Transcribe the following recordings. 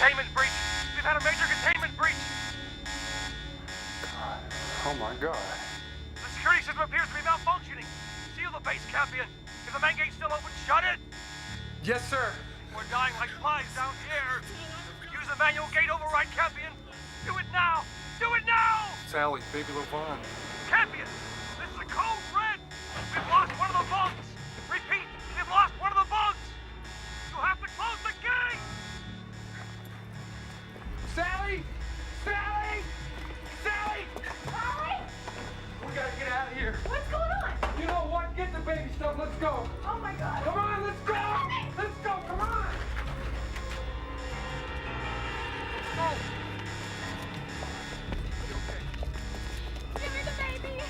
Containment breach! We've had a major containment breach! God. Oh my God. The security system appears to be malfunctioning. Seal the base, Campion. If the main gate's still open, shut it! Yes, sir. We're dying like flies down here. Use the manual gate override, Campion. Do it now! Do it now! Sally, baby LeVon. Campion! This is a code red! We've lost one of the bunks! Repeat, we've lost one of the bunks! You have to close the gate! Sally! Sally! Sally! Sally? We gotta get out of here. What's going on? You know what? Get the baby stuff. Let's go. Oh my God. Come on, let's go. Let's go. Come on. Give me the baby.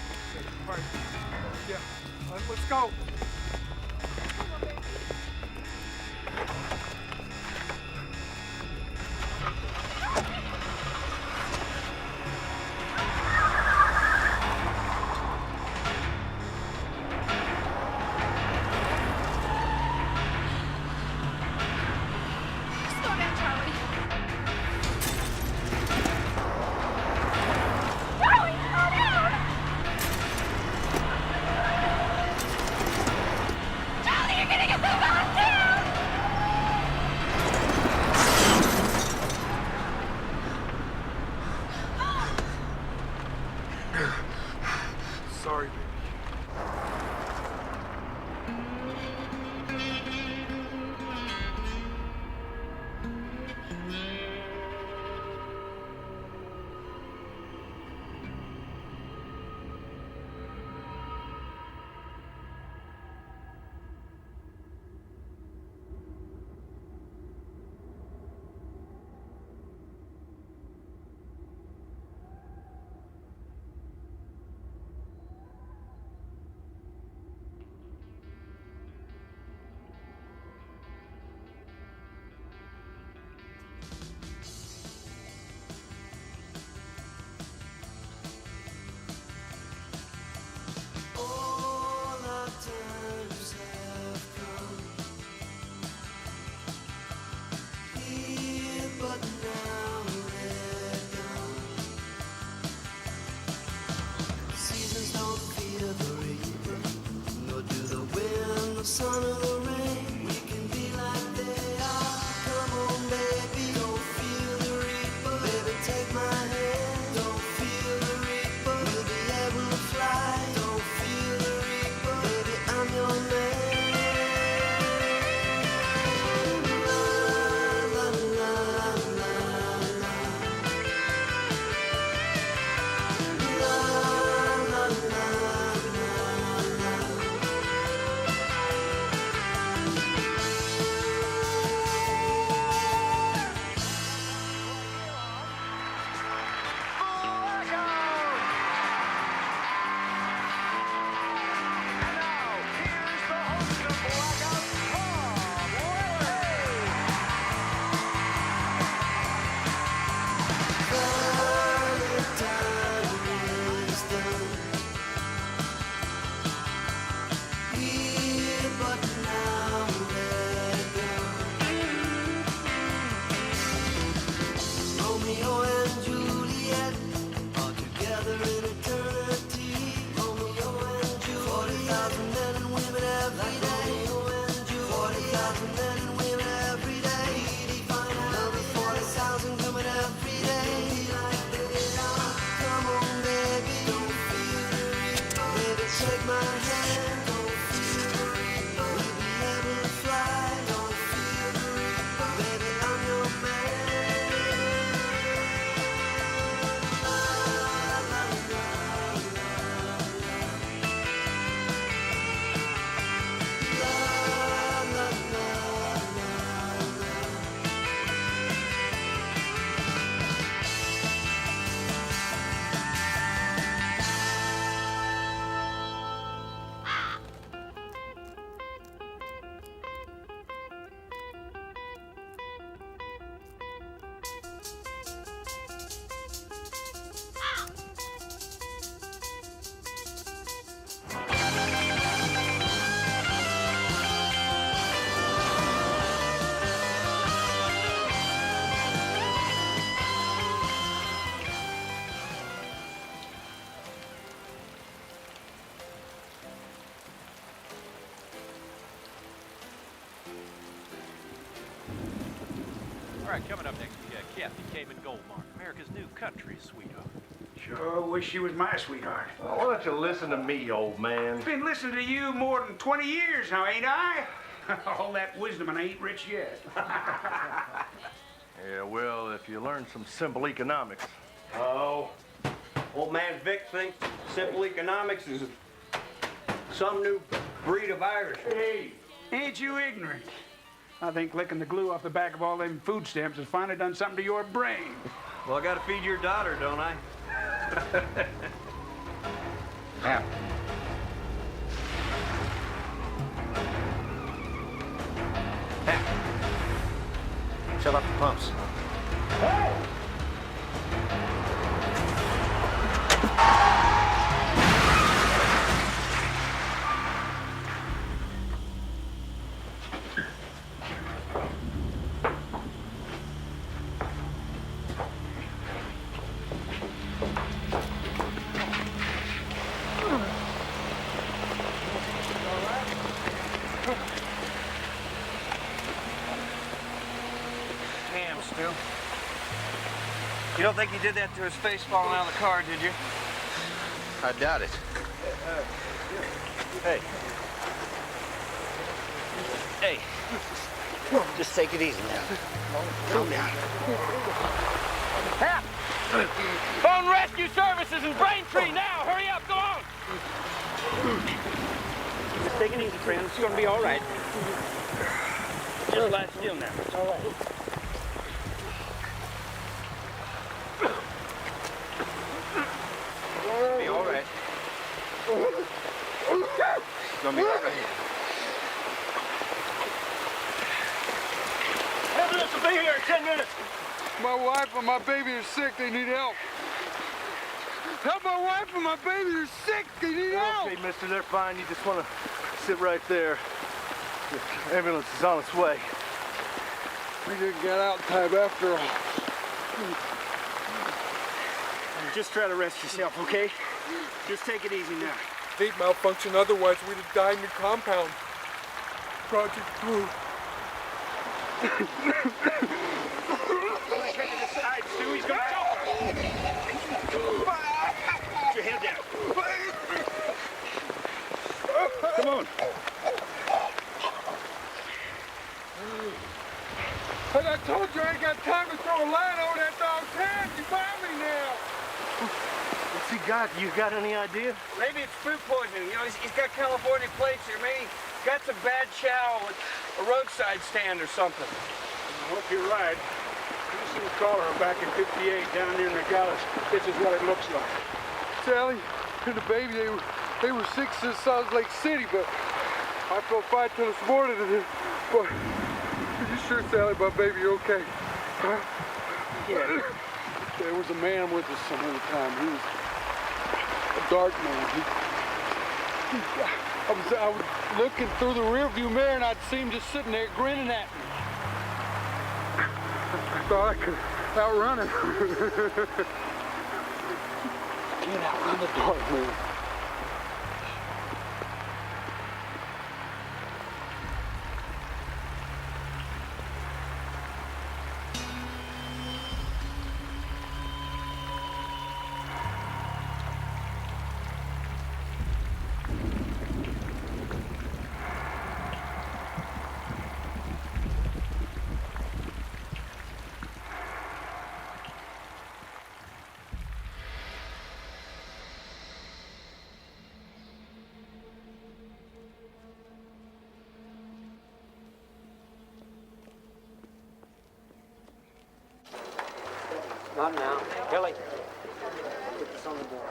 right, coming up next, Kathy Cayman Goldmark, America's new country sweetheart. Sure wish she was my sweetheart. Why don't you listen to me, old man? Been listening to you more than 20 years now, ain't I? All that wisdom and I ain't rich yet. Yeah, well, if you learn some simple economics. Oh, old man Vic thinks simple economics is some new breed of Irish. Hey, ain't you ignorant? I think licking the glue off the back of all them food stamps has finally done something to your brain. Well, I gotta feed your daughter, don't I? Now, Shut up the pumps. Damn, Stu. You don't think he did that to his face falling out of the car, did you? I doubt it. Hey. Hey, just take it easy now. Calm down. Hap! Phone rescue services in Braintree now! Hurry up, go on! Just take it easy, friend. It's gonna be all right. Just lie still now. It's all right. Be all right. It's gonna be all right. Ambulance will be here in 10 minutes. My wife and my baby are sick. They need help. Help my wife and my baby are sick. They need help. Okay, mister, they're fine. You just want to sit right there. The ambulance is on its way. We didn't get out in time after all. Just try to rest yourself, okay? Just take it easy now. Heat malfunction, otherwise we'd have died in the compound. Project Blue. Head to the side, Stu. He's gonna choke her. Put your head down. Come on. But I told you I ain't got time to throw a line over that dog's head. You buy me now. What's he got? You got any idea? Maybe it's food poisoning. You know, he's got California plates here. Maybe he's got some bad chow at a roadside stand or something. I hope you're right. We seen cholera back in '58 down near Nogales. This is what it looks like. Sally and the baby, they were sick since Salt Lake City, but I felt fine till this morning. But are you sure, Sally, my baby, you okay? Huh? Yeah. There was a man with us some other time. He was a dark man. I was looking through the rearview mirror and I'd see him just sitting there grinning at me. I thought I could outrun him. Can't outrun the dark man. Not now. Kelly. Put this on the board.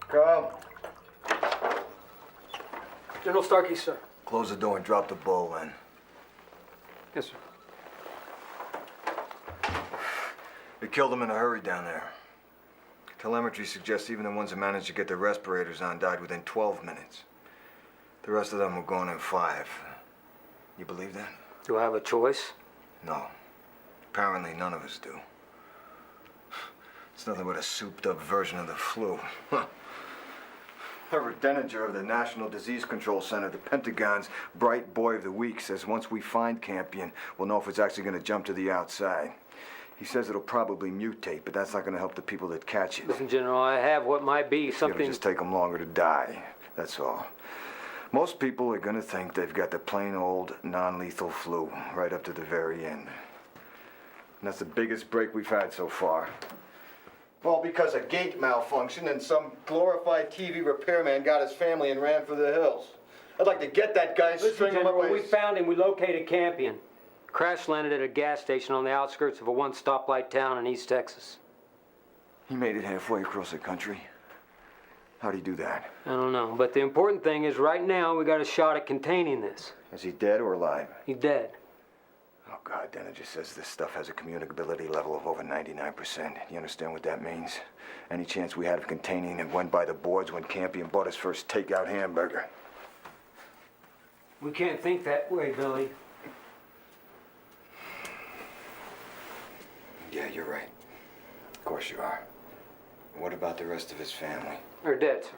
Come. General Starkey, sir. Close the door and drop the ball in. Yes, sir. They killed them in a hurry down there. Telemetry suggests even the ones who managed to get their respirators on died within 12 minutes. The rest of them were gone in 5. You believe that? Do I have a choice? No. Apparently none of us do. It's nothing but a souped-up version of the flu. Herbert Denninger of the National Disease Control Center, the Pentagon's bright boy of the week, says once we find Campion, we'll know if it's actually going to jump to the outside. He says it'll probably mutate, but that's not going to help the people that catch it. Listen, General, I have what might be something... It'll just take them longer to die, that's all. Most people are going to think they've got the plain old non-lethal flu right up to the very end. And that's the biggest break we've had so far. All because a gate malfunctioned and some glorified TV repairman got his family and ran for the hills. I'd like to get that guy, string him up. General, we found him. We located Campion. Crash landed at a gas station on the outskirts of a one-stoplight town in East Texas. He made it halfway across the country. How'd he do that? I don't know, but the important thing is right now we got a shot at containing this. Is he dead or alive? He's dead. Oh, God, Denninger says this stuff has a communicability level of over 99%. You understand what that means? Any chance we had of containing it went by the boards when Campion bought his first takeout hamburger. We can't think that way, Billy. Yeah, you're right. Of course you are. What about the rest of his family? They're dead, sir.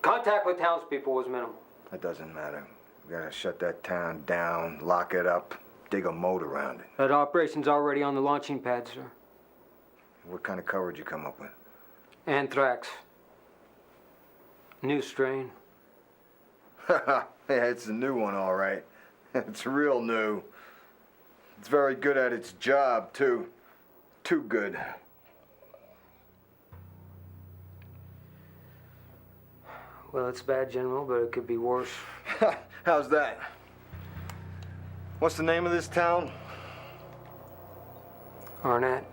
Contact with townspeople was minimal. That doesn't matter. We gotta shut that town down, lock it up, dig a moat around it. That operation's already on the launching pad, sir. What kind of coverage you come up with? Anthrax. New strain. Yeah, it's a new one, all right. It's real new. It's very good at its job, too. Too good. Well, it's bad, General, but it could be worse. How's that? What's the name of this town? Arnett.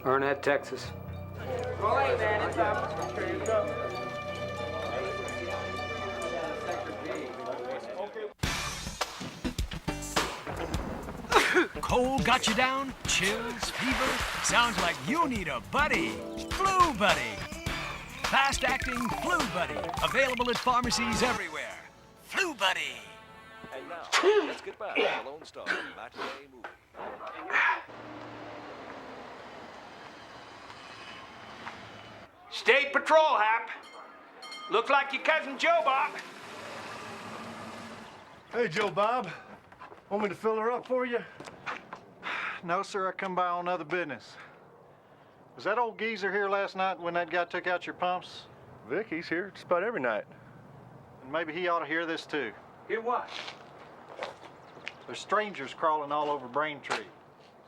Arnett, Texas. Cold got you down? Chills? Fever? Sounds like you need a buddy. Flu Buddy. Fast-acting Flu Buddy. Available at pharmacies everywhere. Flu Buddy. And now, let's get back to the Lone Star matinee movie. State Patrol, Hap. Looks like your cousin Joe Bob. Hey, Joe Bob. Want me to fill her up for you? No, sir, I come by on other business. Was that old geezer here last night when that guy took out your pumps? Vic, he's here just about every night. And maybe he ought to hear this, too. Hear what? There's strangers crawling all over Braintree.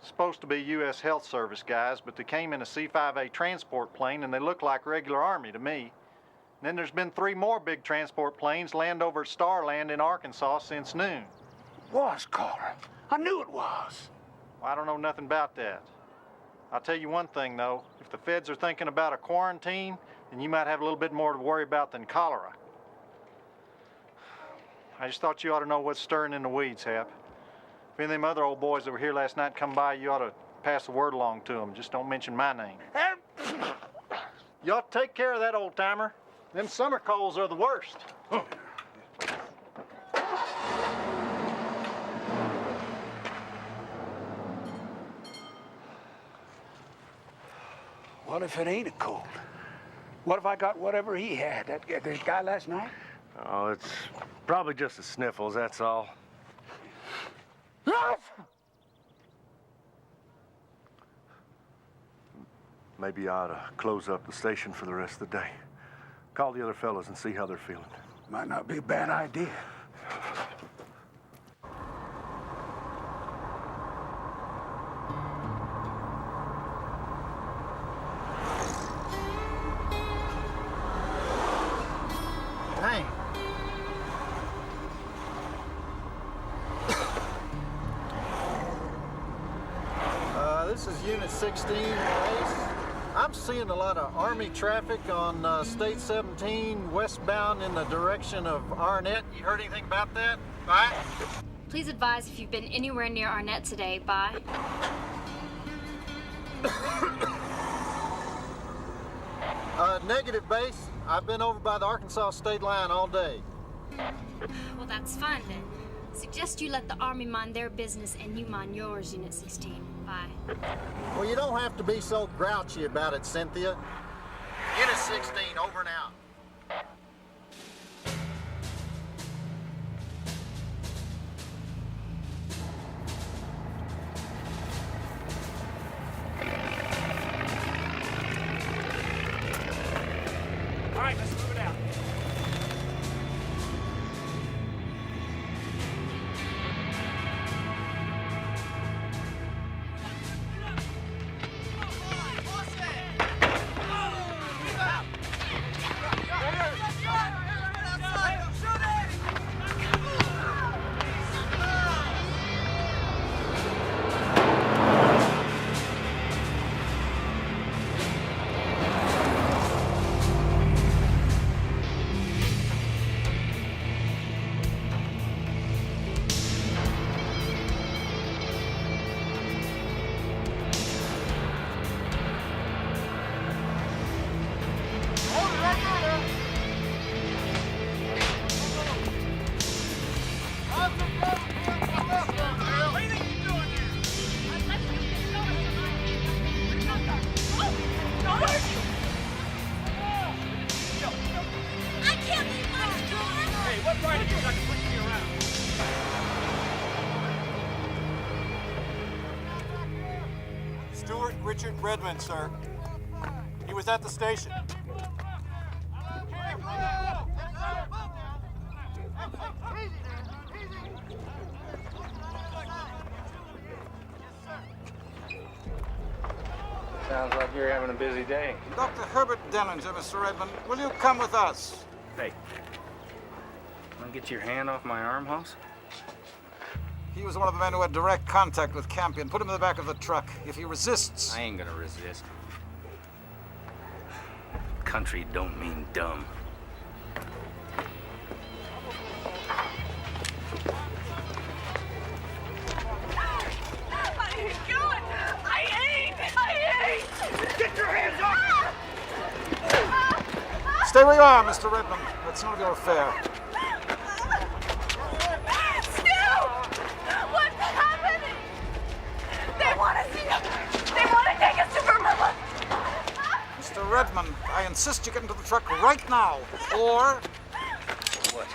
Supposed to be U.S. Health Service guys, but they came in a C-5A transport plane, and they look like regular Army to me. And then there's been 3 more big transport planes land over at Starland in Arkansas since noon. Was, caller. I knew it was. Well, I don't know nothing about that. I'll tell you one thing, though. If the feds are thinking about a quarantine, then you might have a little bit more to worry about than cholera. I just thought you ought to know what's stirring in the weeds, Hap. If any of them other old boys that were here last night come by, you ought to pass the word along to them. Just don't mention my name. You ought to take care of that old-timer. Them summer colds are the worst. What if it ain't a cold? What if I got whatever he had, that guy last night? Oh, it's probably just the sniffles, that's all. Maybe I ought to close up the station for the rest of the day. Call the other fellas and see how they're feeling. Might not be a bad idea. Dang. This is Unit 16, Ace. I'm seeing a lot of Army traffic on State 17, westbound in the direction of Arnett. You heard anything about that? Bye. Please advise if you've been anywhere near Arnett today. Bye. Negative, base. I've been over by the Arkansas state line all day. Well, that's fine then. Suggest you let the Army mind their business and you mind yours, Unit 16. Bye. Well, you don't have to be so grouchy about it, Cynthia. Unit 16, over and out. All right, let's move it out. Stuart Richard Redmond, sir. He was at the station. Sounds like you're having a busy day. Dr. Herbert Dellinger, Mr. Redmond, will you come with us? Hey, want to get your hand off my arm, Hoss? He was one of the men who had direct contact with Campion. Put him in the back of the truck. If he resists... I ain't gonna resist. Country don't mean dumb. I ain't going! I ain't! Get your hands off! Stay where you are, Mr. Redmond. That's none of your affair. Mr. Redmond, I insist you get into the truck right now, or... What?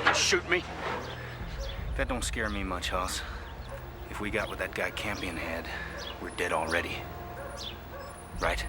You shoot me? That don't scare me much, Hoss. If we got what that guy Campion had, we're dead already. Right?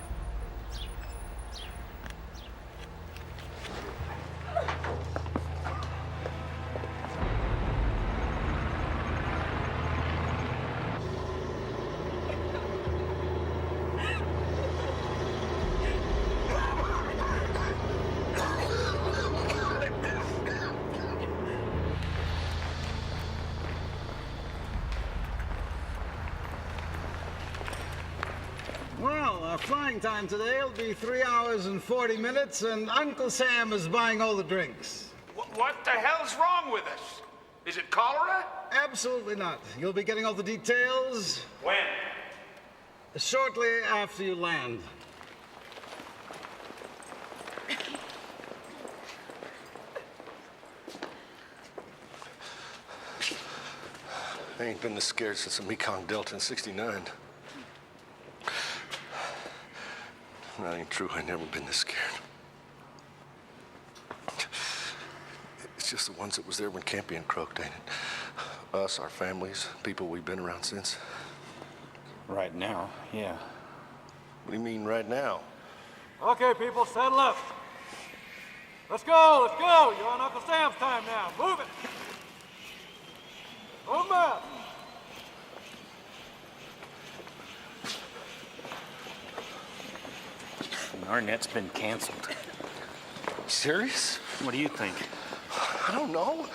Well, our flying time today will be 3 hours and 40 minutes, and Uncle Sam is buying all the drinks. What the hell's wrong with us? Is it cholera? Absolutely not. You'll be getting all the details When? shortly after you land. I ain't been this scared since the Mekong Delta in '69. That ain't true. I never been this scared. It's just the ones that was there when Campion croaked, ain't it? Us, our families, people we've been around since. Right now, yeah. What do you mean right now? Okay, people, saddle up. Let's go, let's go. You're on Uncle Sam's time now. Move it. Move up. Our net's been canceled. Serious? What do you think? I don't know.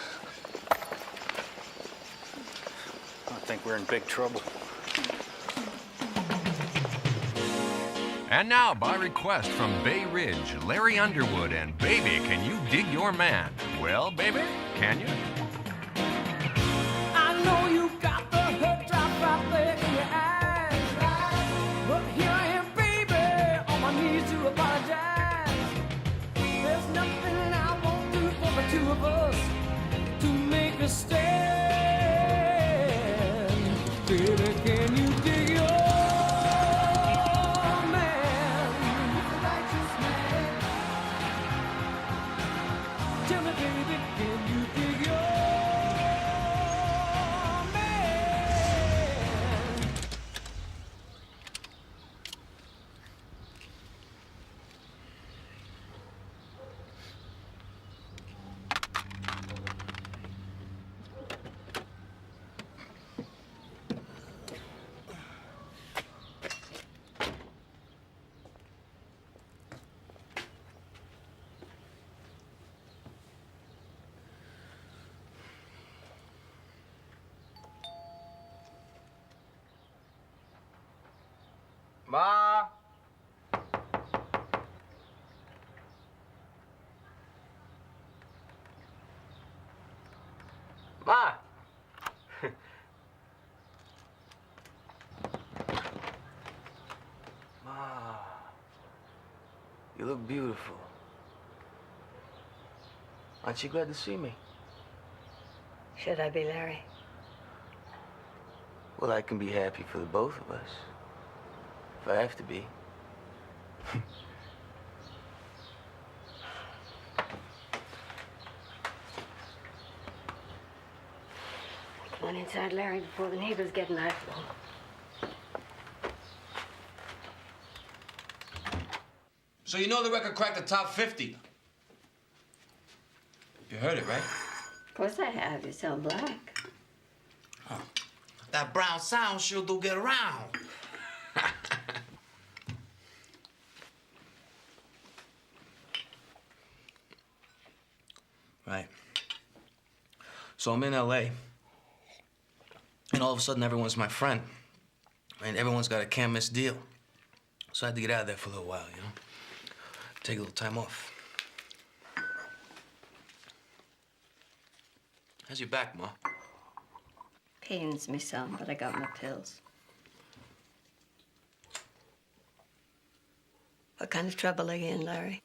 I think we're in big trouble. And now, by request from Bay Ridge, Larry Underwood and Baby, Can You Dig Your Man? Well, baby, can you? I know you got the hurt drop right there in your eyes. But here I am, baby, on my knees to apologize. There's nothing I won't do for the two of us. Tell me, baby, can you dig your man? Ma? Ma? Ma, you look beautiful. Aren't you glad to see me? Should I be, Larry? Well, I can be happy for the both of us. If I have to be. Come on inside, Larry, before the neighbors get an eyeful. So you know the record cracked the top 50? You heard it, right? Of course I have. You sound black. Huh. That brown sound sure do get around. Right. So I'm in LA, and all of a sudden everyone's my friend. And everyone's got a can't miss deal. So I had to get out of there for a little while, you know? Take a little time off. How's your back, Ma? Pains me some, but I got my pills. What kind of trouble are you in, Larry?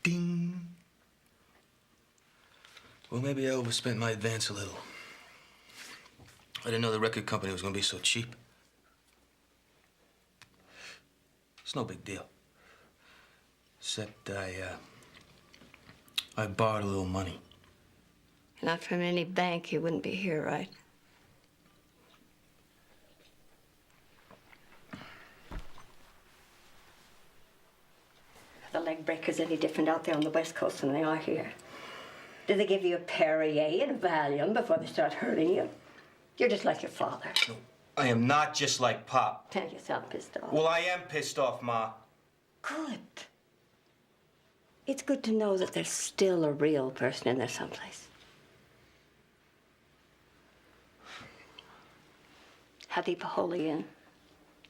Ding. Well, maybe I overspent my advance a little. I didn't know the record company was gonna be so cheap. It's no big deal. Except I borrowed a little money. Not from any bank, you wouldn't be here, right? Are the leg breakers any different out there on the West Coast than they are here? Do they give you a Perrier and a Valium before they start hurting you? You're just like your father. No, I am not just like Pop. Tell you sound pissed off. Well, I am pissed off, Ma. Good. It's good to know that there's still a real person in there someplace. How deep a hole are you in?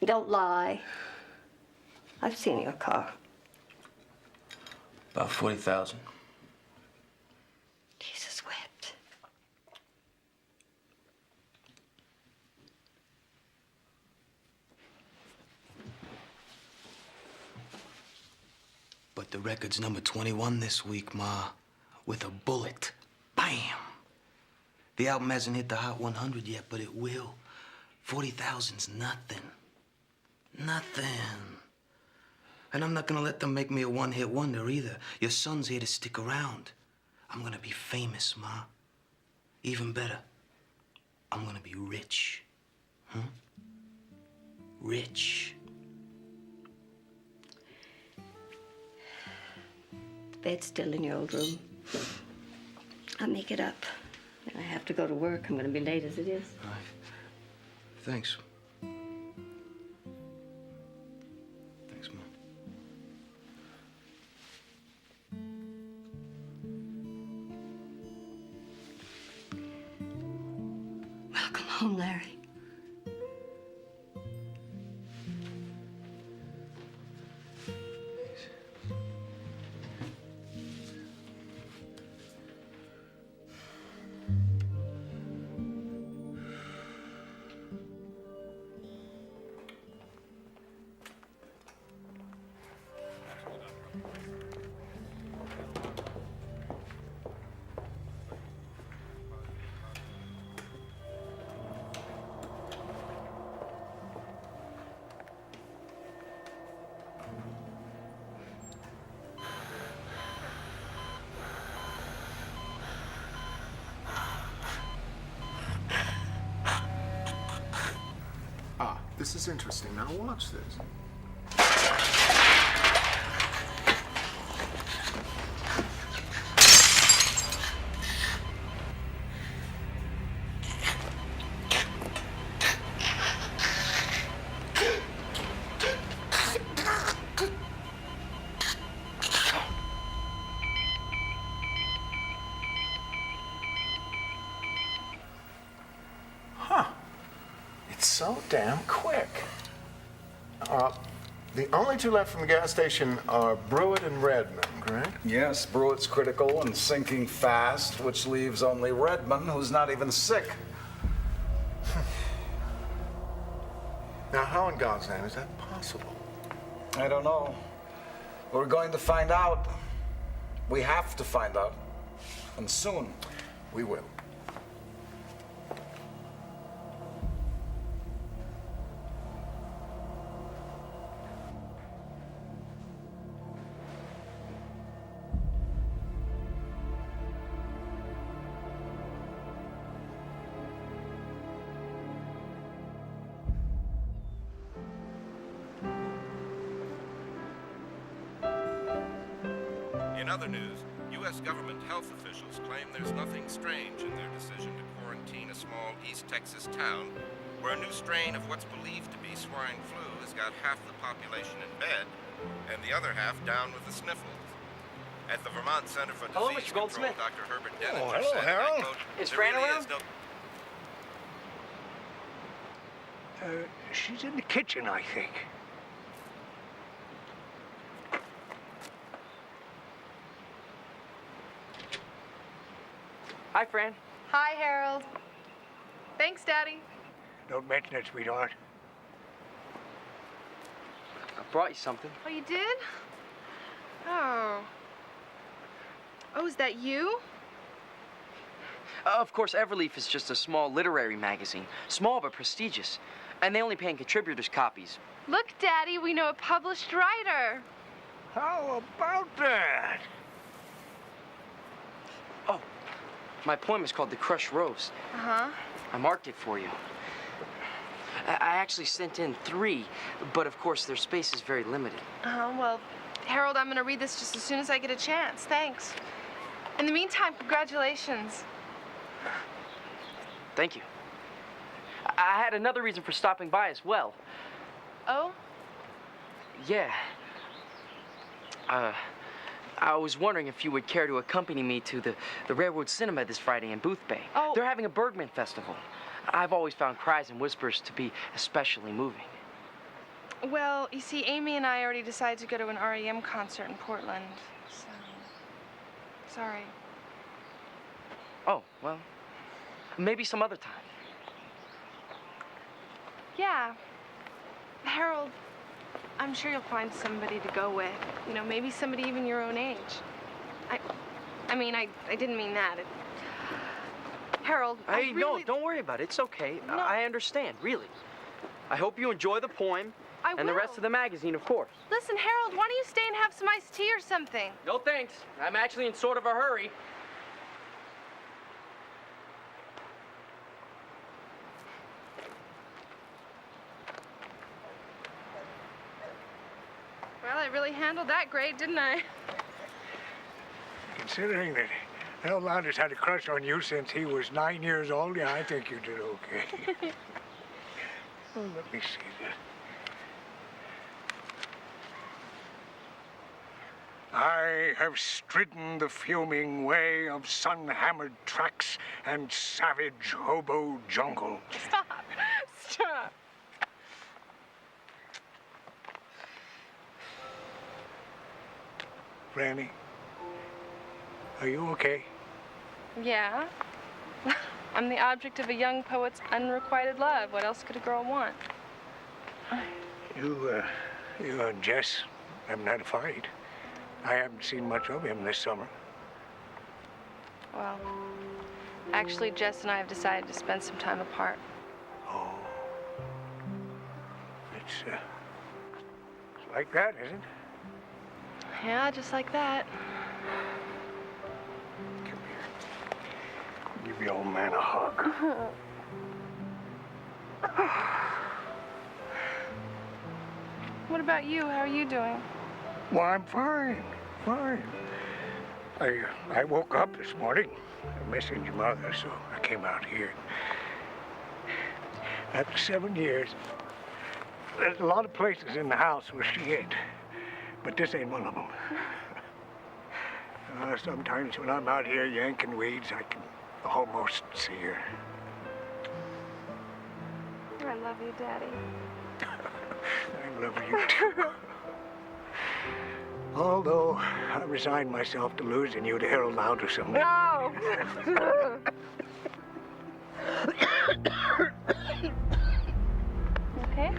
Don't lie. I've seen your car. About 40,000. Jesus wept. But the record's number 21 this week, Ma. With a bullet. Bam! The album hasn't hit the Hot 100 yet, but it will. 40,000's nothing. Nothing. And I'm not gonna let them make me a one-hit wonder either. Your son's here to stick around. I'm gonna be famous, Ma. Even better, I'm gonna be rich. Huh? Rich. The bed's still in your old room. I'll make it up. I have to go to work. I'm gonna be late as it is. All right. Thanks. Thanks, Mom. Welcome home, Larry. this is interesting. Now watch this. So damn quick. The only two left from the gas station are Brewitt and Redmond, correct? Yes, Brewitt's critical and sinking fast, which leaves only Redmond, who's not even sick. Now, how in God's name is that possible? I don't know. We're going to find out. We have to find out. And soon. We will. In other news, U.S. government health officials claim there's nothing strange in their decision to quarantine a small East Texas town where a new strain of what's believed to be swine flu has got half the population in bed and the other half down with the sniffles. At the Vermont Center for Hello, Disease Mr. Goldsmith. Control, Dr. Herbert Denninger Oh, hello, said, Harold. and I quote, Is "There Fran really around?" is no She's in the kitchen, I think. Hi, Fran. Hi, Harold. Thanks, Daddy. Don't mention it, sweetheart. I brought you something. Oh, you did? Oh. Oh, is that you? Of course, Everleaf is just a small literary magazine. Small but prestigious. And they only pay in contributors' copies. Look, Daddy, we know a published writer. How about that? Oh, my poem is called The Crushed Rose. Uh-huh. I marked it for you. I actually sent in 3, but of course their space is very limited. Well, Harold, I'm gonna read this just as soon as I get a chance. Thanks. In the meantime, congratulations. Thank you. I had another reason for stopping by as well. Oh? Yeah. I was wondering if you would care to accompany me to the Railroad Cinema this Friday in Booth Bay. Oh. They're having a Bergman Festival. I've always found Cries and Whispers to be especially moving. Well, you see, Amy and I already decided to go to an REM concert in Portland, so... Sorry. Oh, well, maybe some other time. Yeah. Harold, I'm sure you'll find somebody to go with. You know, maybe somebody even your own age. I mean, I didn't mean that. Harold, Hey, I really... no, don't worry about it. It's okay. No. I understand, really. I hope you enjoy the poem. And the rest of the magazine, of course. Listen, Harold, why don't you stay and have some iced tea or something? No thanks. I'm actually in sort of a hurry. Well, I really handled that great, didn't I? Considering that Al Landers had a crush on you since he was 9 years old, yeah, I think you did okay. Oh, let me see this. I have stridden the fuming way of sun-hammered tracks and savage hobo jungle. Stop. Stop. Franny, are you okay? Yeah. I'm the object of a young poet's unrequited love. What else could a girl want? You and Jess haven't had a fight. I haven't seen much of him this summer. Well, actually, Jess and I have decided to spend some time apart. Oh. It's like that, is it? Yeah, just like that. Give the old man a hug. What about you? How are you doing? Well, I'm fine. Fine. I woke up this morning missing your mother, so I came out here. After 7 years, there's a lot of places in the house where she ain't, but this ain't one of them. Sometimes when I'm out here yanking weeds, I can almost see her. I love you, Daddy. I love you too. Although I resigned myself to losing you to Harold Lauder someday. No! Okay?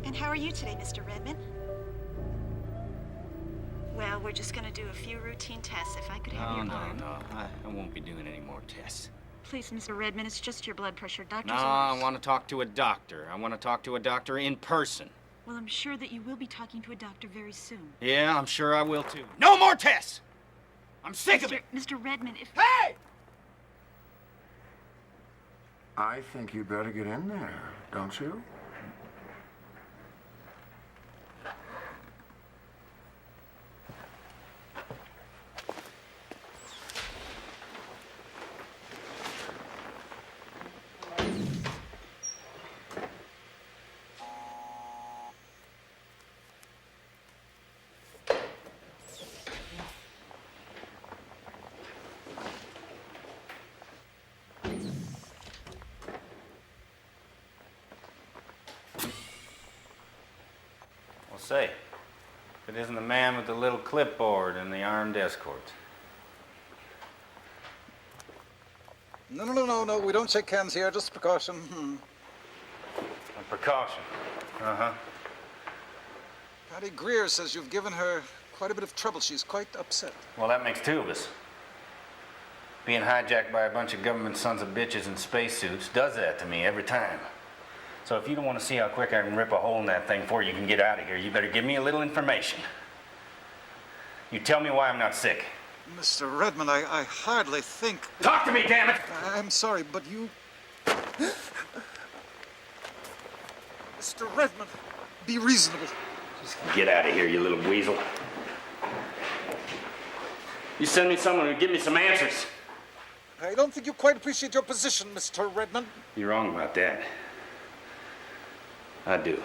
And how are you today, Mr. Redmond? Well, we're just gonna do a few routine tests. If I could have your arm. No. I won't be doing any more tests. Please, Mr. Redmond, it's just your blood pressure. Doctor's No, I want to talk to a doctor. I want to talk to a doctor in person. Well, I'm sure that you will be talking to a doctor very soon. Yeah, I'm sure I will too. No more tests! I'm sick of it! Mr. Redmond, if... Hey! I think you better get in there, don't you? Say, if it isn't the man with the little clipboard and the armed escort. No. We don't shake hands here. Just precaution. A precaution. Uh-huh. Patty Greer says you've given her quite a bit of trouble. She's quite upset. Well, that makes two of us. Being hijacked by a bunch of government sons of bitches in spacesuits does that to me every time. So if you don't want to see how quick I can rip a hole in that thing before you can get out of here, you better give me a little information. You tell me why I'm not sick. Mr. Redmond, I hardly think... Talk to me, damn it! I'm sorry, but you... Mr. Redmond, be reasonable. Just get out of here, you little weasel. You send me someone who'll give me some answers. I don't think you quite appreciate your position, Mr. Redmond. You're wrong about that. I do.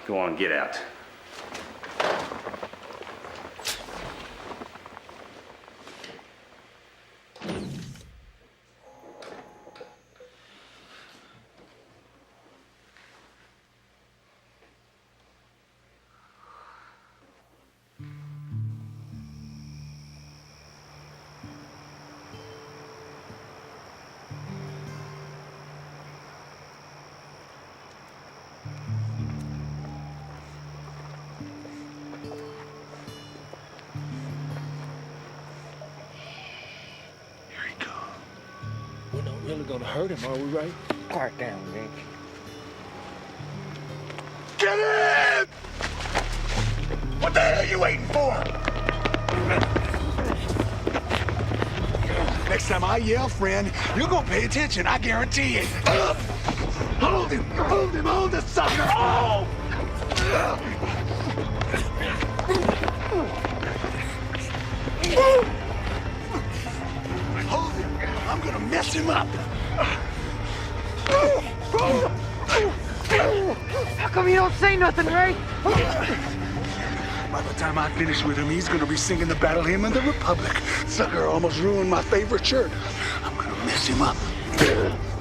Go on, get out. Really gonna hurt him, are we right? Quiet down, man. Get in! What the hell are you waiting for? Next time I yell, friend, you're gonna pay attention, I guarantee it. Hold him! Hold the sucker! Oh! Hold him! I'm gonna mess him up! How come you don't say nothing, Ray? By the time I finish with him, he's gonna be singing the battle hymn of the Republic. Sucker almost ruined my favorite shirt. I'm gonna mess him up.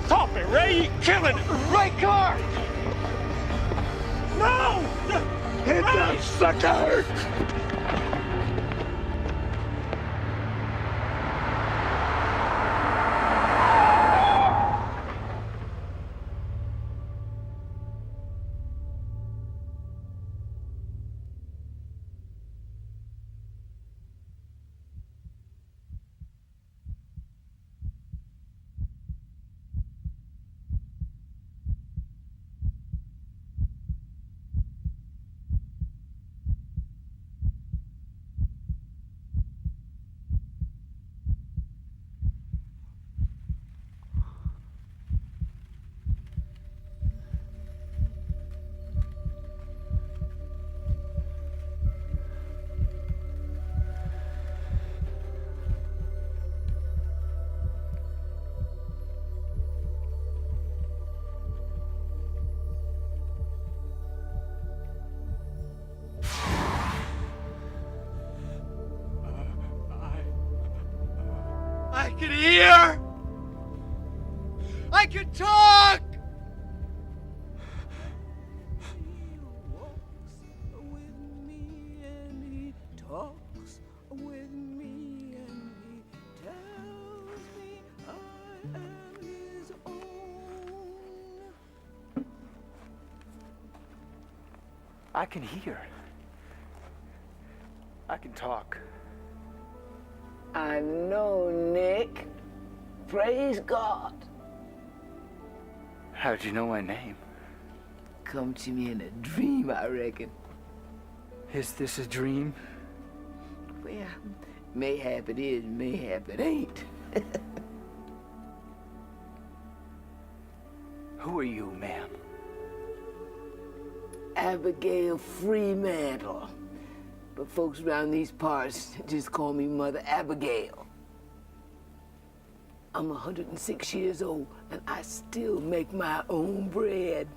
Stop it, Ray! You're killing him! Right car! No! Hit that sucker! can hear. I can talk. I can hear. I can talk. I know, Nick. Praise God. How'd you know my name? Come to me in a dream, I reckon. Is this a dream? Well, mayhap it is, mayhap it ain't. Who are you, ma'am? Abigail Fremantle. But folks around these parts just call me Mother Abigail. I'm 106 years old, and I still make my own bread.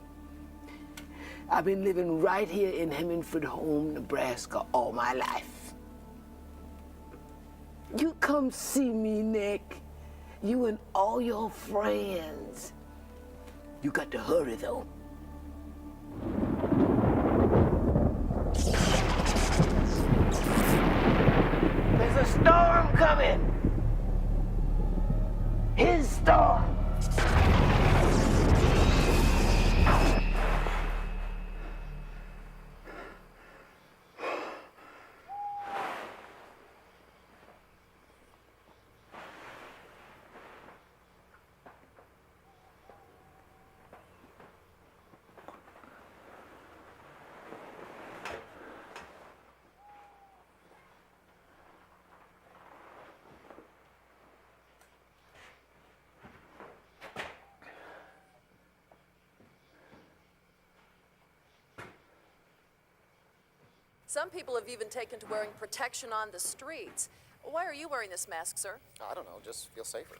I've been living right here in Hemingford Home, Nebraska, all my life. You come see me, Nick. You and all your friends. You got to hurry, though. There's a storm coming. His storm. Some people have even taken to wearing protection on the streets. Why are you wearing this mask, sir? I don't know, just feel safer.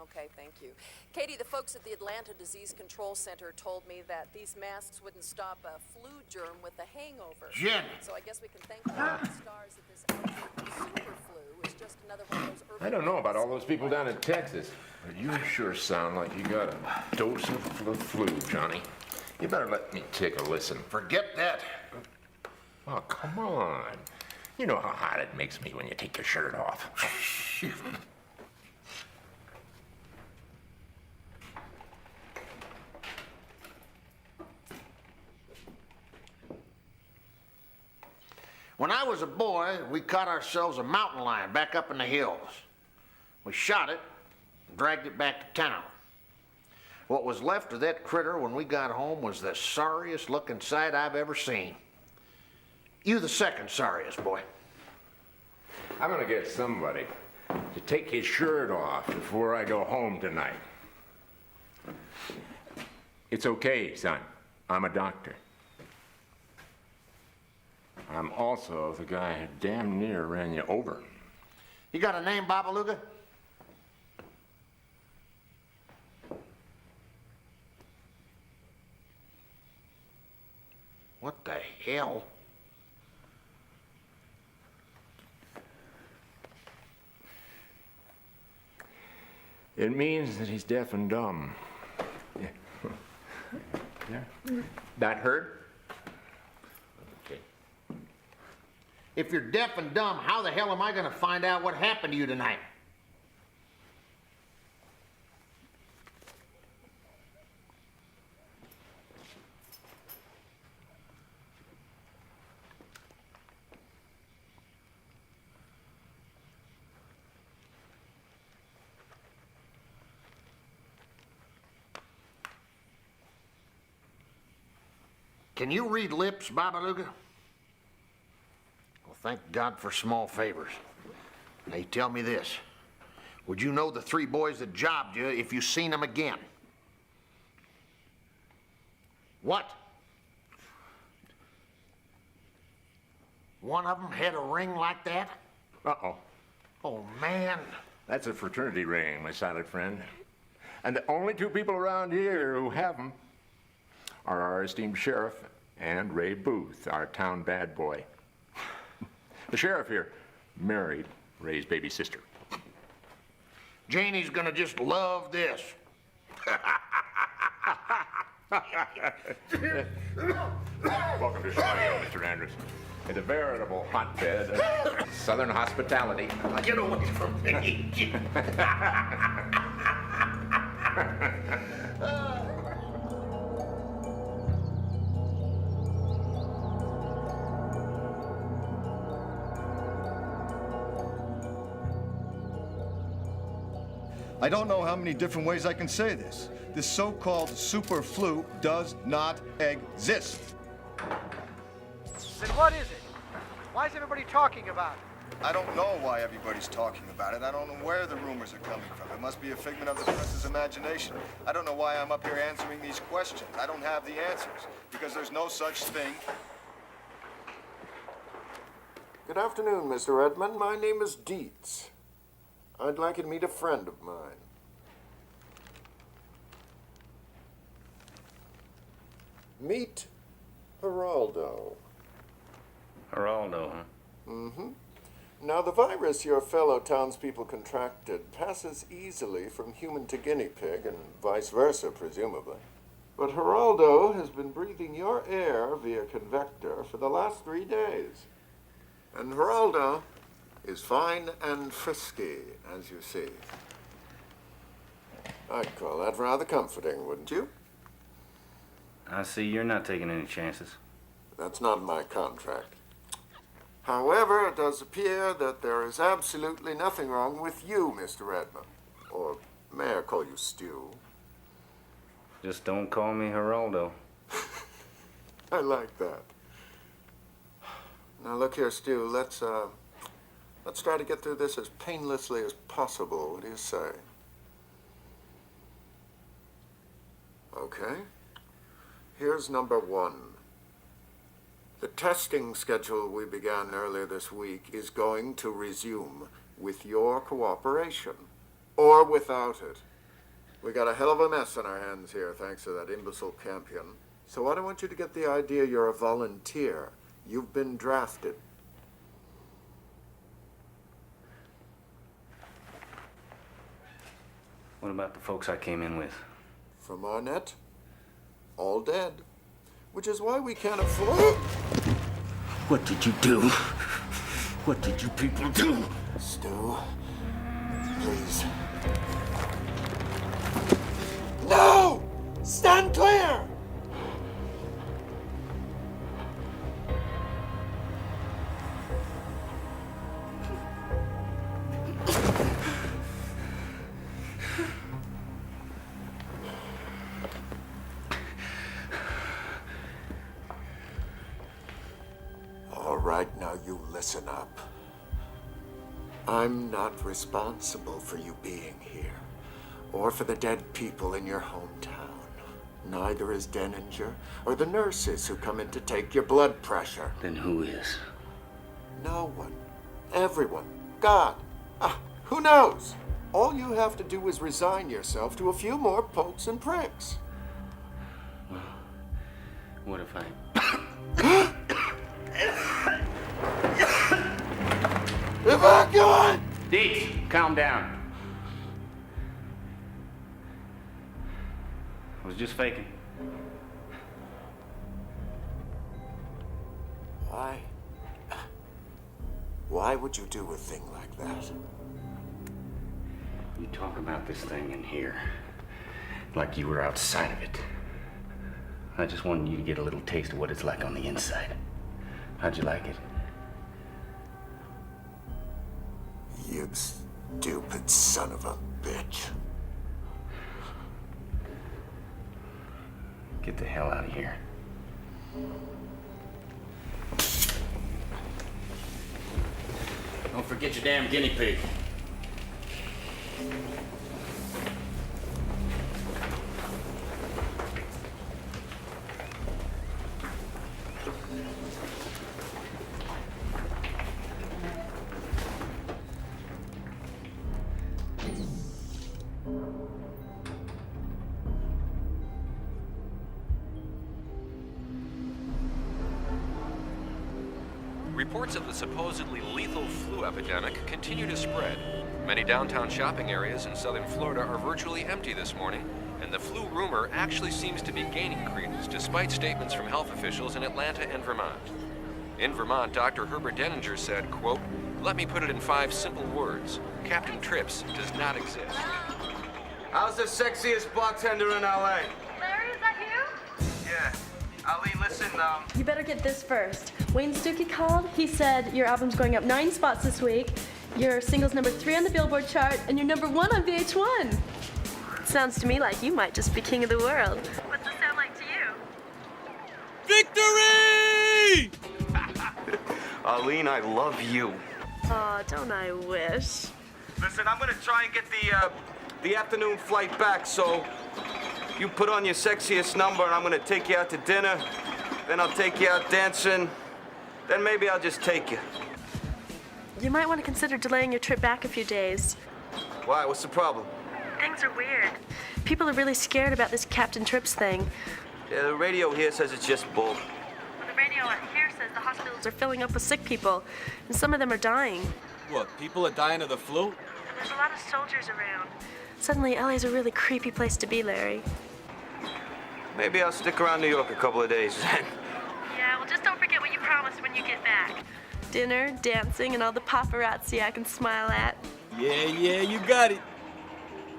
Okay, thank you. Katie, the folks at the Atlanta Disease Control Center told me that these masks wouldn't stop a flu germ with a hangover. Jenny! So I guess we can thank the stars that this outbreak of super flu is just another one of those urban... I don't know about all those people down in Texas, but you sure sound like you got a dose of the flu, Johnny. You better let me take a listen. Forget that. Oh, come on. You know how hot it makes me when you take your shirt off. When I was a boy, we caught ourselves a mountain lion back up in the hills. We shot it and dragged it back to town. What was left of that critter when we got home was the sorriest looking sight I've ever seen. You the second sorriest, boy. I'm gonna get somebody to take his shirt off before I go home tonight. It's okay, son. I'm a doctor. I'm also the guy who damn near ran you over. You got a name, Babaluga? What the hell? It means that he's deaf and dumb. Yeah. Yeah. That hurt? Okay. If you're deaf and dumb, how the hell am I gonna find out what happened to you tonight? Can you read lips, Babaluga? Well, thank God for small favors. Now, tell me this. Would you know the three boys that jobbed you if you seen them again? What? One of them had a ring like that? Uh-oh. Oh, man. That's a fraternity ring, my silent friend. And the only two people around here who have them are our esteemed sheriff and Ray Booth, our town bad boy. The sheriff here married Ray's baby sister. Janie's gonna just love this. Welcome to Chicago, Mr. Andrews. It's a veritable hotbed of Southern hospitality. Get away from me. I don't know how many different ways I can say this. This so-called super flu does not exist. Then what is it? Why is everybody talking about it? I don't know why everybody's talking about it. I don't know where the rumors are coming from. It must be a figment of the press's imagination. I don't know why I'm up here answering these questions. I don't have the answers, because there's no such thing. Good afternoon, Mr. Redmond. My name is Dietz. I'd like you to meet a friend of mine. Meet Geraldo. Geraldo, huh? Mm-hmm. Now, the virus your fellow townspeople contracted passes easily from human to guinea pig and vice versa, presumably. But Geraldo has been breathing your air via convector for the last 3 days. And Geraldo is fine and frisky, as you see. I'd call that rather comforting, wouldn't you? I see you're not taking any chances. That's not in my contract. However, it does appear that there is absolutely nothing wrong with you, Mr. Redmond. Or may I call you Stu? Just don't call me Geraldo. I like that. Now look here, Stu, let's try to get through this as painlessly as possible. What do you say? Okay. Here's number 1. The testing schedule we began earlier this week is going to resume with your cooperation, or without it. We got a hell of a mess on our hands here, thanks to that imbecile Campion. So I don't want you to get the idea you're a volunteer. You've been drafted. What about the folks I came in with? From Arnett, all dead. Which is why we can't afford... What did you do? What did you people do? Stu, please. No! Stand clear! All right, now you listen up. I'm not responsible for you being here, or for the dead people in your hometown. Neither is Denninger, or the nurses who come in to take your blood pressure. Then who is? No one. Everyone. God. Who knows? All you have to do is resign yourself to a few more pokes and pricks. Well, what if I... Evacuate! Dietz, calm down. I was just faking. Why would you do a thing like that? You talk about this thing in here like you were outside of it. I just wanted you to get a little taste of what it's like on the inside. How'd you like it? You stupid son of a bitch. Get the hell out of here. Don't forget your damn guinea pig. Reports of the supposedly lethal flu epidemic continue to spread. Many downtown shopping areas in southern Florida are virtually empty this morning, and the flu rumor actually seems to be gaining credence despite statements from health officials in Atlanta and Vermont. In Vermont, Dr. Herbert Denninger said, quote, "Let me put it in 5 simple words. Captain Trips does not exist." How's the sexiest bartender in L.A.? Larry, is that you? Yeah. Eileen, listen, You better get this first. Wayne Stuckey called. He said your album's going up 9 spots this week. Your single's number 3 on the Billboard chart, and you're number 1 on VH1. Sounds to me like you might just be king of the world. What's it sound like to you? Victory! Eileen, I love you. Oh, don't I wish? Listen, I'm gonna try and get the afternoon flight back, so you put on your sexiest number and I'm gonna take you out to dinner, then I'll take you out dancing, then maybe I'll just take you. You might want to consider delaying your trip back a few days. Why? What's the problem? Things are weird. People are really scared about this Captain Trips thing. Yeah, the radio here says it's just bull. Well, the radio here says the hospitals are filling up with sick people, and some of them are dying. What, people are dying of the flu? There's a lot of soldiers around. Suddenly, LA's a really creepy place to be, Larry. Maybe I'll stick around New York a couple of days then. Yeah, well, just don't forget what you promised when you get back. Dinner, dancing, and all the paparazzi I can smile at. Yeah, you got it.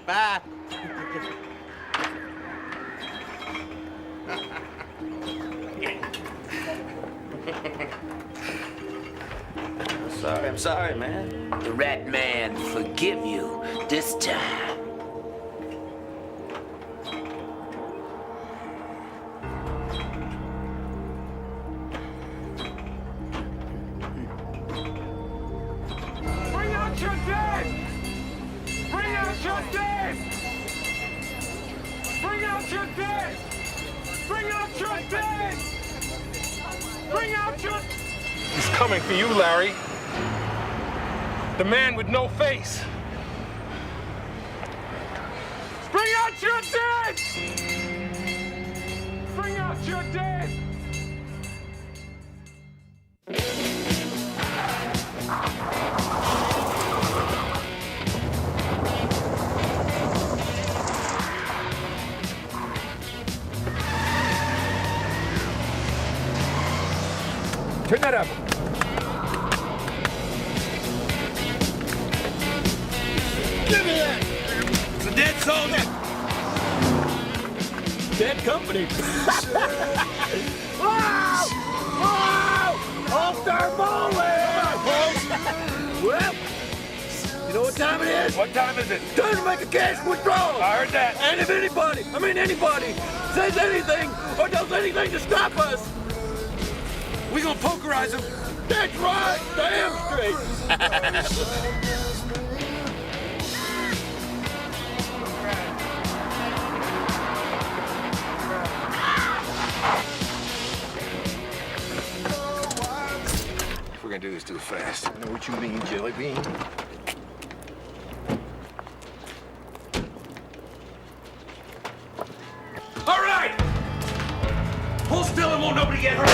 Bye. I'm sorry, man. The rat man forgive you this time. Bring out your dead! Bring out your dead! Bring out your dead! Bring out your dead! Bring out your... He's coming for you, Larry. The man with no face. Bring out your dead! Bring out your dead! Turn that up. Give me that! It's a dead soldier! Dead company. Wow! Wow! Off their Well, you know what time it is? What time is it? Time to make a cash withdrawal! I heard that. And if anybody says anything or does anything to stop us, we gonna pokerize them. That's right! Damn straight! We're gonna do this too fast. I know what you mean, Jelly Bean. All right! Hold still and won't nobody get hurt!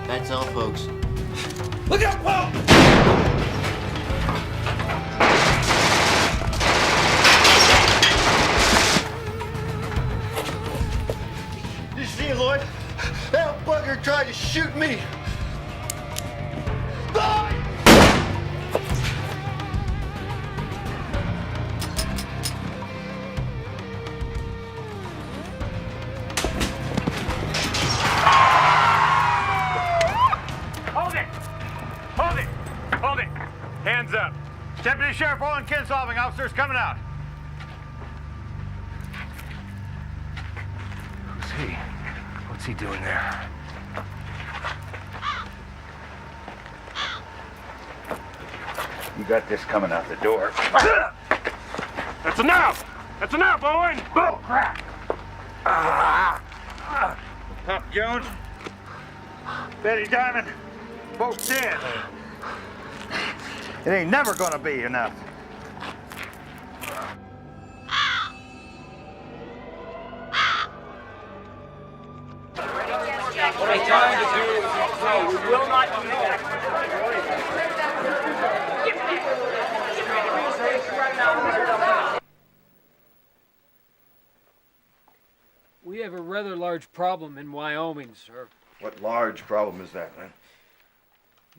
That's all, folks. Look out, Paul! You see it, Lloyd? That bugger tried to shoot me. Hold it! Hold it! Hold it! Hands up. Deputy Sheriff Roland Kinsolving, officers coming out. Who's he? What's he doing there? You got this coming out the door. That's enough! That's enough, Owen! Oh, crap! Pop Jones, Betty Diamond, both dead. It ain't never gonna be enough. What I'm trying to do is no, we will not do that. We have a rather large problem in Wyoming, sir. What large problem is that, man?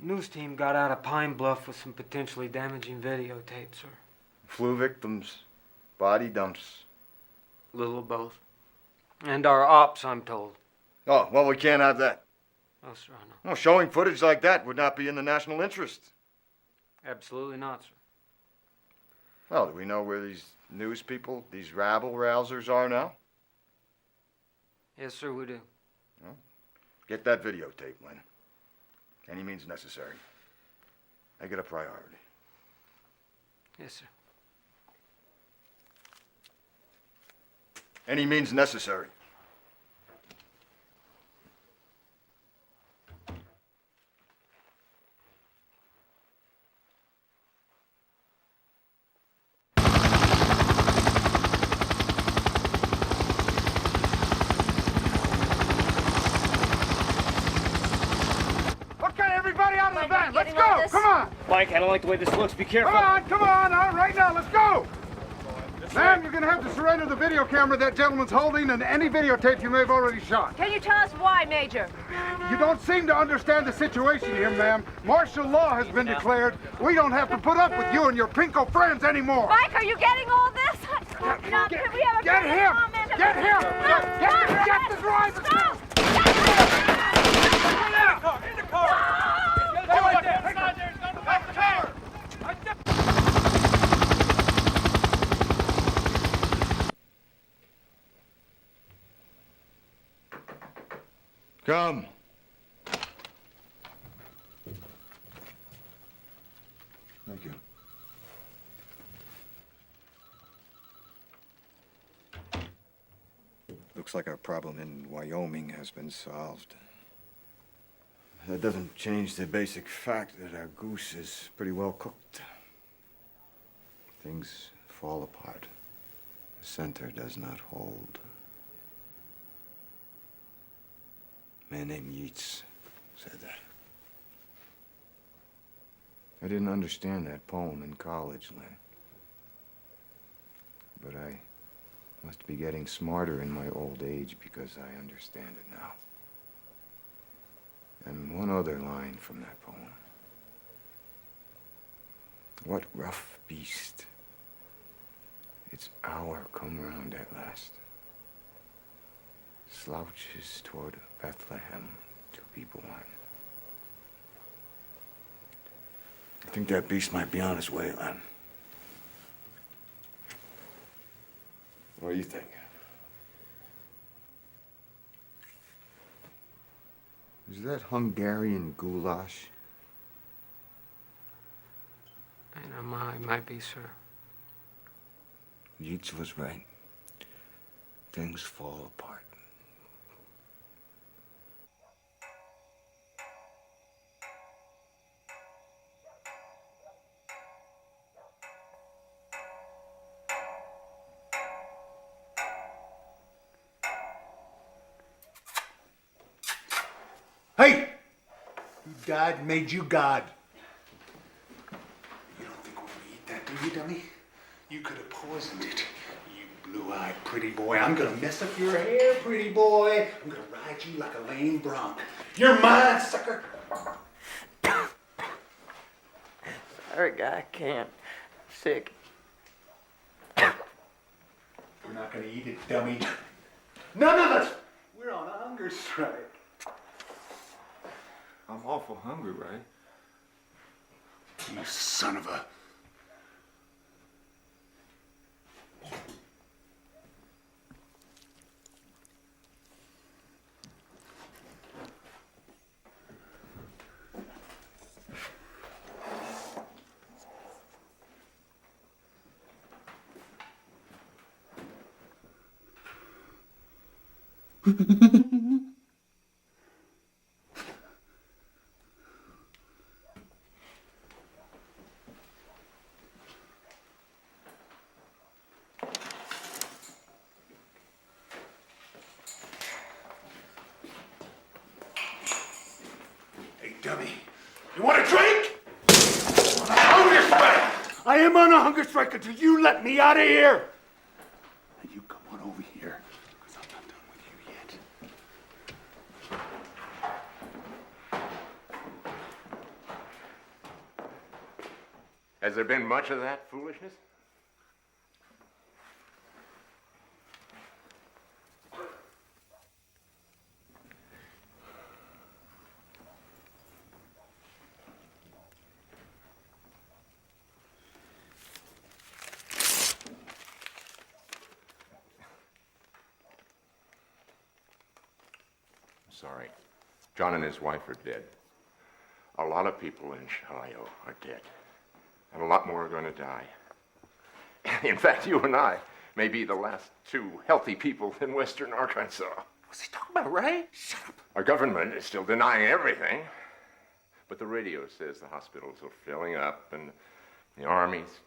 News team got out of Pine Bluff with some potentially damaging videotape, sir. Flu victims, body dumps. Little of both. And our ops, I'm told. Oh, well, we can't have that. Oh, sir, I know. Well, showing footage like that would not be in the national interest. Absolutely not, sir. Well, do we know where these news people, these rabble-rousers are now? Yes, sir, we do. Well, get that videotape, Lynn. Any means necessary. Make it a priority. Yes, sir. Any means necessary. Let's go! Come on! Mike, I don't like the way this looks. Be careful. Come on! All right, now, let's go! Ma'am, you're going to have to surrender the video camera that gentleman's holding and any videotape you may have already shot. Can you tell us why, Major? You don't seem to understand the situation here, ma'am. Martial law has been declared. We don't have to put up with you and your pinko friends anymore. Mike, are you getting all this? Get him! Get him! Get the driver! Stop! In the car! Come. Thank you. Looks like our problem in Wyoming has been solved. That doesn't change the basic fact that our goose is pretty well cooked. Things fall apart. The center does not hold. A man named Yeats said that. I didn't understand that poem in college, Lynn. But I must be getting smarter in my old age because I understand it now. And one other line from that poem. What rough beast, its hour come round at last, slouches toward Bethlehem to be born. I think that beast might be on his way, Len. What do you think? Is that Hungarian goulash? It might be, sir. Yeats was right. Things fall apart. Hey! Who died and made you God? You don't think we're gonna eat that, do you, dummy? You could have poisoned it. You blue-eyed pretty boy. I'm gonna mess up your hair, pretty boy. I'm gonna ride you like a lame bronc. You're mine, sucker! Sorry, guy, I can't. I'm sick. We're not gonna eat it, dummy. None of us! We're on a hunger strike. I'm awful hungry, right? You son of a... dummy. You want a drink? On a hunger strike! I am on a hunger strike until you let me out of here! Now you come on over here, because I'm not done with you yet. Has there been much of that foolishness? Sorry. John and his wife are dead. A lot of people in Ohio are dead. And a lot more are going to die. In fact, you and I may be the last two healthy people in western Arkansas. What's he talking about, Ray? Shut up. Our government is still denying everything. But the radio says the hospitals are filling up and the army's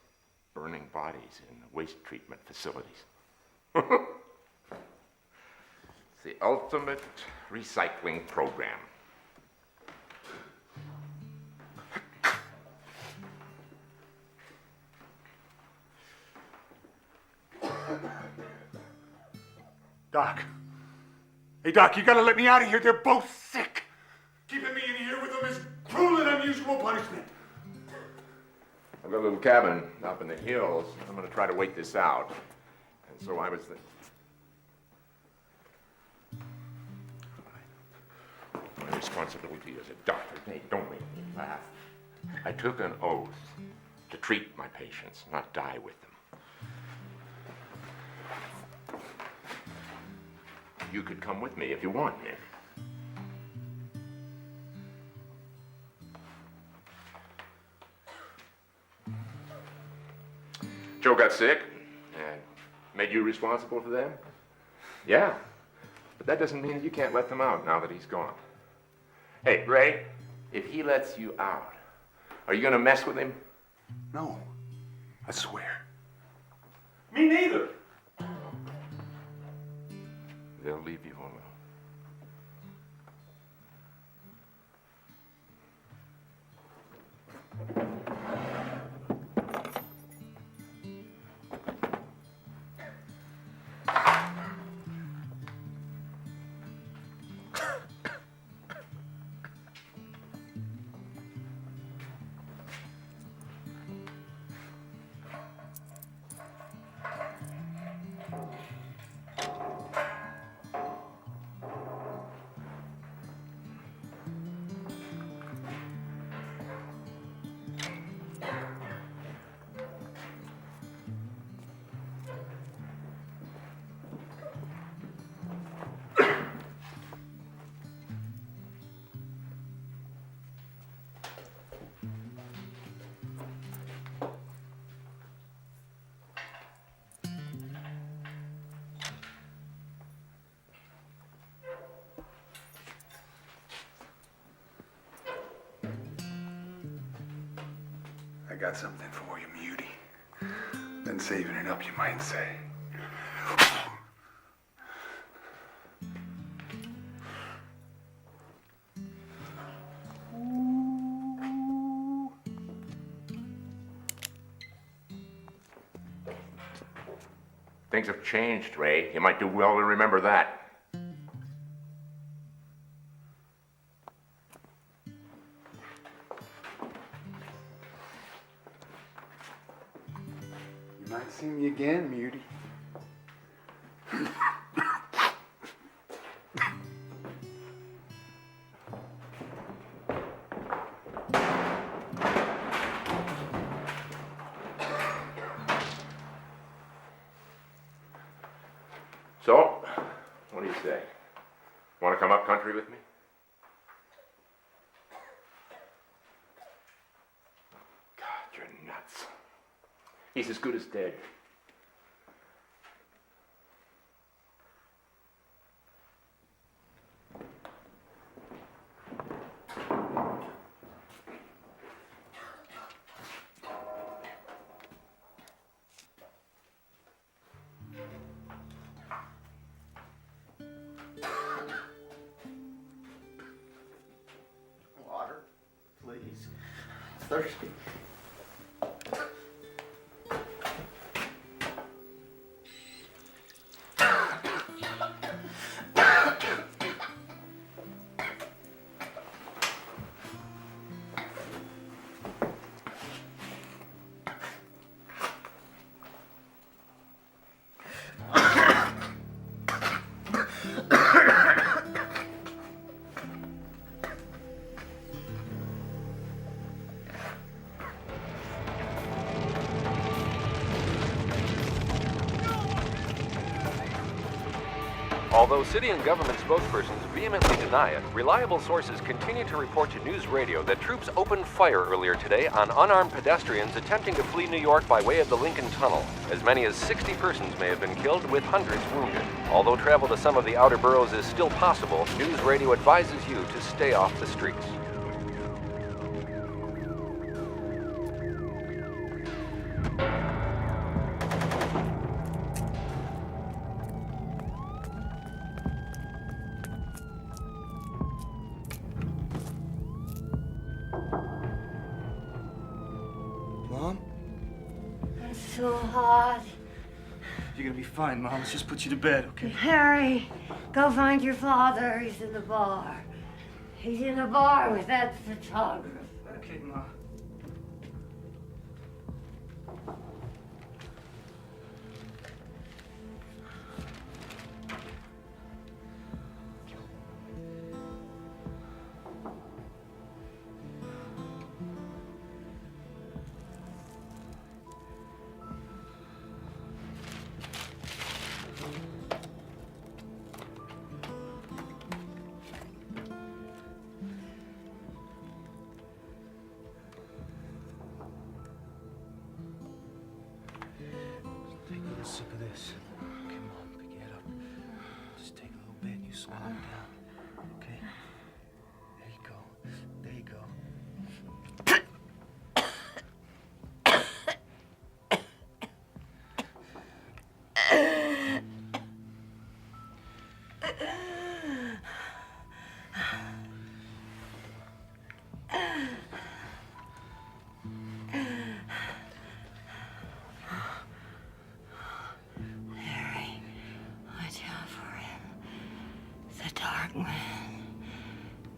burning bodies in waste treatment facilities. It's the ultimate recycling program. Doc. Hey, Doc, you gotta let me out of here. They're both sick. Keeping me in here with them is cruel and unusual punishment. I've got a little cabin up in the hills. I'm going to try to wait this out. And so I was thinking. My responsibility as a doctor, hey, don't make me laugh. I took an oath to treat my patients, not die with them. You could come with me if you want, Nick. Joe got sick and made you responsible for them? Yeah, but that doesn't mean that you can't let them out now that he's gone. Hey, Ray, if he lets you out, are you going to mess with him? No, I swear. Me neither. They'll leave you alone. I got something for you, Muty. Been saving it up, you might say. Things have changed, Ray. You might do well to remember that. You might see me again, Muty. So, what do you say? Want to come up country with me? God, you're nuts. He's as good as dead. Water? thirsty. Although city and government spokespersons vehemently deny it, reliable sources continue to report to news radio that troops opened fire earlier today on unarmed pedestrians attempting to flee New York by way of the Lincoln Tunnel. As many as 60 persons may have been killed, with hundreds wounded. Although travel to some of the outer boroughs is still possible, news radio advises you to stay off the streets. Mom? It's so hot. You're gonna be fine, Mom. Let's just put you to bed, okay? Harry, go find your father. He's in the bar. He's in the bar with that photographer. Okay, Mom. Take a little sip of this. Okay, Mom, pick your head up. Just take a little bit and you swallow it down. Okay? There you go. There you go. Harry, watch out for him. The dark man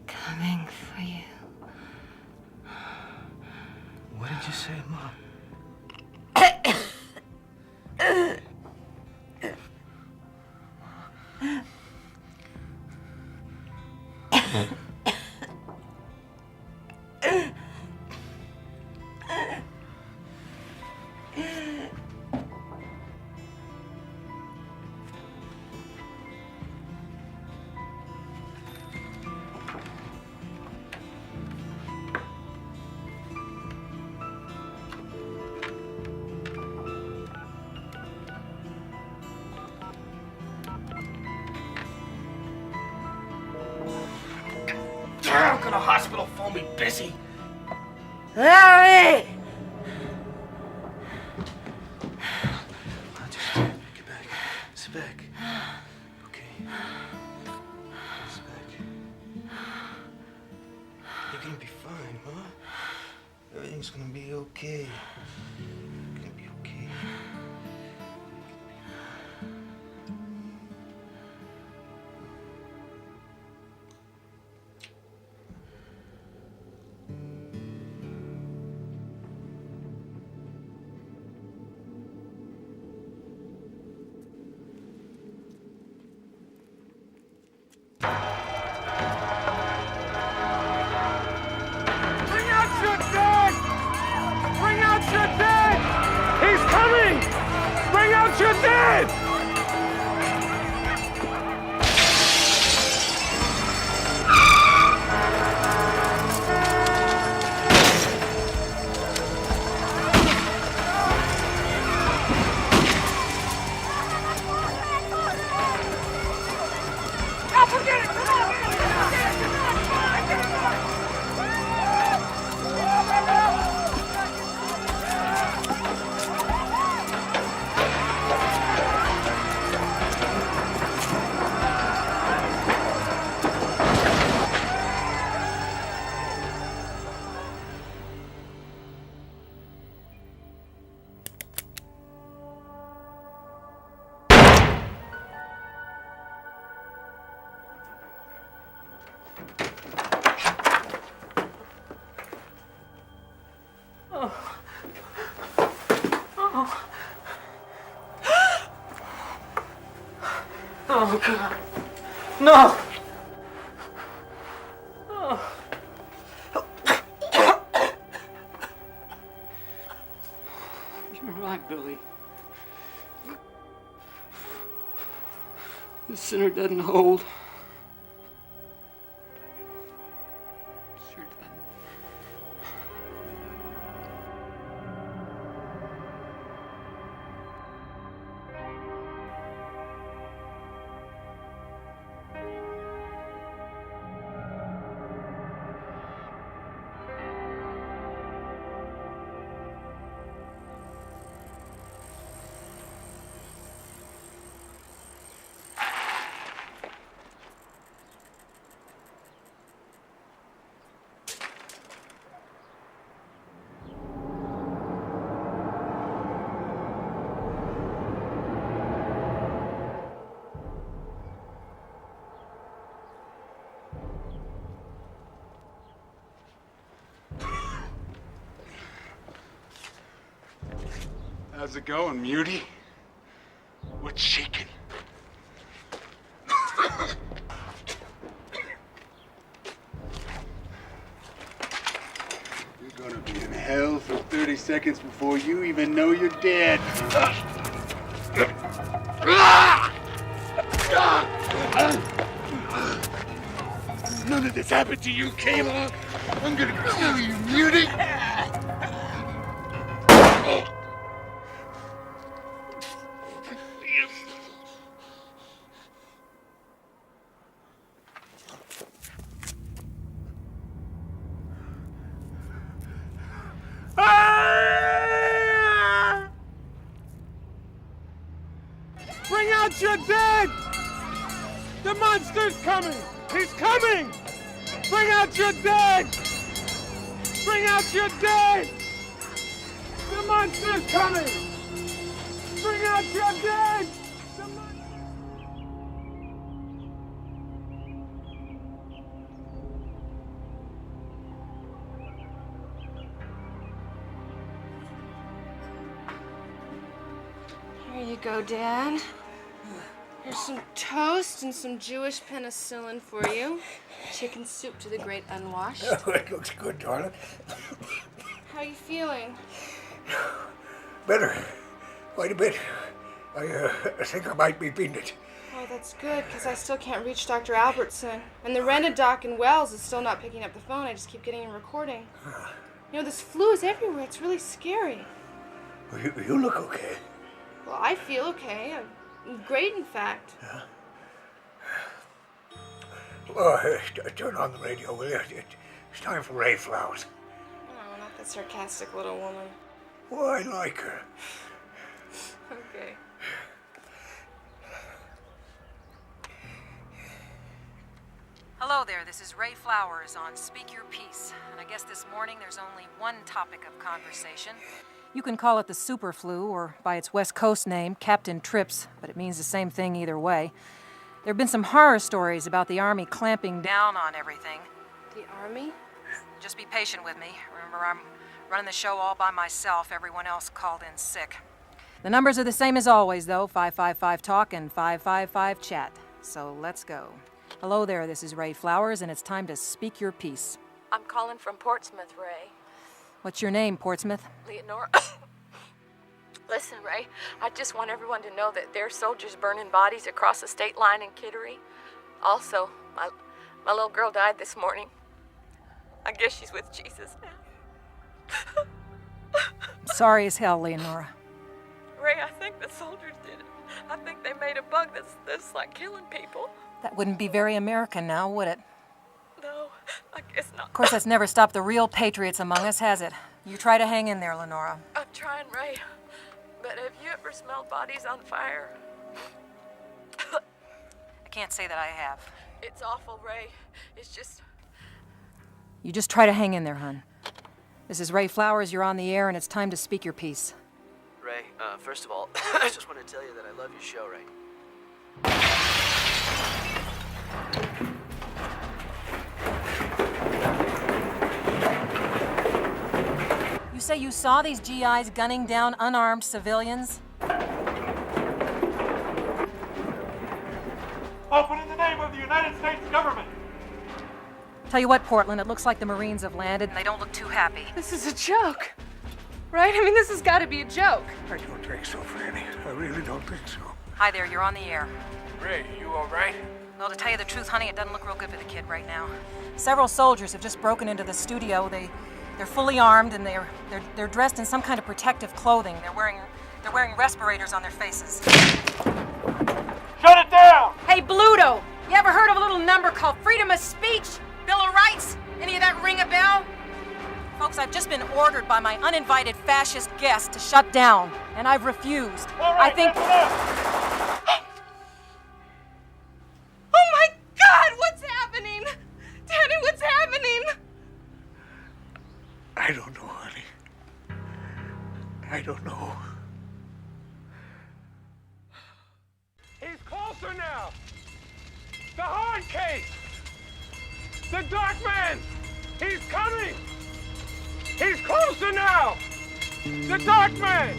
coming for you. What did you say, Mom? How can a hospital phone be busy? Harry! Just get back. Sit back. Okay. Sit back. You're gonna be fine, huh? Everything's gonna be okay. You're gonna be okay. Bring out your dead! Bring out your dead! Oh, God. No! Oh. You're right, Billy. The sinner doesn't hold. Sure doesn't. How's it going, Muty? What's shaking? You're gonna be in hell for 30 seconds before you even know you're dead. None of this happened to you, Kayla. I'm gonna kill you, Muty. Bring out your dead! The monster's coming! He's coming! Bring out your dead! Bring out your dead! The monster's coming! Bring out your dead! Here you go, Dad. Here's some toast and some Jewish penicillin for you. Chicken soup to the great unwashed. Oh, it looks good, darling. How are you feeling? Better. Quite a bit. I think I might be beating it. Oh, that's good, because I still can't reach Dr. Albertson. And the rented doc in Wells is still not picking up the phone. I just keep getting him recording. You know, this flu is everywhere. It's really scary. Well, you look okay. Well, I feel okay. I'm great, in fact. Turn on the radio, will you? It's time for Ray Flowers. Oh, not that sarcastic little woman. Well, I like her. Okay. Hello there, this is Ray Flowers on Speak Your Piece. And I guess this morning there's only one topic of conversation. You can call it the super flu, or by its West Coast name, Captain Trips, but it means the same thing either way. There have been some horror stories about the Army clamping down on everything. The Army? Just be patient with me. Remember, I'm running the show all by myself. Everyone else called in sick. The numbers are the same as always, though, 555-TALK and 555-CHAT. So let's go. Hello there, this is Ray Flowers, and it's time to speak your piece. I'm calling from Portsmouth, Ray. What's your name, Portsmouth? Leonora. Listen, Ray, I just want everyone to know that there are soldiers burning bodies across the state line in Kittery. Also, my little girl died this morning. I guess she's with Jesus now. Sorry as hell, Leonora. Ray, I think the soldiers did it. I think they made a bug that's like killing people. That wouldn't be very American now, would it? No, I guess not. Of course, that's never stopped the real patriots among us, has it? You try to hang in there, Lenora. I'm trying, Ray. But have you ever smelled bodies on fire? I can't say that I have. It's awful, Ray. It's just... You just try to hang in there, hon. This is Ray Flowers, you're on the air, and it's time to speak your piece. Ray, first of all, I just want to tell you that I love your show, Ray. You say you saw these GIs gunning down unarmed civilians? United States government. Tell you what, Portland, it looks like the Marines have landed and they don't look too happy. This is a joke, right? I mean, this has got to be a joke. I don't think so, Franny. I really don't think so. Hi there, you're on the air. Ray, you all right? Well, to tell you the truth, honey, it doesn't look real good for the kid right now. Several soldiers have just broken into the studio. They're fully armed and they're dressed in some kind of protective clothing. They're wearing respirators on their faces. Shut it down! Hey, Bluto, you ever heard of a little number called freedom of speech? Bill of Rights? Any of that ring a bell? Folks, I've just been ordered by my uninvited fascist guest to shut down, and I've refused. All right, I think. Oh my God, what's happening? Daddy, what's happening? I don't know, honey. I don't know. He's closer now. The hard case. The dark man. He's coming. He's closer now. The dark man.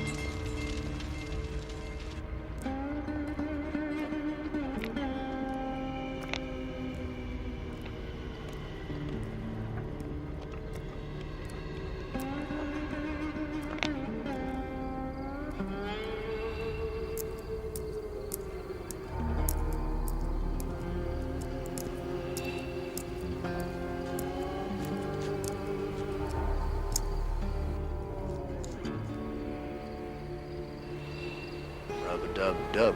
Rub-a-dub-dub.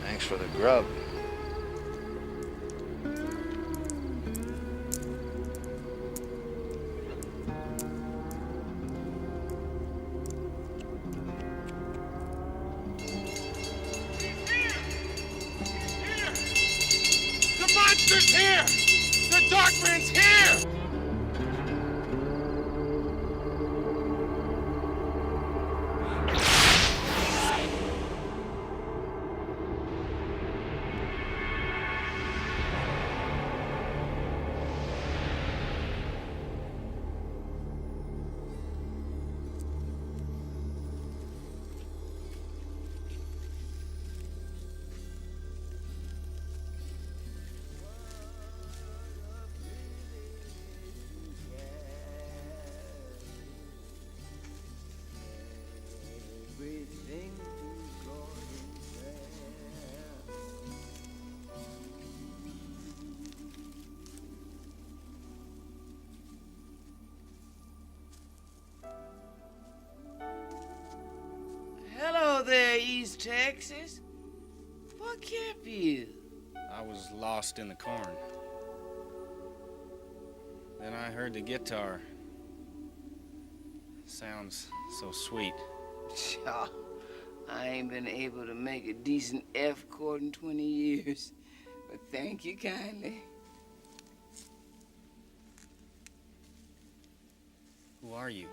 Thanks for the grub. The monster's here. The dark man's here. Hello there, East Texas. What kept you? I was lost in the corn. Then I heard the guitar. Sounds so sweet. Pshaw, I ain't been able to make a decent F chord in 20 years. But thank you kindly. Who are you?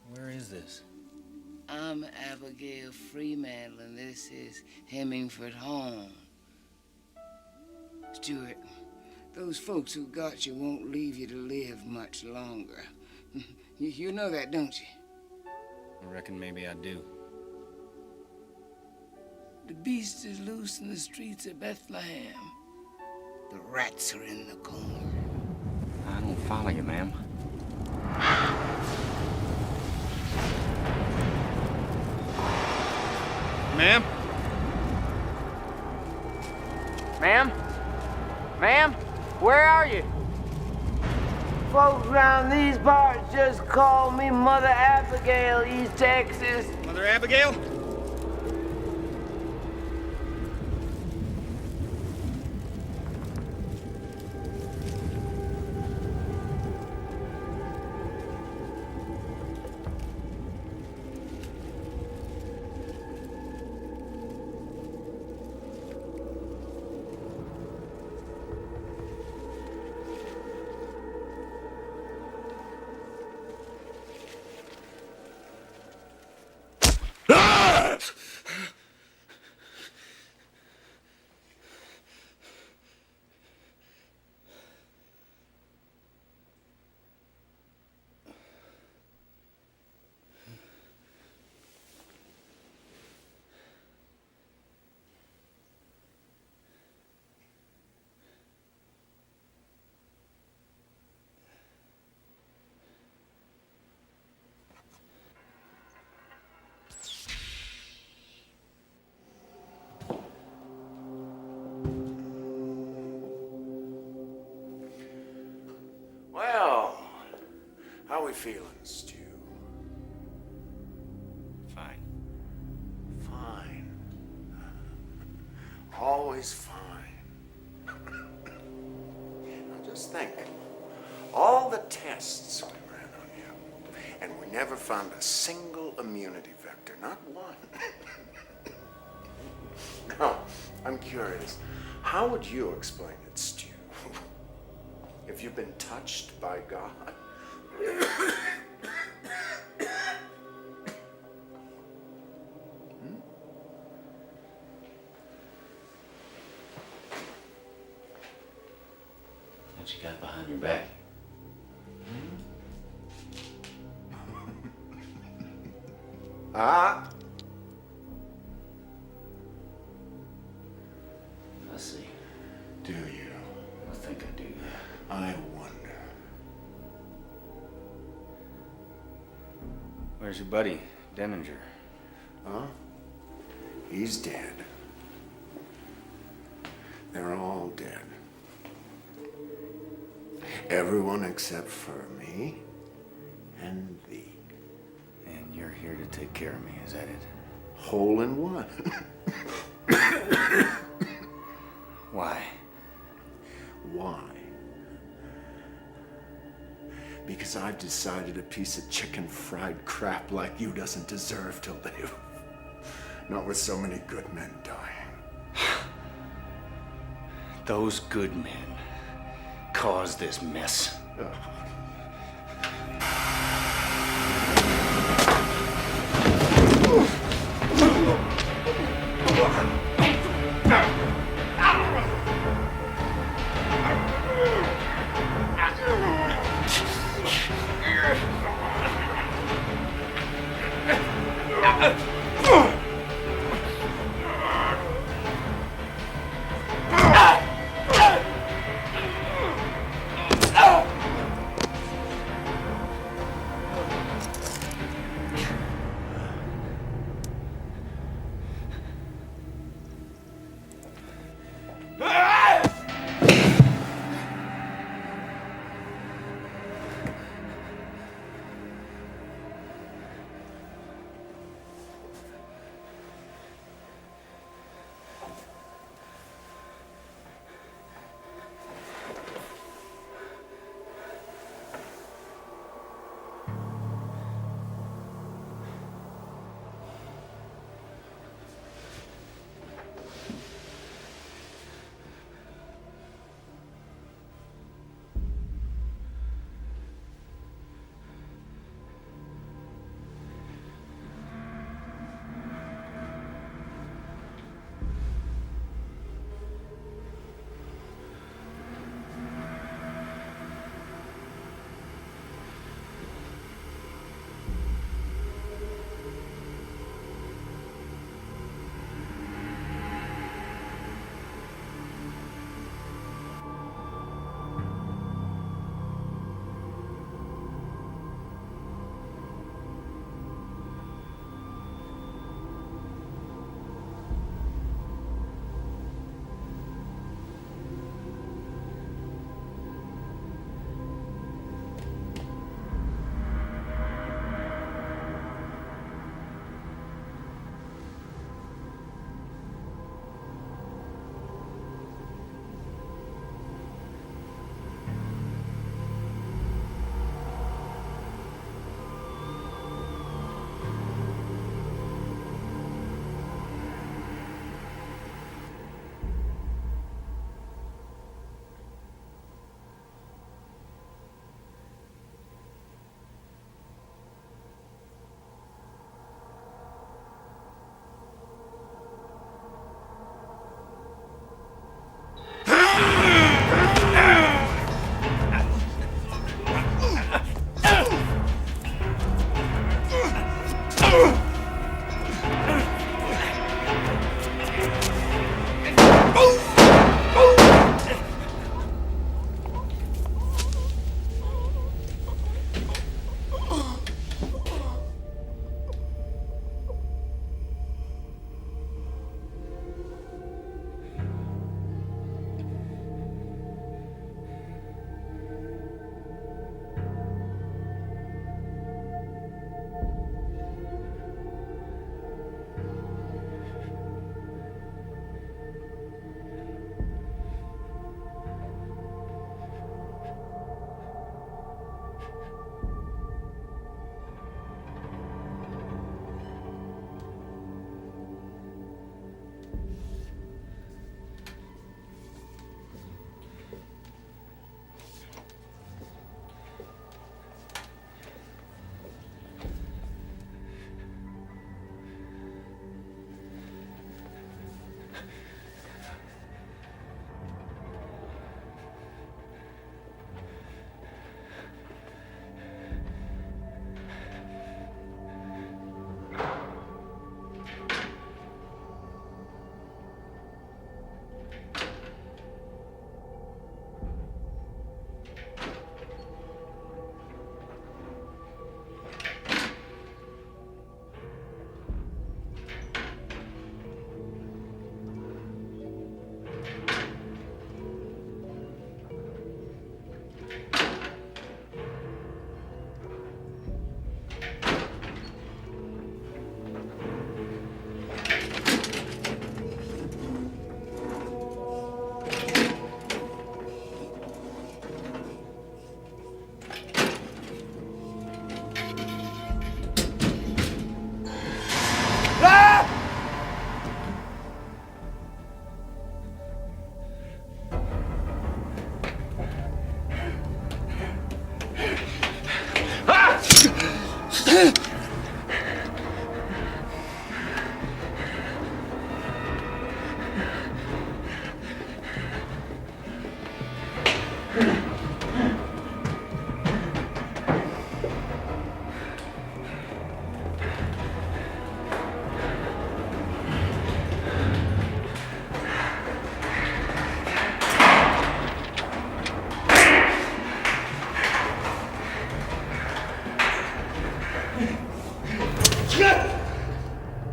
Where is this? I'm Abigail Freemantle, and this is Hemingford Home. Stuart, those folks who got you won't leave you to live much longer. You know that, don't you? I reckon maybe I do. The beast is loose in the streets of Bethlehem. The rats are in the corn. I don't follow you, ma'am. Ma'am? Ma'am? Ma'am? Where are you? Folks around these parts just call me Mother Abigail, East Texas. Mother Abigail? Ah! feeling, Stu? Fine. Fine. Always fine. Now just think. All the tests we ran on you, and we never found a single immunity vector, not one. Now, I'm curious, how would you explain it, Stu? If you've been touched by God? What you got behind your back? Ah? I see. Do you? I think I do, yeah. I wonder. Where's your buddy, Denninger? Huh? He's dead. They're all dead. Everyone except for me and thee. And you're here to take care of me, is that it? Hole in one. Why? Why? Because I've decided a piece of chicken fried crap like you doesn't deserve to live. Not with so many good men dying. Those good men caused this mess.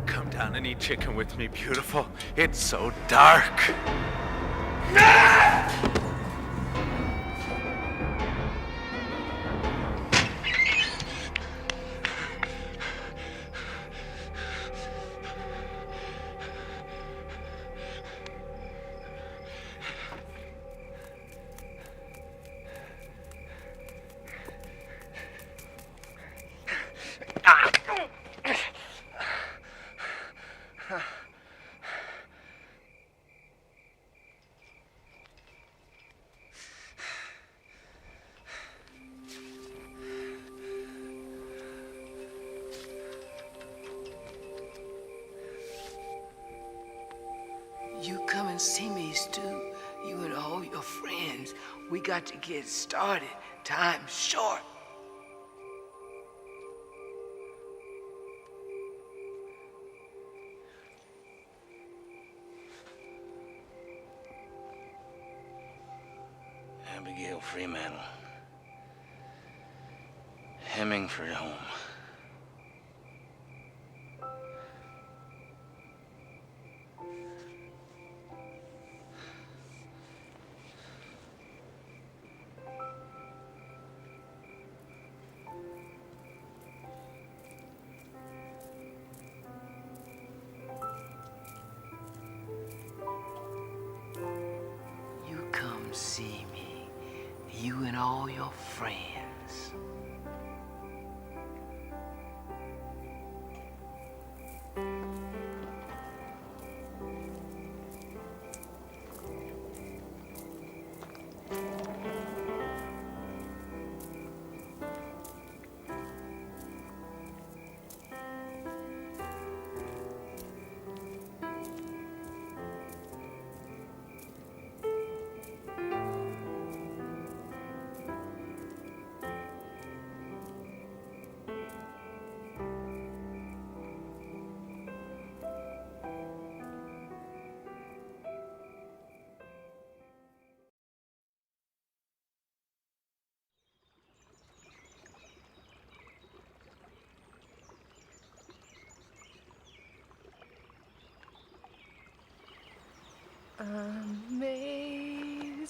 Come down and eat chicken with me, beautiful. It's so dark. You come and see me, Stu. You and all your friends. We got to get started. Time's short. Abigail Freemantle. Hemingford home. See me, you and all your friends.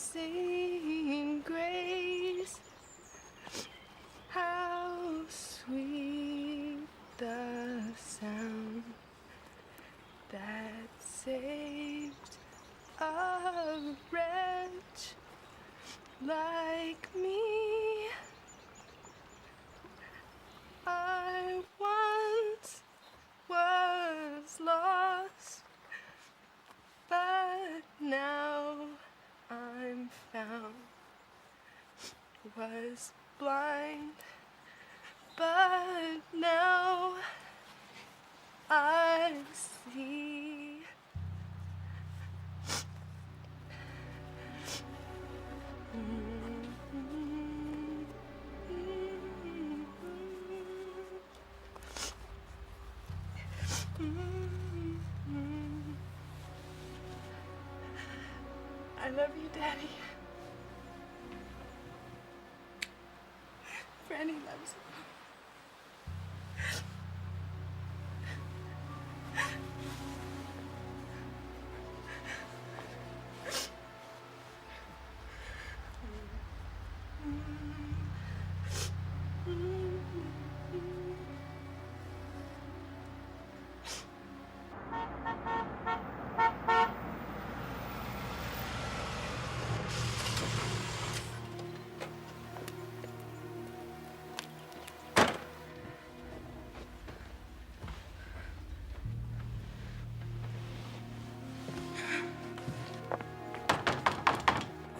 Amazing grace, how sweet the sound that saved a wretch like me. I once was lost, but now I'm found. Was blind, but now I see. I love you, Daddy. Franny loves you.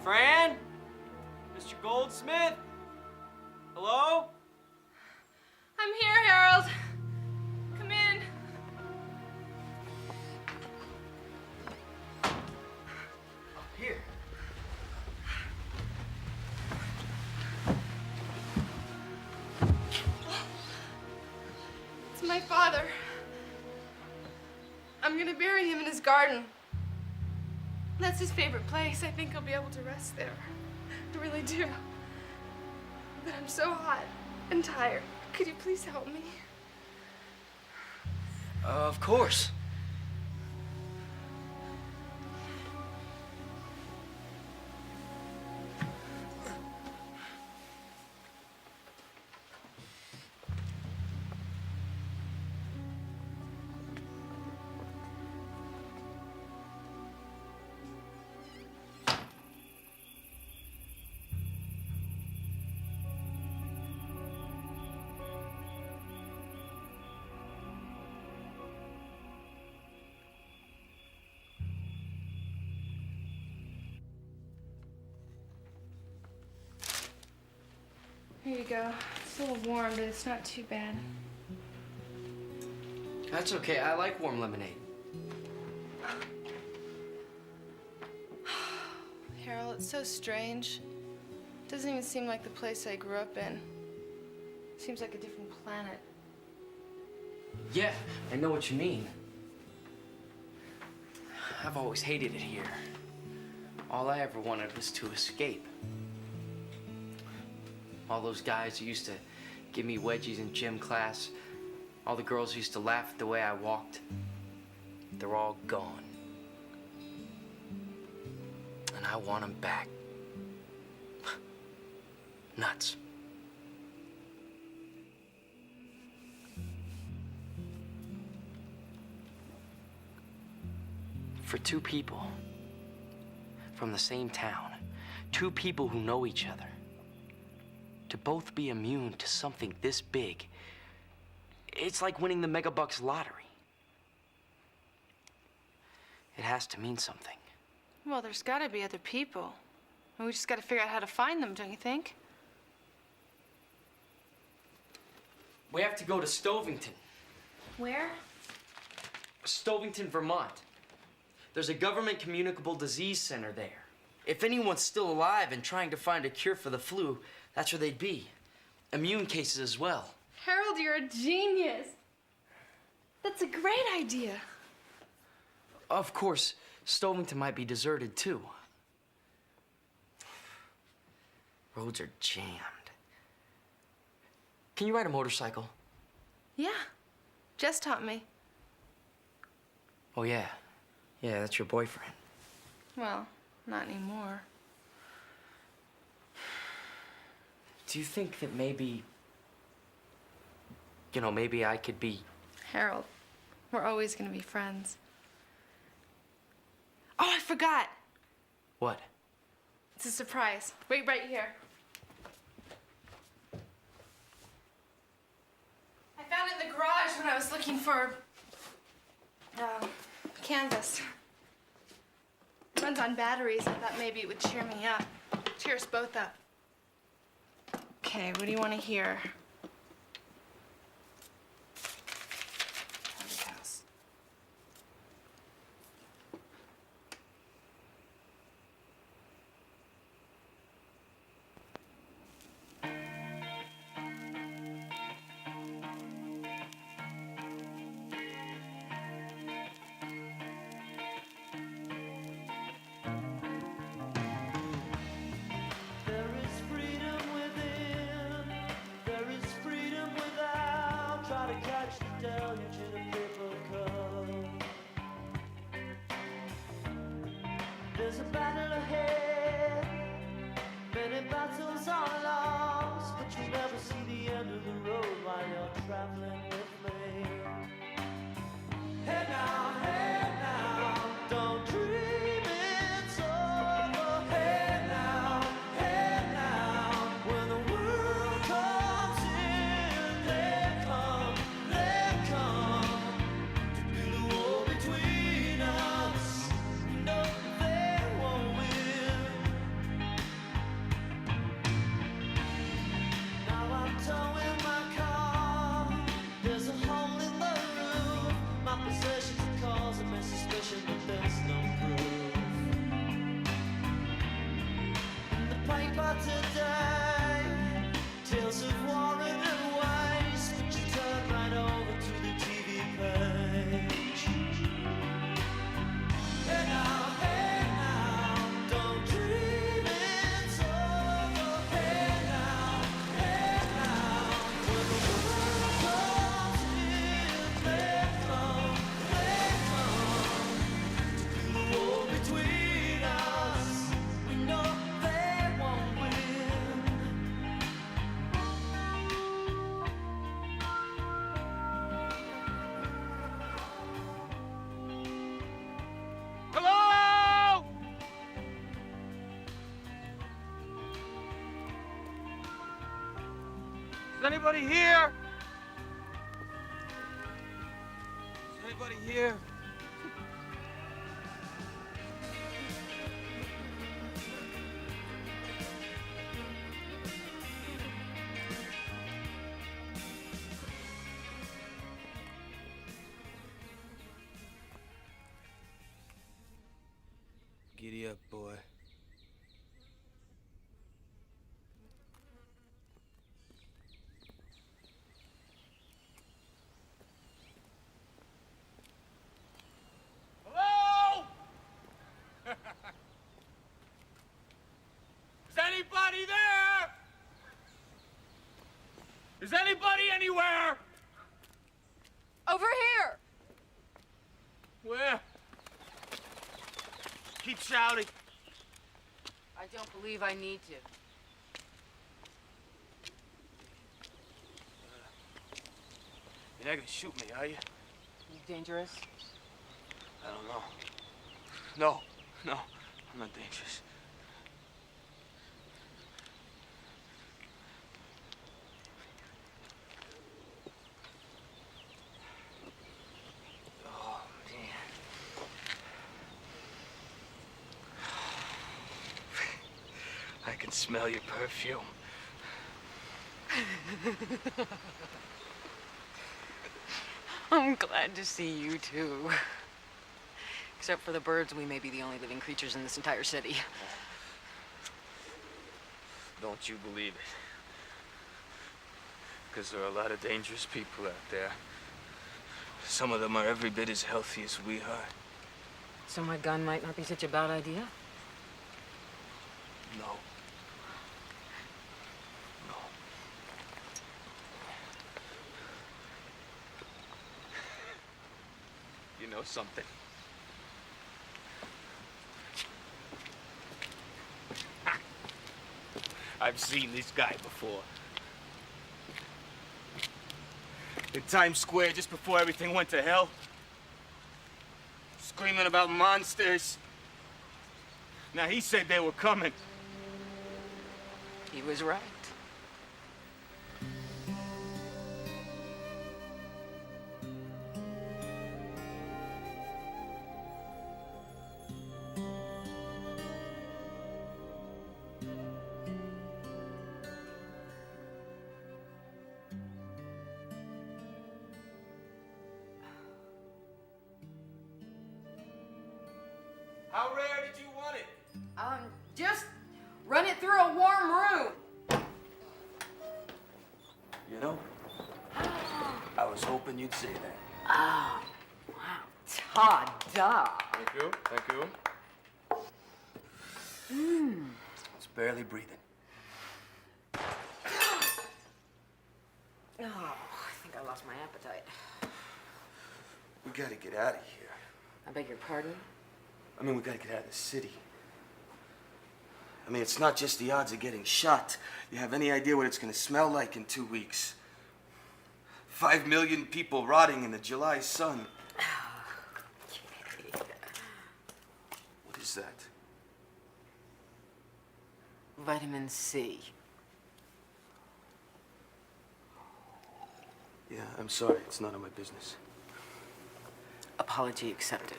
Fran? Mr. Goldsmith? Hello? I'm here, Harold. Come in. Here. It's my father. I'm gonna bury him in his garden. That's his favorite place. I think he'll be able to rest there. I really do. But I'm so hot and tired. Could you please help me? Of course. Here you go. It's a little warm, but it's not too bad. That's okay. I like warm lemonade. Harold, it's so strange. It doesn't even seem like the place I grew up in. It seems like a different planet. Yeah, I know what you mean. I've always hated it here. All I ever wanted was to escape. All those guys who used to give me wedgies in gym class, all the girls who used to laugh at the way I walked, they're all gone. And I want them back. Nuts. For two people from the same town, two people who know each other, to both be immune to something this big, it's like winning the megabucks lottery. It has to mean something. Well, there's gotta be other people. And we just gotta figure out how to find them, don't you think? We have to go to Stovington. Where? Stovington, Vermont. There's a government communicable disease center there. If anyone's still alive and trying to find a cure for the flu, that's where they'd be. Immune cases as well. Harold, you're a genius. That's a great idea. Of course, Stovington might be deserted too. Roads are jammed. Can you ride a motorcycle? Yeah. Jess taught me. Oh, yeah. Yeah, that's your boyfriend. Well, not anymore. Do you think that maybe, maybe I could be... Harold, we're always gonna be friends. Oh, I forgot. What? It's a surprise. Wait right here. I found it in the garage when I was looking for canvas. It runs on batteries. I thought maybe it would cheer me up. Cheer us both up. Okay, what do you want to hear? House. There's a battle ahead. Many battles are lost, but you never see the end of the road while you're traveling with me. Hey now, don't dream it's over. Hey now, when the world comes in, they come to build a wall between us. No, they won't win. Now I'm towing my car. There's a hole in the roof. My possessions are causing me suspicion, but there's no proof. In the paper today, tales of war and waste, but you turn right over to the TV page. Hey now, don't dream it's over. Hey now, when the world comes in, they come to build a wall between us. We know they won't win. Hello? Is anybody here? Is anybody here? Giddy up, boy. Hello? Is anybody there? Is anybody anywhere? Over here! Where? Keep shouting. I don't believe I need to. You're not gonna shoot me, are you? You dangerous? I don't know. No, I'm not dangerous. Oh, man. I can smell your perfume. I'm glad to see you too. Except for the birds, we may be the only living creatures in this entire city. Don't you believe it? Because there are a lot of dangerous people out there. Some of them are every bit as healthy as we are. So my gun might not be such a bad idea? No. You know something? I've seen this guy before. In Times Square, just before everything went to hell. Screaming about monsters. Now, he said they were coming. He was right. How rare did you want it? Just run it through a warm room. You know, I was hoping you'd say that. Oh, wow. Ta-da. Thank you, thank you. It's barely breathing. Oh, I think I lost my appetite. We gotta get out of here. I beg your pardon? I mean, we gotta get out of the city. I mean, it's not just the odds of getting shot. You have any idea what it's going to smell like in 2 weeks? 5 million people rotting in the July sun. What is that? Vitamin C. Yeah, I'm sorry. It's none of my business. Apology accepted.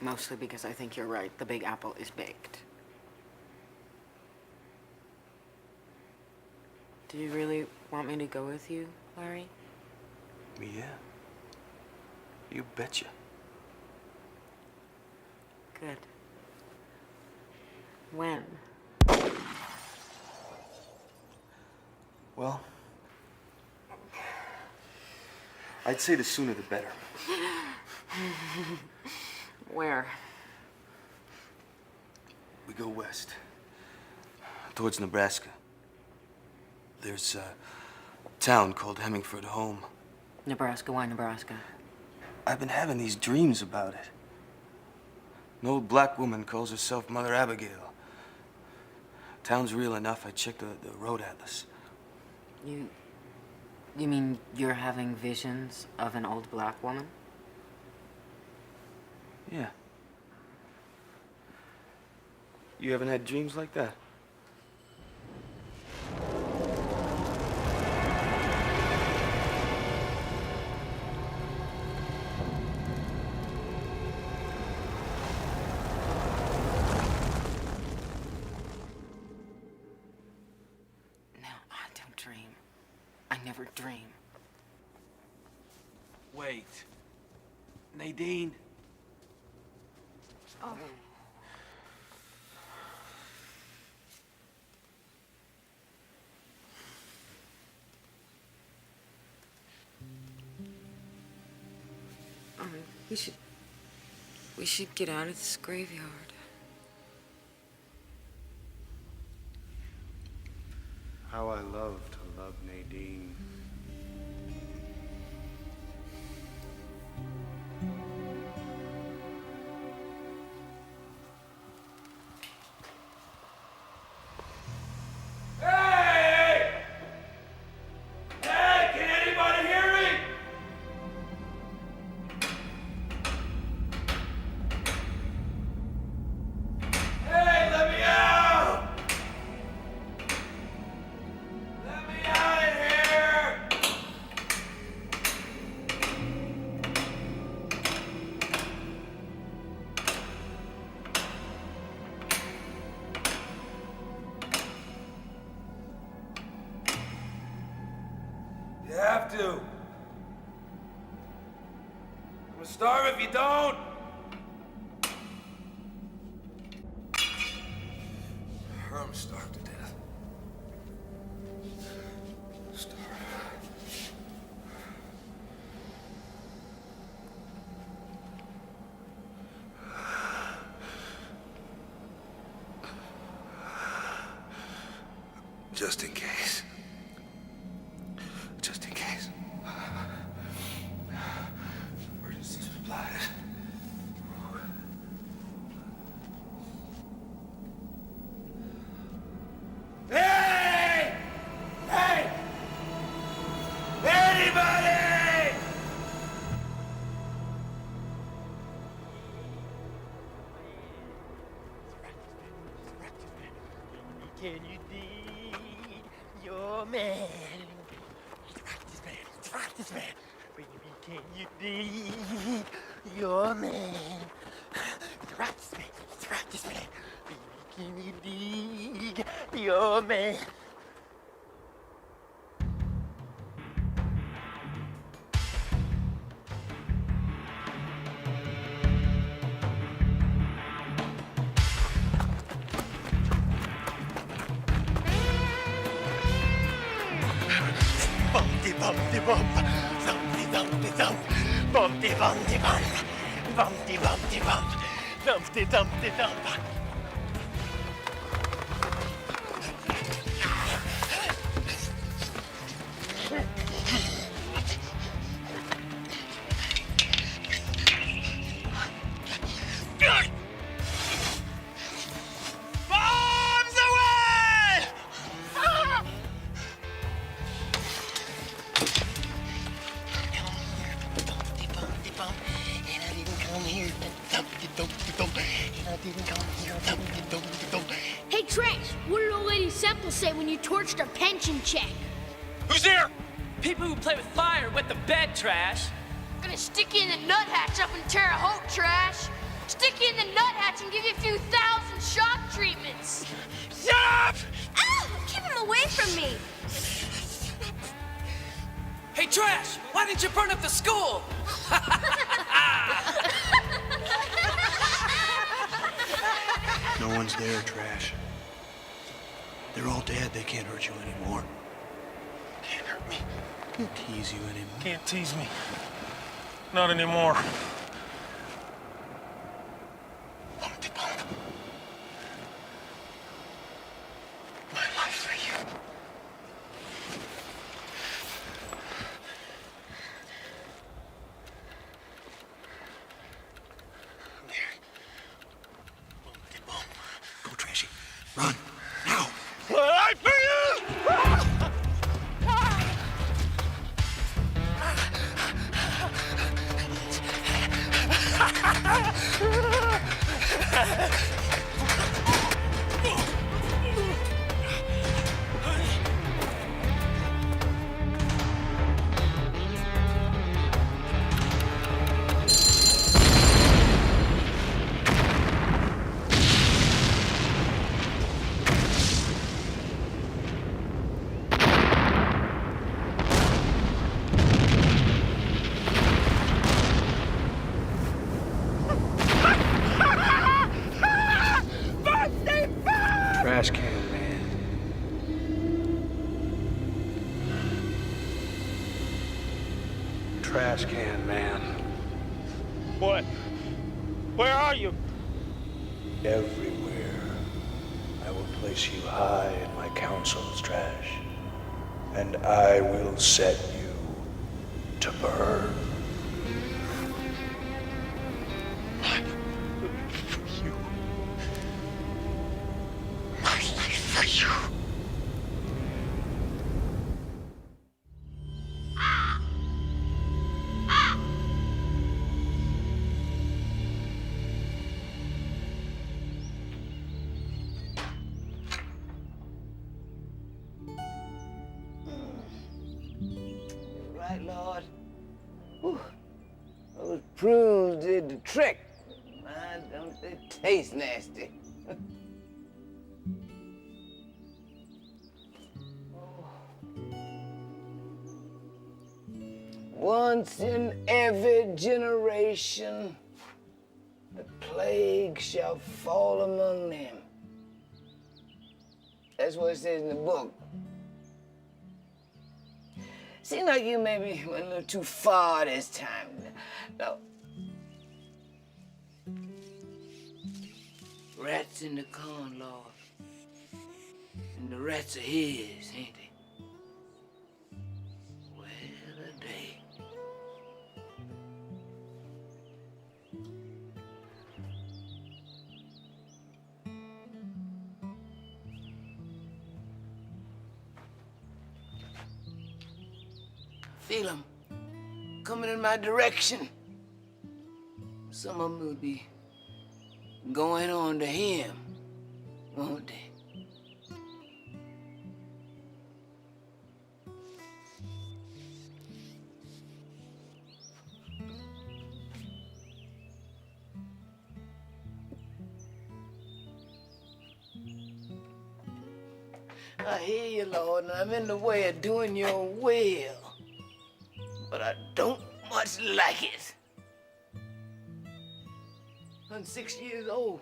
Mostly because I think you're right. The Big Apple is baked. Do you really want me to go with you, Larry? Yeah. You betcha. Good. When? Well, I'd say the sooner the better. Where? We go west, towards Nebraska. There's a town called Hemingford Home. Nebraska? Why Nebraska? I've been having these dreams about it. An old black woman calls herself Mother Abigail. Town's real enough. I checked the road atlas. You mean you're having visions of an old black woman? Yeah. You haven't had dreams like that? I never dream. Wait. Nadine. Oh. We should get out of this graveyard. How I love to love Nadine. Hey! Hey, can anybody hear me? Hey, let me out! Let me out of here! You have to. I'm gonna starve if you don't. Or I'm starved to death. Starve. Just in case. Just in case. Emergency supplies. Hey! Hey! Anybody! Can you dig your man? Let's rock this man. Baby, can you dig your man? Let's rock this man. Let's rock this man. Baby, can you dig your man? Bumpty bumpty bump, thumpty thumpty thump, bumpty bumpty bump, bumpty bumpty bump, thumpty thumpty thump. come here. I didn't come here. Hey, Trash, what did old lady Semple say when you torched our pension check? Who's there? People who play with fire wet the bed, Trash. I'm gonna stick you in the nuthatch up in Terre Haute, Trash. Stick you in the nuthatch and give you a few thousand shock treatments. Shut up! Ow! Keep him away from me. Hey, Trash, why didn't you burn up the school? No one's there, Trash. They're all dead. They can't hurt you anymore. Can't hurt me. Can't tease you anymore. Can't tease me. Not anymore. My life for you. Go, Trashy. Run. Now. My life for Trash can, man. Trash can, man. What? Where are you? Everywhere. I will place you high in my councils, Trash. And I will set you to burn. Right, Lord. Whew. Those prunes did the trick. Man, don't they taste nasty? Once in every generation, the plague shall fall among them. That's what it says in the book. Seems like you maybe went a little too far this time. No. Rats in the corn, Lord. And the rats are his, ain't they? Well, a day. Feel them coming in my direction. Some of them will be going on to him, won't they? I hear you, Lord, and I'm in the way of doing your will. But I don't much like it. I'm 6 years old.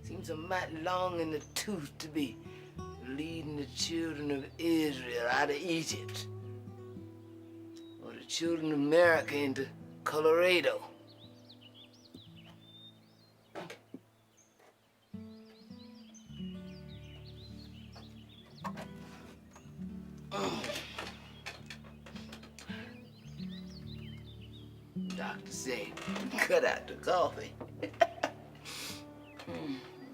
Seems a mite long in the tooth to be leading the children of Israel out of Egypt. Or the children of America into Colorado. Doctor said, cut out the coffee.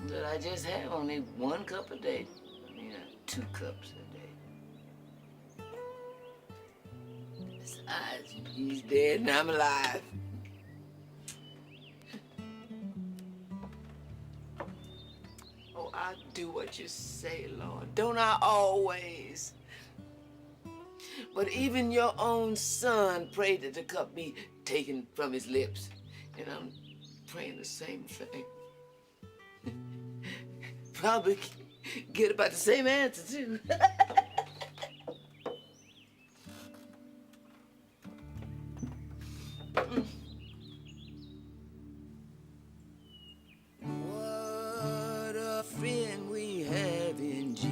But I just have only 1 cup a day. I mean, 2 cups a day. Besides, he's dead and I'm alive. Oh, I do what you say, Lord. Don't I always? But even your own son prayed that the cup be taken from his lips. And I'm praying the same thing. Probably get about the same answer, too. What a friend we have in Jesus.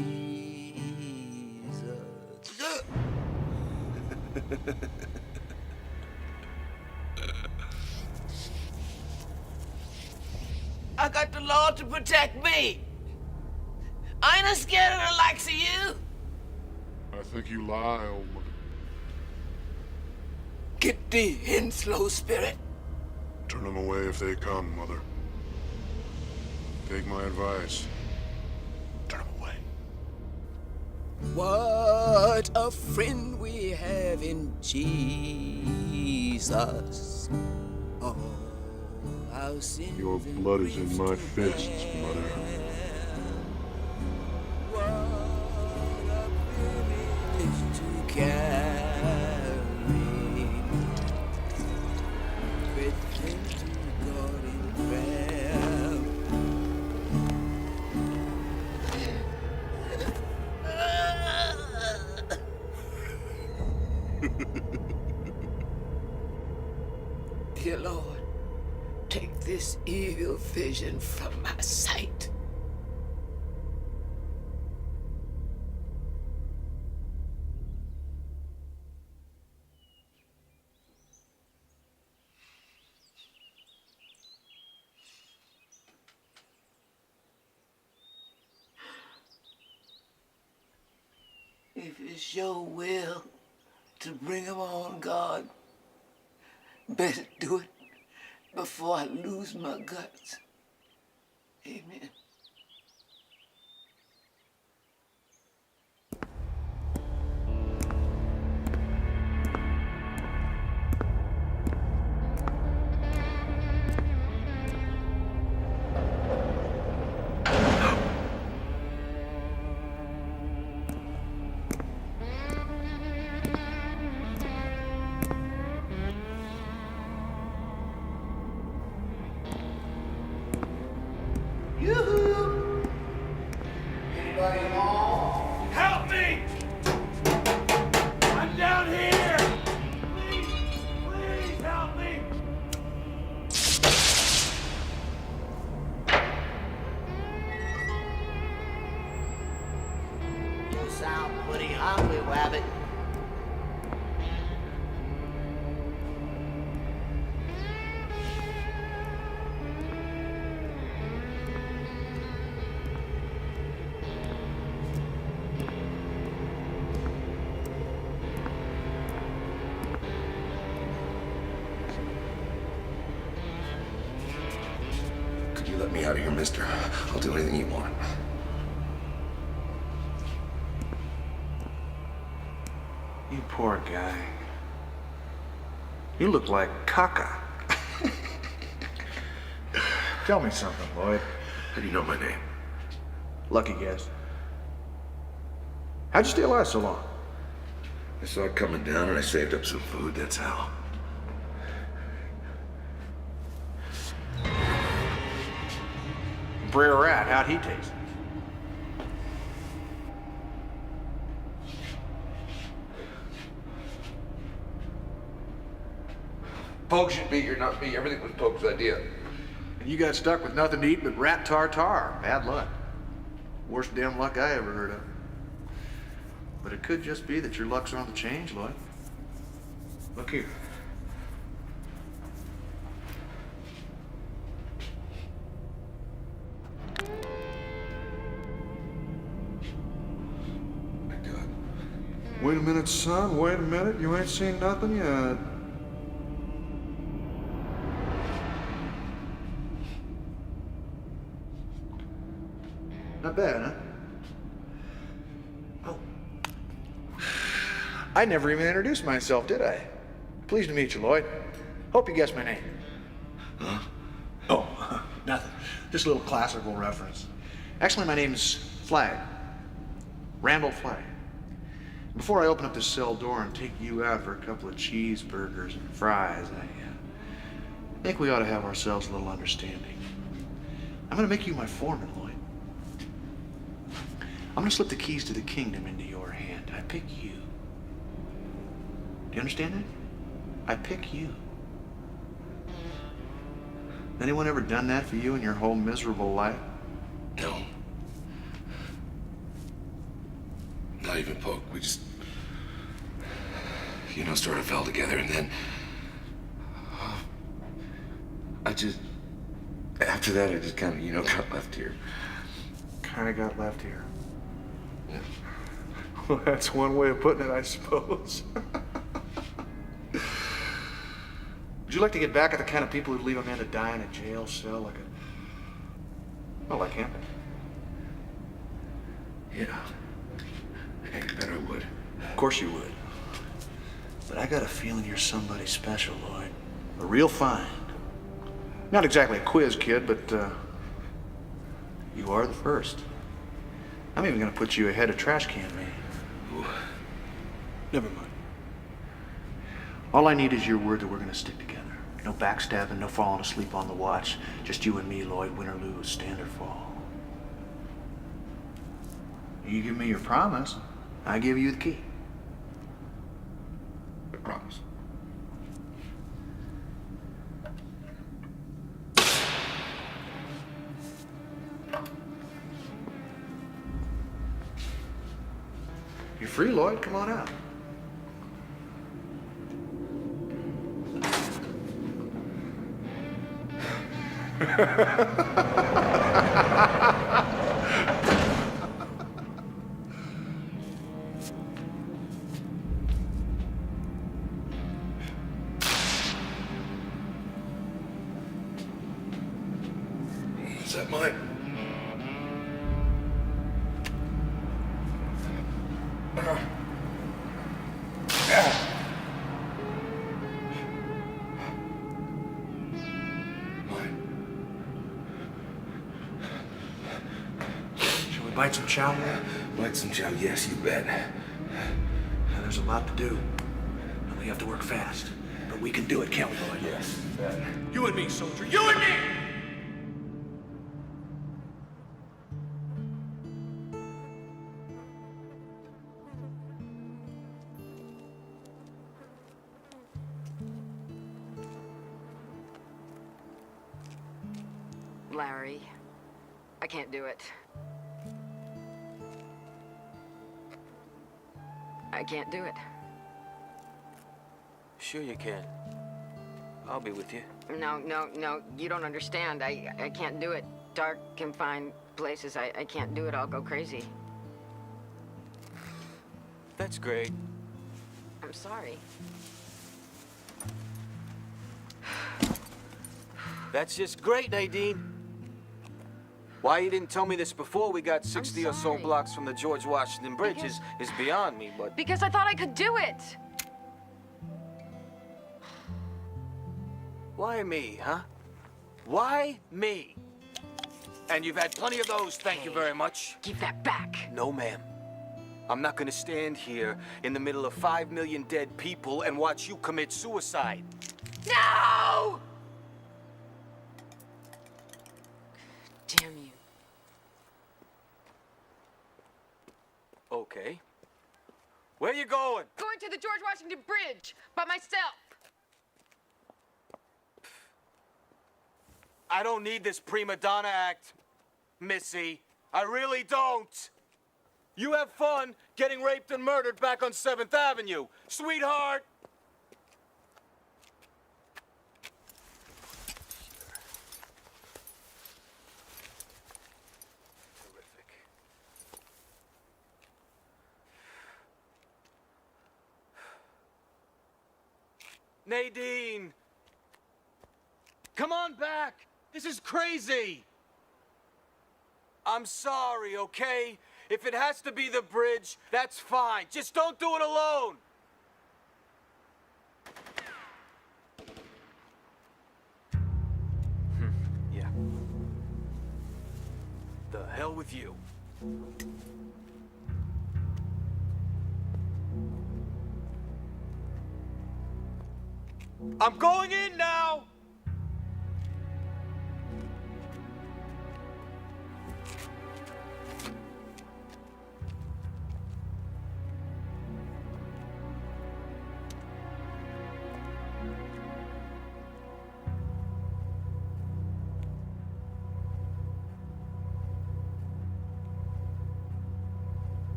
I got the law to protect me. I ain't scared of the likes of you. I think you lie, old man. Get thee in, slow spirit. Turn them away if they come, Mother. Take my advice. Turn them away. What a friend we have in Jesus. Oh, our sins. Your blood is in my fists, Mother. To carry everything to God in prayer. Dear Lord, take this evil vision from my sight. If it's your will to bring him on, God, better do it before I lose my guts. Amen. Yoo-hoo! Anybody home? Help me! I'm down here! Please help me! You sound pretty hungry, Rabbit. Could you let me out of here, mister? I'll do anything you want. You poor guy. You look like caca. Tell me something, Lloyd. How do you know my name? Lucky guess. How'd you stay alive so long? I saw it coming down and I saved up some food, that's how. Brer Rat, how'd he taste? Poke should be, you're not me. Everything was Poke's idea. And you got stuck with nothing to eat but rat tartar. Bad luck. Worst damn luck I ever heard of. But it could just be that your luck's on the change, Lloyd. Look here. Wait a minute, son. Wait a minute. You ain't seen nothing yet. Not bad, huh? Oh. I never even introduced myself, did I? Pleased to meet you, Lloyd. Hope you guessed my name. Huh? Oh, nothing. Just a little classical reference. Actually, my name's Flagg. Randall Flagg. Before I open up this cell door and take you out for a couple of cheeseburgers and fries, I think we ought to have ourselves a little understanding. I'm gonna make you my foreman, Lloyd. I'm gonna slip the keys to the kingdom into your hand. I pick you. Do you understand that? I pick you. Anyone ever done that for you in your whole miserable life? No. Not even Poke. We just, sort of fell together, and then after that, I just kind of, got left here. Kind of got left here. Yeah. Well, that's one way of putting it, I suppose. Would you like to get back at the kind of people who'd leave a man to die in a jail cell like him? Yeah. I bet I would. Of course you would. But I got a feeling you're somebody special, Lloyd. A real find. Not exactly a quiz kid, but you are the first. I'm even gonna put you ahead of Trash Can Man. Ooh. Never mind. All I need is your word that we're gonna stick together. No backstabbing, no falling asleep on the watch. Just you and me, Lloyd, win or lose, stand or fall. You give me your promise, I give you the key. I promise. You're free, Lloyd. Come on out. Is that mine? Bite some chow, man? Bite some chow, yes, you bet. Now, there's a lot to do, and we have to work fast. But we can do it, can't we, Lloyd? Yes, you bet. You and me, soldier. You and me! Larry, I can't do it. I can't do it. Sure you can. I'll be with you. No, you don't understand. I can't do it. Dark, confined places, I can't do it. I'll go crazy. That's great. I'm sorry. That's just great, Nadine. Why you didn't tell me this before we got 60 or so blocks from the George Washington Bridge is beyond me, but... Because I thought I could do it! Why me, huh? Why me? And you've had plenty of those, thank you very much. Give that back. No, ma'am. I'm not gonna stand here in the middle of 5 million dead people and watch you commit suicide. No! Damn you. Okay. Where you going? Going to the George Washington Bridge by myself. I don't need this prima donna act, Missy. I really don't. You have fun getting raped and murdered back on 7th Avenue, sweetheart. Nadine! Come on back! This is crazy! I'm sorry, okay? If it has to be the bridge, that's fine. Just don't do it alone! Yeah. The hell with you. I'm going in now!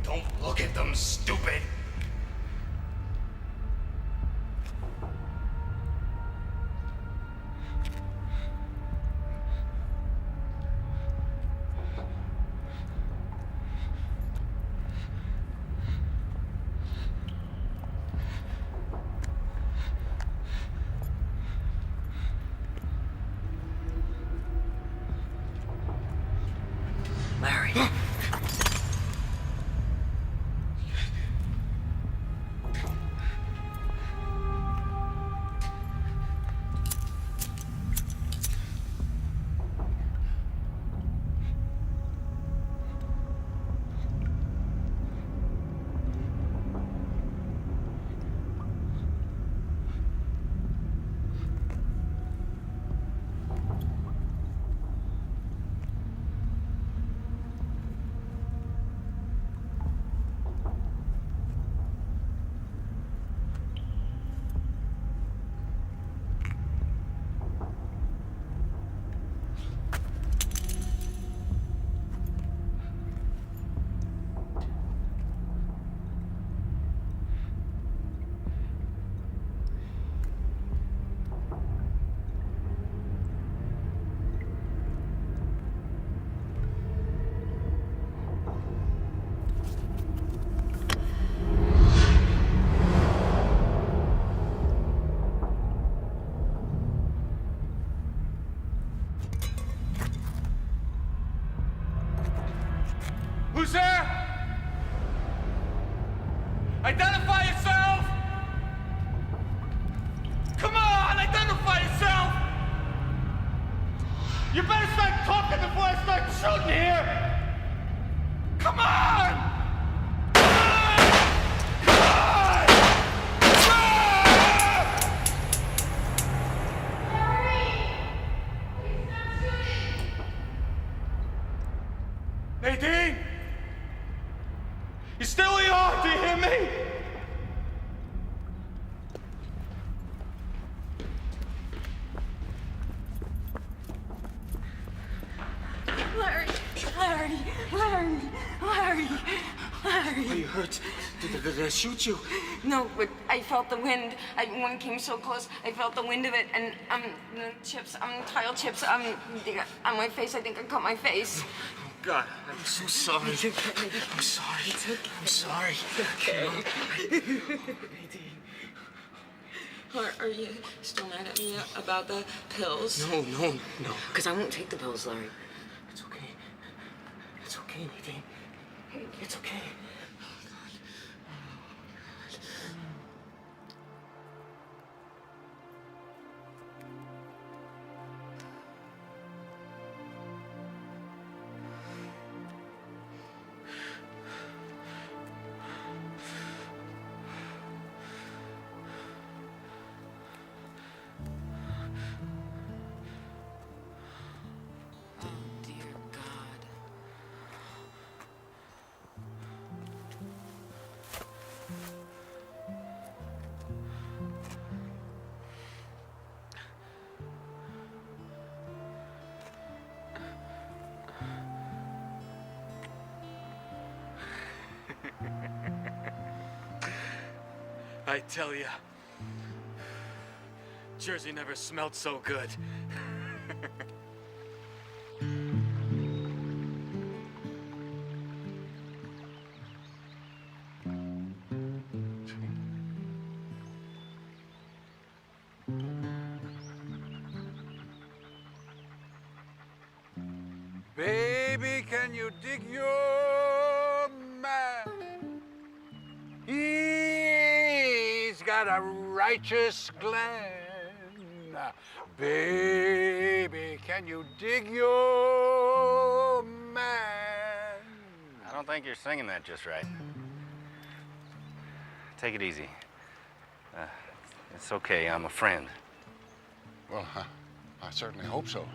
Don't look at them, stupid! Larry. Who's there? Identify yourself! Come on, identify yourself! You better start talking before I start shooting here! Come on! Nadine! You still here? Do you hear me? Larry! Larry! Larry! Larry! Larry! Are you hurt? Did I shoot you? No, but I felt the wind. One came so close, I felt the wind of it, and the chips, tile chips, on my face. I think I cut my face. God, I'm so sorry. I'm sorry. It's okay. I'm sorry. It's okay. Are you still mad at me about the pills? No. Because I won't take the pills, Larry. It's okay. It's okay, Nadine. It's okay. I tell ya, Jersey never smelled so good. Baby, can you dig your man? He's got a righteous gland. Baby, can you dig your man? I don't think you're singing that just right. Take it easy. It's okay, I'm a friend. Well, I certainly hope so.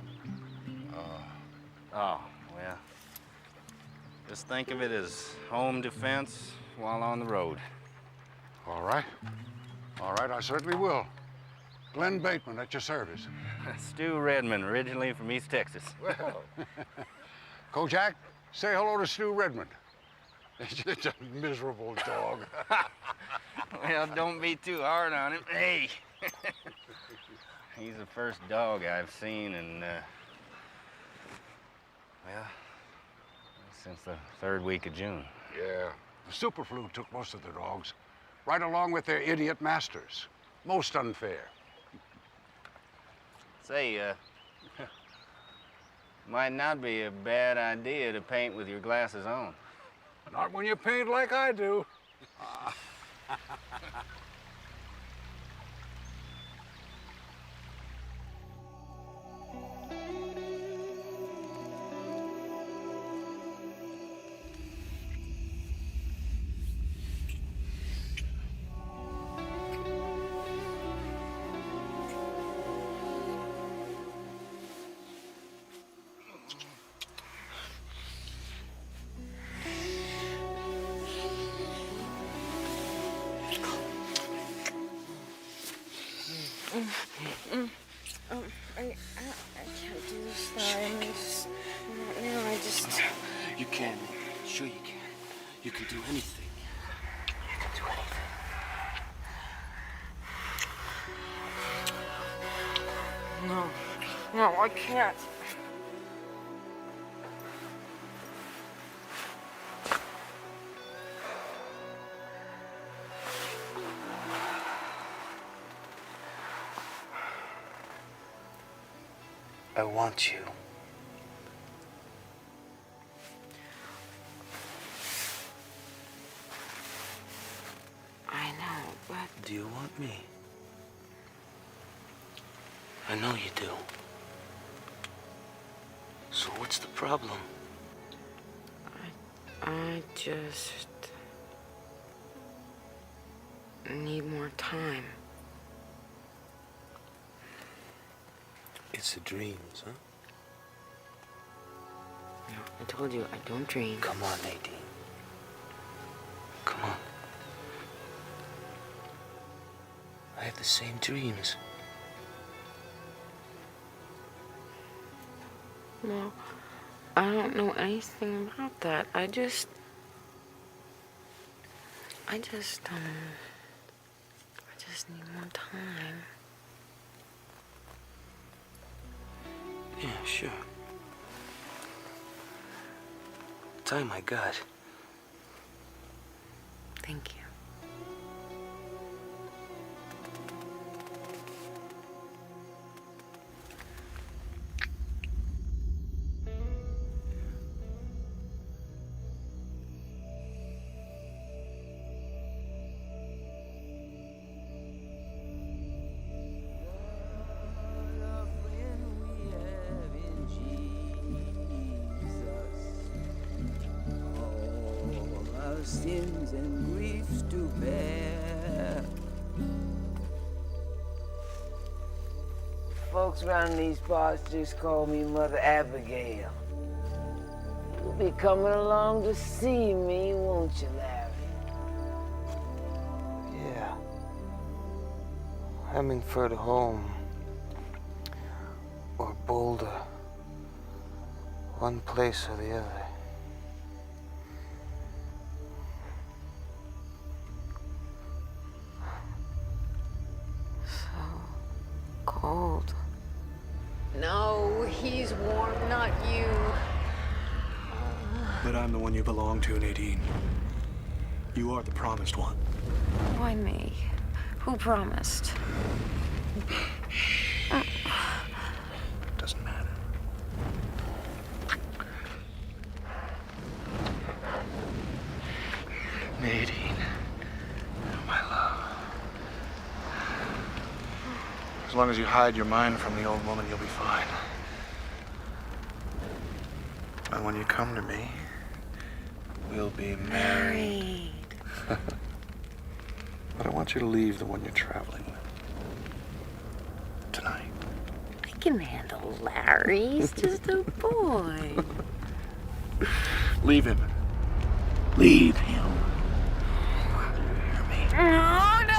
Oh, well. Just think of it as home defense while on the road. All right. All right, I certainly will. Glenn Bateman at your service. Stu Redmond, originally from East Texas. Well. Kojak, say hello to Stu Redmond. He's just a miserable dog. Well, don't be too hard on him. Hey! He's the first dog I've seen in, well, since the 3rd week of June. Yeah, the superflu took most of the dogs, right along with their idiot masters. Most unfair. Say, might not be a bad idea to paint with your glasses on. Not when you paint like I do. I can't do this now. I just... You can. Sure you can. You can do anything. You can do anything. No, I can't. I want you. I know, but... Do you want me? I know you do. So what's the problem? I just... need more time. It's the dreams, huh? No, I told you, I don't dream. Come on, Nadine. Come on. I have the same dreams. No, I don't know anything about that. I just need more time. Yeah, sure. Time I got. Thank you. Sins and griefs to bear. Folks around these parts just call me Mother Abigail. You'll be coming along to see me, won't you, Larry? Yeah. Hemingford home. Or Boulder. One place or the other. want you. But I'm the one you belong to, Nadine. You are the promised one. Why me? Who promised? Doesn't matter. Nadine, my love. As long as you hide your mind from the old woman, you'll be fine. And when you come to me, we'll be married. But I want you to leave the one you're traveling with. Tonight. I can handle Larry. He's just a boy. Leave him. Leave him. Oh, no!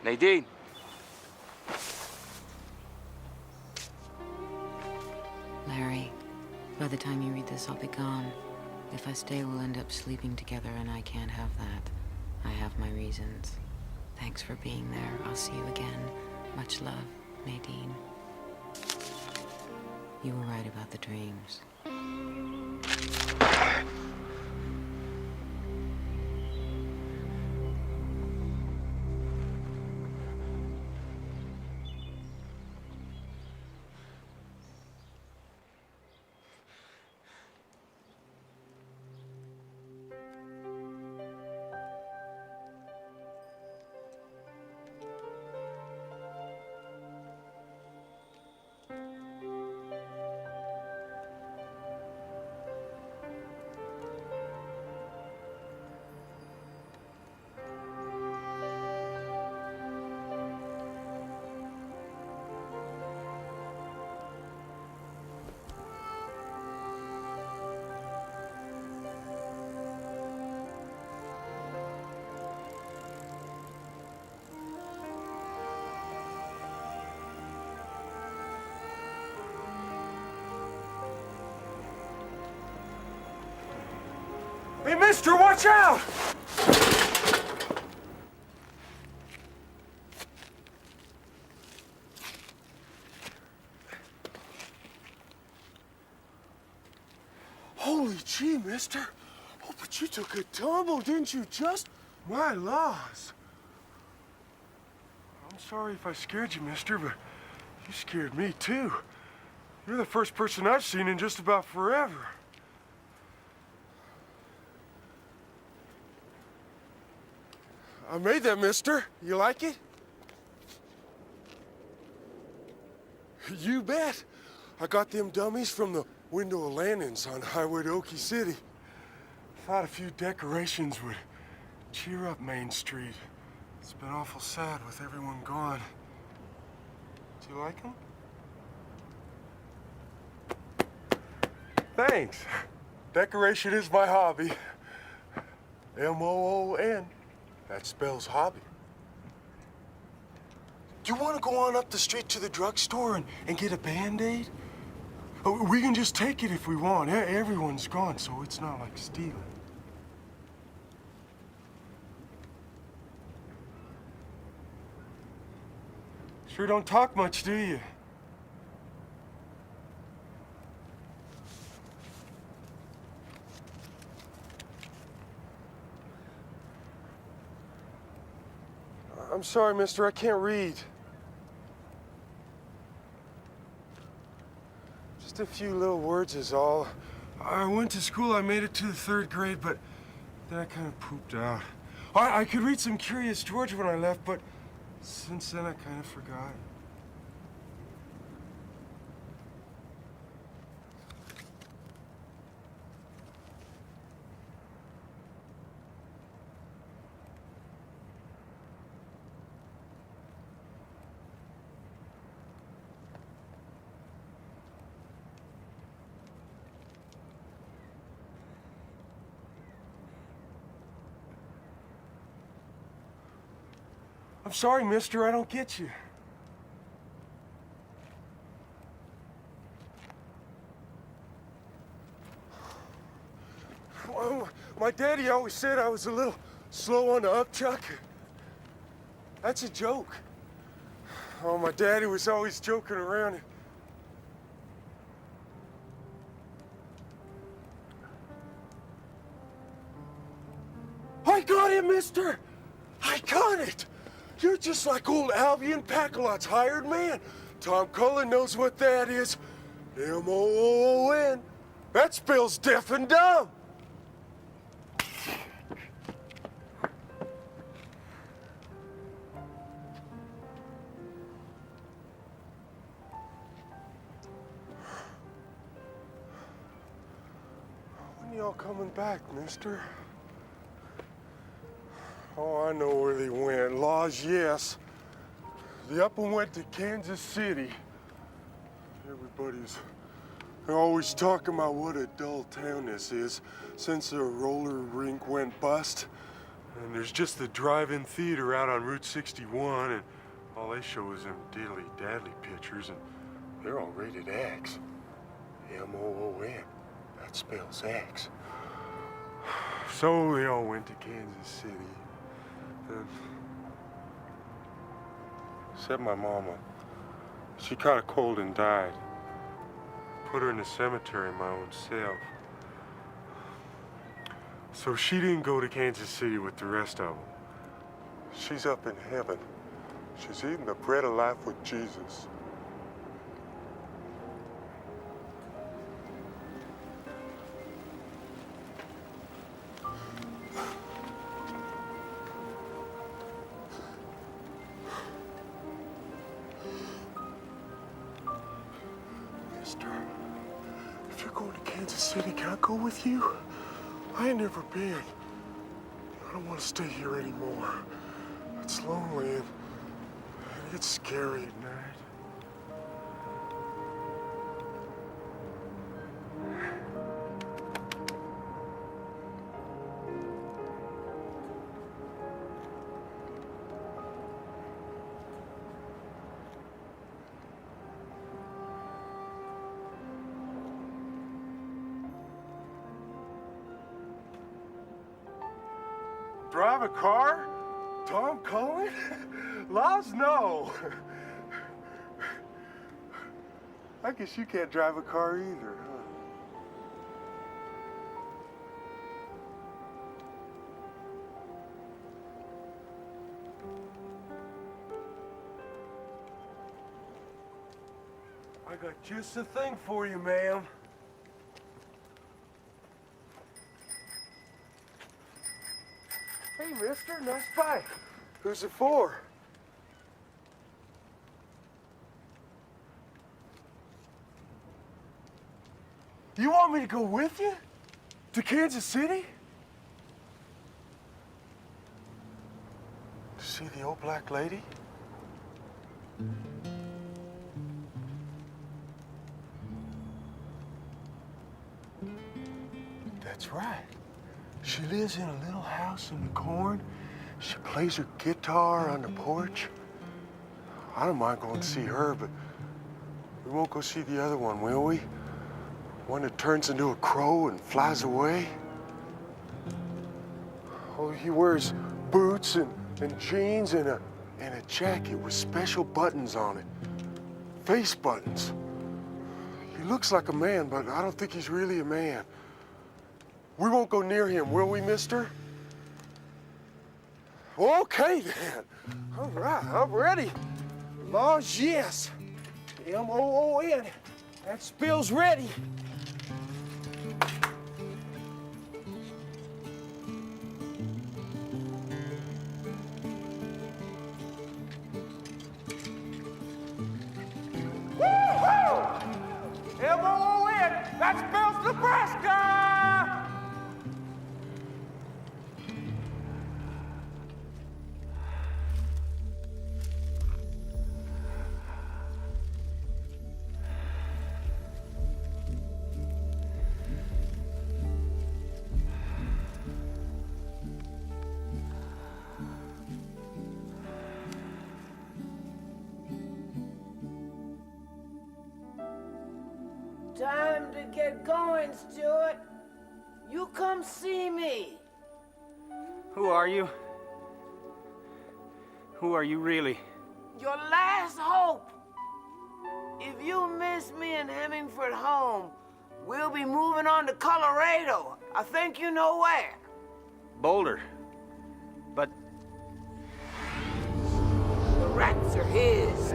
Nadine. Larry, by the time you read this, I'll be gone. If I stay, we'll end up sleeping together, and I can't have that. I have my reasons. Thanks for being there. I'll see you again. Much love, Nadine. You were right about the dreams. Hey, mister, watch out! Holy gee, mister. Oh, but you took a tumble, didn't you? Just my laws. I'm sorry if I scared you, mister, but you scared me, too. You're the first person I've seen in just about forever. I made that, mister. You like it? You bet. I got them dummies from the window of landings on Highway to Okie City. Thought a few decorations would cheer up Main Street. It's been awful sad with everyone gone. Do you like them? Thanks. Decoration is my hobby. M-O-O-N. That spells hobby. Do you want to go on up the street to the drugstore and get a Band-Aid? Oh, we can just take it if we want. Everyone's gone, so it's not like stealing. Sure don't talk much, do you? I'm sorry, mister, I can't read. Just a few little words is all. I went to school, I made it to the 3rd grade, but then I kind of pooped out. I could read some Curious George when I left, but since then I kind of forgot. I'm sorry, mister, I don't get you. Well, my daddy always said I was a little slow on the upchuck. That's a joke. Oh, my daddy was always joking around. I got it, mister! I got it! You're just like old Albion Packalot's hired man. Tom Cullen knows what that is. M-O-O-N. That spells deaf and dumb. When y'all coming back, mister? Oh, I know where they went. Laws, yes. They up and went to Kansas City. They're always talking about what a dull town this is since the roller rink went bust. And there's just the drive-in theater out on Route 61, and all they show is them diddly-daddly pictures, and they're all rated X. M-O-O-N. That spells X. So they all went to Kansas City. Except my mama. She caught a cold and died. Put her in the cemetery my own self. So she didn't go to Kansas City with the rest of them. She's up in heaven. She's eating the bread of life with Jesus. If you're going to Kansas City, can I go with you? I ain't never been. I don't want to stay here anymore. It's lonely and it's scary at night. Drive a car? Tom Cullen? Laws, no. I guess you can't drive a car either, huh? I got just the thing for you, ma'am. Hey, mister, nice bike. Who's it for? You want me to go with you? To Kansas City? To see the old black lady? That's right. She lives in a little house in the corn. She plays her guitar on the porch. I don't mind going to see her, but we won't go see the other one, will we? One that turns into a crow and flies away. Oh, he wears boots and jeans and a jacket with special buttons on it. Face buttons. He looks like a man, but I don't think he's really a man. We won't go near him, will we, mister? Okay, then. All right, I'm ready. Laws, yes. M-O-O-N. That spell's ready. Woo-hoo! M-O-O-N. That spells Nebraska! Time to get going, Stuart. You come see me. Who are you? Who are you really? Your last hope. If you miss me in Hemingford home, we'll be moving on to Colorado. I think you know where. Boulder. But the rats are his.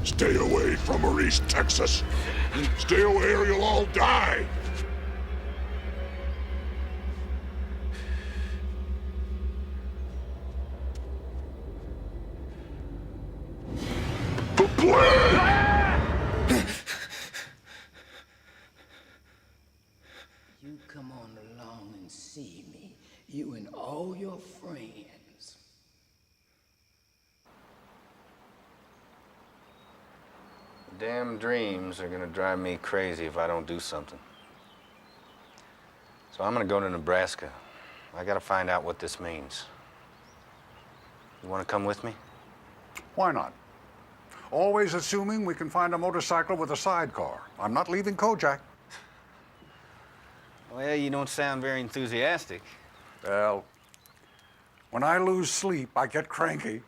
Stay away from East Texas. Stay away or you'll all die. You come on along and see me, you and all your friends. damn dreams are gonna drive me crazy if I don't do something. So I'm gonna go to Nebraska. I gotta find out what this means. You wanna come with me? Why not? Always assuming we can find a motorcycle with a sidecar. I'm not leaving Kojak. Well, you don't sound very enthusiastic. Well, when I lose sleep, I get cranky.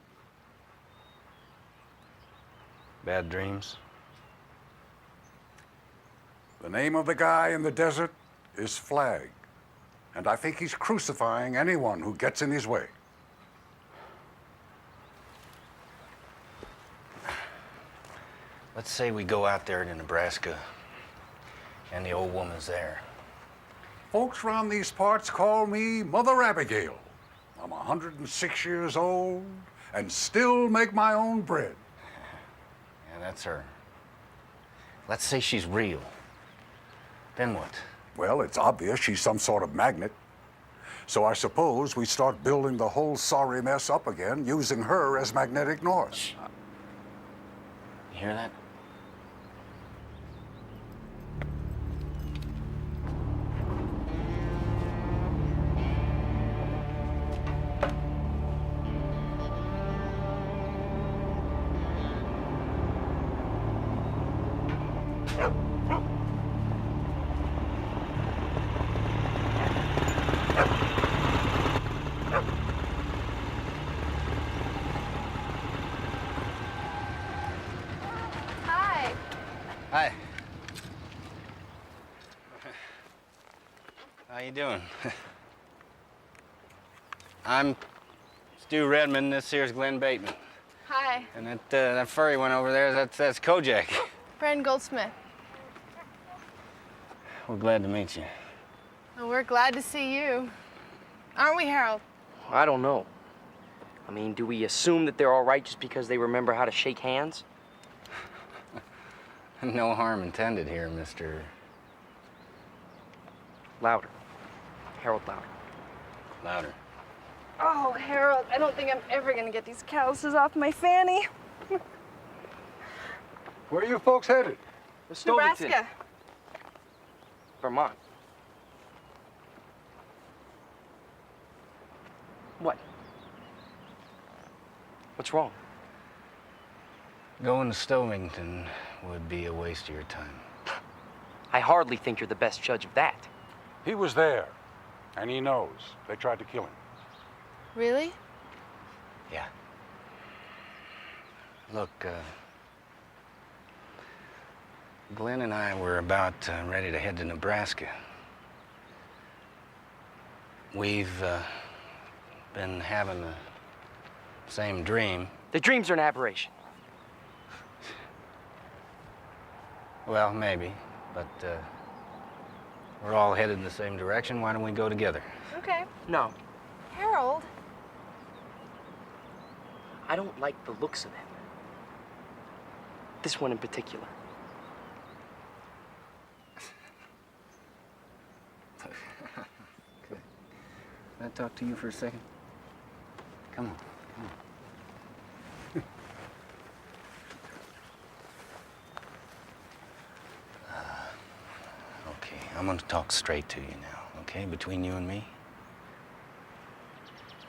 Bad dreams? The name of the guy in the desert is Flagg. And I think he's crucifying anyone who gets in his way. Let's say we go out there to Nebraska and the old woman's there. Folks around these parts call me Mother Abigail. I'm 106 years old and still make my own bread. Yeah, that's her. Let's say she's real. Then what? Well, it's obvious she's some sort of magnet. So I suppose we start building the whole sorry mess up again using her as magnetic north. You hear that? Hi. How you doing? I'm Stu Redmond. This here's Glenn Bateman. Hi. And that furry one over there, that's Kojak. Brandon Goldsmith. We're glad to meet you. Well, we're glad to see you. Aren't we, Harold? I don't know. I mean, do we assume that they're all right just because they remember how to shake hands? No harm intended here, Mr. Louder. Harold Louder. Louder. Oh, Harold, I don't think I'm ever gonna get these calluses off my fanny. Where are you folks headed? Nebraska. Vermont. What? What's wrong? Going to Stovington would be a waste of your time. I hardly think you're the best judge of that. He was there, and he knows. They tried to kill him. Really? Yeah. Look, Glenn and I were about ready to head to Nebraska. We've been having the same dream. The dreams are an aberration. Well, maybe, but we're all headed in the same direction. Why don't we go together? Okay. No, Harold. I don't like the looks of him. This one in particular. Can I talk to you for a second? Come on, come on. Okay, I'm gonna talk straight to you now, okay? Between you and me,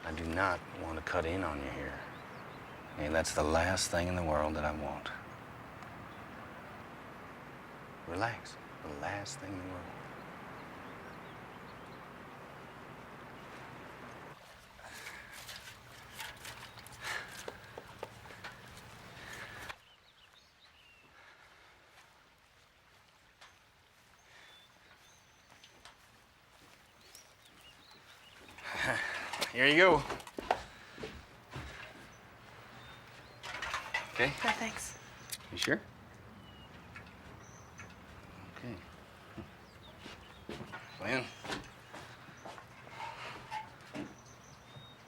I do not want to cut in on you here. Okay, that's the last thing in the world that I want. Relax, the last thing in the world. Here you go. Okay? No, thanks. You sure? Okay. Lynn?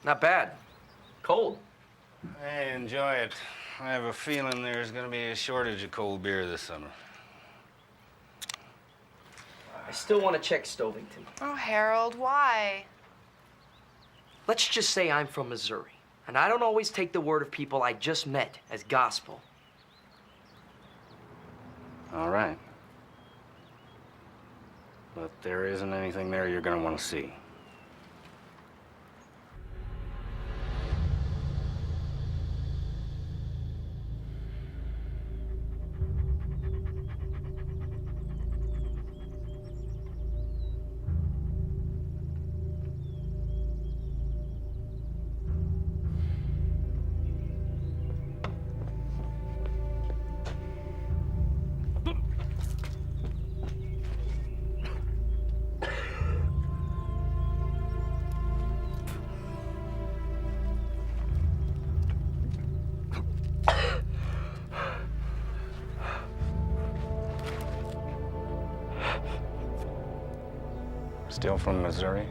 Not bad. Cold. Hey, enjoy it. I have a feeling there's gonna be a shortage of cold beer this summer. I still want to check Stovington. Oh, Harold, why? Let's just say I'm from Missouri, and I don't always take the word of people I just met as gospel. All right. But there isn't anything there you're gonna want to see. Still from Missouri?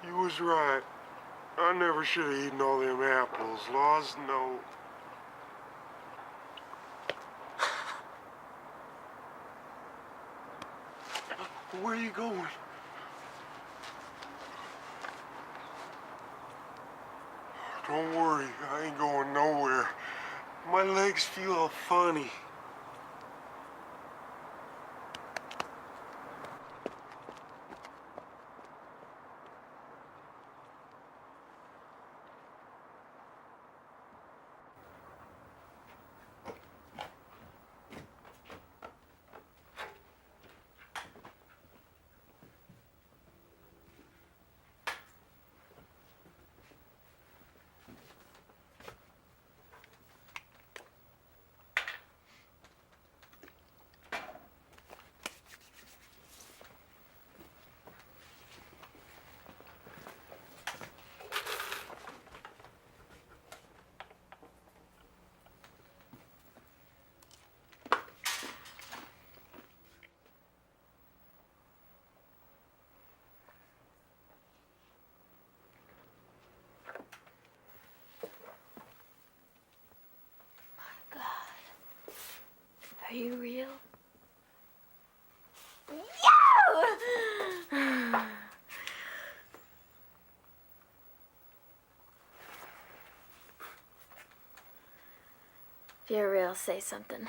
You was right. I never should have eaten all them apples. Laws, no. Where are you going? Don't worry, I ain't going nowhere. My legs feel all funny. Are you real? If you're real, say something.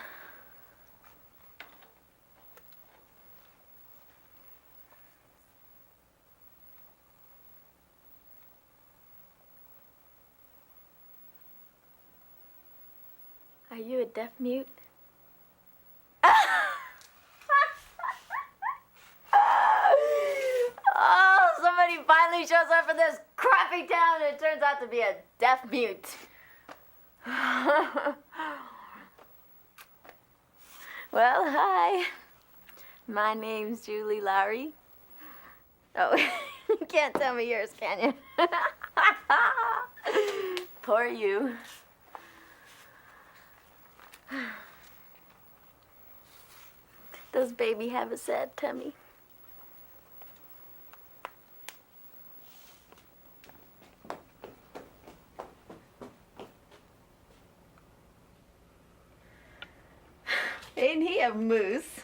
Are you a deaf mute? turns out to be a deaf mute. Well, hi. My name's Julie Lowry. Oh, you can't tell me yours, can you? Poor you. Does baby have a sad tummy? Ain't he a moose?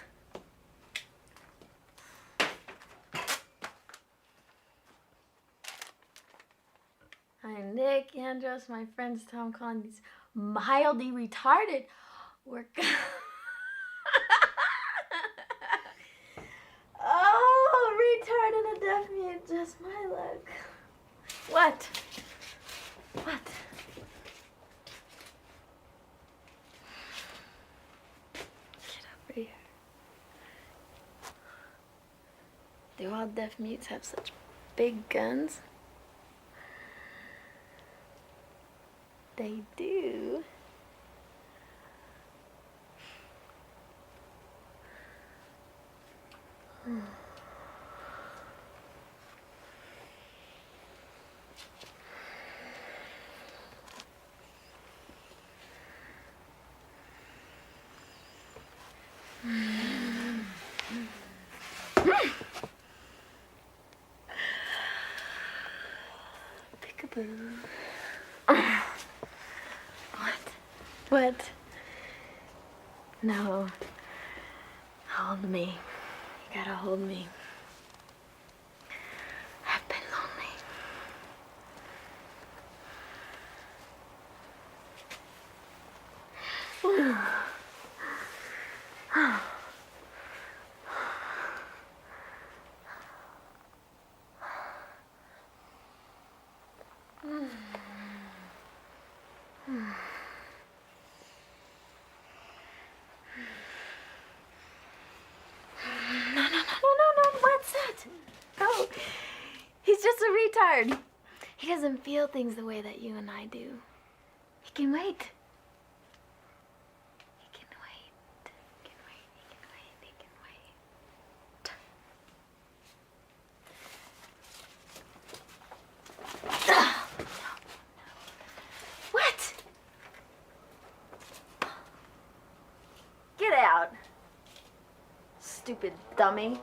I'm Nick Andros. My friends Tom calling these mildly retarded. We're oh, retard and a deaf mute, just my luck. What? What? Get over here. Do all deaf mutes have such big guns? They do. Peekaboo. What? No. Hold me. You gotta hold me. I've been lonely. Oh, he's just a retard. He doesn't feel things the way that you and I do. He can wait. He can wait. He can wait. He can wait. He can wait. What? Get out. Stupid dummy.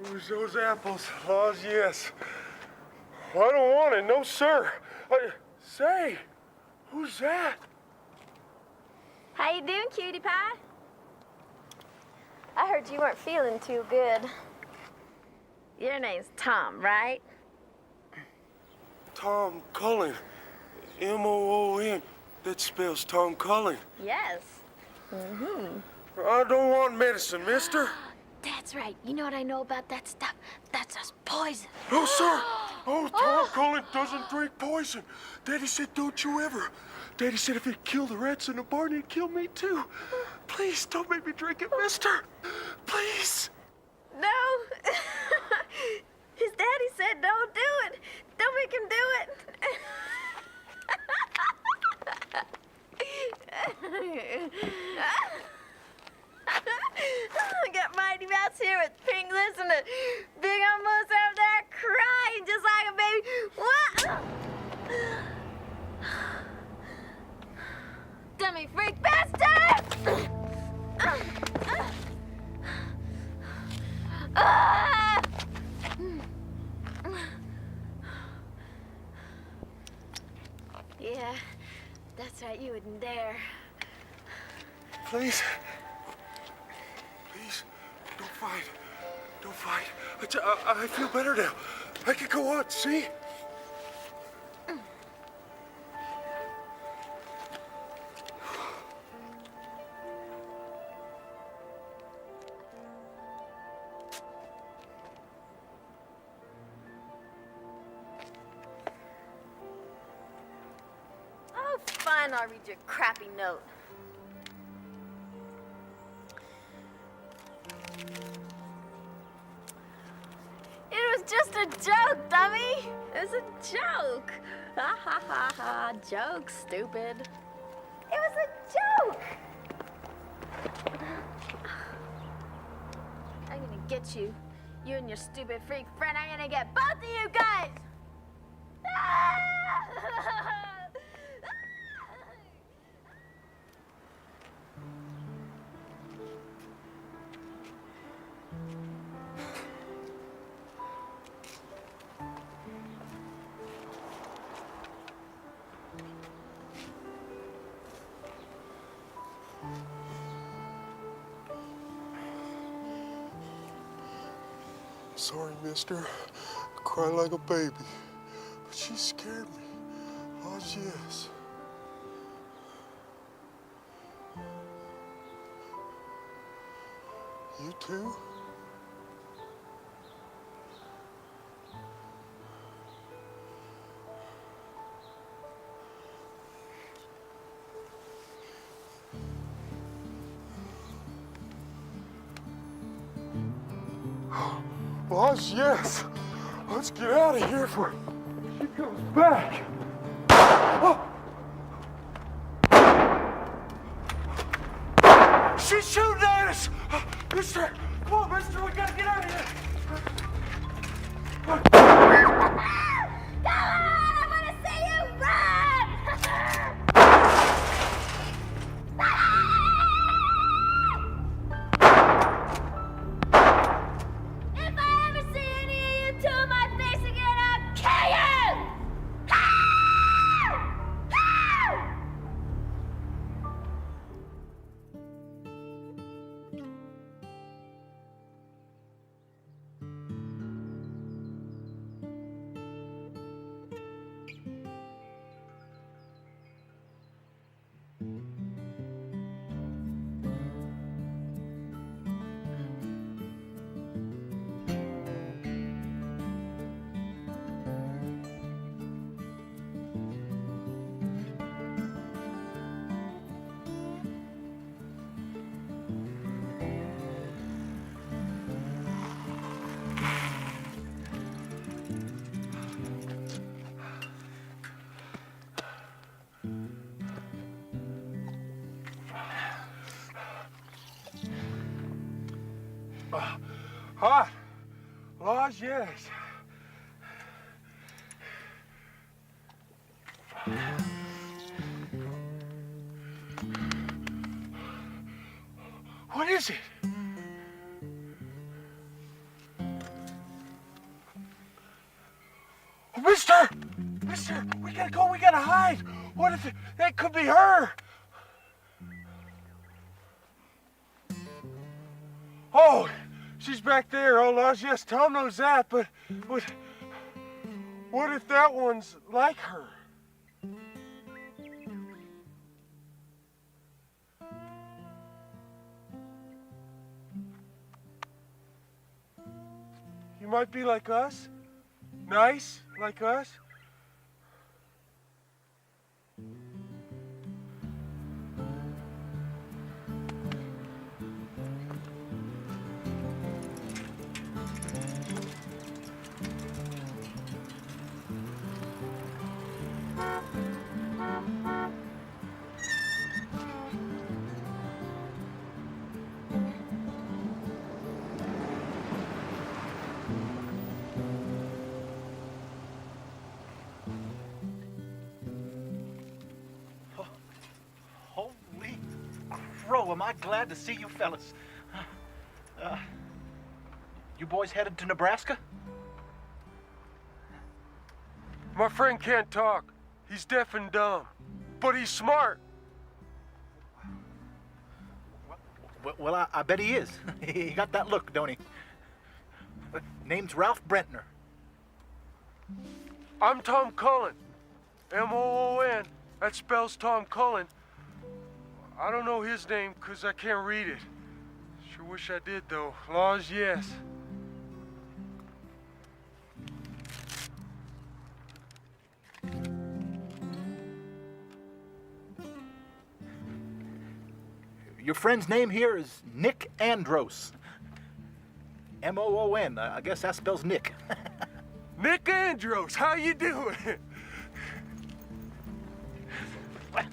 Who's those apples? Laws, yes. I don't want it, no sir. Say, who's that? How you doing, cutie pie? I heard you weren't feeling too good. Your name's Tom, right? Tom Cullen. M-O-O-N. That spells Tom Cullen. Yes. Mm-hmm. I don't want medicine, mister. That's right. You know what I know about that stuff? That's just poison. No, sir. Oh, Tom Cullen doesn't drink poison. Daddy said, don't you ever. Daddy said if he'd kill the rats in the barn, he'd kill me too. Please, don't make me drink it, mister. Please. No. His daddy said don't do it. Don't make him do it. I got Mighty Mouse here with pink lips and a big old moose over there crying just like a baby. What? Dummy freak bastard! Yeah, that's right, you wouldn't dare. Please. Please, don't fight. Don't fight. I feel better now. I can go on, see? Oh, fine, I'll read your crappy note. joke, dummy. It was a joke. Ha ha ha ha. Joke, stupid. It was a joke. I'm gonna get you. You and your stupid freak friend. I'm gonna get both of you guys. Sorry, mister. I cry like a baby. But she scared me. Oh, yes. You too? Lodge, yes. Let's get out of here before she comes back. Oh. She's shooting at us! Mister! Come on, mister, we gotta get out of here! Come on! I wanna see you run! If I ever see any of you two in my face again, I'll kill you! Hot. Lodge, yes. What is it? Oh, mister! Mister, we gotta go, we gotta hide. What if that could be her? Oh, she's back there. Oh, Lodge, yes, Tom knows that, but what if that one's like her? You might be like us. Nice, like us. Am I glad to see you fellas. You boys headed to Nebraska? My friend can't talk. He's deaf and dumb. But he's smart. Well, I bet he is. He got that look, don't he? Name's Ralph Brentner. I'm Tom Cullen. M-O-O-N. That spells Tom Cullen. I don't know his name because I can't read it. Sure wish I did, though. Laws, yes. Your friend's name here is Nick Andros. M-O-O-N. I guess that spells Nick. Nick Andros, how you doing? Why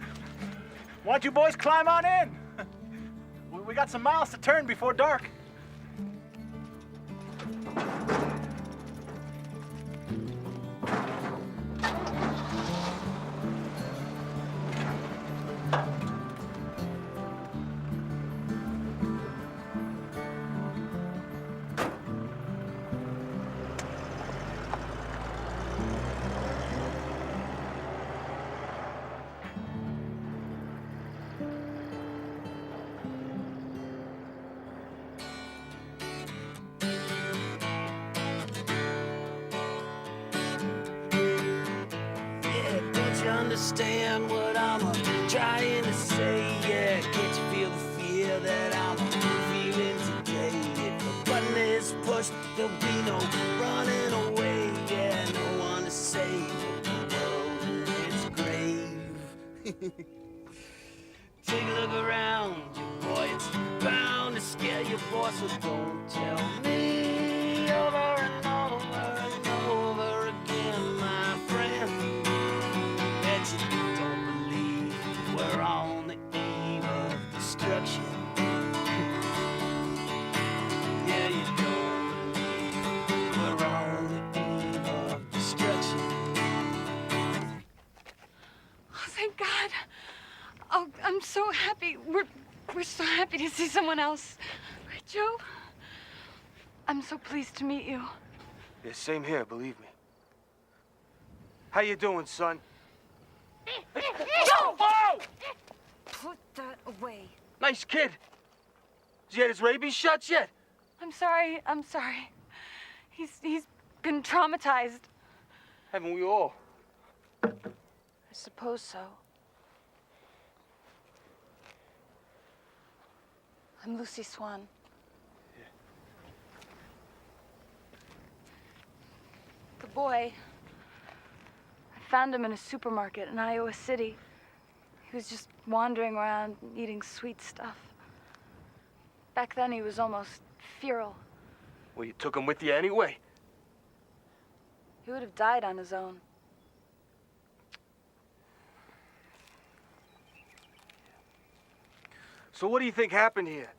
don't you boys climb on in? We got some miles to turn before dark. Understand what I'm trying to say, yeah. Can't you feel the fear that I'm feeling today? If the button is pushed, there'll be no running away, yeah. No one to save the world in its grave. Take a look around you, boy, it's bound to scare you, boy, so don't tell me over and over and over again, my friend. Don't believe we're on the eve of destruction. Yeah, you don't believe we're on the eve of destruction. Oh, thank God. Oh, I'm so happy. We're so happy to see someone else. Right, Joe? I'm so pleased to meet you. Yeah, same here, believe me. How you doing, son? Whoa! Put that away. Nice kid. Has he had his rabies shots yet? I'm sorry. He's been traumatized. Haven't we all? I suppose so. I'm Lucy Swan. The boy, I found him in a supermarket in Iowa City. He was just wandering around eating sweet stuff. Back then he was almost feral. Well, you took him with you anyway. He would have died on his own. So what do you think happened here?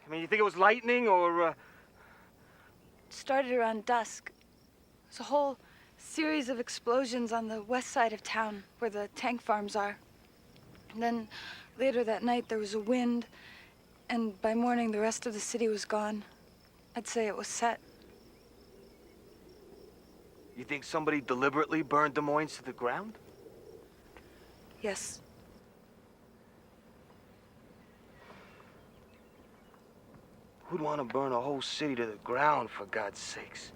I mean, you think it was lightning or, It started around dusk. It was a whole series of explosions on the west side of town where the tank farms are. And then later that night there was a wind, and by morning the rest of the city was gone. I'd say it was set. You think somebody deliberately burned Des Moines to the ground? Yes. Who'd want to burn a whole city to the ground, for God's sakes?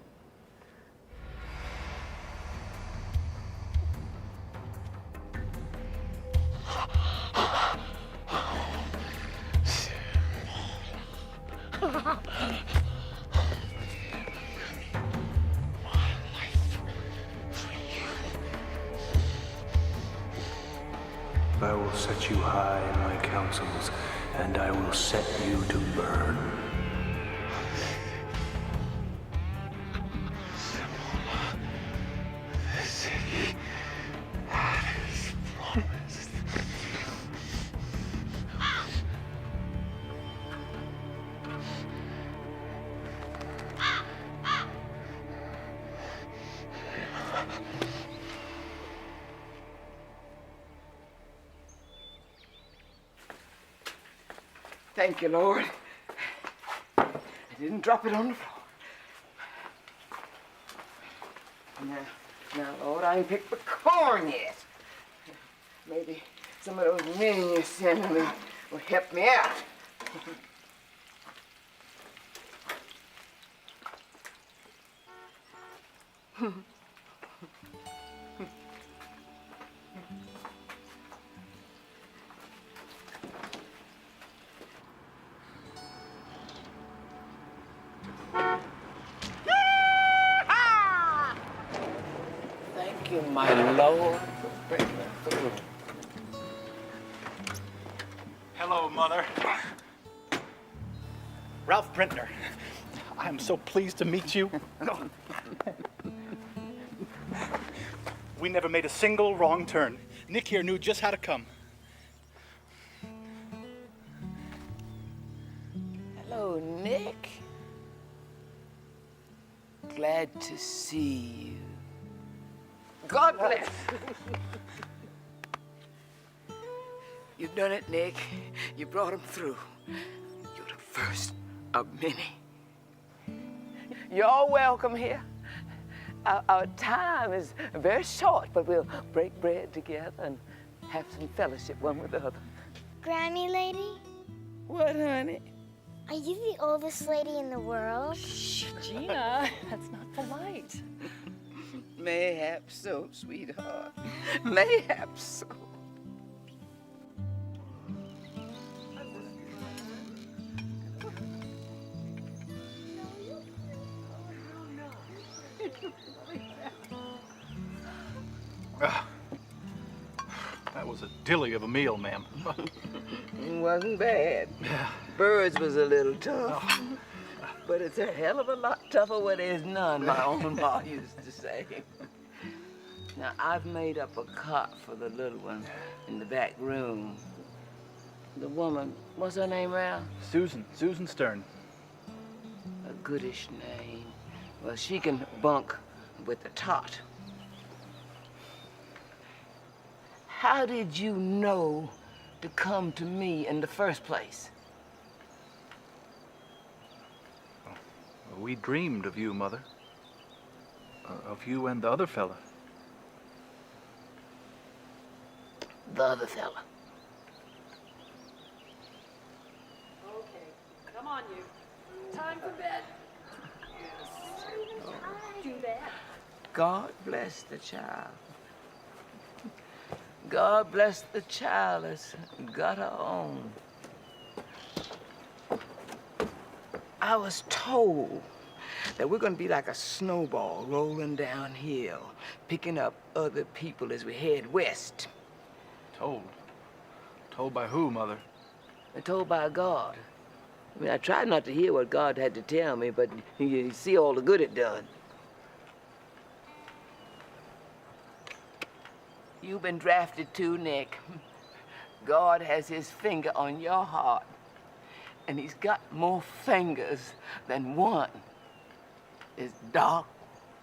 I will set you high in my counsels, and I will set you to burn. The city had its promise. Thank you, Lord. I didn't drop it on the floor. Now, Lord, I ain't picked the corn yet. Maybe some of those men you're sending me will help me out. Thank you, my Lord, for bringing us through. Hello, Mother. Ralph Brentner. I'm so pleased to meet you. We never made a single wrong turn. Nick here knew just how to come. Hello, Nick. Glad to see you. God bless. You've done it, Nick. You brought him through. You're the first of many. You're all welcome here. Our time is very short, but we'll break bread together and have some fellowship one with the other. Grammy lady? What, honey? Are you the oldest lady in the world? Shh, Gina, that's not polite. Mayhaps so, sweetheart. Mayhaps so. That was a dilly of a meal, ma'am. It wasn't bad. Birds was a little tough. But it's a hell of a lot tougher where there's none, my own ma used to say. Now, I've made up a cot for the little one in the back room. The woman, what's her name, Ralph? Susan Stern. A goodish name. Well, she can bunk with the tot. How did you know to come to me in the first place? We dreamed of you, Mother. Of you and the other fella. The other fella. Okay, come on, you. Time for bed. Do that. God bless the child. God bless the child that's got her own. I was told that we're gonna be like a snowball rolling downhill, picking up other people as we head west. Told? Told by who, Mother? Told by God. I mean, I tried not to hear what God had to tell me, but you see all the good it done. You've been drafted too, Nick. God has his finger on your heart, and he's got more fingers than one. There's dark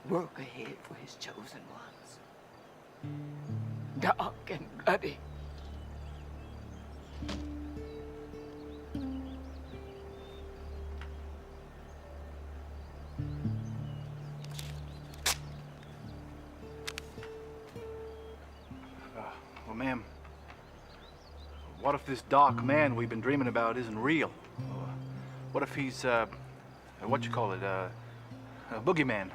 work ahead for his chosen ones. Dark and bloody. Well, ma'am, what if this dark man we've been dreaming about isn't real? What if he's, what you call it, a boogeyman?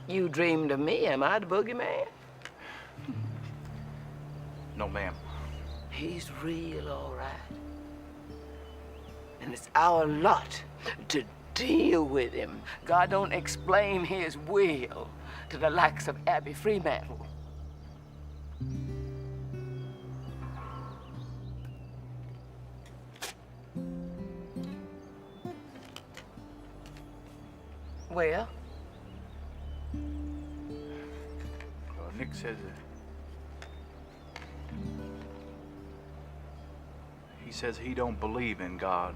You dreamed of me. Am I the boogeyman? No, ma'am. He's real, all right. And it's our lot to deal with him. God don't explain his will to the likes of Abby Freemantle. Well? Nick says he says he don't believe in God.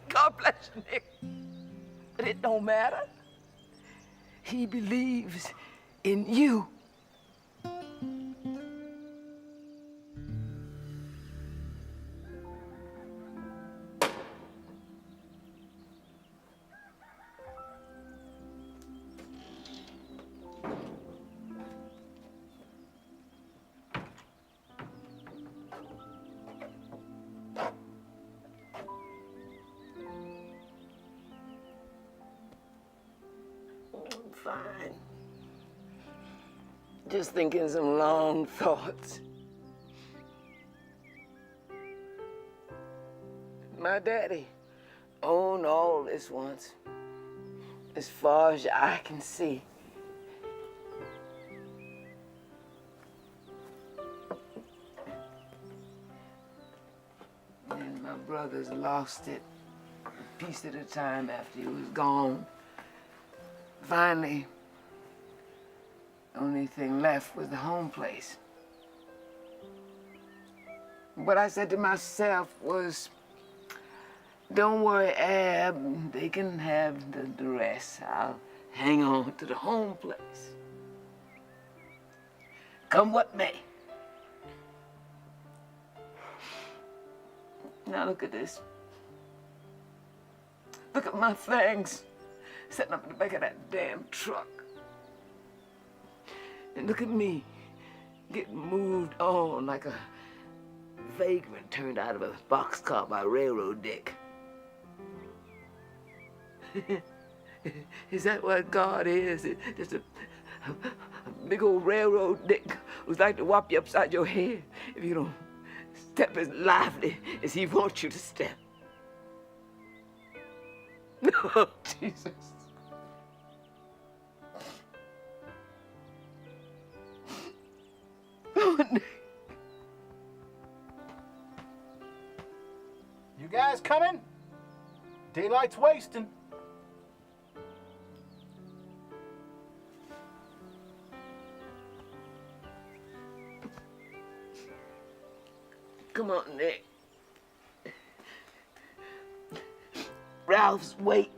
God bless you, Nick. But it don't matter. He believes in you. Fine. Just thinking some long thoughts. My daddy owned all this once, as far as I can see. Then my brothers lost it a piece at a time after he was gone. Finally, the only thing left was the home place. What I said to myself was, don't worry, Ab, they can have the rest. I'll hang on to the home place. Come what may. Now look at this. Look at my things sitting up in the back of that damn truck. And look at me getting moved on like a vagrant turned out of a boxcar by a railroad deck. Is that what God is? Just a big old railroad dick who's like to whop you upside your head if you don't step as lively as he wants you to step. Oh, Jesus. Oh, Nick. You guys coming? Daylight's wasting. Come on, Nick. Ralph's waiting.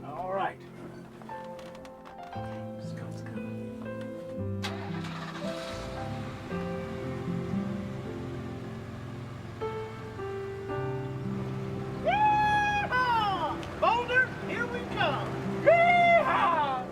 All right. Boulder, here we come. Yeehaw!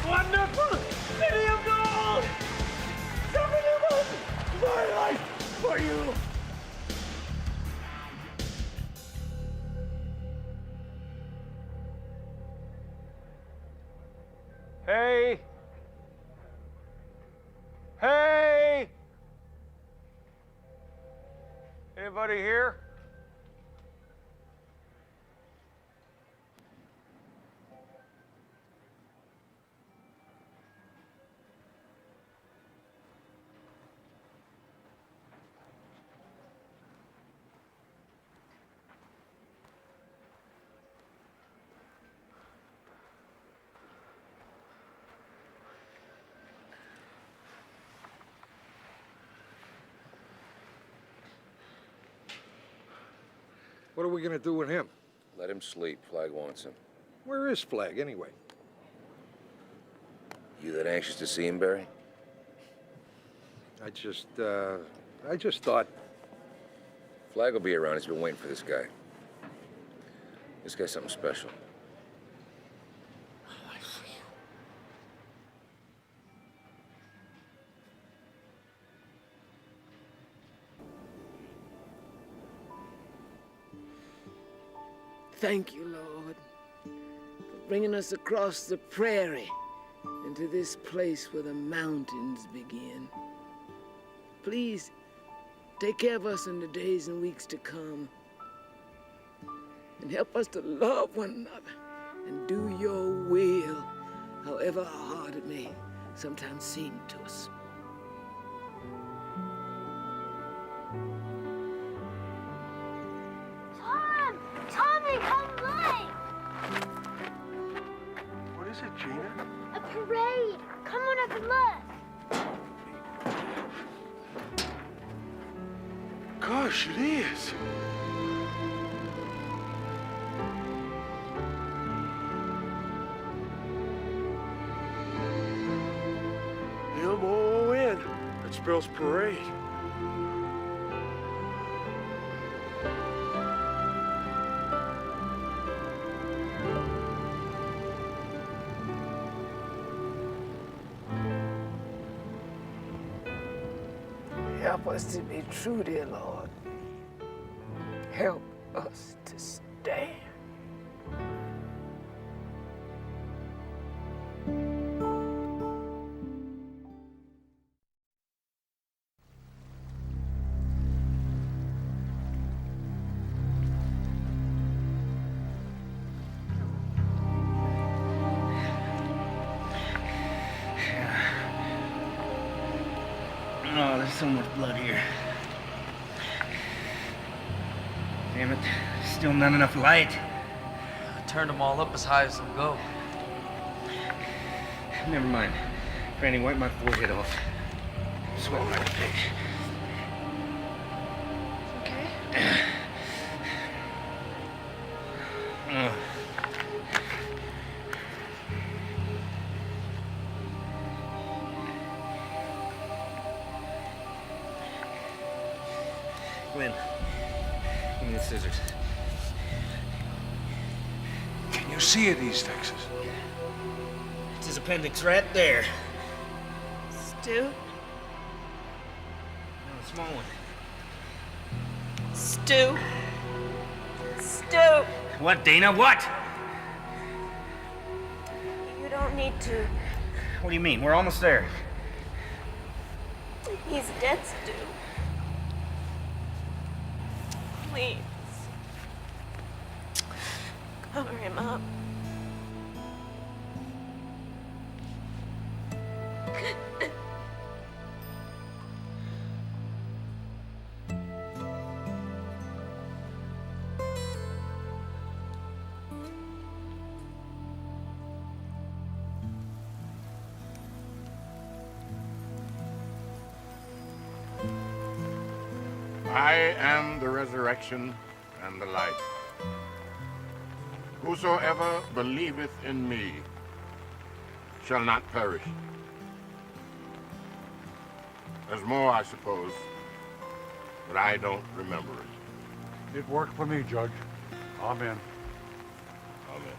Wonderful city of gold! Somebody wants my life for you! Hey! Hey! Anybody here? What are we gonna do with him? Let him sleep. Flagg wants him. Where is Flagg, anyway? You that anxious to see him, Barry? I just thought... Flagg will be around. He's been waiting for this guy. This guy's something special. Thank you, Lord, for bringing us across the prairie into this place where the mountains begin. Please, take care of us in the days and weeks to come. And help us to love one another and do your will, however hard it may sometimes seem to us. Tommy, come look! What is it, Gina? A parade! Come on up and look! Gosh, it is. M-O-N. That spells parade. Help us to be true, dear Lord. Help us to stand. Oh, there's so much blood here. Damn it, still not enough light. I turned them all up as high as they'll go. Never mind. Granny, wipe my forehead off. I'm sweating like a pig. Okay? Glenn, give me the scissors. Can you see it, East Texas? It's his appendix right there. Stu? No, the small one. Stu? Stu! What, Dana? What? You don't need to. What do you mean? We're almost there. He's dead, Stu. Please. Cover him up. I am the resurrection and the life. Whosoever believeth in me shall not perish. There's more, I suppose, but I don't remember it. It worked for me, Judge. Amen. Amen.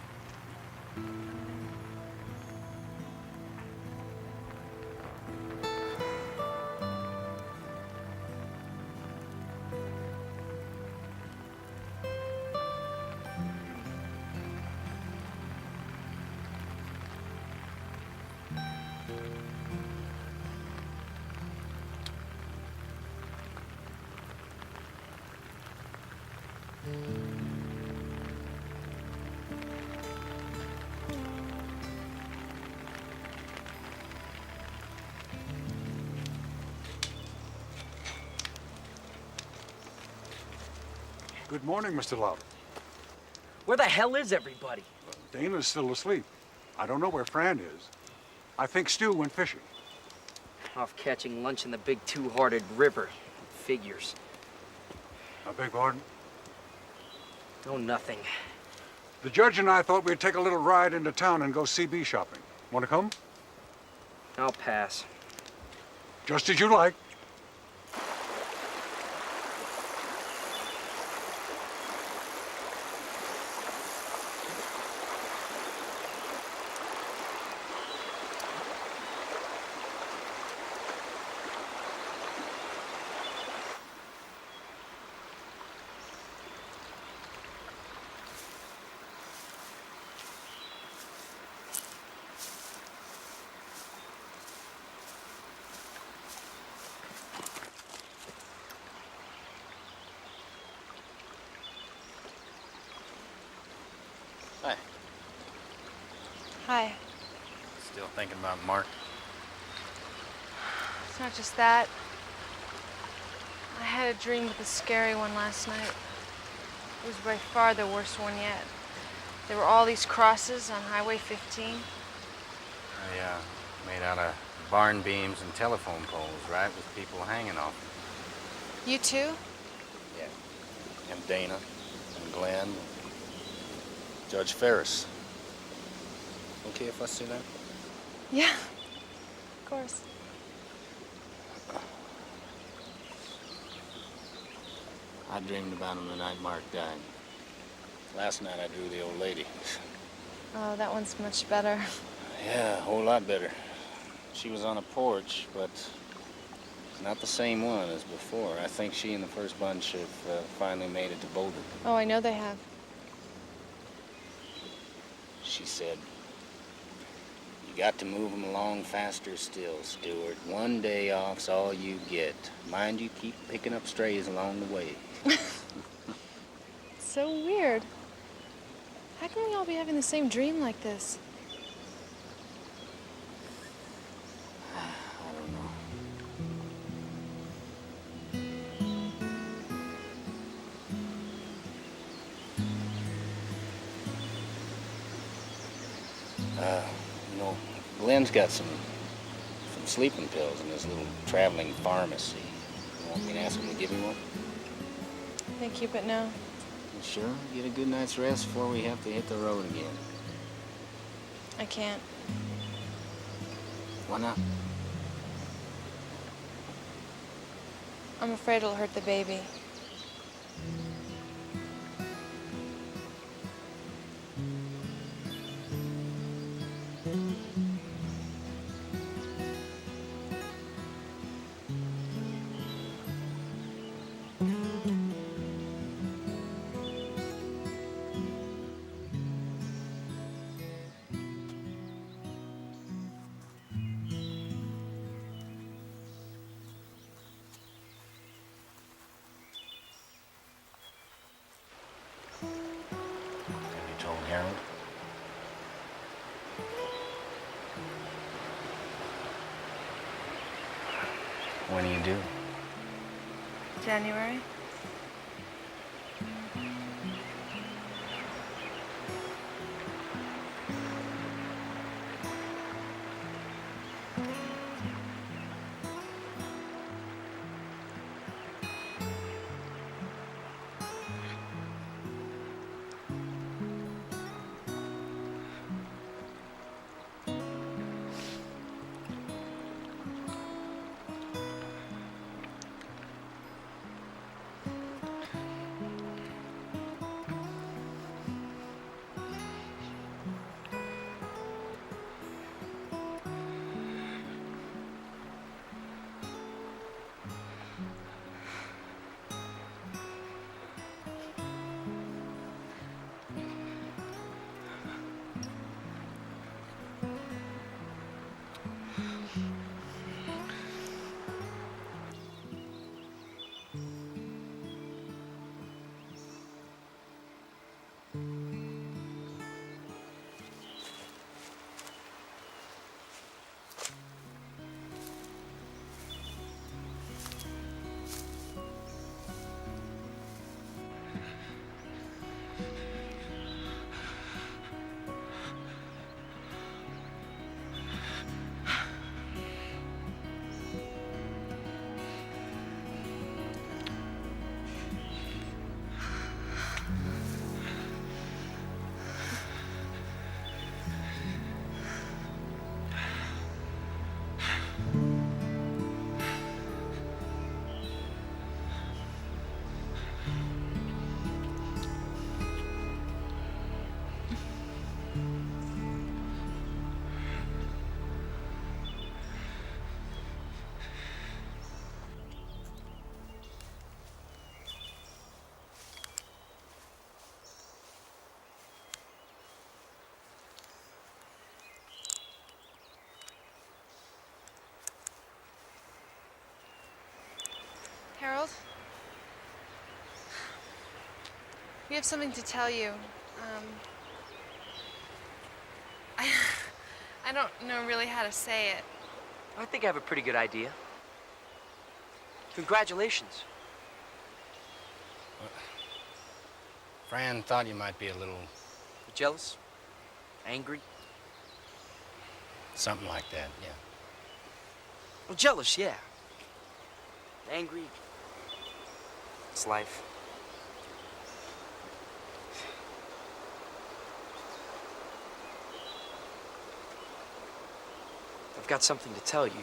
Good morning, Mr. Lowder. Where the hell is everybody? Dana's still asleep. I don't know where Fran is. I think Stu went fishing. Off catching lunch in the big two-hearted river. Figures. I beg pardon? Oh, nothing. The judge and I thought we'd take a little ride into town and go CB shopping. Want to come? I'll pass. Just as you like. Hi. Hi. Still thinking about Mark? It's not just that. I had a dream with a scary one last night. It was by far the worst one yet. There were all these crosses on Highway 15. Yeah, made out of barn beams and telephone poles, right? With people hanging off them. You too? Yeah. And Dana, and Glenn, and Judge Ferris. Okay if I see that? Yeah, of course. I dreamed about him the night Mark died. Last night I drew the old lady. Oh, that one's much better. Yeah, a whole lot better. She was on a porch, but not the same one as before. I think she and the first bunch have finally made it to Boulder. Oh, I know they have. She said, "You got to move them along faster still, Stuart. One day off's all you get. Mind you, keep picking up strays along the way." So weird. How can we all be having the same dream like this? I don't know. You know, Glenn's got some sleeping pills in his little traveling pharmacy. You want me to ask him to give you one? Thank you, but no. You sure? Get a good night's rest before we have to hit the road again. I can't. Why not? I'm afraid it'll hurt the baby. Have you told Harold? When do you do? January? Harold? We have something to tell you. I don't know really how to say it. I think I have a pretty good idea. Congratulations. Fran thought you might be a little... Jealous? Angry? something like that, yeah. Well, jealous, yeah. Angry. It's life. I've got something to tell you.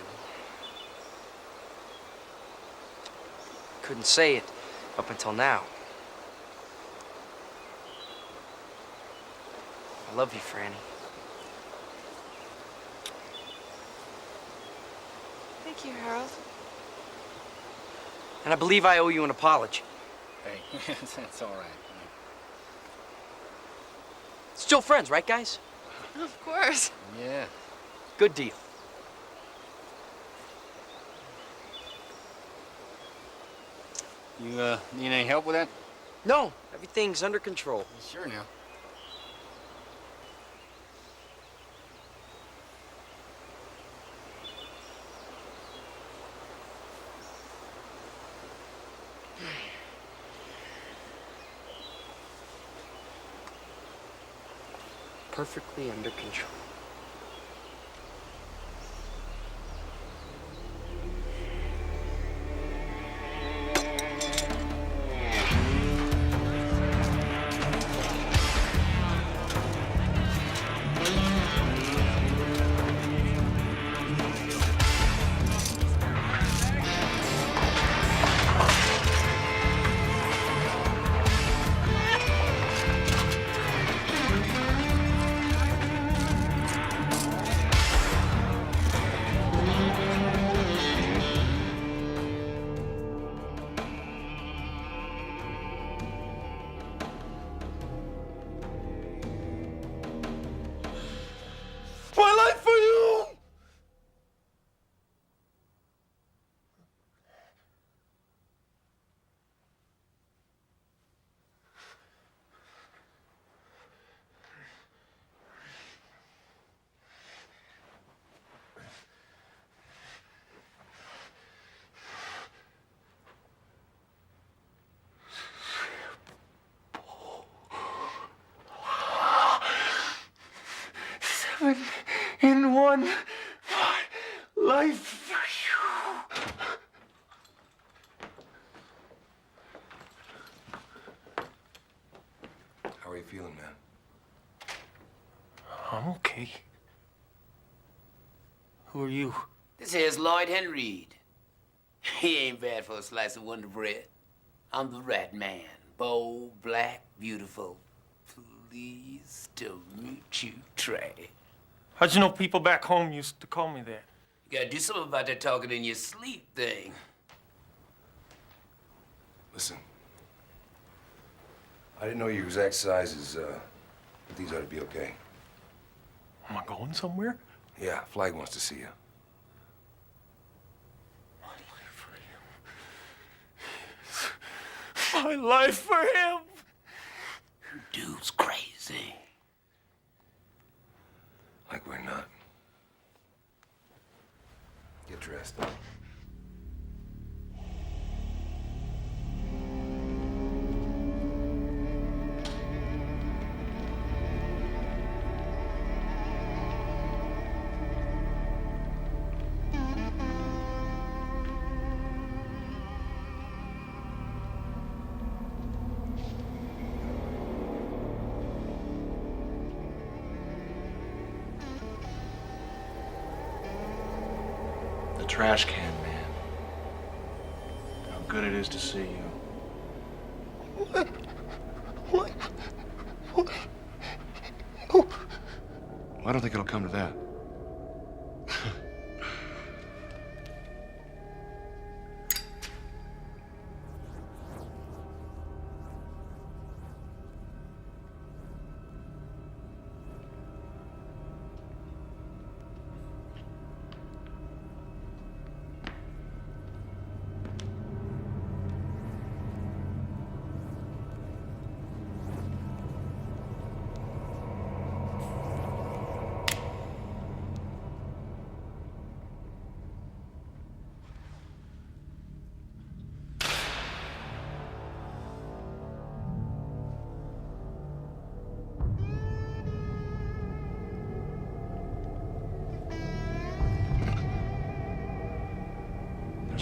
Couldn't say it up until now. I love you, Franny. Thank you, Harold. And I believe I owe you an apology. Hey, that's all right. Still friends, right, guys? Of course. Yeah. Good deal. You, need any help with that? No, everything's under control. Sure now. Perfectly under control. My life for you! Seven in one. My life for you. How are you feeling, man? I'm okay. Who are you? This here's Lloyd Henry. He ain't bad for a slice of Wonder Bread. I'm the Rat Man. Bold, black, beautiful. Pleased to meet you, Trey. How'd you know people back home used to call me that? You gotta do something about that talking in your sleep thing. Listen. I didn't know your exact sizes, but these ought to be okay. Am I going somewhere? Yeah, Flagg wants to see you. My life for him! Dude's crazy. Like we're not. Get dressed. The trash can, man. How good it is to see you. What? What? Well, I don't think it'll come to that.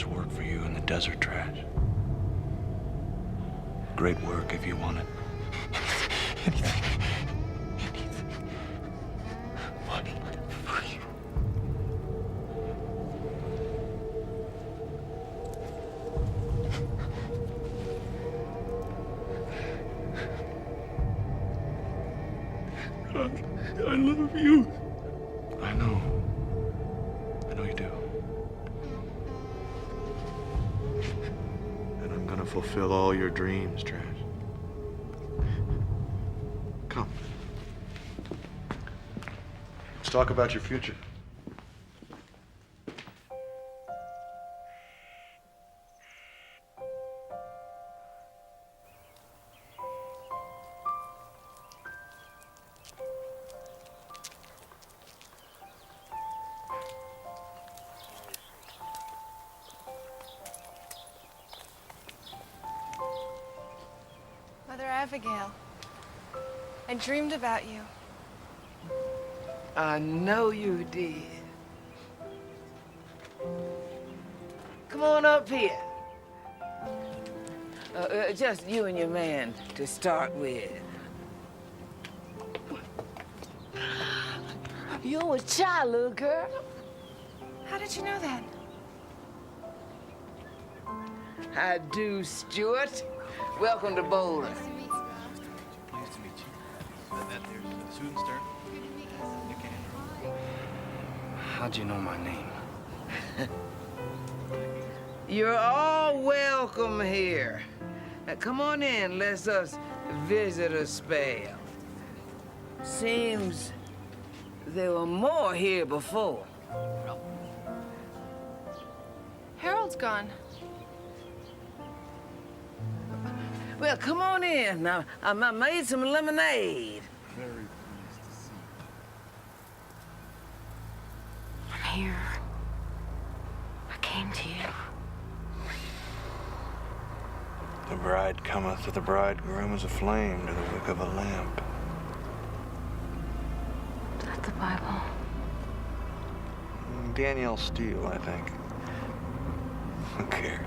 just work for you in the desert, Trash. Great work if you want it. Anything. Money for you. I love you. I know. I know you do. And I'm gonna fulfill all your dreams, Trash. Come. Let's talk about your future. Mother Abigail, I dreamed about you. I know you did. Come on up here. Just you and your man to start with. You're a child, little girl. How did you know that? I do, Stuart. Welcome to Boulder. Pleased to meet you. That there's Susan Stern. Nick Andrew. How'd you know my name? You're all welcome here. Now come on in, let us visit a spell. Seems there were more here before. Harold's gone. Well, come on in. Now, I made some lemonade. Very pleased to see you. I'm here. I came to you. The bride cometh to the bridegroom as a flame to the wick of a lamp. Is that the Bible? Danielle Steele, I think. Who cares?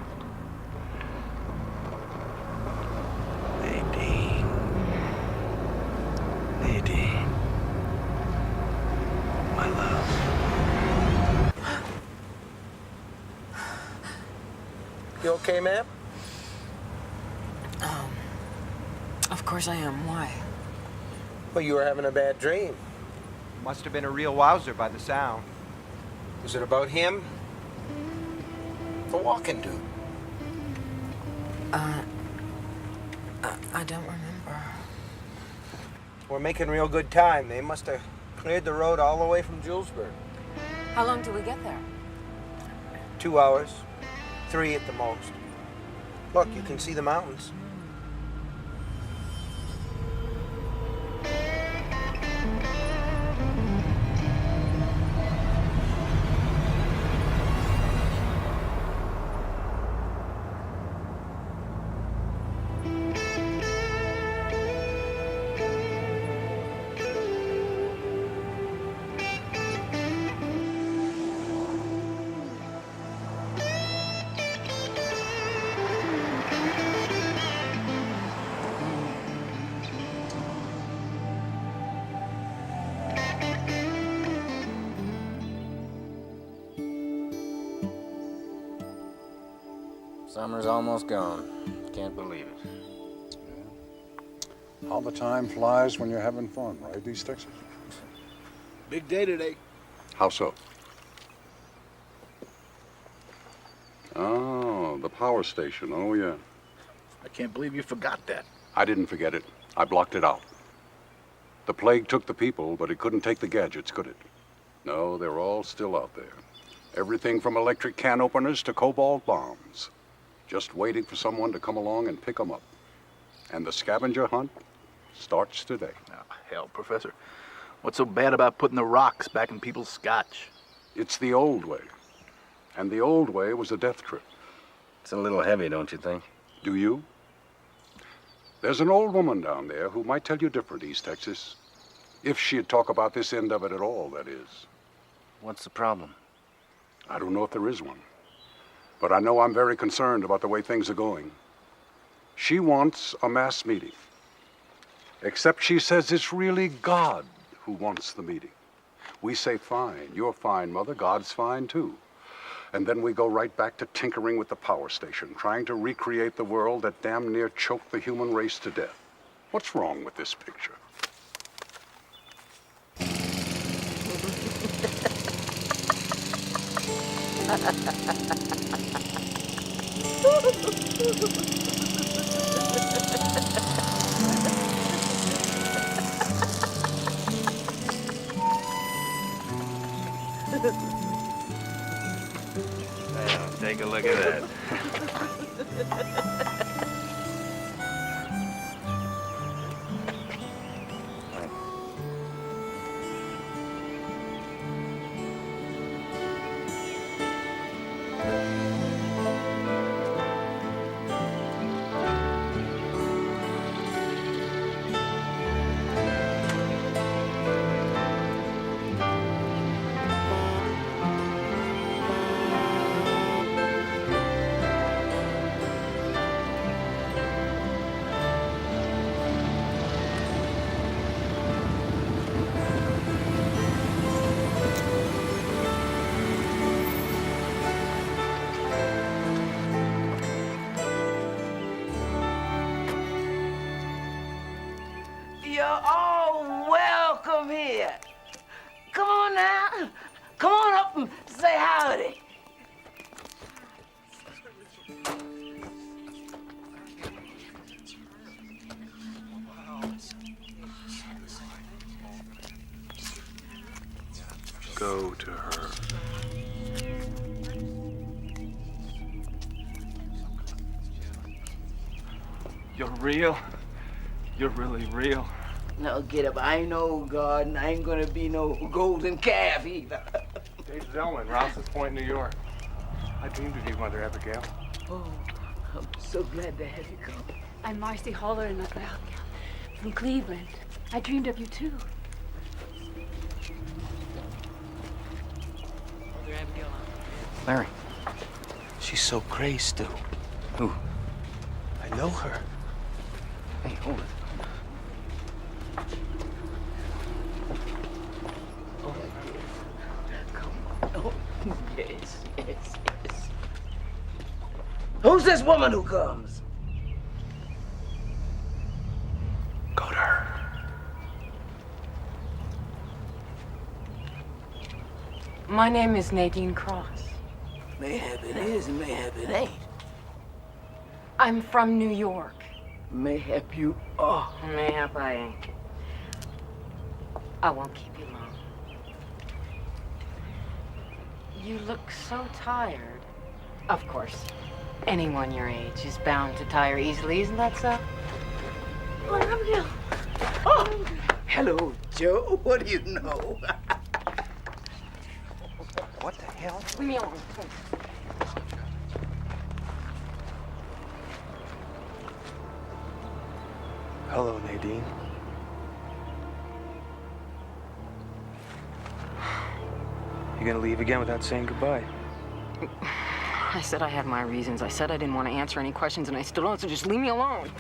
Nadine. Nadine. My love. You okay, ma'am? Of course I am. Why? Well, you were having a bad dream. Must have been a real wowzer by the sound. Was it about him? The walking dude. I don't remember. We're making real good time. They must have cleared the road all the way from Julesburg. How long till we get there? 2 hours. 3 at the most. Look, you can see the mountains. Summer's almost gone. Can't believe it. How the time flies when you're having fun, right, East Texas? Big day today. How so? Oh, the power station. Oh, yeah. I can't believe you forgot that. I didn't forget it. I blocked it out. The plague took the people, but it couldn't take the gadgets, could it? No, they're all still out there. Everything from electric can openers to cobalt bombs. Just waiting for someone to come along and pick them up. And the scavenger hunt starts today. Oh, hell, Professor. What's so bad about putting the rocks back in people's scotch? It's the old way. And the old way was a death trip. It's a little heavy, don't you think? Do you? There's an old woman down there who might tell you different, East Texas. If she'd talk about this end of it at all, that is. What's the problem? I don't know if there is one. But I know I'm very concerned about the way things are going. She wants a mass meeting. Except she says it's really God who wants the meeting. We say, fine, you're fine, Mother, God's fine too. And then we go right back to tinkering with the power station, trying to recreate the world that damn near choked the human race to death. What's wrong with this picture? Take a look at that. You're all welcome here. Come on now. Come on up and say howdy. Go to her. You're real? You're really real? No, get up. I ain't no God, and I ain't gonna be no golden calf either. Dave Zellman, Rouse's Point, New York. I dreamed of you, Mother Abigail. Oh, I'm so glad to have you come. I'm Marcy Holler and Mother Abigail from Cleveland. I dreamed of you too. Mother Abigail. Larry, she's so crazed still. Who? I know her. Hey, hold it. Oh, come on. Oh, yes, yes, yes. Who's this woman who comes? Go to her. My name is Nadine Cross. Mayhap it is, and mayhap it ain't. I'm from New York. Mayhap you are. Mayhap I ain't. I won't keep you long. You look so tired. Of course, anyone your age is bound to tire easily, isn't that so? Mother Abigail. Oh, hello, Joe. What do you know? What the hell? Leave me alone. Hello, Nadine. You gonna leave again without saying goodbye? I said I had my reasons. I said I didn't want to answer any questions, and I still don't, so just leave me alone.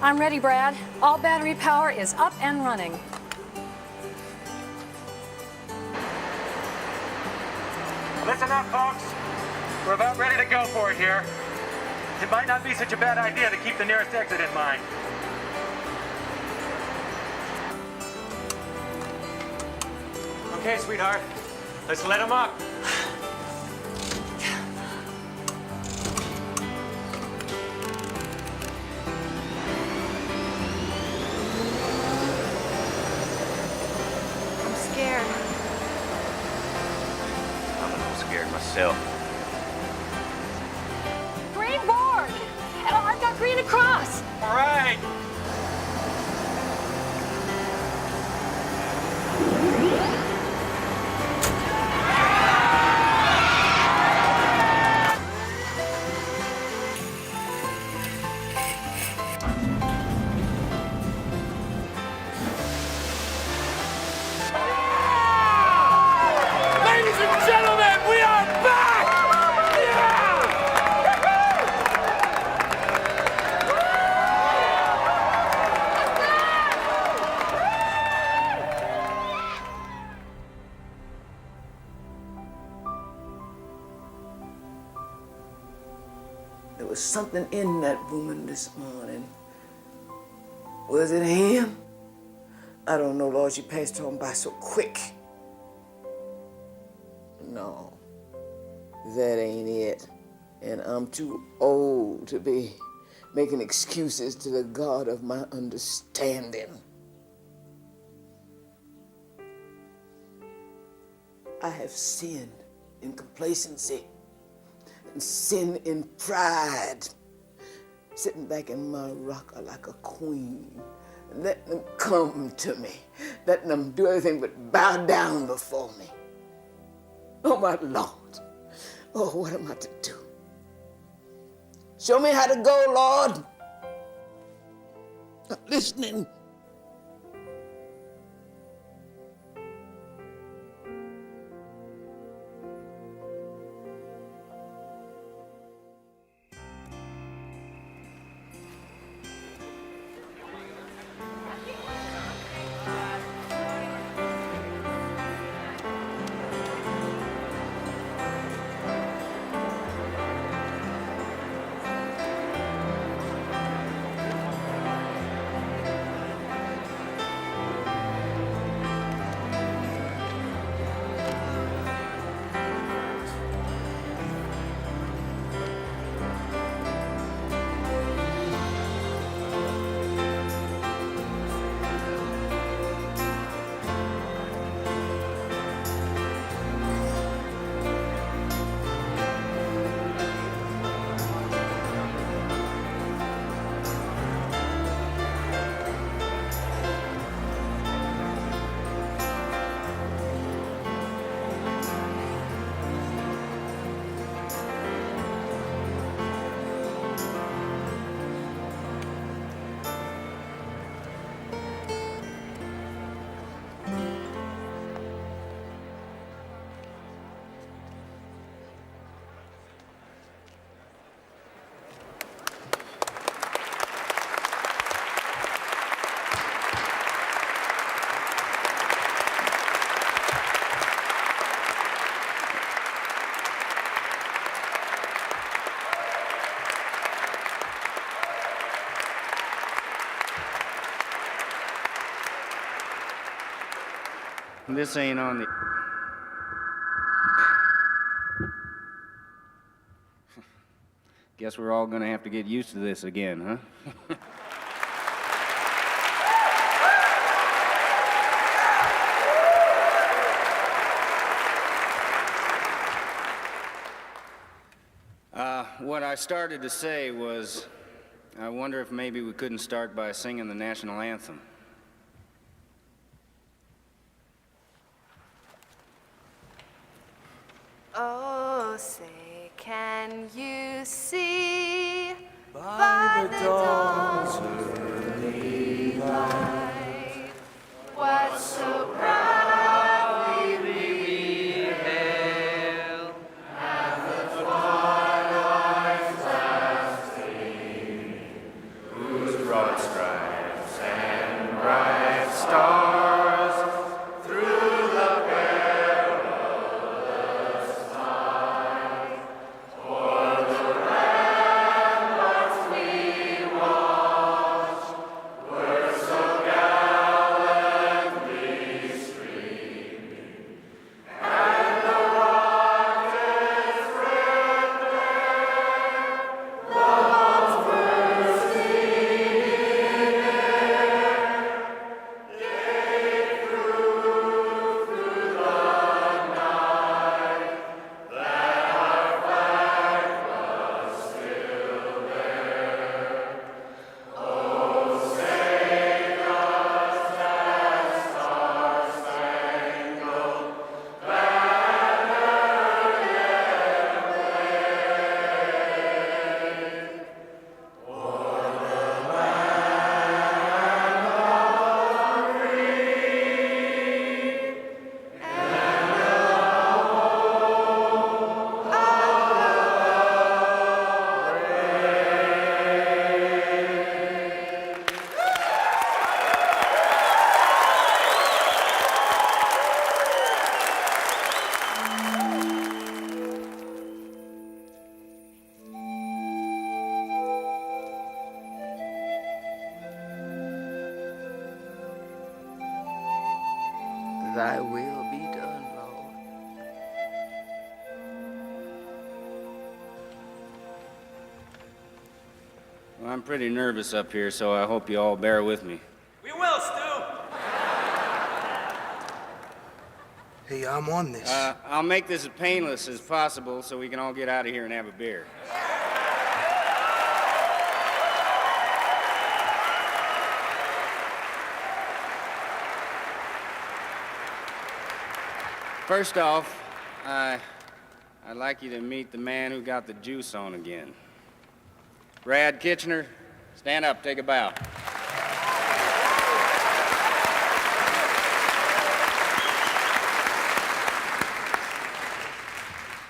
I'm ready, Brad. All battery power is up and running. Listen up, folks. We're about ready to go for it here. It might not be such a bad idea to keep the nearest exit in mind. Okay, sweetheart. Let's let him up. I'm scared. I'm a little scared myself. Green board! And I've got green across. All right. was something in that woman this morning. Was it him? I don't know, Lord. She passed on by so quick. No, that ain't it. And I'm too old to be making excuses to the God of my understanding. I have sinned in complacency and sin in pride, sitting back in my rocker like a queen, letting them come to me, letting them do everything but bow down before me. Oh, my Lord. Oh, what am I to do? Show me how to go, Lord. I'm listening. This ain't on the... Guess we're all gonna have to get used to this again, huh? What I started to say was, I wonder if maybe we couldn't start by singing the national anthem. Oh, say, can you see By the dawn's early light, what so proudly we hail, and the twilight's last gleam, whose broad stripes and bright stars through the perilous night, o'er the ramparts we watch, thy will be done, Lord. Well, I'm pretty nervous up here, so I hope you all bear with me. We will, Stu. Hey, I'm on this. I'll make this as painless as possible so we can all get out of here and have a beer. First off, I'd like you to meet the man who got the juice on again. Brad Kitchener, stand up, take a bow.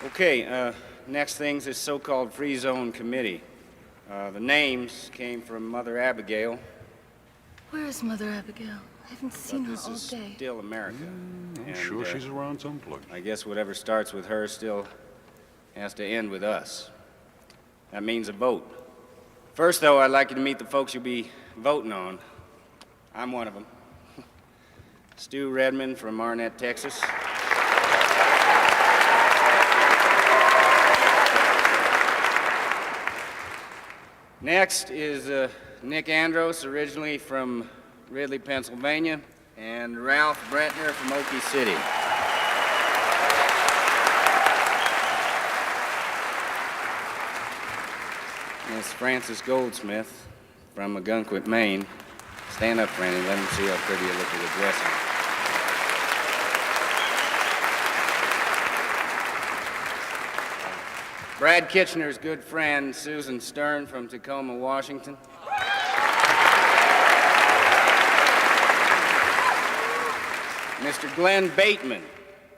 Okay, next thing's this so-called Free Zone Committee. The names came from Mother Abigail. Where is Mother Abigail? I haven't seen her This all is day. still America. I'm sure she's around someplace. I guess whatever starts with her still has to end with us. That means a vote. First, though, I'd like you to meet the folks you'll be voting on. I'm one of them. Stu Redmond from Arnett, Texas. Next is Nick Andros, originally from Ridley, Pennsylvania, and Ralph Brentner from Okie City. Miss Frances Goldsmith from Magunquit, Maine. Stand up, Franny. Let them see how pretty you look with the dress on. Brad Kitchener's good friend, Susan Stern from Tacoma, Washington. Mr. Glenn Bateman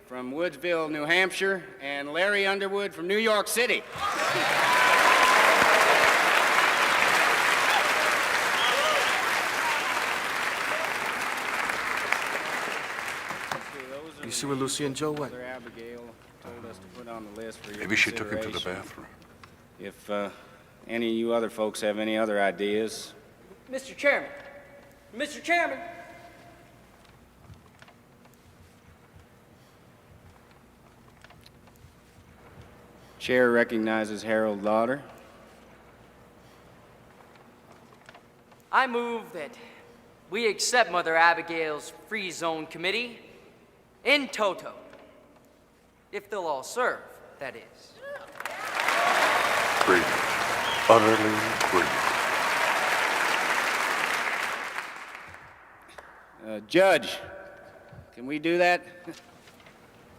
from Woodsville, New Hampshire, and Larry Underwood from New York City. You see where Lucy and Joe went? Mother Abigail told us to put on the list for your Maybe she took him to the consideration. bathroom. If any of you other folks have any other ideas, Mr. Chairman. Mr. Chairman. Chair recognizes Harold Lauder. I move that we accept Mother Abigail's Free Zone Committee in toto. If they'll all serve, that is. Brilliant. Utterly brilliant. Judge, can we do that?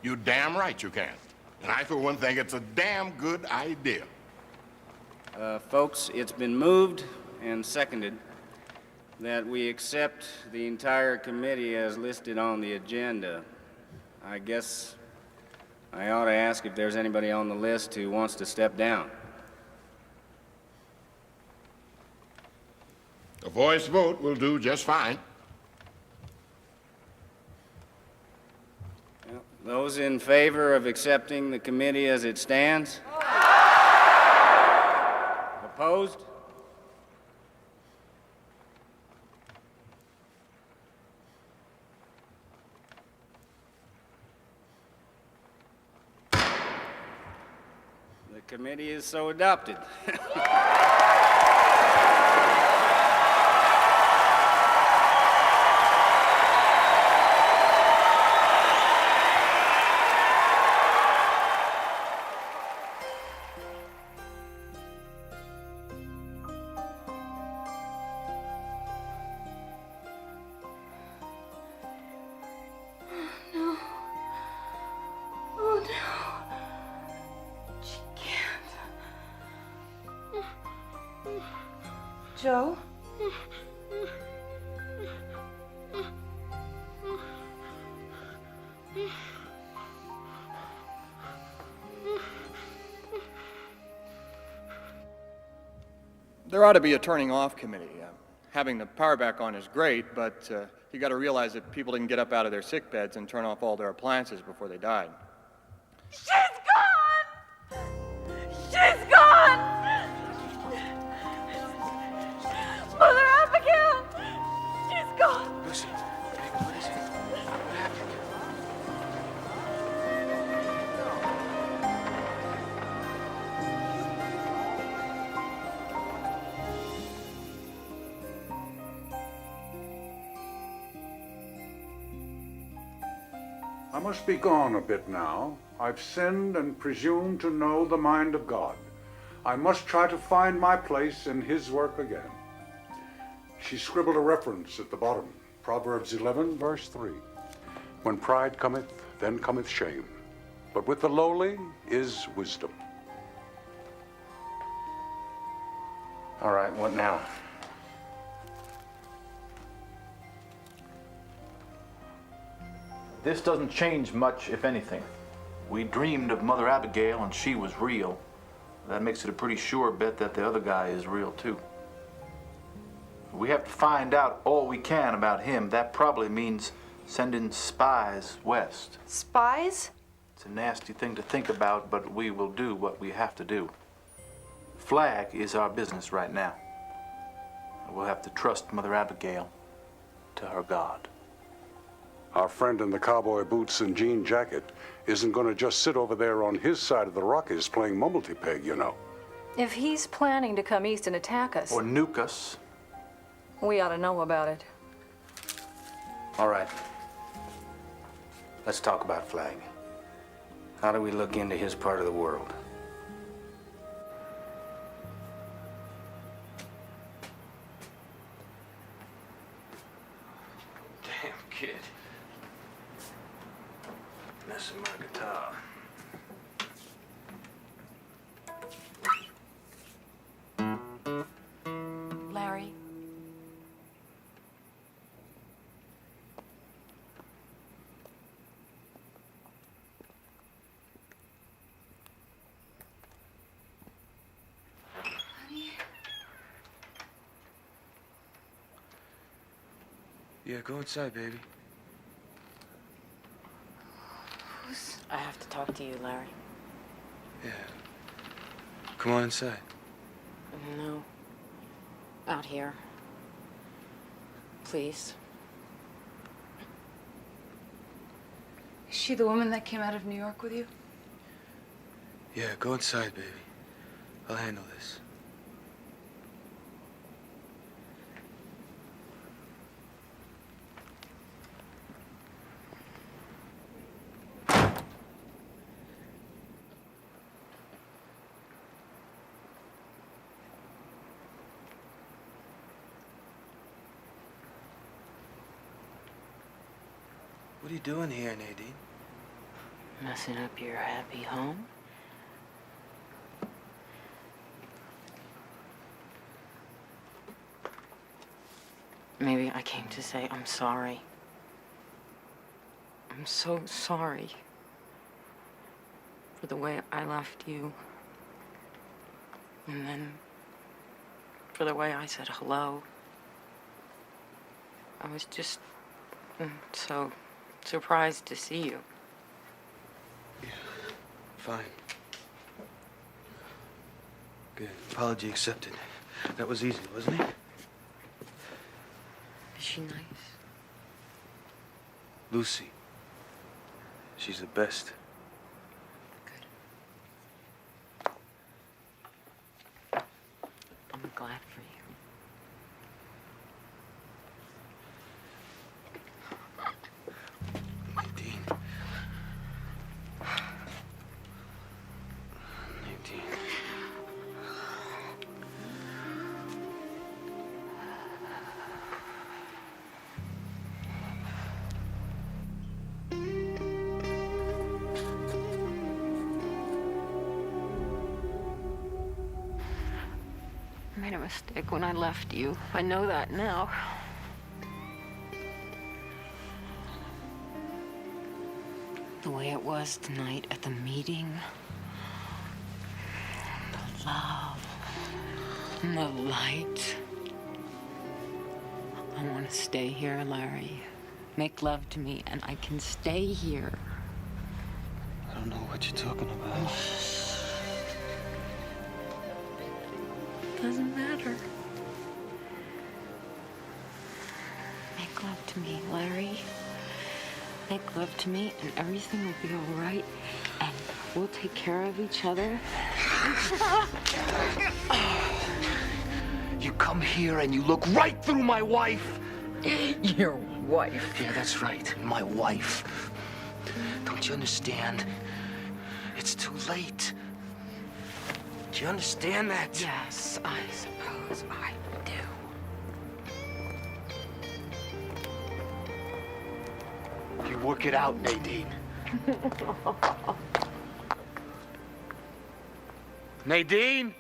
You're damn right you can. And I, for one, think it's a damn good idea. Folks, it's been moved and seconded that we accept the entire committee as listed on the agenda. I guess I ought to ask if there's anybody on the list who wants to step down. A voice vote will do just fine. Those in favor of accepting the committee as it stands? Opposed? The committee is so adopted. No. Oh no. She can't. Joe? There ought to be a turning off committee. Having the power back on is great, but you got to realize that people didn't get up out of their sick beds and turn off all their appliances before they died. She's gone! She's gone! Mother Abigail! She's gone! Lucy, what is it? What happened? I must be gone a bit now. I've sinned and presumed to know the mind of God. I must try to find my place in his work again. She scribbled a reference at the bottom, Proverbs 11, verse 3. When pride cometh, then cometh shame. But with the lowly is wisdom. All right, what now? This doesn't change much, if anything. We dreamed of Mother Abigail and she was real. That makes it a pretty sure bet that the other guy is real too. We have to find out all we can about him. That probably means sending spies west. Spies? It's a nasty thing to think about, but we will do what we have to do. Flagg is our business right now. We'll have to trust Mother Abigail to her God. Our friend in the cowboy boots and jean jacket isn't going to just sit over there on his side of the Rockies playing mumblety-peg, you know. If he's planning to come east and attack us, Or nuke us. we ought to know about it. All right. Let's talk about Flagg. How do we look into his part of the world? Damn kid. Messing my guitar. Larry? Yeah, go inside, baby. I have to talk to you, Larry. Yeah. Come on inside. No. Out here. Please. Is she the woman that came out of New York with you? Yeah, go inside, baby. I'll handle this. What are you doing here, Nadine? Messing up your happy home? Maybe I came to say I'm sorry. I'm so sorry for the way I left you. And then for the way I said hello. I was just so surprised to see you. Fine. Good. Apology accepted. That was easy, wasn't it? Is she nice? Lucy. She's the best. I'm glad for you. Nadine. Nadine. I made a mistake when I left you. I know that now. The way it was tonight at the meeting. The love. And the light. I want to stay here, Larry. Make love to me, and I can stay here. I don't know what you're talking about. Doesn't matter. Make love to me, Larry. Make love to me, and everything will be all right, and we'll take care of each other. You come here and you look right through my wife. Your wife? Yeah, that's right. My wife. Don't you understand? It's too late. Do you understand that? Yes, I suppose I do. You work it out, Nadine. Nadine?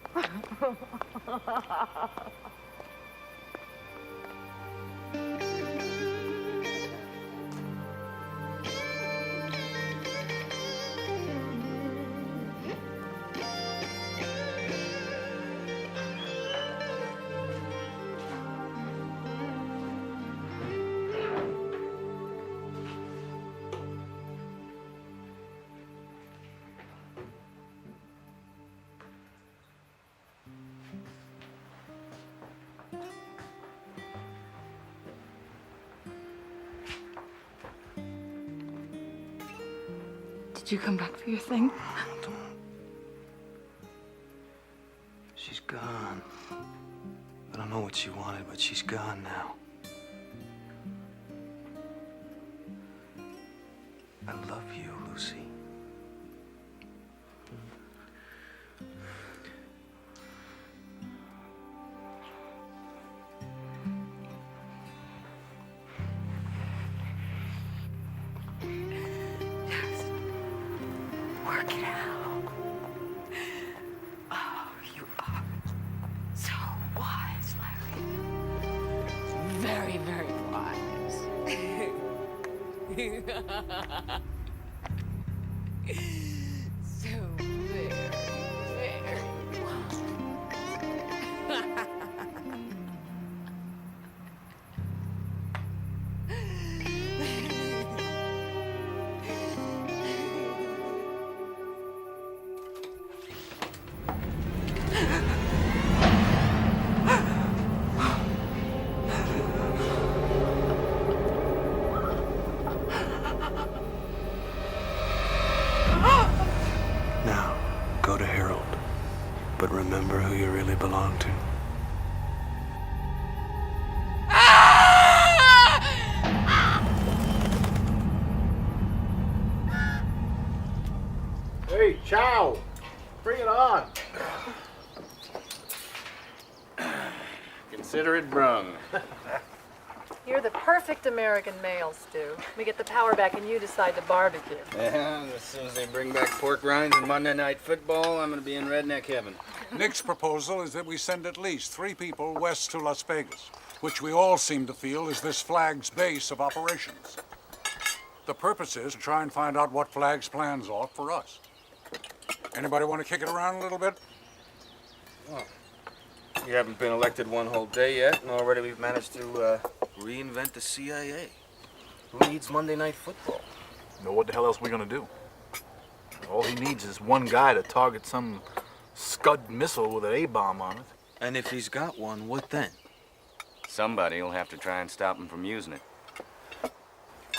Did you come back for your thing? She's gone. I don't know what she wanted, but she's gone now. I love you, Lucy. Work it out. Oh, you are so wise, Larry. Very, very wise. So very, very wise. Now, go to Harold. But remember who you really belong to. Hey, Chow! Bring it on! Consider it brung. You're the perfect American male, Stu. We get the power back and you decide to barbecue. Yeah, as soon as they bring back pork rinds and Monday Night Football, I'm gonna be in redneck heaven. Nick's proposal is that we send at least 3 people west to Las Vegas, which we all seem to feel is this Flagg's base of operations. The purpose is to try and find out what Flagg's plans are for us. Anybody want to kick it around a little bit? Well, you haven't been elected one whole day yet, and already we've managed to Reinvent the CIA. Who needs Monday Night Football? Know what the hell else we gonna do? All he needs is one guy to target some Scud missile with an A-bomb on it. And if he's got one, what then? Somebody will have to try and stop him from using it.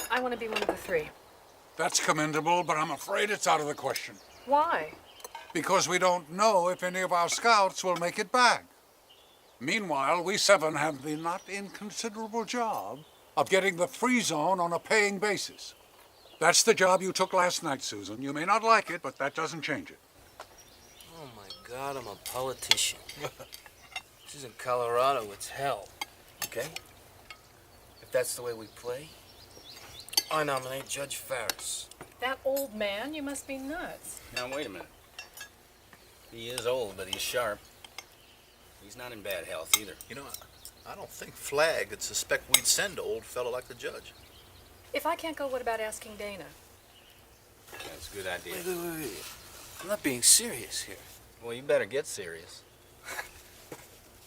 I want to be one of the 3. That's commendable, but I'm afraid it's out of the question. Why? Because we don't know if any of our scouts will make it back. Meanwhile, we 7 have the not inconsiderable job of getting the free zone on a paying basis. That's the job you took last night, Susan. You may not like it, but that doesn't change it. Oh my God, I'm a politician. This isn't Colorado, it's hell. Okay? If that's the way we play, I nominate Judge Ferris. That old man? You must be nuts. Now, wait a minute. He is old, but he's sharp. He's not in bad health either. You know, I don't think Flagg would suspect we'd send an old fellow like the judge. If I can't go, what about asking Dana? That's a good idea. Wait. I'm not being serious here. Well, you better get serious.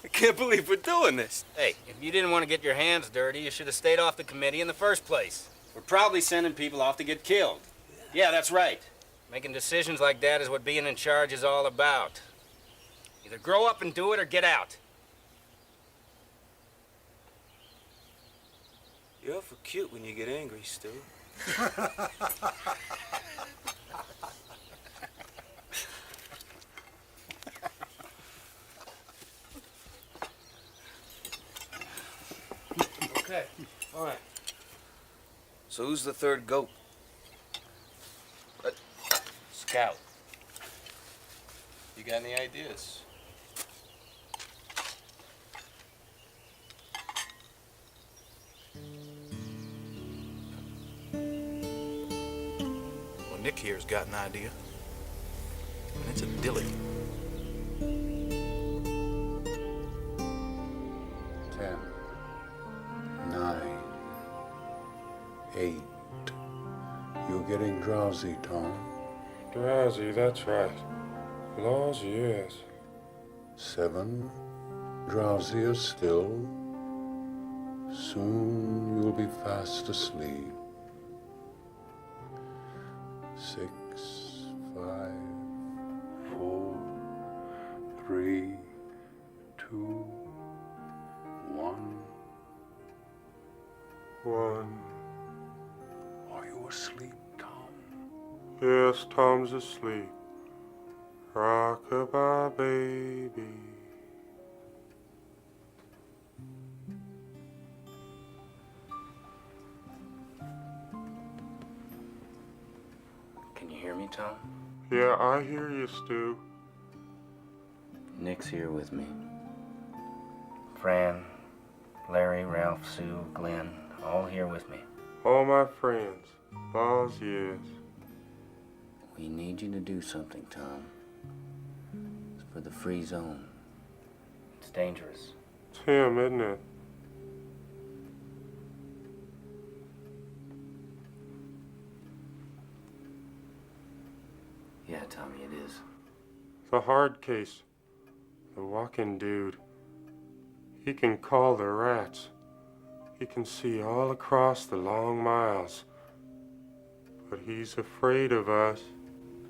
I can't believe we're doing this. Hey, if you didn't want to get your hands dirty, you should have stayed off the committee in the first place. We're probably sending people off to get killed. Yeah, that's right. Making decisions like that is what being in charge is all about. Either grow up and do it or get out. You're awful cute when you get angry, Stu. Okay, fine. So who's the third goat? scout. You got any ideas? Well, Nick here's got an idea. And it's a dilly. 10, 9, 8. You're getting drowsy, Tom. Drowsy, that's right. Laws, yes. 7, drowsier still. Soon you'll be fast asleep. 6, 5, 4, 3, 2, 1. 1. Are you asleep, Tom? Yes, Tom's asleep. Rock-a-bye, baby. Can you hear me, Tom? Yeah, I hear you, Stu. Nick's here with me. Fran, Larry, Ralph, Sue, Glenn, all here with me. All my friends. Laws, yes. We need you to do something, Tom. It's for the free zone. It's dangerous. It's him, isn't it? Yeah, Tommy, it is. The hard case. The walking dude. He can call the rats. He can see all across the long miles. But he's afraid of us.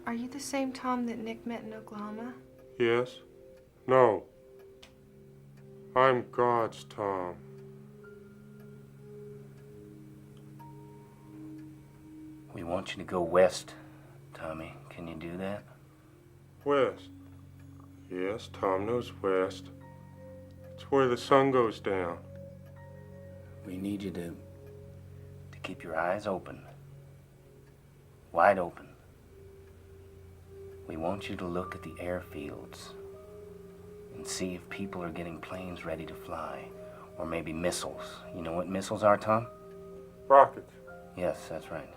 Are you the same Tom that Nick met in Oklahoma? Yes? No. I'm God's Tom. We want you to go west, Tommy. Can you do that? West. Yes, Tom knows west. It's where the sun goes down. We need you to keep your eyes open. Wide open. We want you to look at the airfields and see if people are getting planes ready to fly, or maybe missiles. You know what missiles are, Tom? Rockets. Yes, that's right.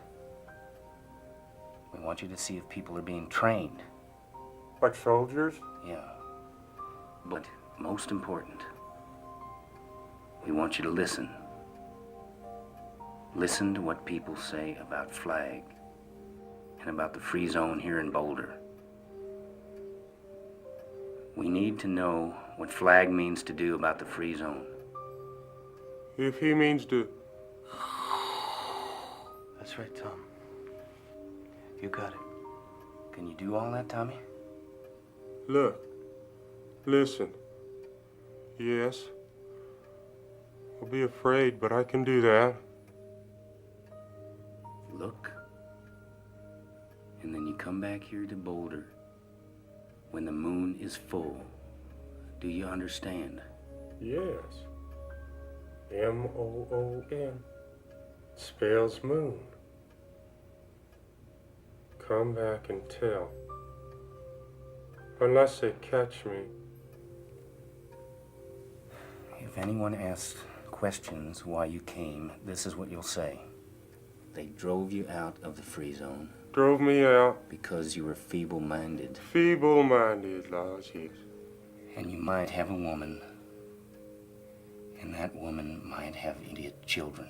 We want you to see if people are being trained. Like soldiers? Yeah. But most important, we want you to listen. Listen to what people say about Flagg and about the free zone here in Boulder. We need to know what Flagg means to do about the free zone. If he means to... That's right, Tom. You got it. Can you do all that, Tommy? Look. Listen. Yes. I'll be afraid, but I can do that. Look. And then you come back here to Boulder when the moon is full. Do you understand? Yes. M-O-O-N. Spells moon. Come back and tell. Unless they catch me. If anyone asks questions why you came, this is what you'll say. They drove you out of the free zone. Drove me out. Because you were feeble-minded. Feeble-minded, Laws, yes. And you might have a woman. And that woman might have idiot children.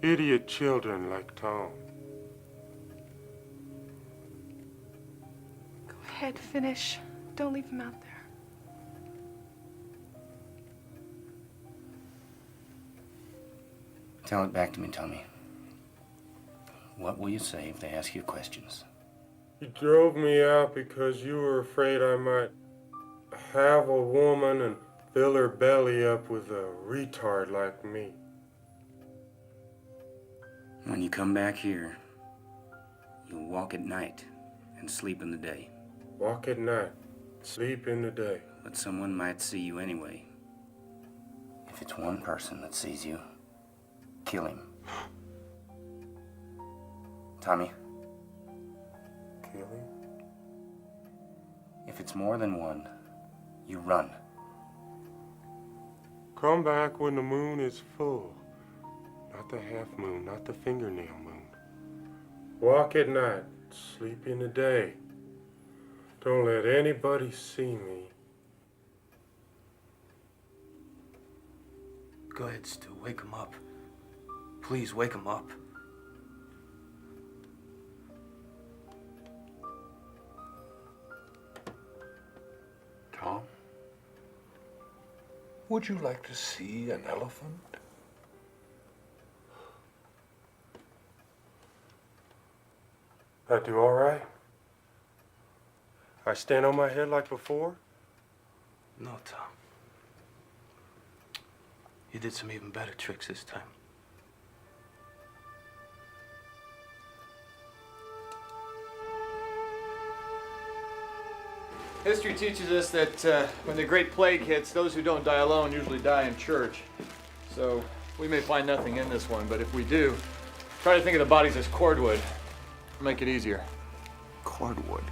Idiot children like Tom. Go ahead, finish. Don't leave him out there. Tell it back to me, Tommy. What will you say if they ask you questions? You drove me out because you were afraid I might have a woman and fill her belly up with a retard like me. When you come back here, you'll walk at night and sleep in the day. Walk at night, sleep in the day. But someone might see you anyway. If it's one person that sees you, kill him. Tommy? Kill him? it's more than one, you run. Come back when the moon is full. Not the half moon, not the fingernail moon. Walk at night, sleep in the day. Don't let anybody see me. Go ahead, Stu. Wake him up. Please, wake him up. Tom, would you like to see an elephant? I do all right? I stand on my head like before? No, Tom. You did some even better tricks this time. History teaches us that when the Great Plague hits, those who don't die alone usually die in church. So we may find nothing in this one, but if we do, try to think of the bodies as cordwood. Make it easier. Cordwood.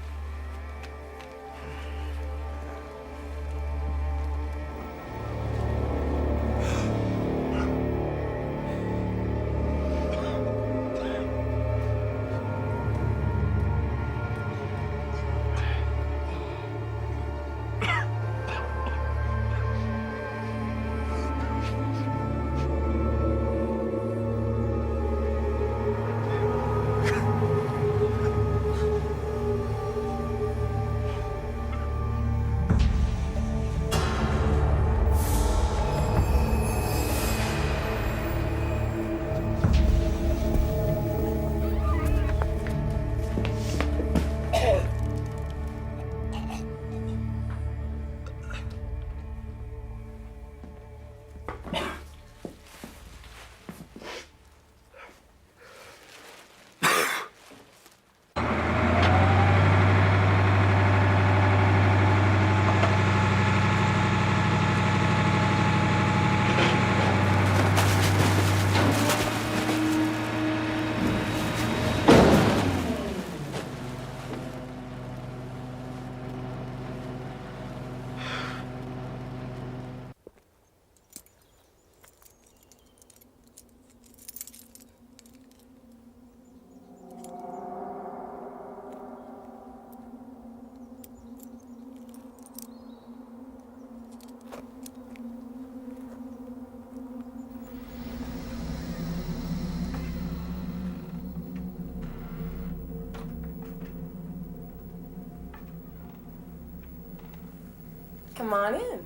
Come on in.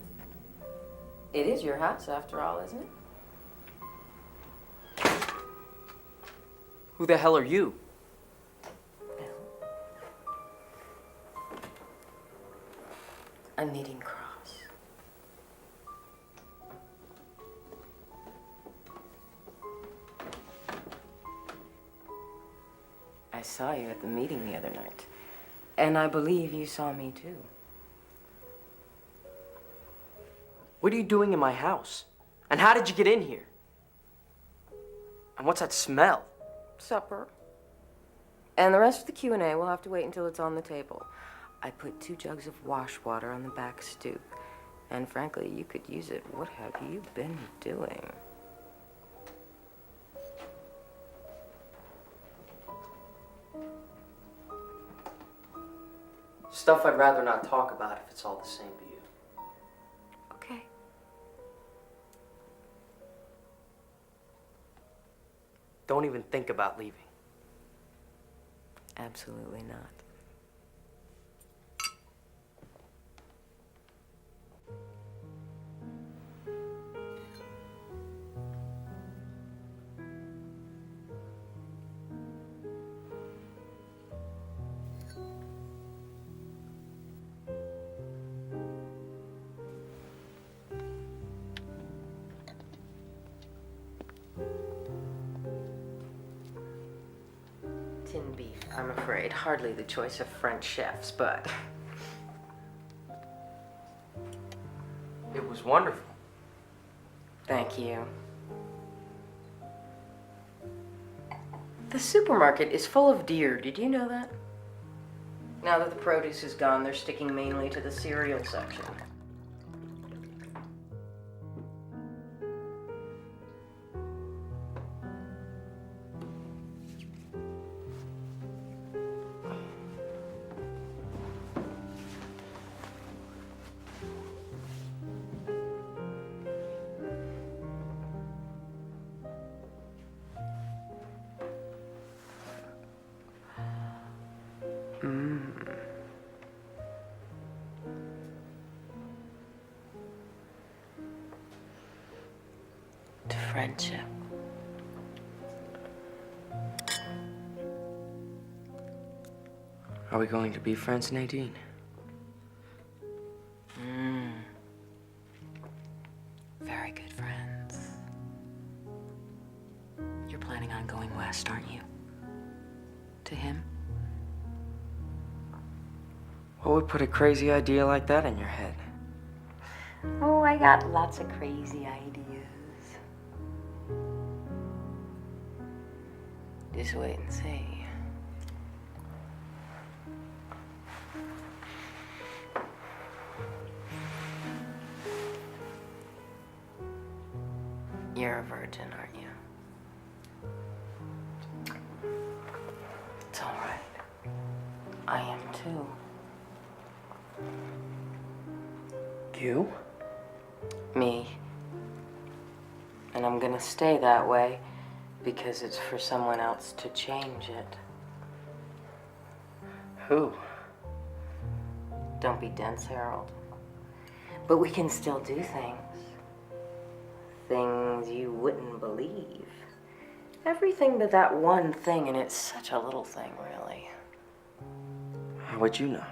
It is your house, after all, isn't it? Who the hell are you? A knitting cross. I saw you at the meeting the other night, and I believe you saw me too. What are you doing in my house? And how did you get in here? And what's that smell? Supper. And the rest of the Q&A will have to wait until it's on the table. I put 2 jugs of wash water on the back stoop. And frankly, you could use it. What have you been doing? Stuff I'd rather not talk about if it's all the same to you. Okay. Don't even think about leaving. Absolutely not. Tinned beef, I'm afraid. Hardly the choice of French chefs, but... It was wonderful. Thank you. The supermarket is full of deer. Did you know that? Now that the produce is gone, they're sticking mainly to the cereal section. To friendship. Are we going to be friends, Nadine? Very good friends. You're planning on going west, aren't you? To him? What would put a crazy idea like that in your head? Oh, I got lots of crazy ideas. Just wait and see. You're a virgin, aren't you? It's all right. I am too. You? Me. And I'm gonna stay that way because it's for someone else to change it. Who? Don't be dense, Harold. But we can still do things. Things you wouldn't believe. Everything but that one thing, and it's such a little thing, really. How would you know?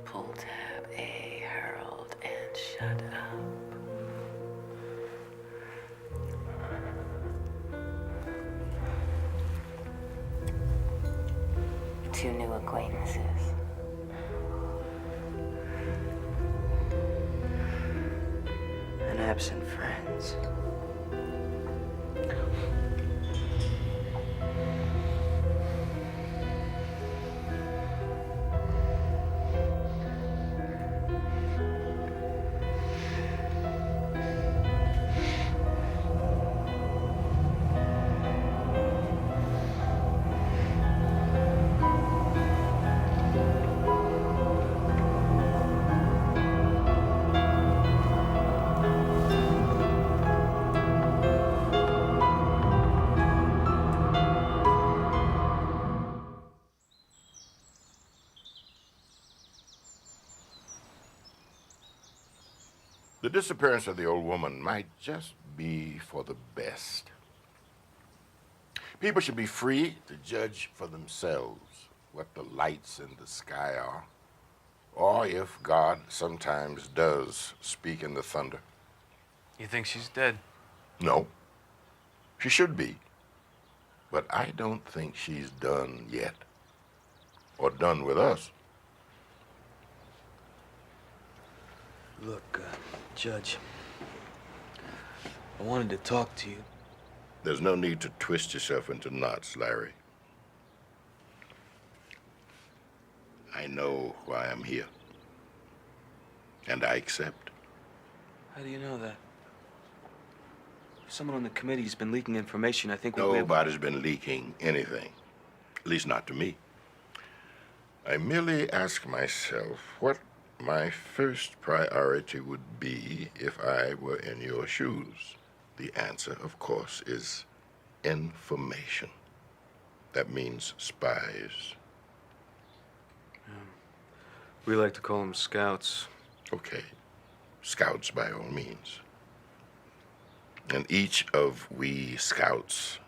Pull tab A, Harold, and shut up. Two new acquaintances. And absent friends. The disappearance of the old woman might just be for the best. People should be free to judge for themselves what the lights in the sky are, or if God sometimes does speak in the thunder. You think she's dead? No, she should be, but I don't think she's done yet, or done with us. Look, Judge, I wanted to talk to you. There's no need to twist yourself into knots, Larry. I know why I'm here, and I accept. How do you know that? Someone on the committee's been leaking information. I think Nobody's been leaking anything, at least not to me. I merely ask myself what my first priority would be if I were in your shoes. The answer, of course, is information. That means spies. We like to call them scouts. Okay, scouts by all means. And each of we scouts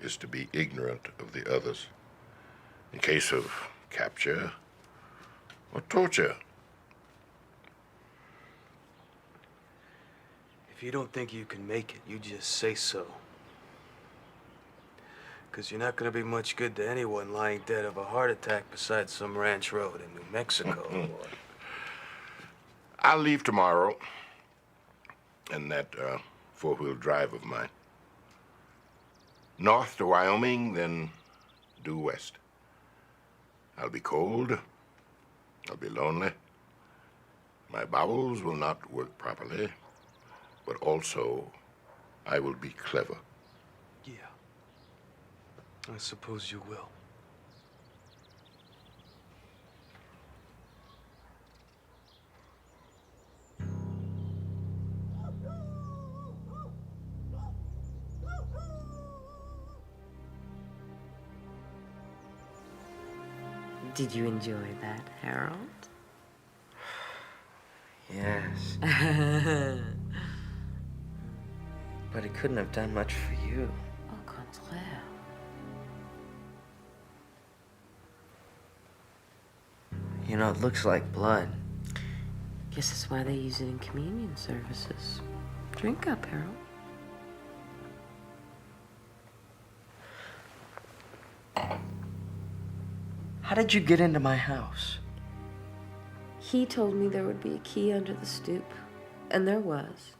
is to be ignorant of the others in case of capture or torture. If you don't think you can make it, you just say so. Because you're not going to be much good to anyone lying dead of a heart attack beside some ranch road in New Mexico. I'll leave tomorrow in that four-wheel drive of mine. North to Wyoming, then due west. I'll be cold. I'll be lonely. My bowels will not work properly, but also I will be clever. Yeah. I suppose you will. Did you enjoy that, Harold? Yes. But it couldn't have done much for you. Au contraire. You know, it looks like blood. Guess that's why they use it in communion services. Drink up, Harold. How did you get into my house? He told me there would be a key under the stoop, and there was.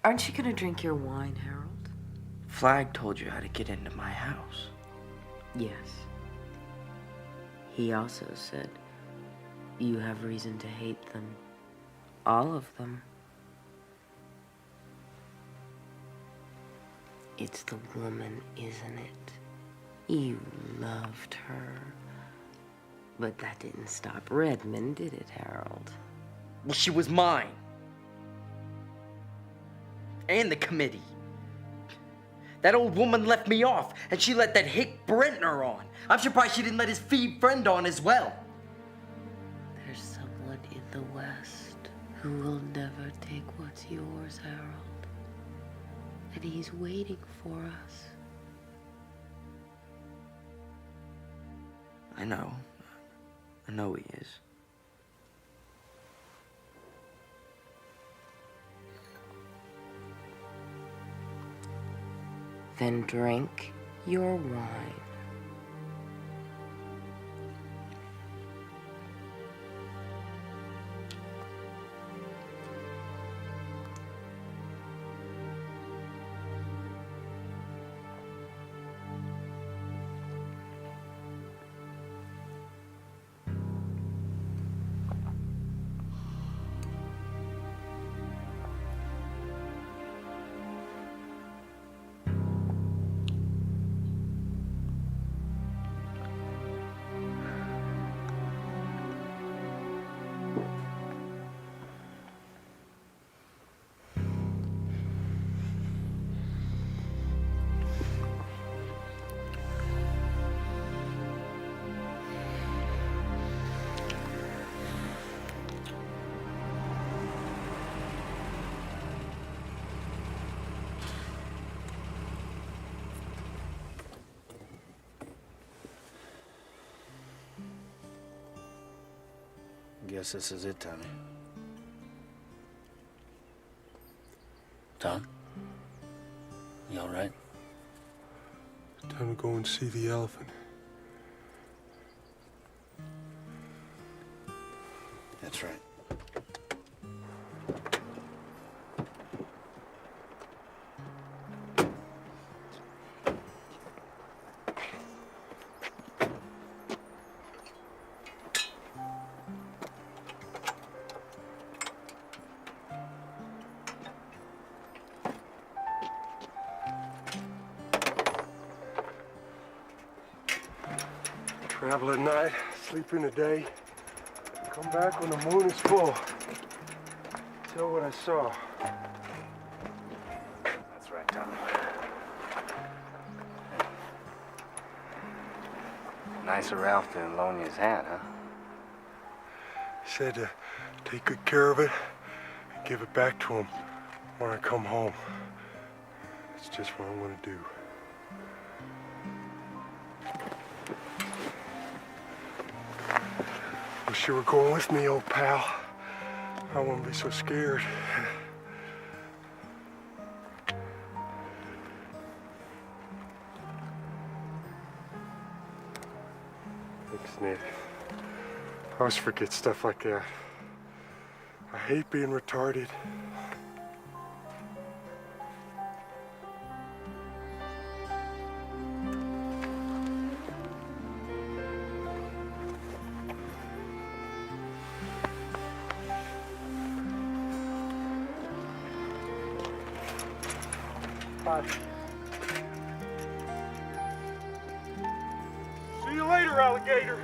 Aren't you gonna drink your wine, Harold? Flagg told you how to get into my house. Yes. He also said you have reason to hate them. All of them. It's the woman, isn't it? You loved her. But that didn't stop Redmond, did it, Harold? Well, she was mine. And the committee. That old woman left me off, and she let that hick Brentner on. I'm surprised she didn't let his fee friend on as well. There's someone in the West who will never take what's yours, Harold. And he's waiting for us. I know. I know he is. Then drink your wine. Guess this is it, Tommy. Tom? You all right? Time to go and see the elephant. That's right. Travel at night, sleep in the day, come back when the moon is full. Tell what I saw. That's right, Tommy. Nice of Ralph to loan you his hat, huh? He said to take good care of it and give it back to him when I come home. That's just what I'm gonna do. Wish you were going with me, old pal. I wouldn't be so scared. Thanks, Nick. I always forget stuff like that. I hate being retarded. Bye. See you later, alligator.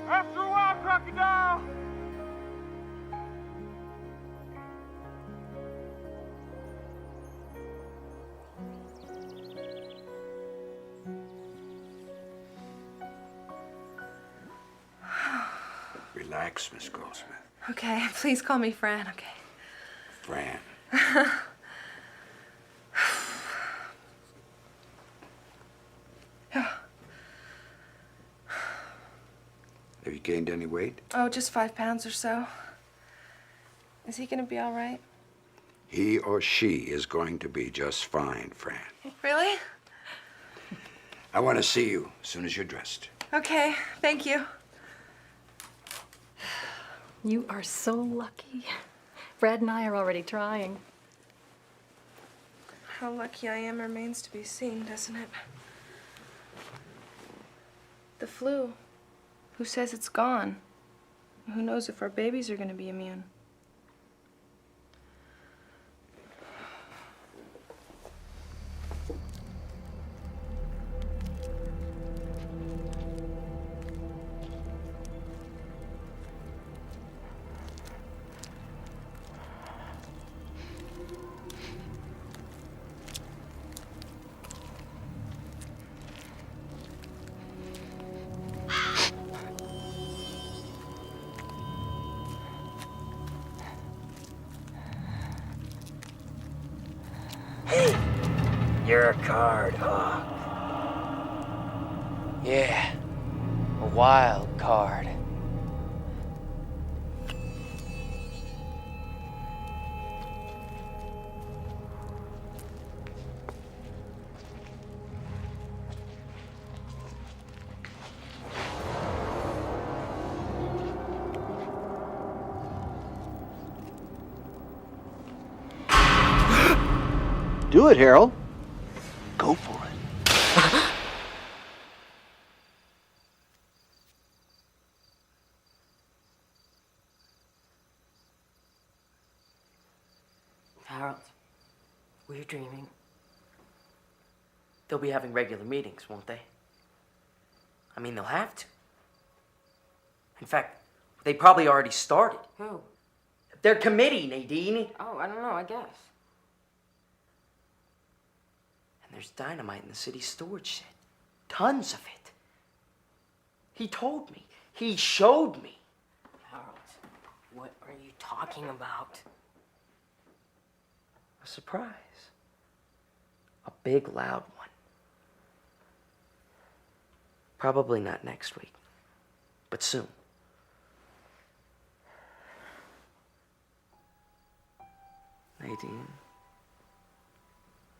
After a while, crocodile. Relax, Miss Goldsmith. Okay, please call me Fran, okay? Fran. Have you gained any weight? Oh, just 5 pounds or so. Is he gonna be all right? He or she is going to be just fine, Fran. Really? I want to see you as soon as you're dressed. Okay, thank you. You are so lucky. Brad and I are already trying. How lucky I am remains to be seen, doesn't it? The flu. Who says it's gone? Who knows if our babies are gonna be immune? You're a card, huh? Yeah, a wild card. Do it, Harold. Go for it. Harold, were you dreaming? They'll be having regular meetings, won't they? I mean, they'll have to. In fact, they probably already started. Who? Their committee, Nadine. Oh, I don't know, I guess. And there's dynamite in the city storage shed. Tons of it. He told me. He showed me. Harold, what are you talking about? A surprise. A big, loud one. Probably not next week, but soon. Nadine,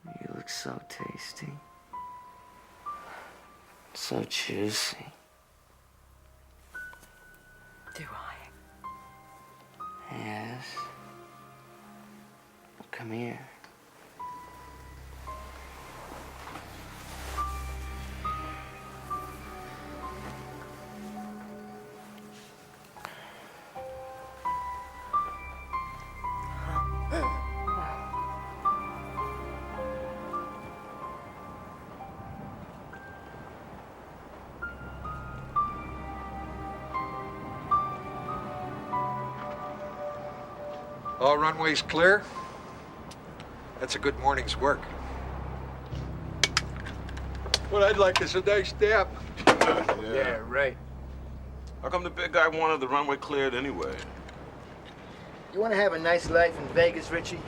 you look so tasty. So juicy. Do I? Yes. Come here. All runways clear? That's a good morning's work. What I'd like is a nice nap. Yeah, right. How come the big guy wanted the runway cleared anyway? You want to have a nice life in Vegas, Richie?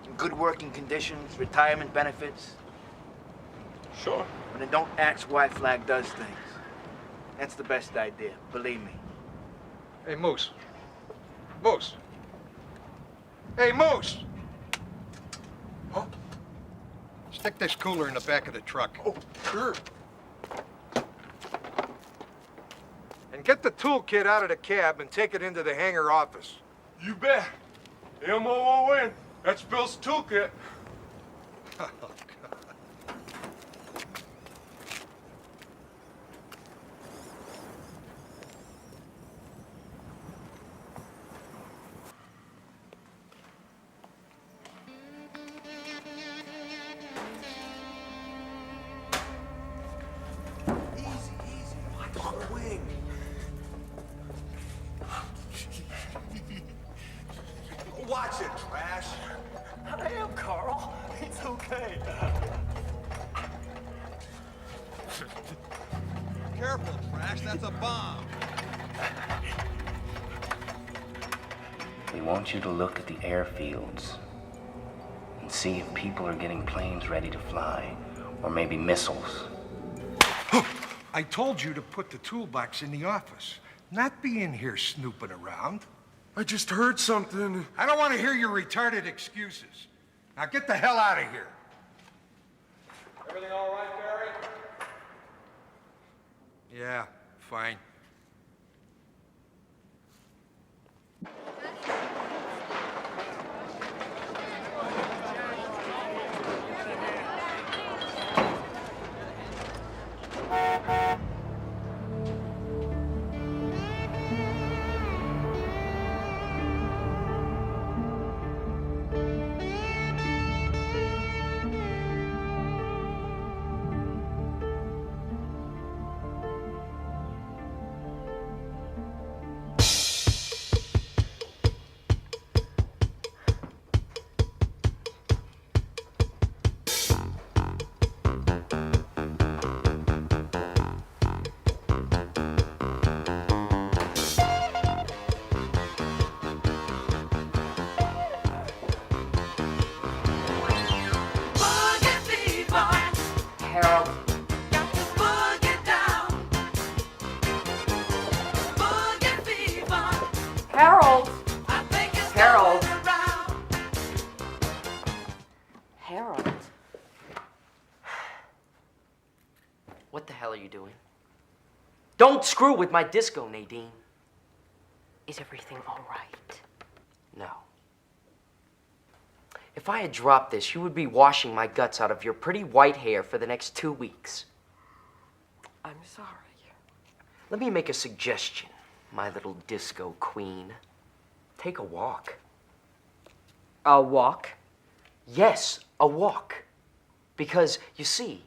In good working conditions, retirement benefits? Sure. But then don't ask why Flagg does things. That's the best idea, believe me. Hey, Moose. Moose. Hey, Moose! Huh? Stick this cooler in the back of the truck. Oh, sure. get the toolkit out of the cab and take it into the hangar office. You bet. M-O-O-N. That's Bill's toolkit. Watch it, trash. I am, Carl. It's okay. Careful, trash. That's a bomb. We want you to look at the airfields and see if people are getting planes ready to fly, or maybe missiles. I told you to put the toolbox in the office, not be in here snooping around. I just heard something. I don't want to hear your retarded excuses. Now get the hell out of here. Everything all right, Barry? Yeah, fine. Harold. Harold! Harold. Harold. What the hell are you doing? Don't screw with my disco, Nadine. Is everything all right? No. If I had dropped this, you would be washing my guts out of your pretty white hair for the next 2 weeks. I'm sorry. Let me make a suggestion, my little disco queen. Take a walk. A walk? Yes, a walk. Because, you see,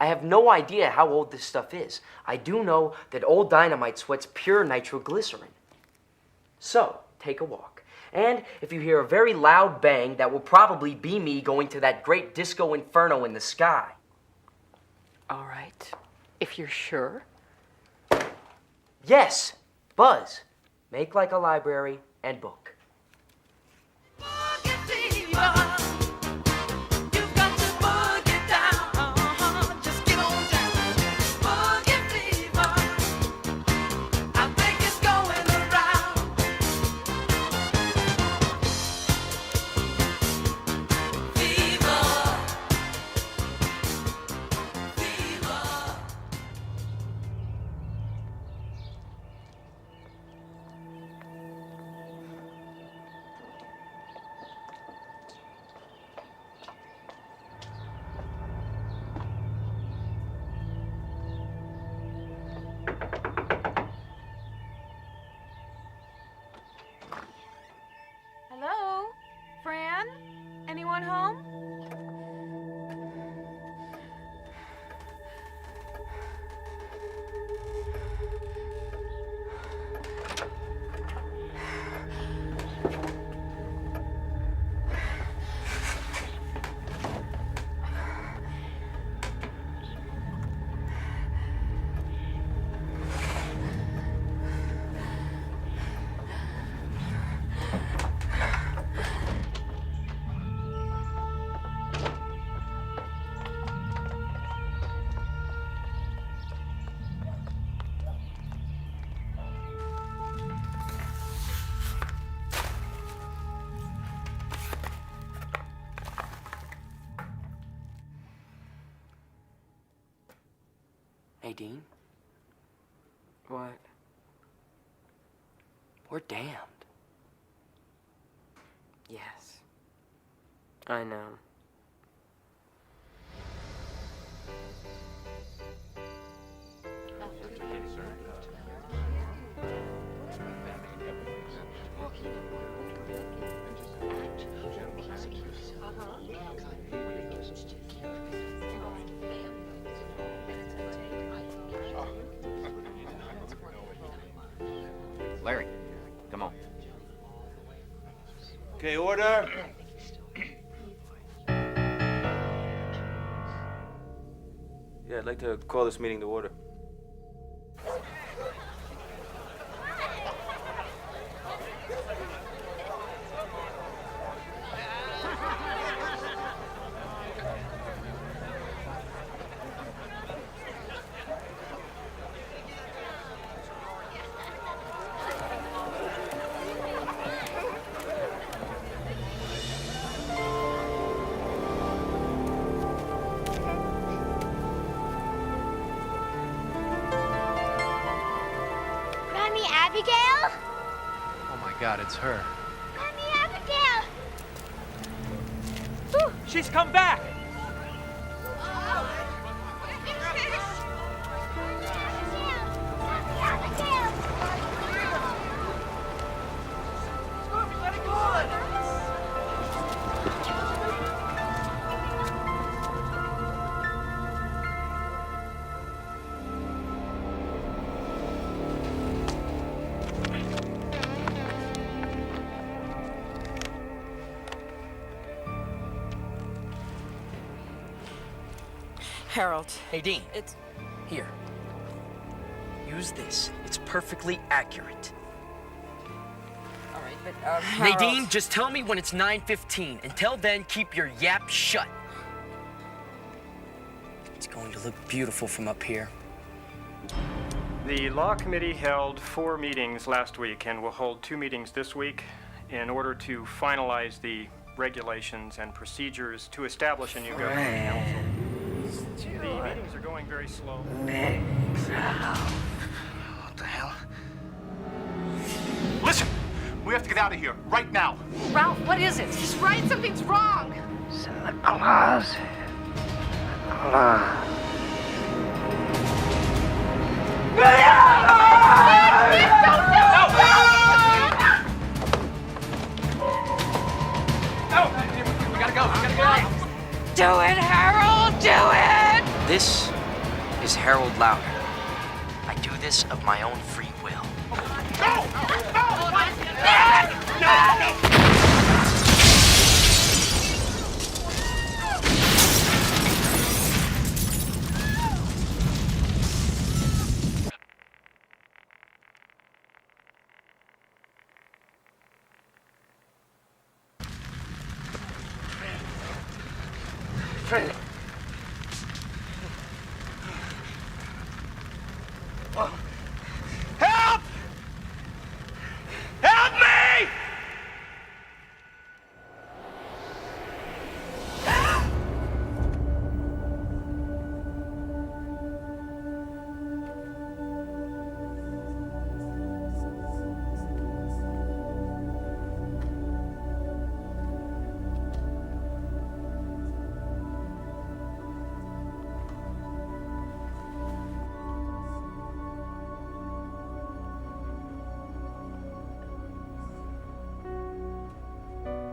I have no idea how old this stuff is. I do know that old dynamite sweats pure nitroglycerin. So, take a walk. And if you hear a very loud bang, that will probably be me going to that great disco inferno in the sky. All right. If you're sure. Yes, Buzz. Make like a library and book. Hello? Fran? Anyone home? Nadine? What? We're damned. Yes. I know. Larry, come on. Okay, order. Yeah, I'd like to call this meeting to order. Abigail? Oh my God, it's her. Mommy, Abigail! Whew, she's come back! Harold. Nadine. It's... Here. Use this. It's perfectly accurate. All right, but, Nadine, Harold. just tell me when it's 9:15. Until then, keep your yap shut. It's going to look beautiful from up here. The Law Committee held 4 meetings last week and will hold 2 meetings this week in order to finalize the regulations and procedures to establish a new governing council. The meetings are going very slow. What the hell? Listen! We have to get out of here, right now. Ralph, what is it? He's right, something's wrong. Do it, Harold! Do it! This is Harold Louder. I do this of my own free will. Help! Help me!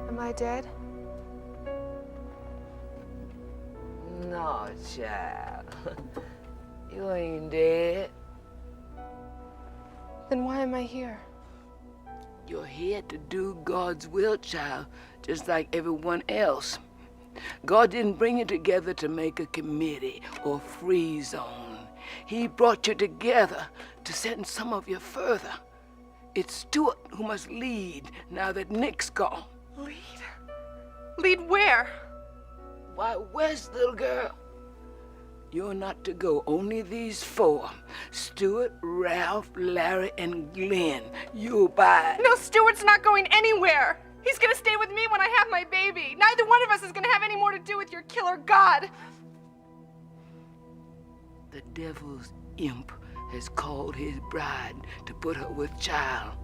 Am I dead? No, child. You ain't dead. Then why am I here? You're here to do God's will, child, just like everyone else. God didn't bring you together to make a committee or free zone. He brought you together to send some of you further. It's Stuart who must lead now that Nick's gone. Lead? Lead where? Why, west, little girl? You're not to go. Only these 4. Stuart, Ralph, Larry, and Glenn. You'll bide. No, Stuart's not going anywhere. He's gonna stay with me when I have my baby. Neither one of us is gonna have any more to do with your killer god. The devil's imp has called his bride to put her with child.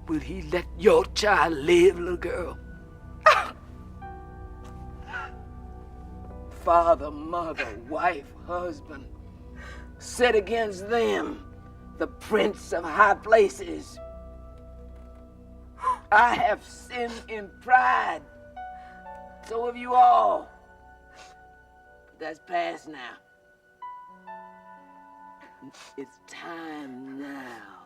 Will he let your child live, little girl? Father, mother, wife, husband, set against them the prince of high places. I have sinned in pride. So have you all. But that's past now. It's time now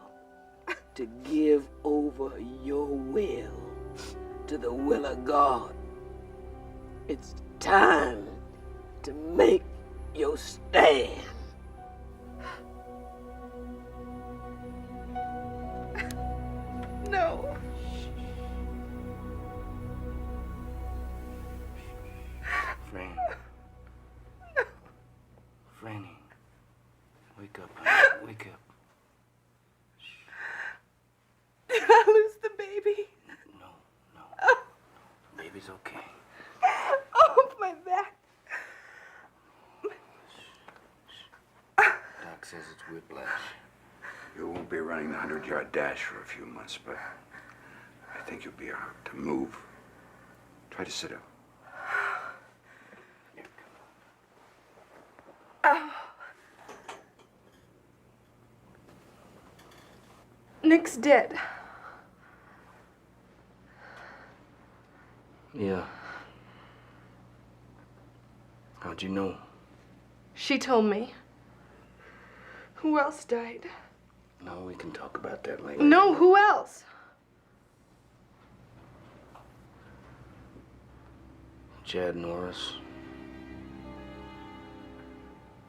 to give over your will to the will of God. It's time to make your stand. No. Franny. Franny. Wake up, honey. Wake up. Did I lose the baby? No. The baby's okay. Oh, my back. Doc says it's whiplash. You won't be running the 100-yard dash for a few months, but I think you'll be able to move. Try to sit up. Nick's dead. Yeah. How'd you know? She told me. Who else died? No, we can talk about that later. No, who else? Chad Norris.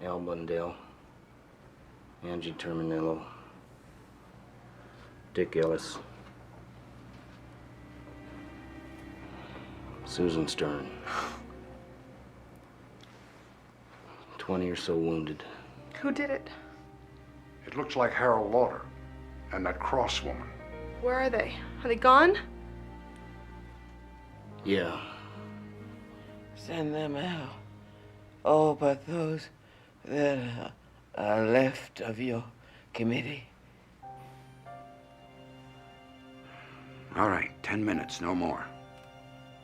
Al Bundell. Angie Terminello. Dick Ellis. Susan Stern. 20 or so wounded. Who did it? It looks like Harold Lauder and that cross woman. Where are they? Are they gone? Yeah. Send them out. All but those that are left of your committee. All right, 10 minutes, no more.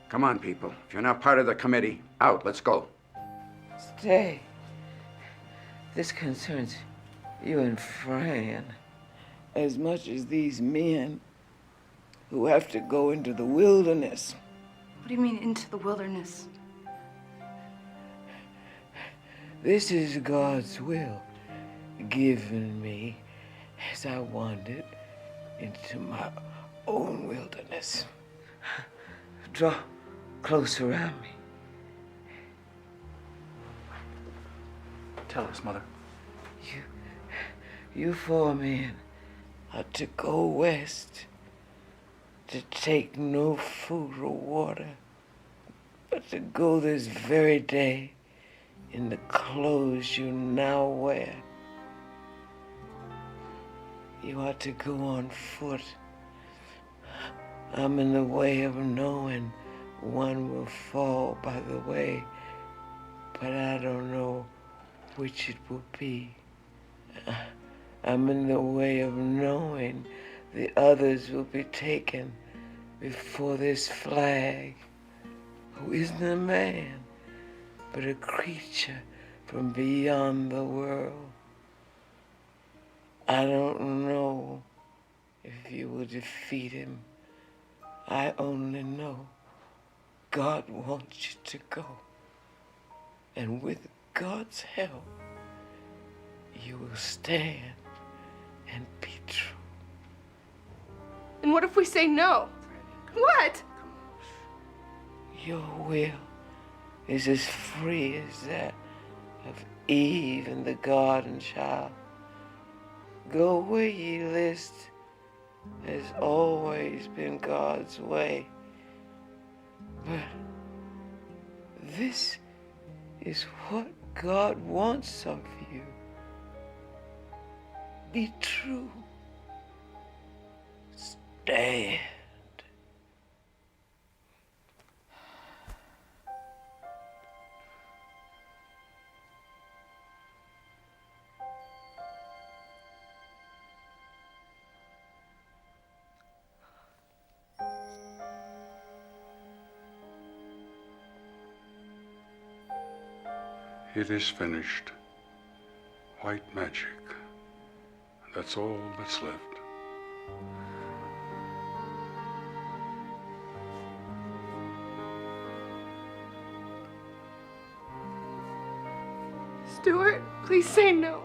Come on, people. If you're not part of the committee, out, let's go. Stay. This concerns you and Fran as much as these men who have to go into the wilderness. What do you mean, into the wilderness? This is God's will given me as I wandered into my own wilderness. Draw close around me. Tell us, Mother. You four men are to go west, to take no food or water, but to go this very day in the clothes you now wear. You are to go on foot. I'm in the way of knowing one will fall by the way, but I don't know which it will be. I'm in the way of knowing the others will be taken before this Flagg, who isn't a man, but a creature from beyond the world. I don't know if you will defeat him. I only know God wants you to go. And with God's help, you will stand and be true. And what if we say no? What? Your will is as free as that of Eve and the garden child. Go where ye list has always been God's way. But this is what God wants of you. Be true. Stand. It is finished. White magic. That's all that's left. Stuart, please say no.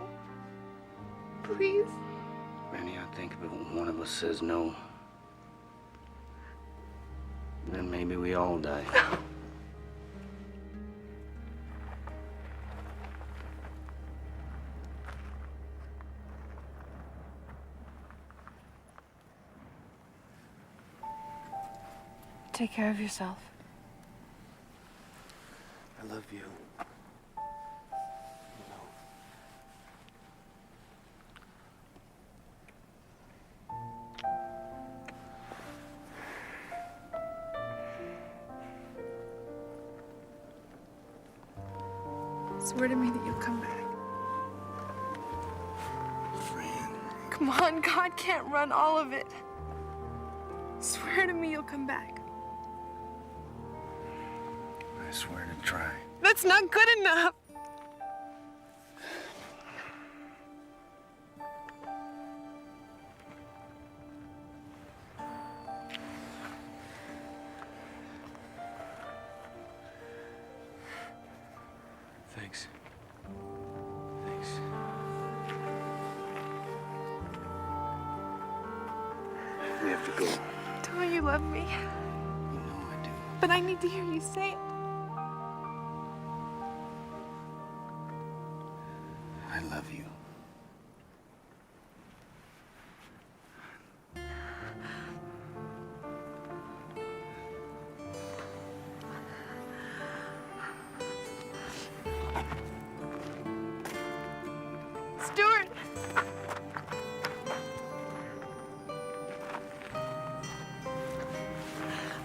Please. Randy, I think if one of us says no, then maybe we all die. Take care of yourself. I love you. Swear to me that you'll come back. Come on, God can't run all of it. Swear to me you'll come back. I swear to try. That's not good enough. Thanks. Thanks. We have to go. Tell me you love me. You know I do. But I need to hear you say it. I love you. Stuart!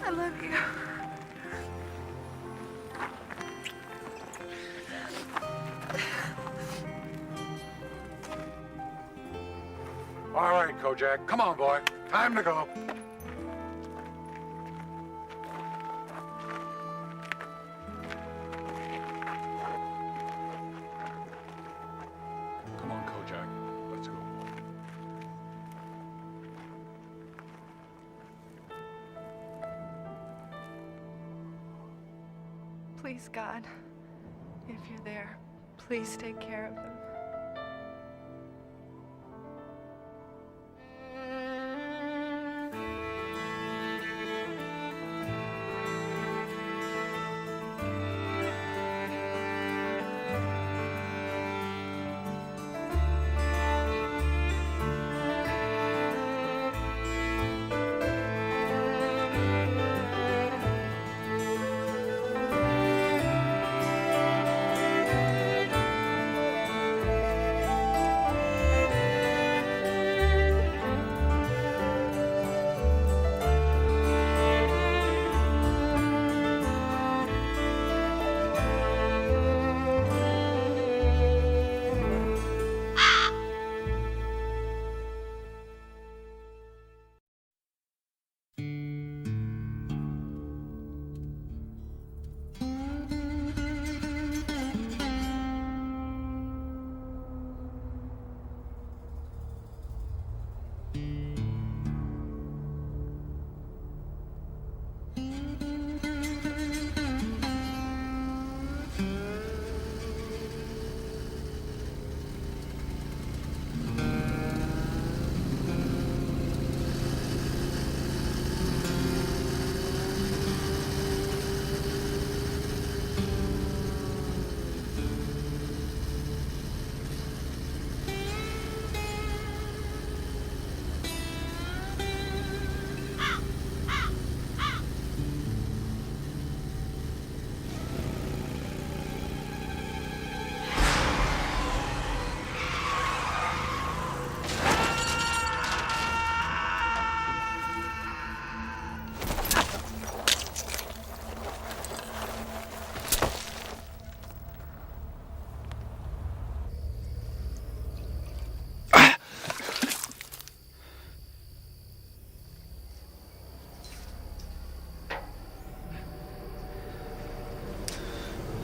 I love you. All right, Kojak. Come on, boy. Time to go. Come on, Kojak. Let's go. Please, God, if you're there, please take care of them.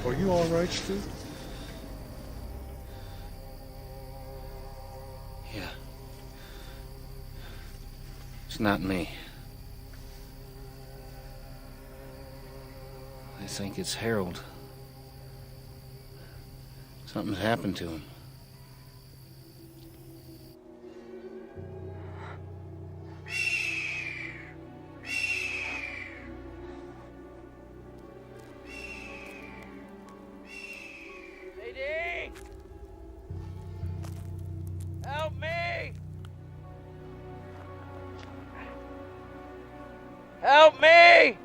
Are you all right, Stu? It's not me. I think it's Harold. Something's happened to him. Lady! Help me! Help me!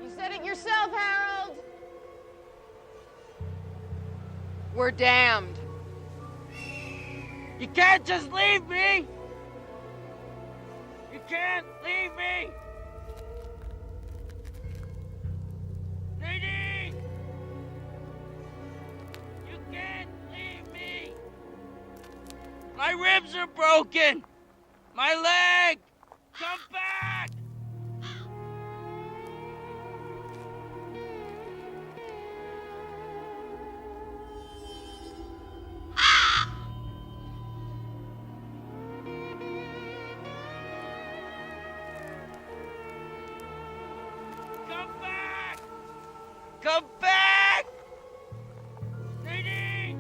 You said it yourself, Harold. We're damned. You can't just leave me! You can't leave me! Lady! You can't leave me! My ribs are broken! My leg! Come back! Come back! Nadine!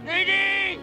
Nadine!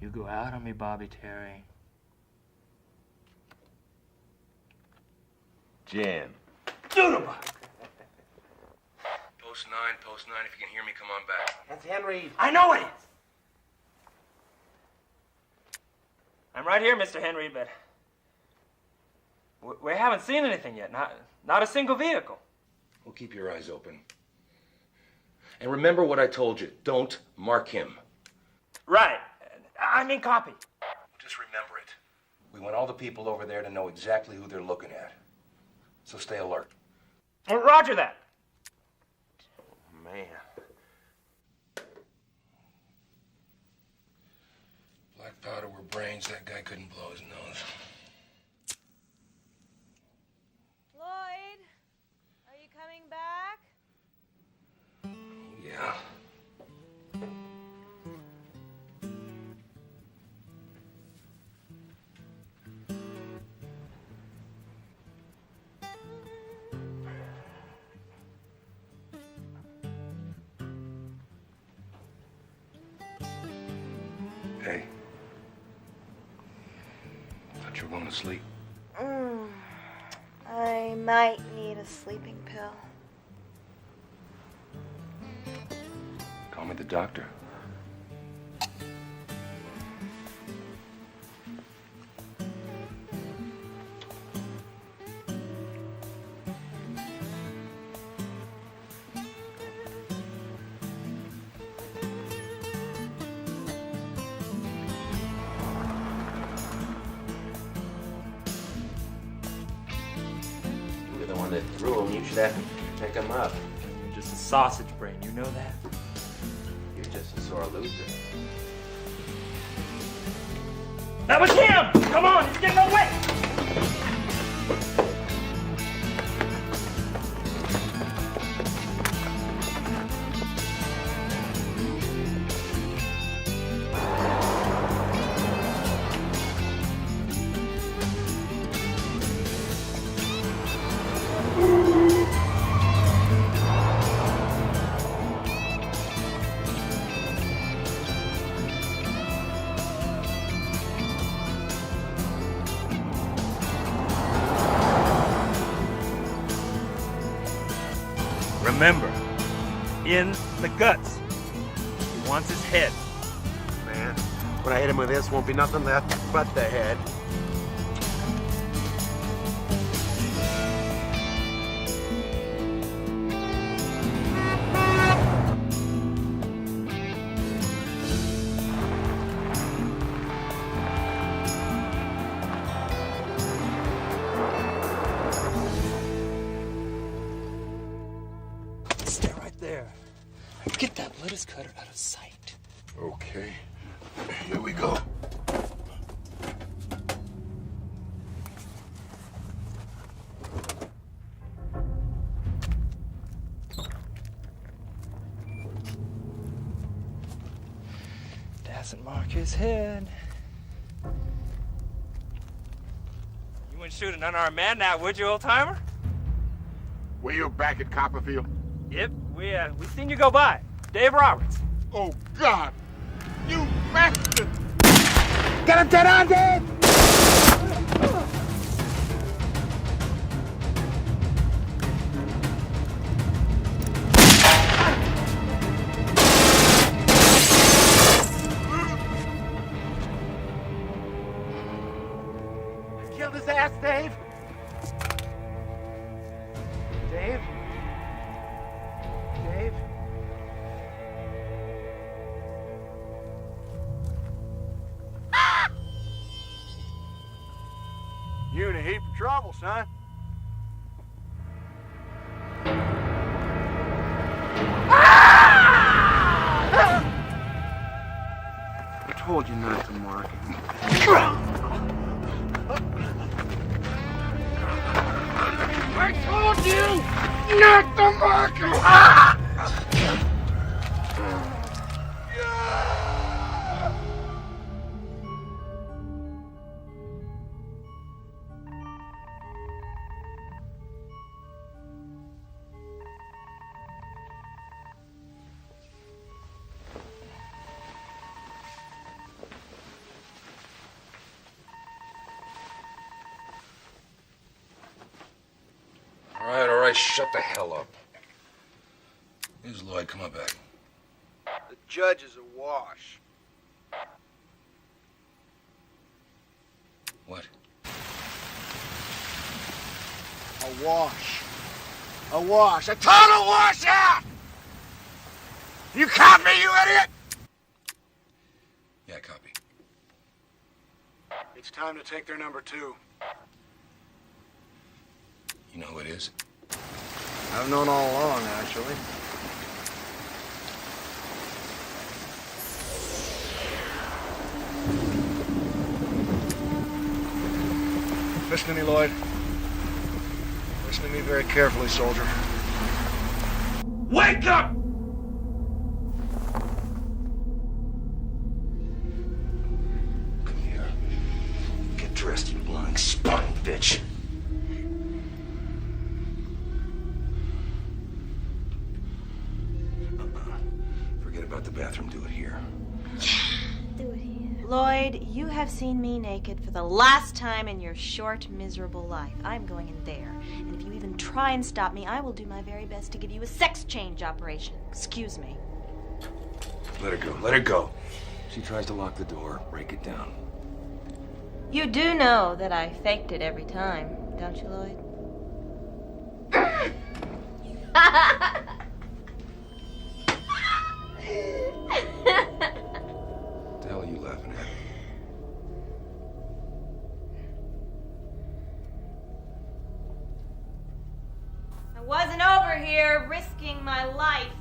You go out on me, Bobby Terry. Jan. Juniper! Post 9, if you can hear me, come on back. That's Henry. I know it is! I'm right here, Mr. Henry, but we haven't seen anything yet. Not a single vehicle. Well, keep your eyes open. And remember what I told you. Don't mark him. Right. I mean copy. Just remember it. We want all the people over there to know exactly who they're looking at. So stay alert. Roger that. Man. Black powder were brains. That guy couldn't blow his nose. Lloyd, are you coming back? Yeah. Hey. Thought you were going to sleep. I might need a sleeping pill. Call me the doctor. You're the one that threw him. You should have to pick him up. You're just a sausage brain, you know that? You're just a sore loser. That was him! Come on, he's getting away! Remember, in the guts. He wants his head. Man, when I hit him with this, won't be nothing left but the head. Get that lettuce cutter out of sight. Okay. Here we go. Doesn't mark his head. You wouldn't shoot an unarmed man now, would you, old-timer? Were you back at Copperfield? Yep, we seen you go by. Dave Roberts. Oh, God! You bastard! Get him dead on, Dave! Killed his ass, Dave! Dave? Dave? You in a heap of trouble, son. I told you not to mark him. I told you not to mark him! All right, shut the hell up. Here's Lloyd, come on back. The judge is awash. What? Awash. Awash. A total washout! You caught me, you idiot! Yeah, copy. It's time to take their number 2. You know who it is? I've known all along, actually. Listen to me, Lloyd. Listen to me very carefully, soldier. Wake up! Come here. Get dressed, you lying spine bitch. Forget about the bathroom. Do it here. Do it here. Lloyd, you have seen me naked for the last time in your short, miserable life. I'm going in there. And if you even try and stop me, I will do my very best to give you a sex change operation. Excuse me. Let her go. Let her go. She tries to lock the door. Break it down. You do know that I faked it every time, don't you, Lloyd? What the hell are you laughing at? I wasn't over here risking my life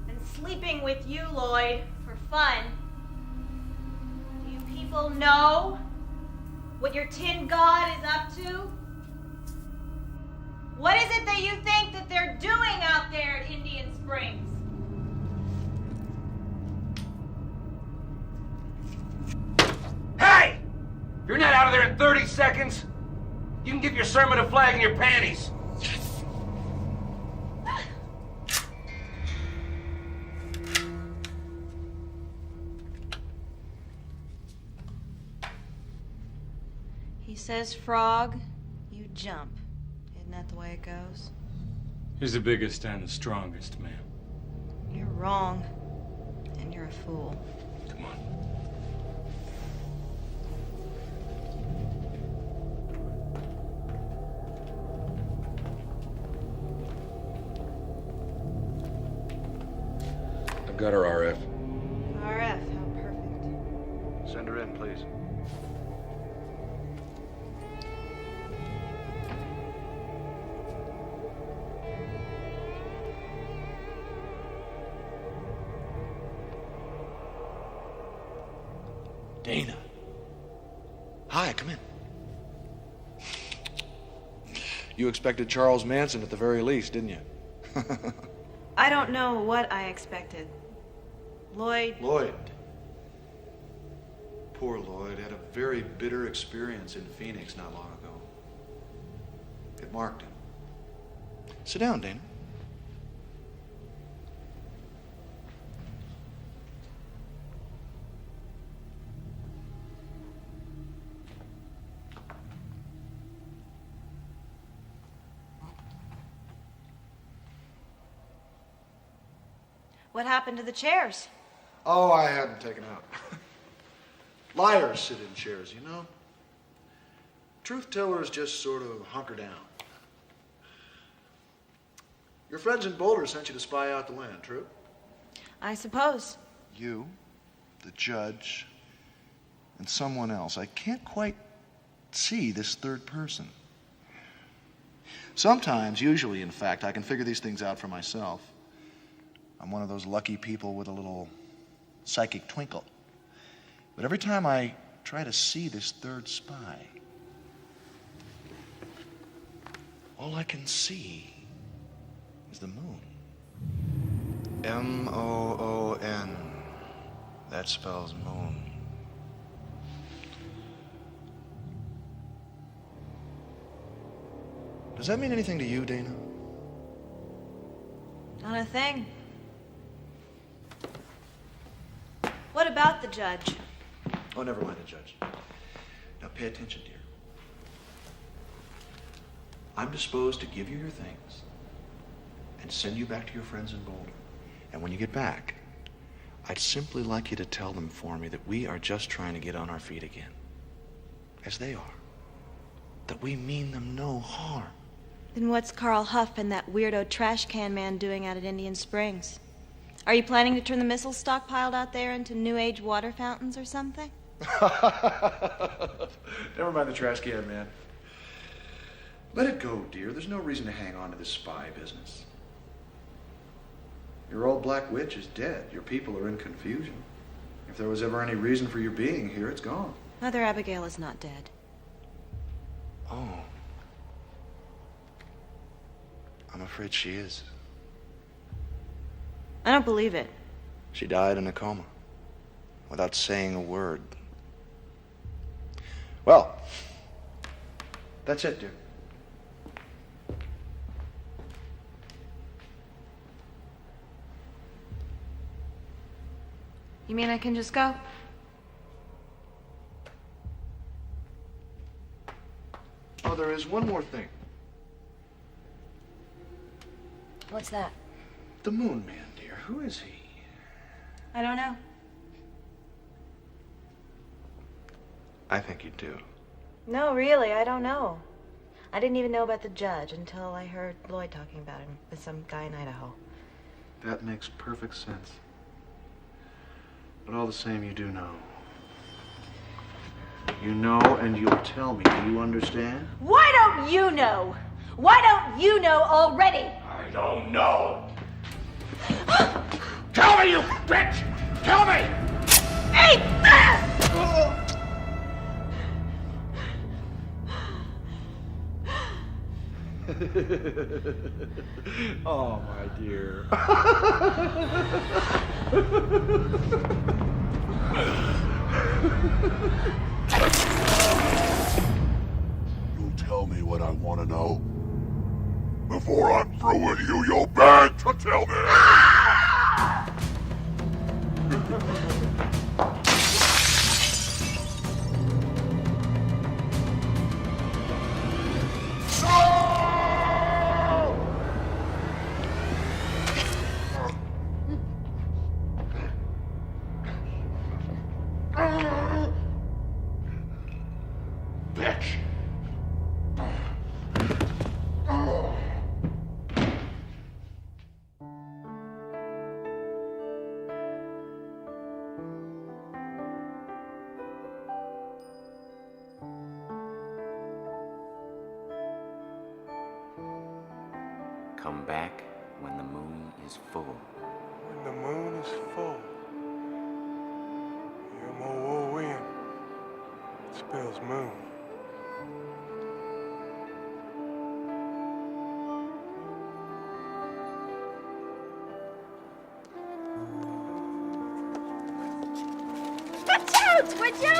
and sleeping with you, Lloyd, for fun. Do you people know what your tin god is up to? What is it that you think that they're doing out there at Indian Springs? Hey! If you're not out of there in 30 seconds, you can give your sermon a flag in your panties. He says frog, you jump. Isn't that the way it goes? He's the biggest and the strongest, ma'am. You're wrong. And you're a fool. Come on. I've got her RF. RF, how perfect. Send her in, please. Dana. Hi, come in. You expected Charles Manson at the very least, didn't you? I don't know what I expected. Lloyd. Lloyd. Poor Lloyd had a very bitter experience in Phoenix not long ago. It marked him. Sit down, Dana. What happened to the chairs? Oh, I had them taken out. Liars sit in chairs, you know. Truth tellers just sort of hunker down. Your friends in Boulder sent you to spy out the land, true? I suppose. You, the judge, and someone else. I can't quite see this third person. Sometimes, usually, in fact, I can figure these things out for myself. I'm one of those lucky people with a little psychic twinkle. But every time I try to see this third spy, all I can see is the moon. M-O-O-N. That spells moon. Does that mean anything to you, Dana? Not a thing. What about the judge? Oh, never mind the judge. Now pay attention, dear. I'm disposed to give you your things and send you back to your friends in Boulder. And when you get back, I'd simply like you to tell them for me that we are just trying to get on our feet again, as they are. That we mean them no harm. Then what's Carl Huff and that weirdo trash can man doing out at Indian Springs? Are you planning to turn the missiles stockpiled out there into New Age water fountains or something? Never mind the trash can, man. Let it go, dear. There's no reason to hang on to this spy business. Your old black witch is dead. Your people are in confusion. If there was ever any reason for your being here, it's gone. Mother Abigail is not dead. Oh. I'm afraid she is. I don't believe it. She died in a coma, without saying a word. Well, that's it, dear. You mean I can just go? Oh, there is one more thing. What's that? The Moon Man, dear. Who is he? I don't know. I think you do. No, really, I don't know. I didn't even know about the judge until I heard Lloyd talking about him with some guy in Idaho. That makes perfect sense. But all the same, you do know. You know, and you'll tell me. Do you understand? Why don't you know? Why don't you know already? I don't know. Tell me, you bitch! Tell me! Hey! Oh, my dear. You'll tell me what I want to know. Before I'm through with you, you'll beg to tell me. Come back when the moon is full. When the moon is full. M-O-O-N. It spells moon. Watch out, would you?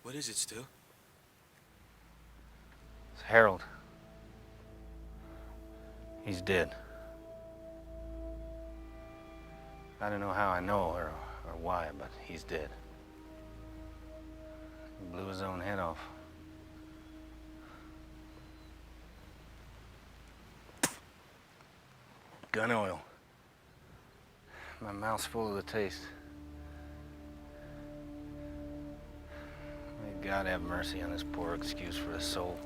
What is it, Stu? It's Harold. He's dead. I don't know how I know or why, but he's dead. He blew his own head off. Gun oil. My mouth's full of the taste. May God have mercy on this poor excuse for his soul.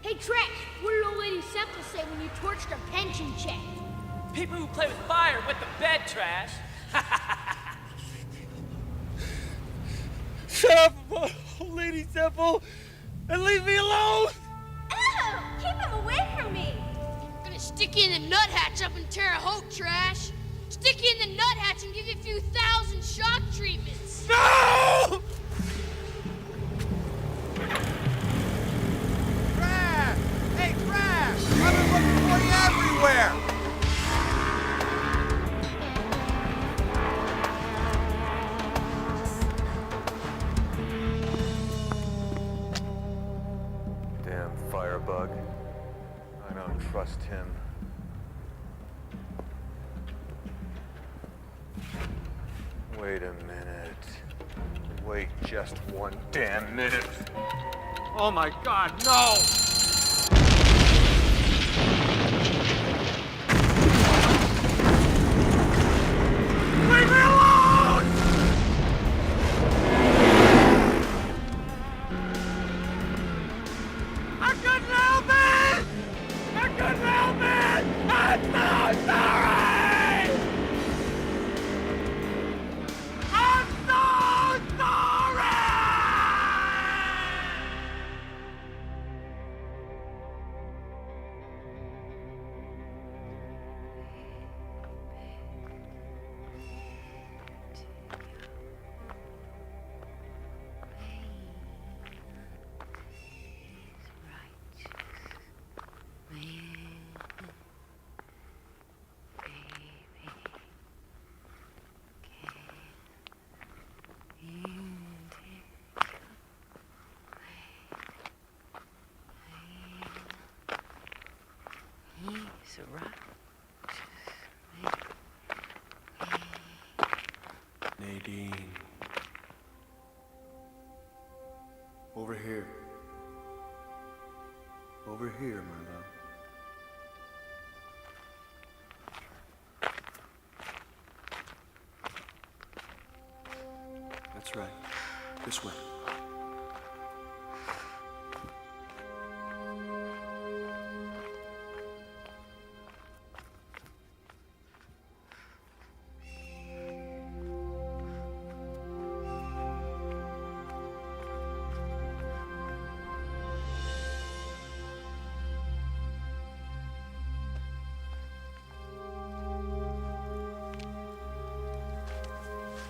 Hey, Trash, what did old lady Semple say when you torched her pension check? People who play with fire wet the bed, Trash. Shut up, old lady Semple, and leave me alone! Ew! Keep him away from me! I'm gonna stick you in the nuthatch up in Terre Haute, Trash. Stick you in the nuthatch and give you a few thousand shock treatments. No! Hey, Trash! I've been looking for you everywhere! Damn firebug. I don't trust him. Wait a minute. Wait just one damn minute. Oh my God, no! Leave me alone! I couldn't help it! I couldn't help it! I'm so sorry! I'm sorry! Over here. Over here, my love. That's right. This way.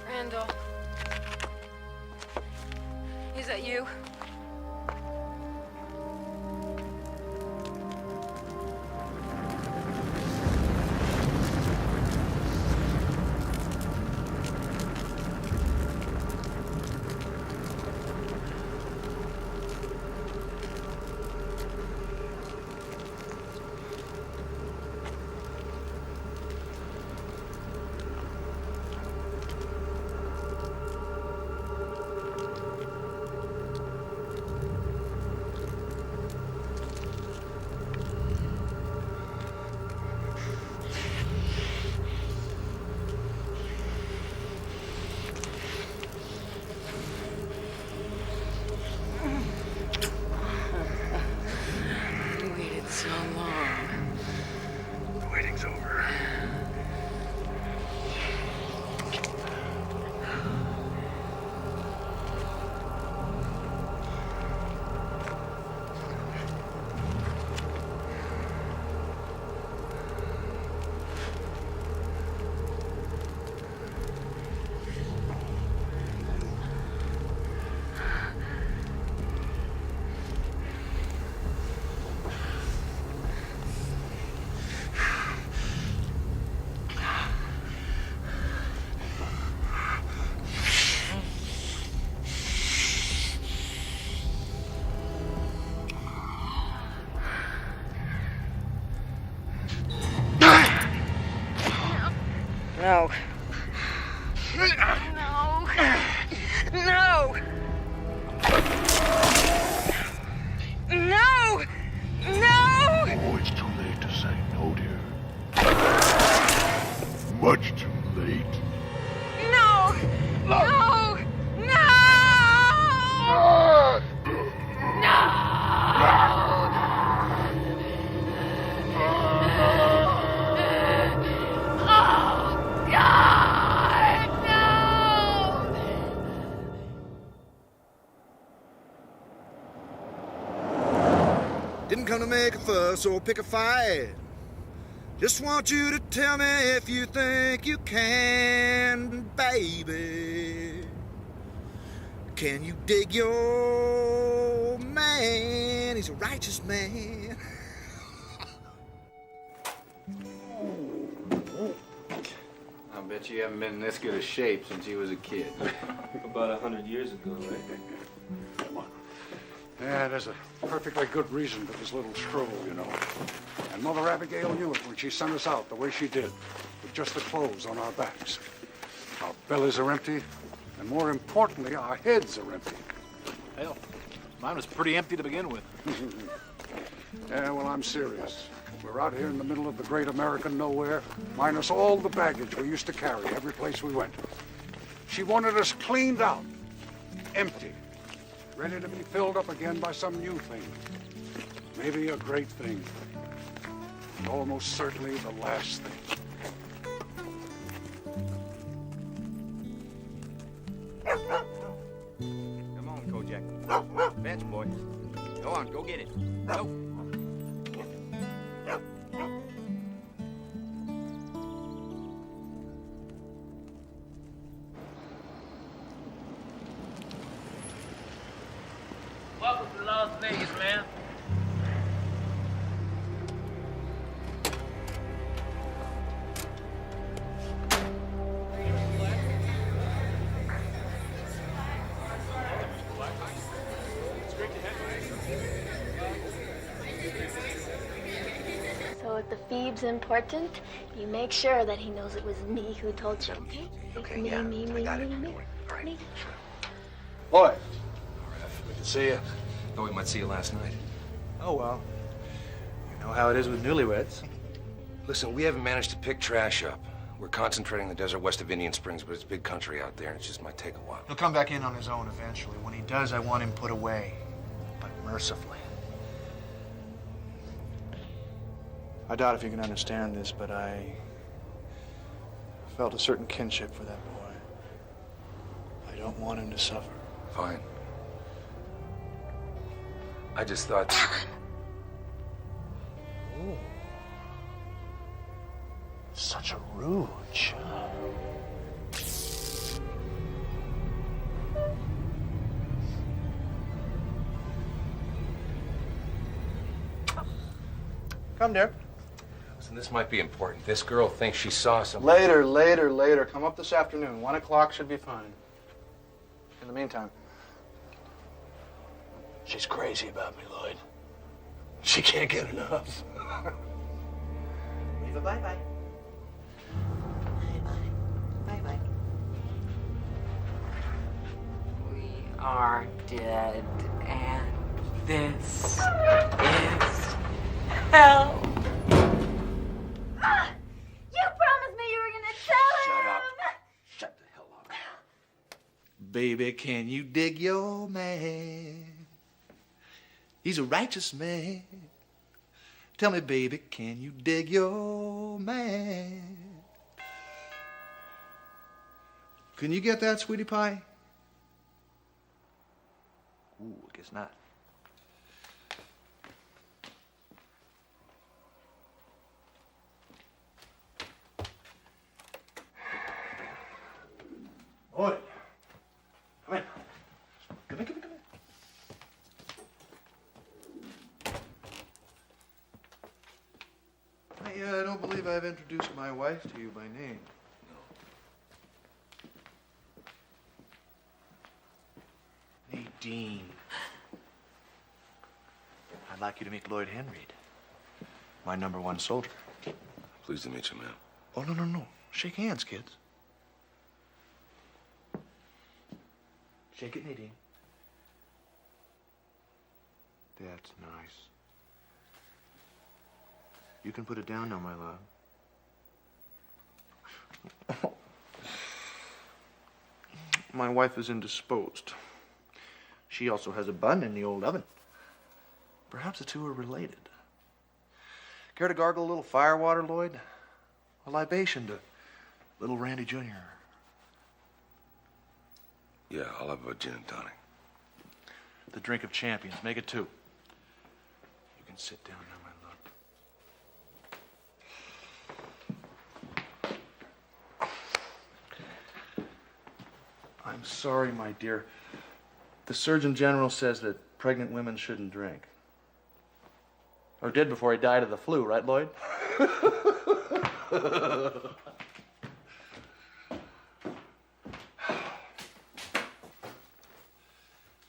Randall. Is that you? So long. The waiting's over. No. No. No. No. No. Oh, it's too late to say no, dear. Much too late. No. No. No. Didn't come to make a fuss or pick a fight. Just want you to tell me if you think you can, baby. Can you dig your man? He's a righteous man. I bet you haven't been in this good a shape since you was a kid. About 100 years ago, right? Yeah, there's a perfectly good reason for this little stroll, you know. And Mother Abigail knew it when she sent us out the way she did, with just the clothes on our backs. Our bellies are empty, and more importantly, our heads are empty. Hell, mine was pretty empty to begin with. Yeah, well, I'm serious. We're out here in the middle of the great American nowhere, minus all the baggage we used to carry every place we went. She wanted us cleaned out, empty, ready to be filled up again by some new thing. Maybe a great thing. And almost certainly the last thing. Come on, Kojak. Fetch, boy. Go on, go get it. Go. Welcome to Las Vegas, man. So if the feed's important, you make sure that he knows it was me who told you, okay? Okay, me, yeah, me, I me, got me, it. me, Don't worry. All right, me. sure. Boy, to see you. Thought we might see you last night. Oh, well. You know how it is with newlyweds. Listen, we haven't managed to pick trash up. We're concentrating in the desert west of Indian Springs, but it's big country out there, and it just might take a while. He'll come back in on his own eventually. When he does, I want him put away, but mercifully. I doubt if you can understand this, but I felt a certain kinship for that boy. I don't want him to suffer. Fine. I just thought... Ooh. Such a rouge. Come, dear. Listen, this might be important. This girl thinks she saw something. Later. Come up this afternoon. 1 o'clock should be fine. In the meantime, she's crazy about me, Lloyd. She can't get enough. Leave a bye-bye. Bye-bye. We are dead, and this is hell. You promised me you were gonna tell him! Shut up. Shut the hell up. Baby, can you dig your man? He's a righteous man. Tell me, baby, can you dig your man? Can you get that, sweetie pie? Ooh, I guess not. Lloyd, come in. Come in. I don't believe I've introduced my wife to you by name. No. Nadine. I'd like you to meet Lloyd Henreid, my #1 soldier. Pleased to meet you, man. Oh, no. Shake hands, kids. Shake it, Nadine. That's nice. You can put it down now, my love. My wife is indisposed. She also has a bun in the old oven. Perhaps the two are related. Care to gargle a little firewater, Lloyd? A libation to little Randy Jr. Yeah, I'll have a gin and tonic. The drink of champions. Make it 2. You can sit down now, my love. I'm sorry, my dear. The Surgeon General says that pregnant women shouldn't drink. Or did before he died of the flu, right, Lloyd? There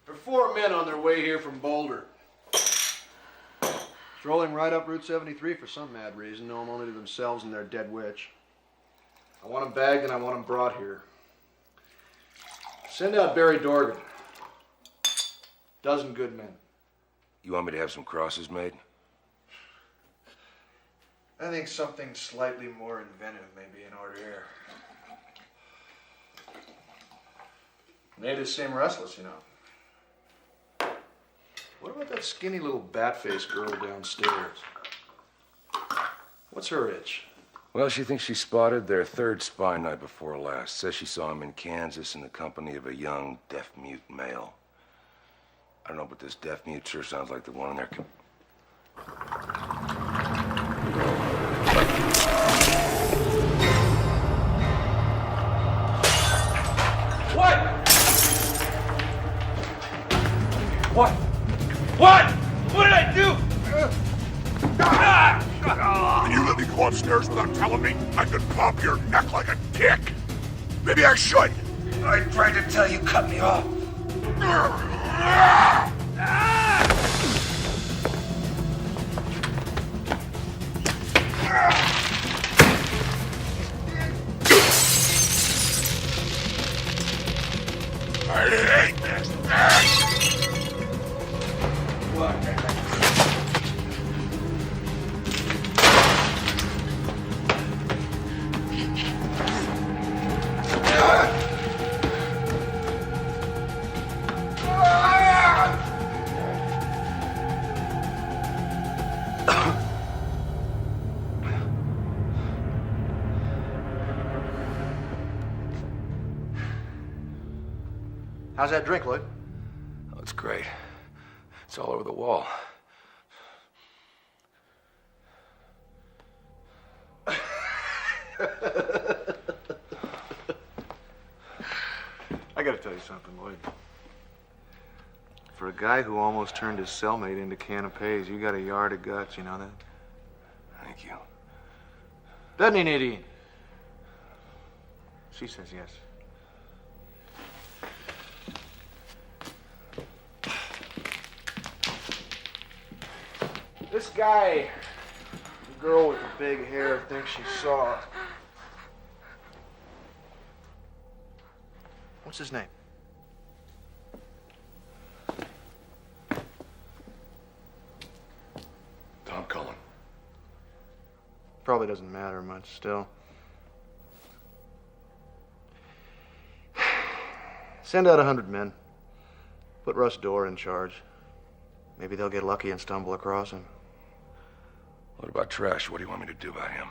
are 4 men on their way here from Boulder. Strolling right up Route 73 for some mad reason, known only to themselves and their dead witch. I want them bagged and I want them brought here. Send out Barry Dorgan. 12 good men. You want me to have some crosses made? I think something slightly more inventive may be in order here. Natives seem restless, you know. What about that skinny little bat-faced girl downstairs? What's her itch? Well, she thinks she spotted their 3rd spy night before last. Says she saw him in Kansas in the company of a young deaf-mute male. I don't know, but this deaf-mute sure sounds like the one in there. What? What? What? What did I do? When you let me go upstairs without telling me, I could pop your neck like a dick. Maybe I should. I tried to tell you, cut me off. I hate this thing. How's that drink, Lloyd? Oh, it's great. It's all over the wall. I gotta tell you something, Lloyd. For a guy who almost turned his cellmate into canapes, you got a yard of guts, you know that? Thank you. Doesn't he, Nadine? She says yes. This guy, the girl with the big hair, thinks she saw. What's his name? Tom Cullen. Probably doesn't matter much still. Send out 100 men. Put Russ Dorr in charge. Maybe they'll get lucky and stumble across him. What about Trash? What do you want me to do about him?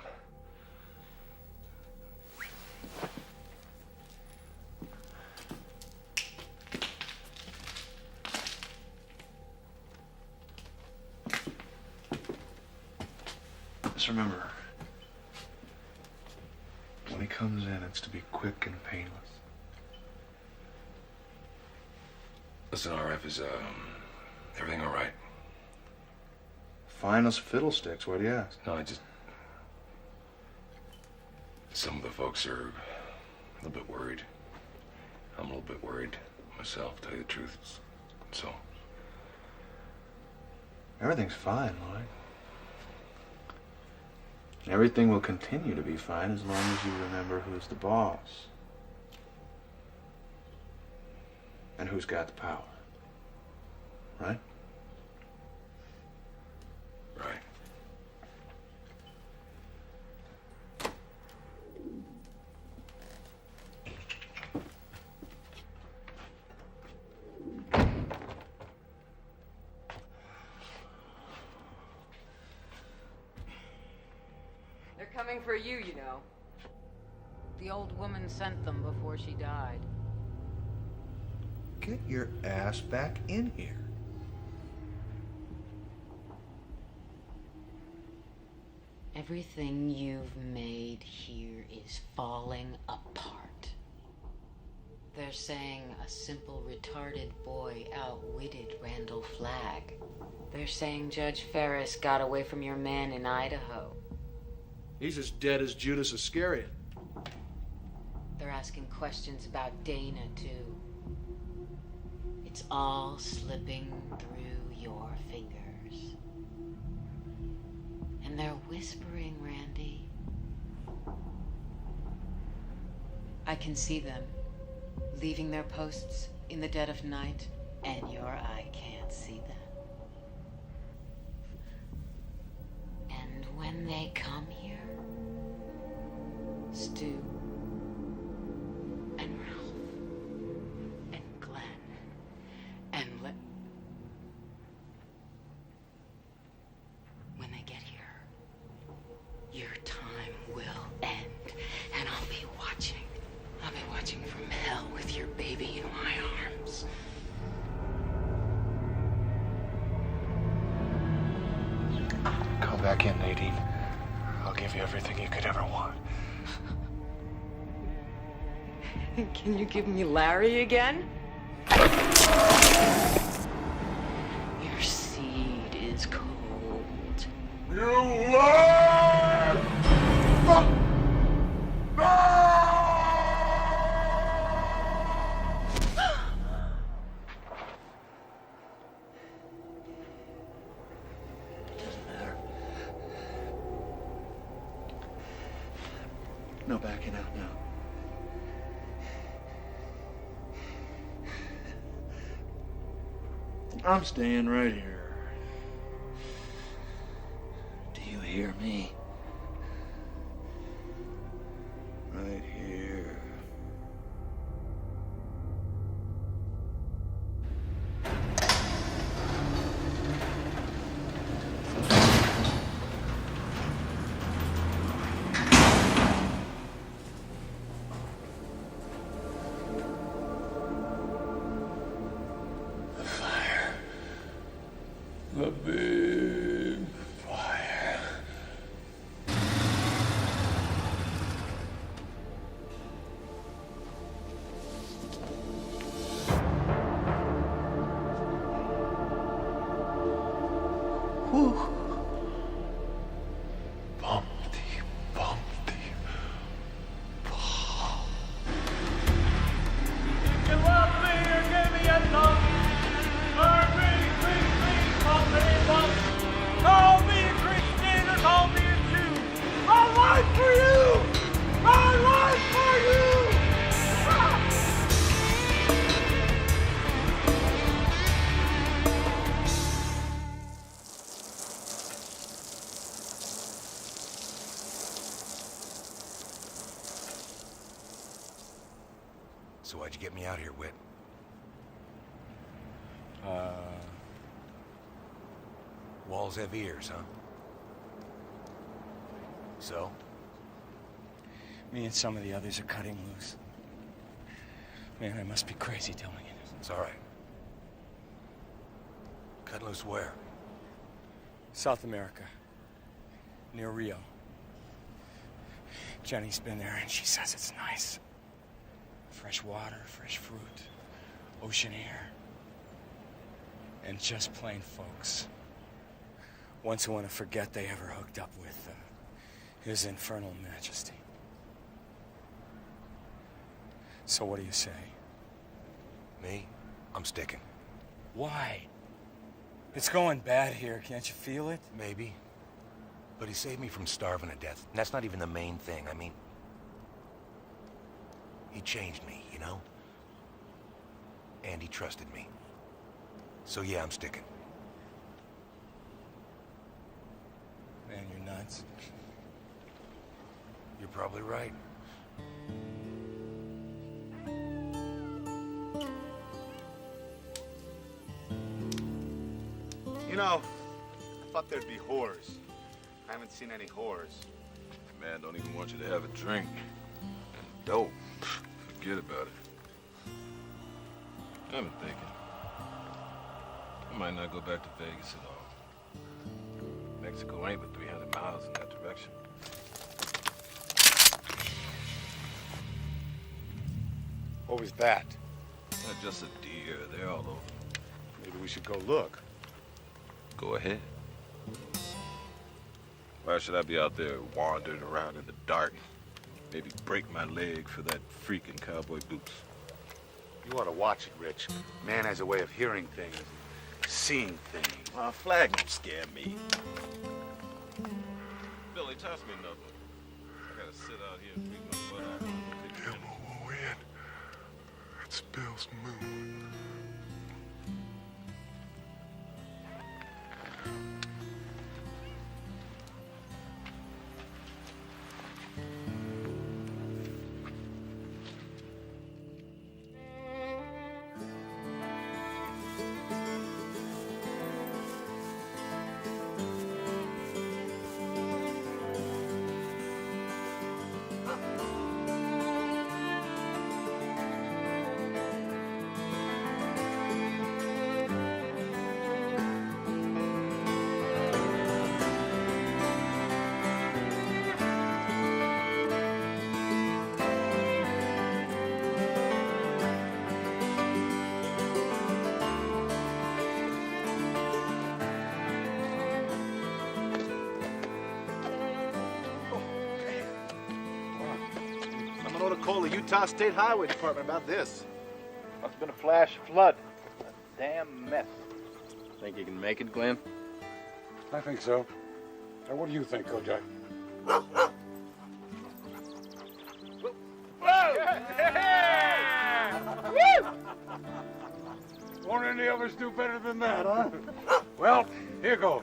Just remember, when he comes in, it's to be quick and painless. Listen, RF, is, everything all right? Fine as fiddlesticks, why do you ask? No, some of the folks are a little bit worried. I'm a little bit worried myself, to tell you the truth. So. Everything's fine, Lloyd. Everything will continue to be fine as long as you remember who's the boss. And who's got the power. Right? Right. They're coming for you, you know. The old woman sent them before she died. Get your ass back in here. Everything you've made here is falling apart. They're saying a simple retarded boy outwitted Randall Flagg. They're saying Judge Ferris got away from your man in Idaho. He's as dead as Judas Iscariot. They're asking questions about Dana, too. It's all slipping through your fingers. And they're whispering, Randy. I can see them, leaving their posts in the dead of night, and your eye can't see them. And when they come here, Stu and Ralph and Glenn and when they get here, your time will end, and I'll be watching. I'll be watching from hell with your baby in my arms. Come back in, Nadine. I'll give you everything you could ever want. Can you give me Larry again? Your seed is cold. You lie! Doesn't matter. No backing out now. I'm staying right here. Do you hear me? Right here. the big fire. Whew. So why'd you get me out here, Whit? Walls have ears, huh? So? Me and some of the others are cutting loose. Man, I must be crazy telling you this. It's all right. Cut loose where? South America. Near Rio. Jenny's been there and she says it's nice. Fresh water, fresh fruit, ocean air. And just plain folks. Ones who want to forget they ever hooked up with His Infernal Majesty. So what do you say? Me? I'm sticking. Why? It's going bad here, can't you feel it? Maybe. But he saved me from starving to death. And that's not even the main thing. I mean, he changed me, you know? And he trusted me. So yeah, I'm sticking. Man, you're nuts. You're probably right. You know, I thought there'd be whores. I haven't seen any whores. Man, don't even want you to have a drink. And dope. Forget about it. I've been thinking. I might not go back to Vegas at all. Mexico ain't but 300 miles in that direction. What was that? Not just a deer. They're all over. Maybe we should go look. Go ahead. Why should I be out there wandering around in the dark? Maybe break my leg for that freaking cowboy boots. You ought to watch it, Rich. Man has a way of hearing things, seeing things. Flagg don't scare me. Billy, toss me another. I gotta sit out here and freak my butt off. We'll win. It's Bill's moon. Call the Utah State Highway Department about this. Must have been a flash flood. A damn mess. Think you can make it, Glenn? I think so. Now, what do you think, Kojak? Won't any of us do better than that, huh? Well, here goes.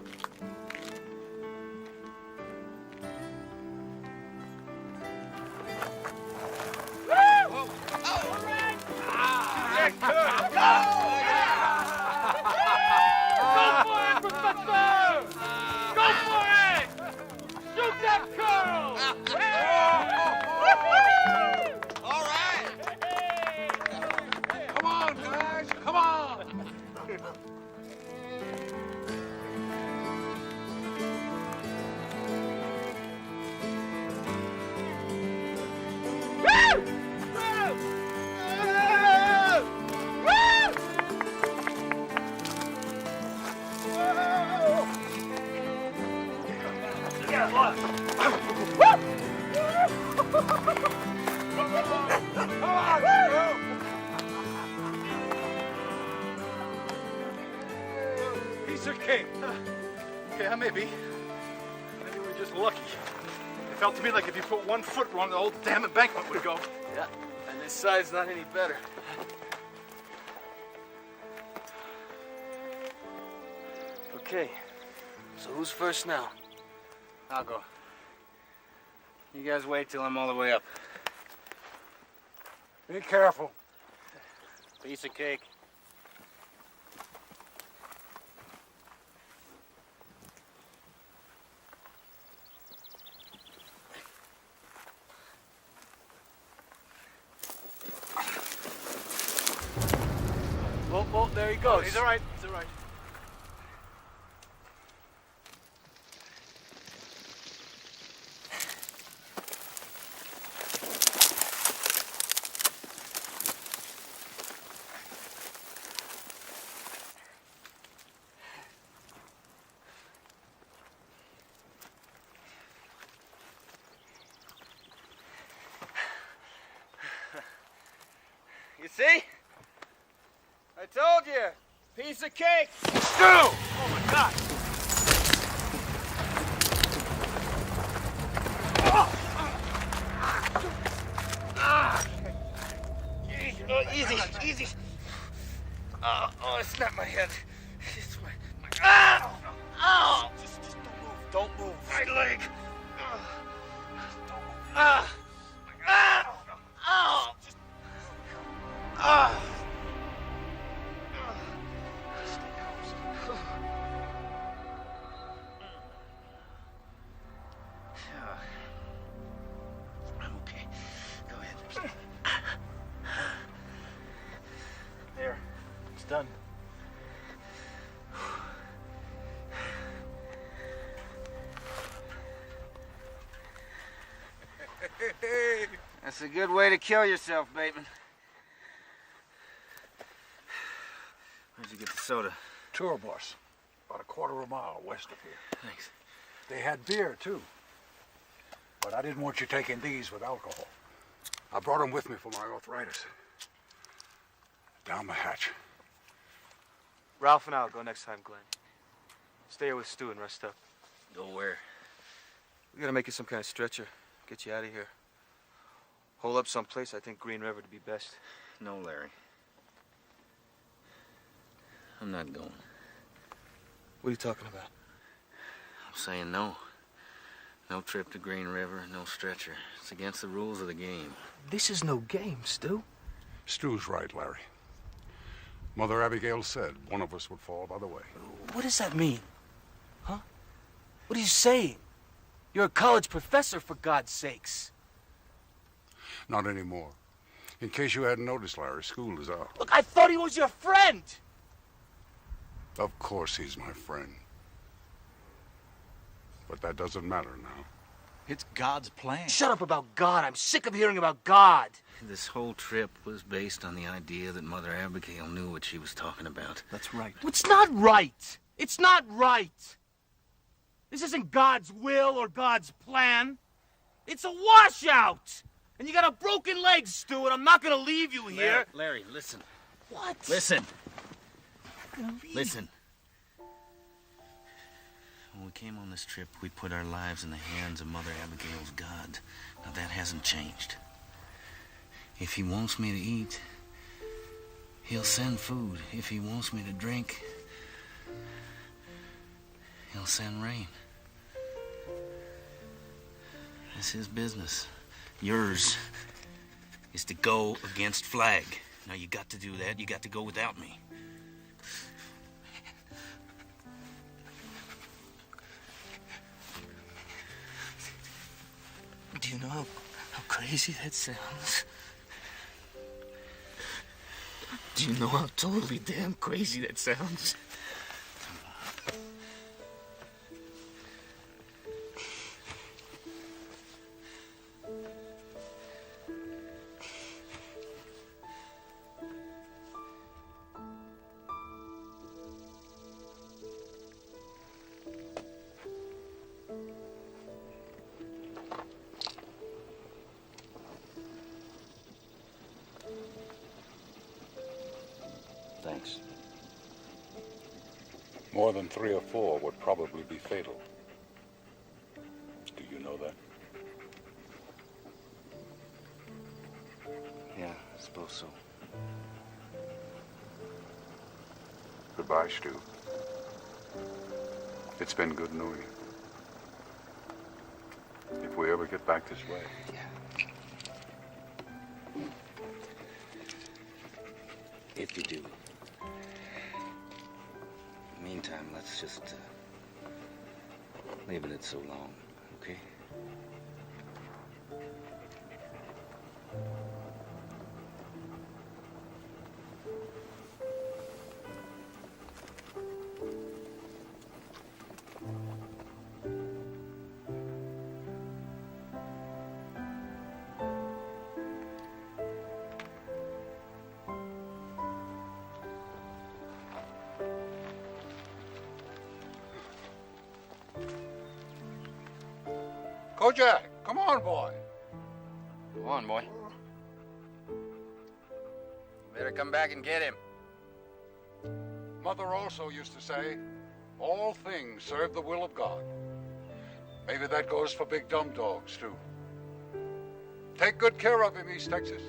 piece of cake. Yeah, maybe. Maybe we're just lucky. It felt to me like if you put 1 foot wrong, the whole damn embankment would go. Yeah, and this side's not any better. Okay, so who's first now? I'll go. You guys wait till I'm all the way up. Be careful. Piece of cake. Well, there he goes. He's all right. He's all right. You see? I told you. Piece of cake. Oh my God. Easy. Oh, I snapped my head. Just don't move. My leg. I'm okay. Go ahead. There. It's done. That's a good way to kill yourself, Bateman. Where'd you get the soda? Tour bus. About a quarter of a mile west of here. Thanks. They had beer, too. But I didn't want you taking these with alcohol. I brought them with me for my arthritis. Down the hatch. Ralph and I'll go next time, Glenn. Stay here with Stu and rest up. Go where? We gotta make you some kind of stretcher. Get you out of here. Hole up someplace. I think Green River to be best. No, Larry. I'm not going. What are you talking about? I'm saying no. No trip to Green River, no stretcher. It's against the rules of the game. This is no game, Stu. Stu's right, Larry. Mother Abigail said one of us would fall by the way. What does that mean? Huh? What are you saying? You're a college professor, for God's sakes. Not anymore. In case you hadn't noticed, Larry, school is out. Look, I thought he was your friend. Of course he's my friend. But that doesn't matter now. It's God's plan. Shut up about God. I'm sick of hearing about God. This whole trip was based on the idea that Mother Abigail knew what she was talking about. That's right. It's not right. It's not right. This isn't God's will or God's plan. It's a washout. And you got a broken leg, Stu, and I'm not gonna leave you here. Larry, listen. What? Listen. Listen. When we came on this trip, we put our lives in the hands of Mother Abigail's God. Now, that hasn't changed. If he wants me to eat, he'll send food. If he wants me to drink, he'll send rain. It's his business. Yours is to go against Flagg. Now, you got to do that. You got to go without me. Do you know how crazy that sounds? Do you know how totally damn crazy that sounds? Thanks. More than 3 or 4 would probably be fatal. Do you know that? Yeah, I suppose so. Goodbye, Stu. It's been good knowing you. If we ever get back this way. If you do. Meantime, let's just leave it at so long, okay? Kojak, come on, boy. Come on, boy. You better come back and get him. Mother also used to say, all things serve the will of God. Maybe that goes for big dumb dogs, too. Take good care of him, East Texas.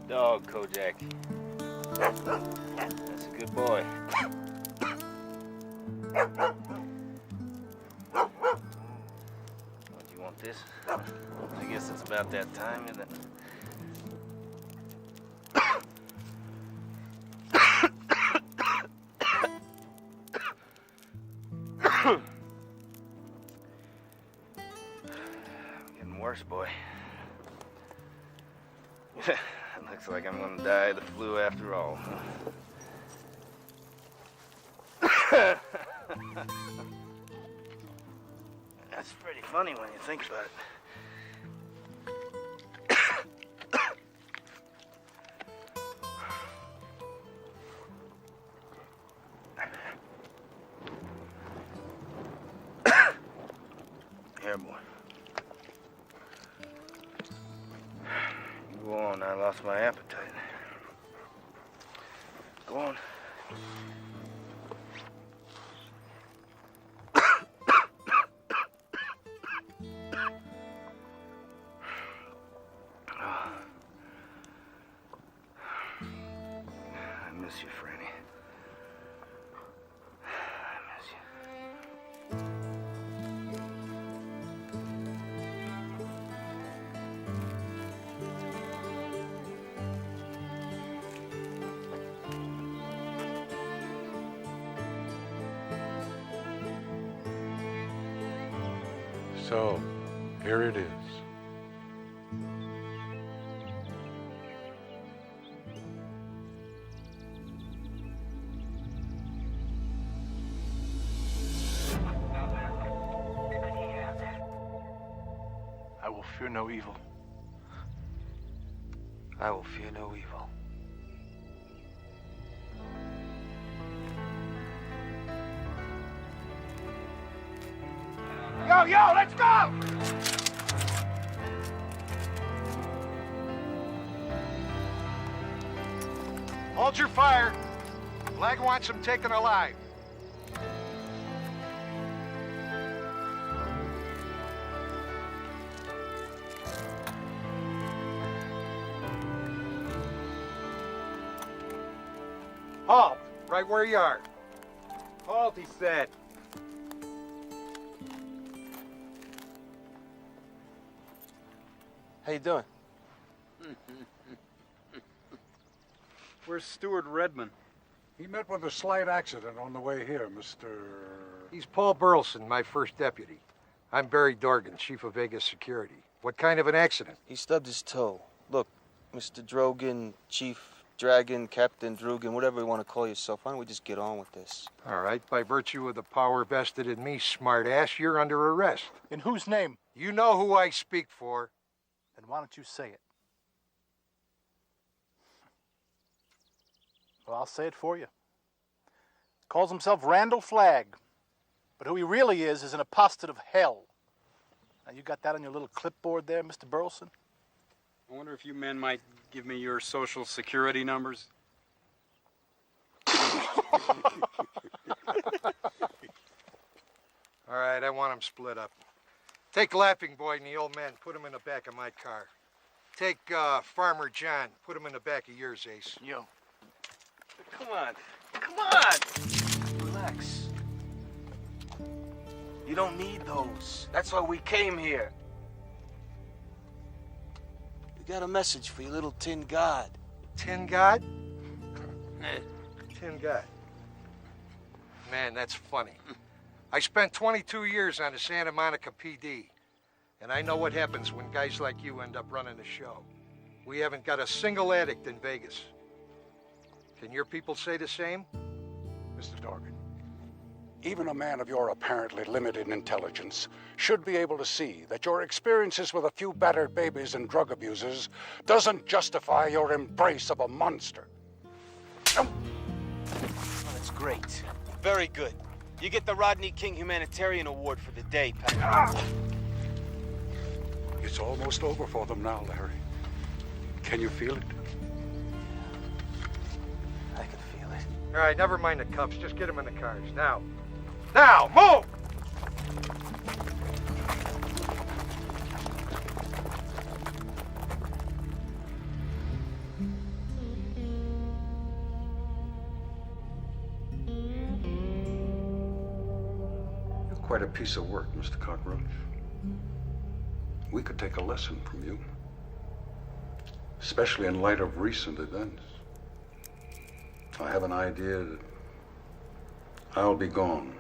Dog, Kojak. That's a good boy. What, do you want this? I guess it's about that time, isn't it? Getting worse, boy. Looks like I'm gonna die of the flu after all. That's pretty funny when you think about it. Here, boy. Go on, I lost my appetite. Go on. I miss you, Franny. I miss you. So, here it is. I will fear no evil. I will fear no evil. Yo, let's go! Hold your fire. Flagg wants him taken alive. Halt, right where you are. Halt, he said. How you doing? Where's Steward Redmond? He met with a slight accident on the way here, Mr. He's Paul Burleson, my first deputy. I'm Barry Dorgan, chief of Vegas security. What kind of an accident? He stubbed his toe. Look, Mr. Drogan, Chief Dragon, Captain Drugan, whatever you want to call yourself, why don't we just get on with this? All right, by virtue of the power vested in me, smartass, you're under arrest. In whose name? You know who I speak for. Then why don't you say it? Well, I'll say it for you. Calls himself Randall Flagg. But who he really is an apostate of hell. Now, you got that on your little clipboard there, Mr. Burleson? I wonder if you men might give me your social security numbers. All right, I want them split up. Take Laughing Boy and the old man, put him in the back of my car. Take Farmer John, put him in the back of yours, Ace. Yo. Come on. Come on! Relax. You don't need those. That's why we came here. We got a message for your little tin god. Tin god? Tin god. Man, that's funny. I spent 22 years on the Santa Monica PD, and I know what happens when guys like you end up running the show. We haven't got a single addict in Vegas. Can your people say the same? Mr. Dorgan, even a man of your apparently limited intelligence should be able to see that your experiences with a few battered babies and drug abusers doesn't justify your embrace of a monster. Oh, that's great. Very good. You get the Rodney King Humanitarian Award for the day, Pat. It's almost over for them now, Larry. Can you feel it? I can feel it. All right, never mind the cuffs. Just get them in the cars. Now. Now, move! You're quite a piece of work, Mr. Cockroach. We could take a lesson from you, especially in light of recent events. I have an idea that I'll be gone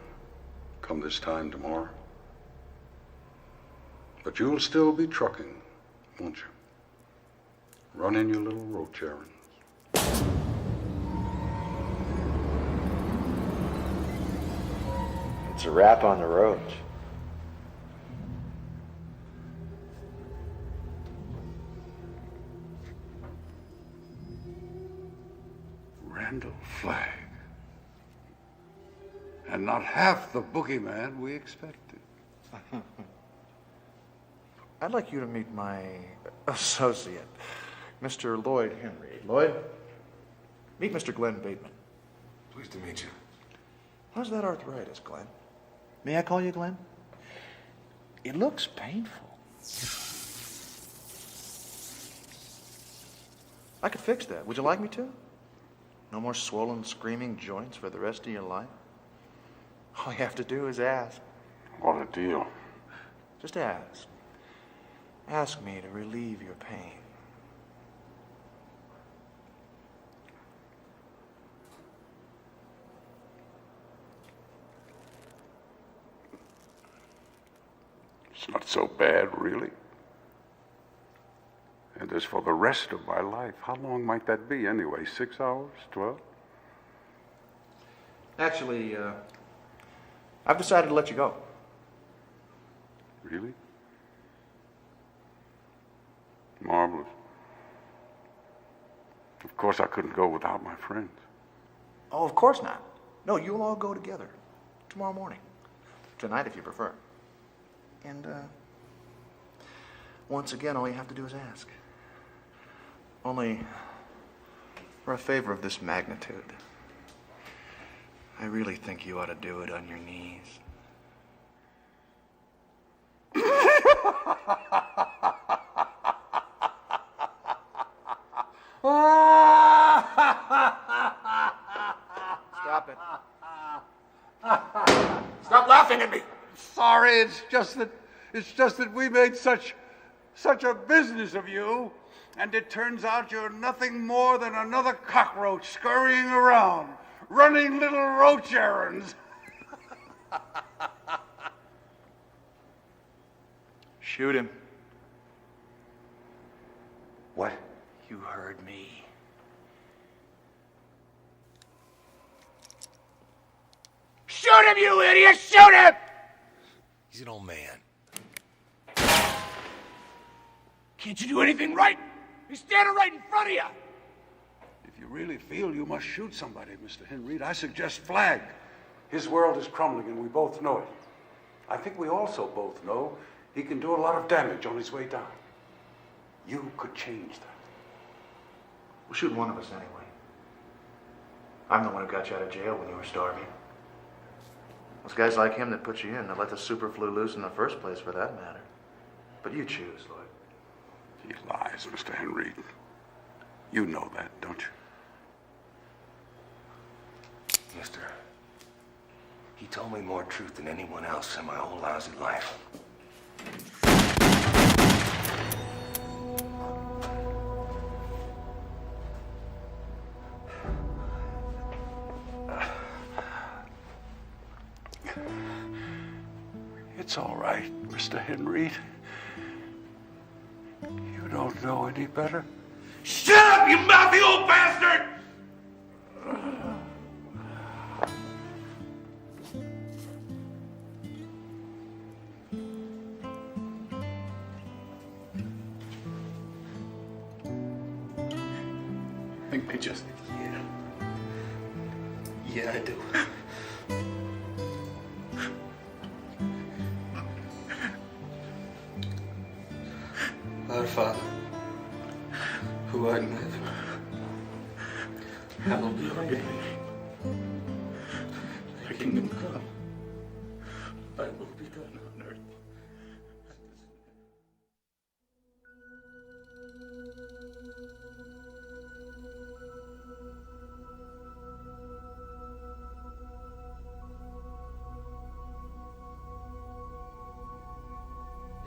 come this time tomorrow. But you'll still be trucking, won't you? Running your little roach errands. It's a wrap on the roach. Randall Flagg. And not half the boogeyman we expected. I'd like you to meet my associate, Mr. Lloyd Henry. Lloyd, meet Mr. Glenn Bateman. Pleased to meet you. How's that arthritis, Glenn? May I call you Glenn? It looks painful. I could fix that. Would you like me to? No more swollen, screaming joints for the rest of your life? All you have to do is ask. What a deal. Just ask. Ask me to relieve your pain. It's not so bad, really. And as for the rest of my life, how long might that be anyway? 6 hours? 12? Actually, I've decided to let you go. Really? Marvelous. Of course, I couldn't go without my friends. Oh, of course not. No, you'll all go together. Tomorrow morning. Tonight, if you prefer. And, once again, all you have to do is ask. Only, for a favor of this magnitude, I really think you ought to do it on your knees. Stop it. Stop laughing at me. Sorry, it's just that we made such a business of you, and it turns out you're nothing more than another cockroach scurrying around, running little roach errands. Shoot him. What? You heard me. Shoot him, you idiot! Shoot him! He's an old man. Can't you do anything right? He's standing right in front of you. If you really feel you must shoot somebody, Mr. Henry, I suggest Flagg. His world is crumbling, and we both know it. I think we also both know he can do a lot of damage on his way down. You could change that. We'll shoot one of us anyway. I'm the one who got you out of jail when you were starving. Those guys like him that put you in, that let the super flu loose in the first place, for that matter. But you choose, Lloyd. He lies, Mr. Henry. You know that, don't you? Mister, he told me more truth than anyone else in my whole lousy life. It's all right, Mr. Henry. You don't know any better. Shut up, you mouthy old bastard! Think pictures. Yeah, I do. Our Father, who art in heaven, hallowed be thy name. Thy kingdom come, thy will be done on earth.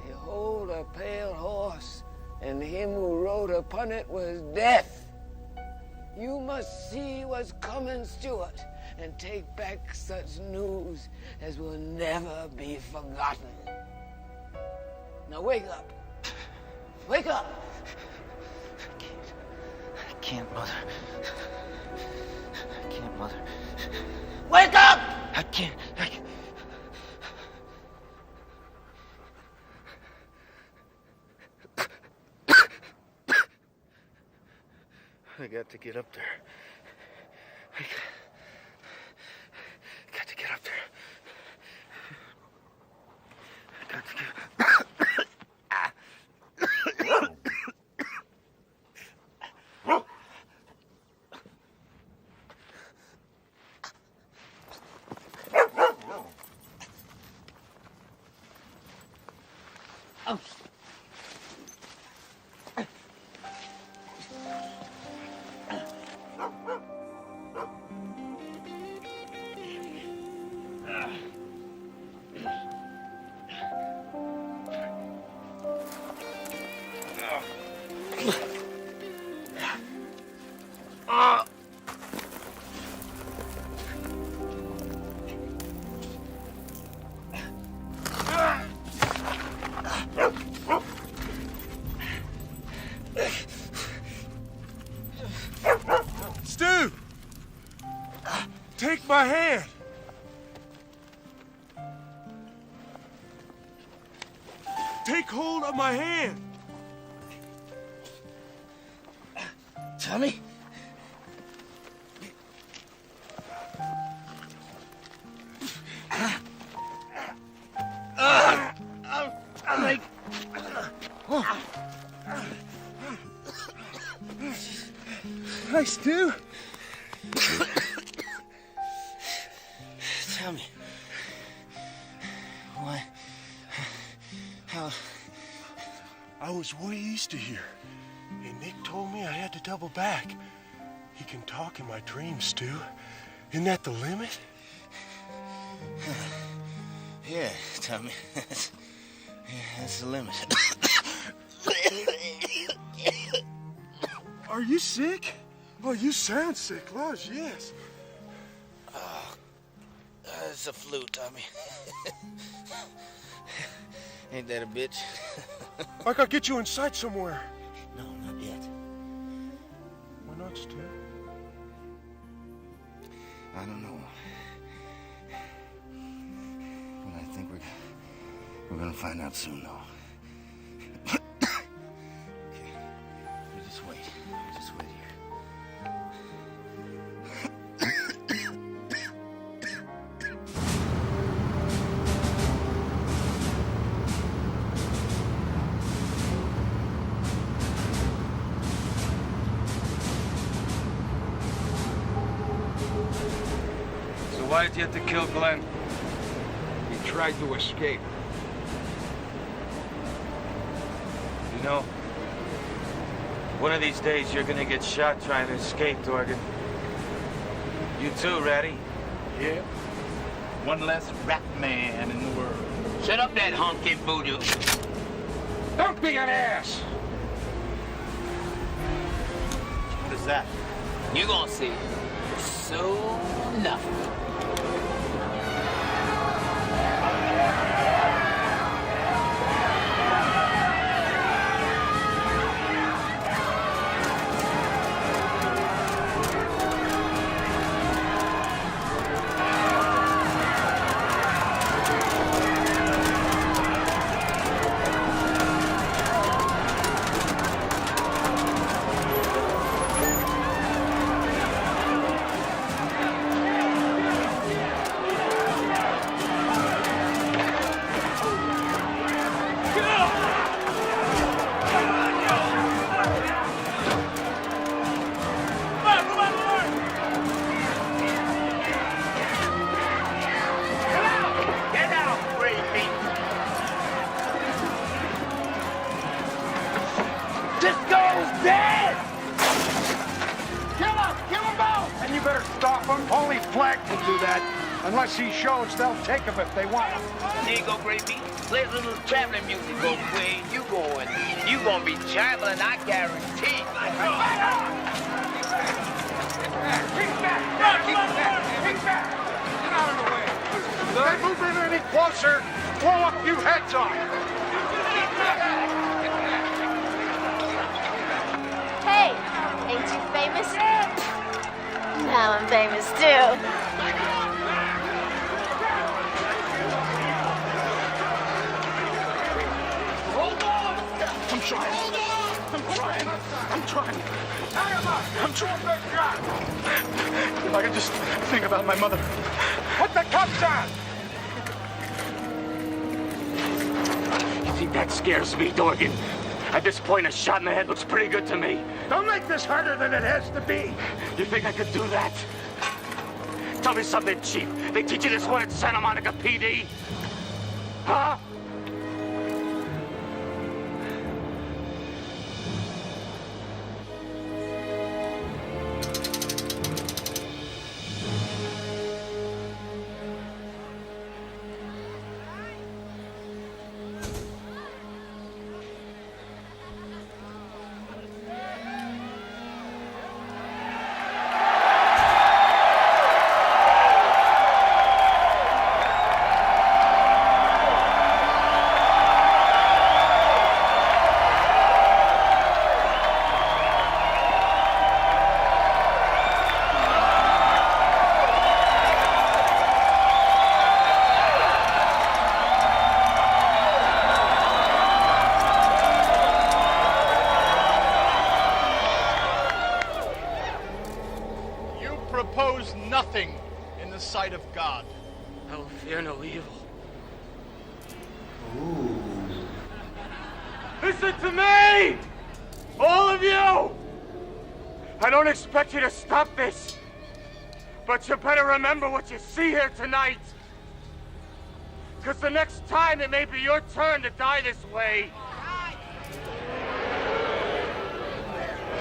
Behold a pale horse, and him who rode upon it was Death. You must see what's coming, Stuart, and take back such news as will never be forgotten. Now wake up. Wake up! I can't, Mother. I can't, Mother. Wake up! I can't. I got to get up there. I got to get up there. I got to get... Stu! Take my hand! Take hold of my hand! Tommy? Hi, Stu. Tell me. Why? How? I was way east of here, and Nick told me I had to double back. He can talk in my dreams, Stu. Isn't that the limit? Yeah, Tommy. That's the limit. Are you sick? Oh, you sound sick, Lodge, yes. It's a flu, Tommy. Ain't that a bitch? I gotta get you inside somewhere. No, not yet. Why not, Stu? I don't know. But I think we're gonna find out soon, though. Okay. You just wait. You just wait here. Why did you have to kill Glenn? He tried to escape. You know, one of these days you're gonna get shot trying to escape, Dorgan. You too, Ratty? Yeah. One less rat man in the world. Shut up that honking voodoo. Don't be an ass! What is that? You gonna see. So nothing. Only Flagg can do that. Unless he shows, they'll take him if they want him. There you go, Gravy. Play a little traveling music, go where you going. You gonna be traveling, I guarantee. Keep back! Get out of the way. If they move in any closer, blow a few heads off. Hey, ain't you famous? Now I'm famous too. I'm trying. If I could just think about my mother. Put the cuffs on! You think that scares me, Dorgan? At this point, a shot in the head looks pretty good to me. Don't make this harder than it has to be. You think I could do that? Tell me something, Chief. They teach you this one at Santa Monica PD? Huh? Nothing in the sight of God. I will fear no evil. Ooh. Listen to me! All of you! I don't expect you to stop this. But you better remember what you see here tonight. Because the next time it may be your turn to die this way.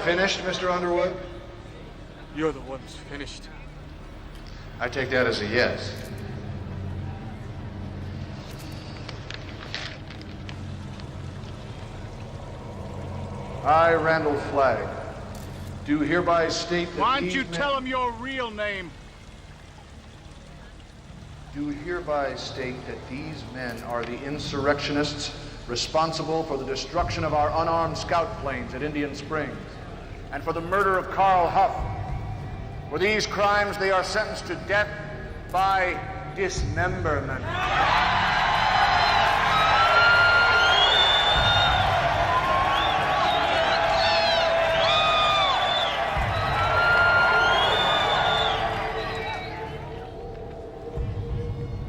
Finished, Mr. Underwood? You're the one who's finished. I take that as a yes. I, Randall Flagg, do hereby state that Why don't these you men... tell him your real name? Do hereby state that these men are the insurrectionists responsible for the destruction of our unarmed scout planes at Indian Springs and for the murder of Carl Huff. For these crimes, they are sentenced to death by dismemberment.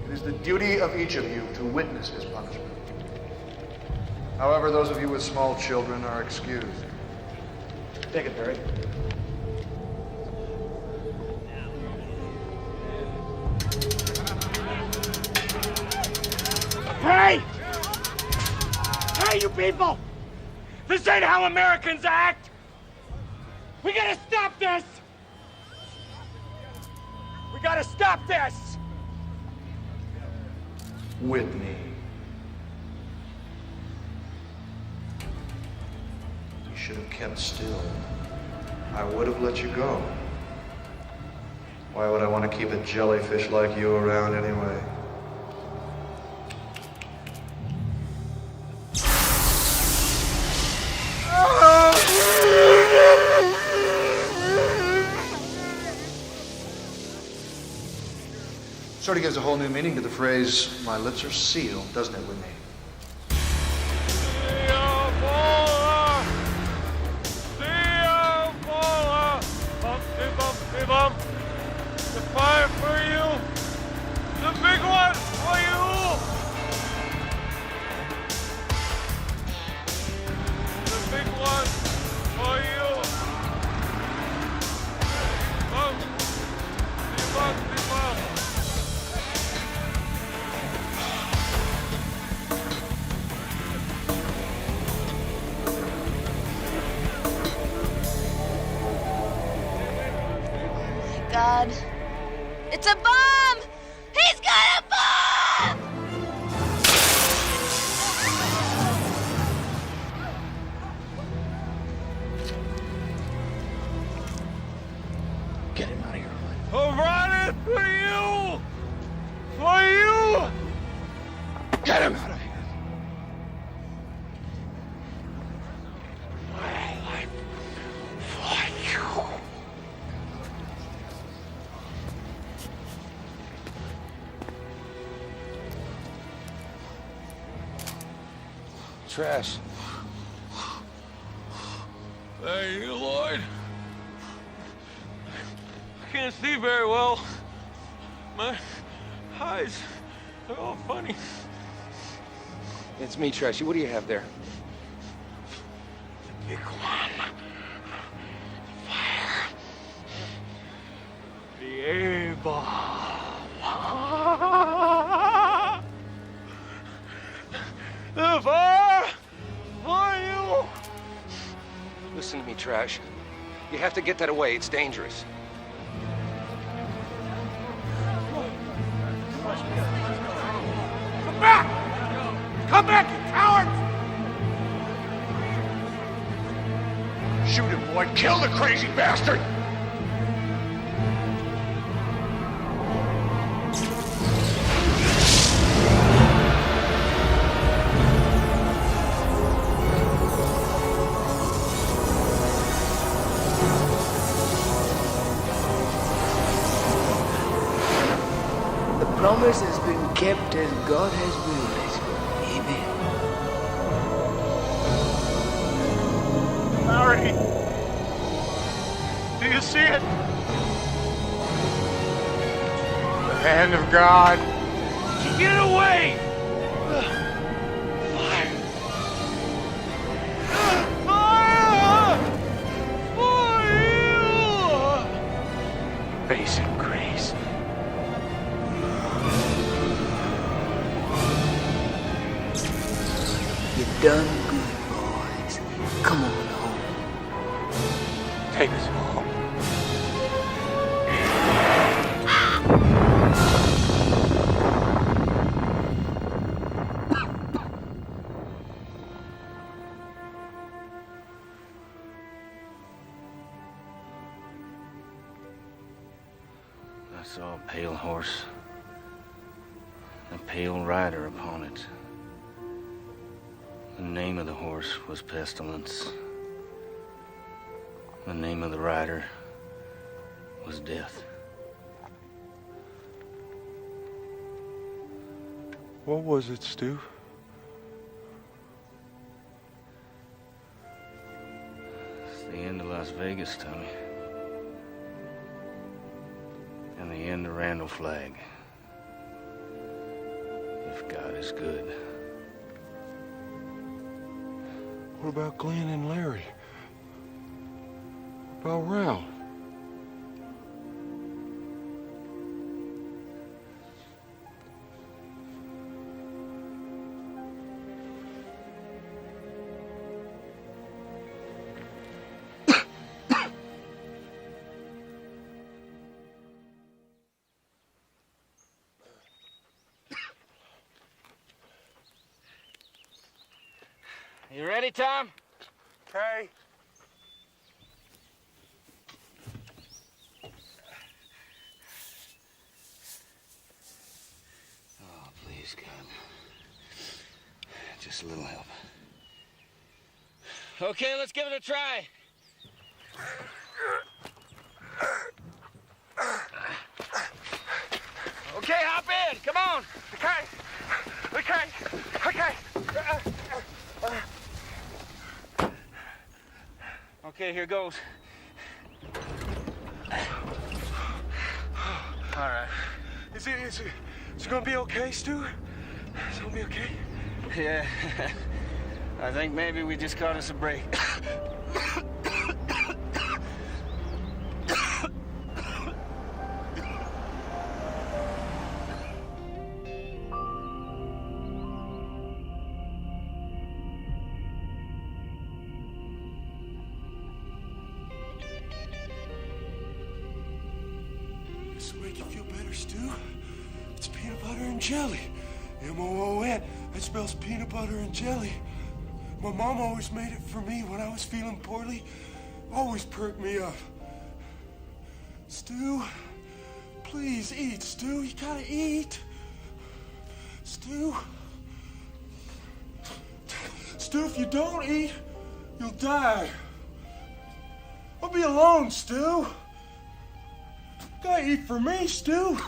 It is the duty of each of you to witness his punishment. However, those of you with small children are excused. Take it, Barry. Hey! Hey, you people! This ain't how Americans act! We gotta stop this! We gotta stop this! Whitney. You should have kept still. I would have let you go. Why would I want to keep a jellyfish like you around anyway? Sort of gives a whole new meaning to the phrase, my lips are sealed, doesn't it, Whitney? The fire for you! The big one for you! The big one for you! God. It's a bomb! He's got a bomb! Get him out of here. I'm running for you! For you! Get him out of here. Trash. Thank you, Lloyd. I can't see very well. My eyes are all funny. It's me, Trashy. What do you have there? The big one. Fire. The A-bomb. The fire for you! Listen to me, Trash. You have to get that away. It's dangerous. Come back! Come back, you cowards! Shoot him, boy. Kill the crazy bastard! The promise has been kept as God has willed it. Amen. Larry! Do you see it? The hand of God. Get it away! Fire! Fire! For you! done good, boys. Come on home. Take us home. I saw a pale horse, a pale rider upon it. The name of the horse was Pestilence. The name of the rider was Death. What was it, Stu? It's the end of Las Vegas, Tommy. And the end of Randall Flagg. If God is good. What about Glenn and Larry? About Ralph? You ready, Tom? Okay. Oh, please, God. Just a little help. Okay, let's give it a try. Okay, hop in. Come on. Okay. Okay, here goes. All right. Is it gonna be okay, Stu? Is it gonna be okay? Yeah. I think maybe we just caught us a break. This will make you feel better, Stu. It's peanut butter and jelly. M-O-O-N. That spells peanut butter and jelly. My mom always made it for me when I was feeling poorly. Always perked me up. Stu, please eat, Stu. You gotta eat. Stu. Stu, if you don't eat, you'll die. I'll be alone, Stu. Gotta eat for me, Stu.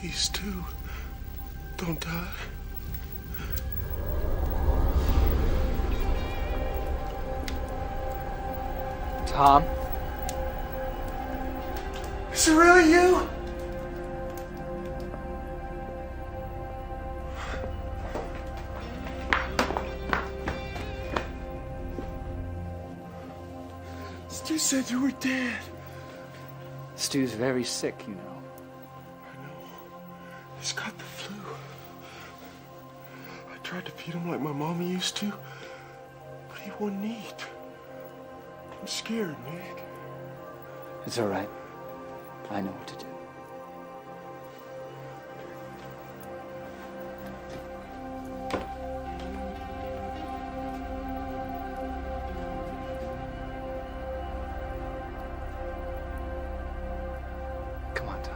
Please, Stu, don't die. Tom? Is it really you? Stu said you were dead. Stu's very sick, you know. He's got the flu. I tried to feed him like my mama used to, but he wouldn't eat. I'm scared, Nick. It's all right. I know what to do. Come on, Tom.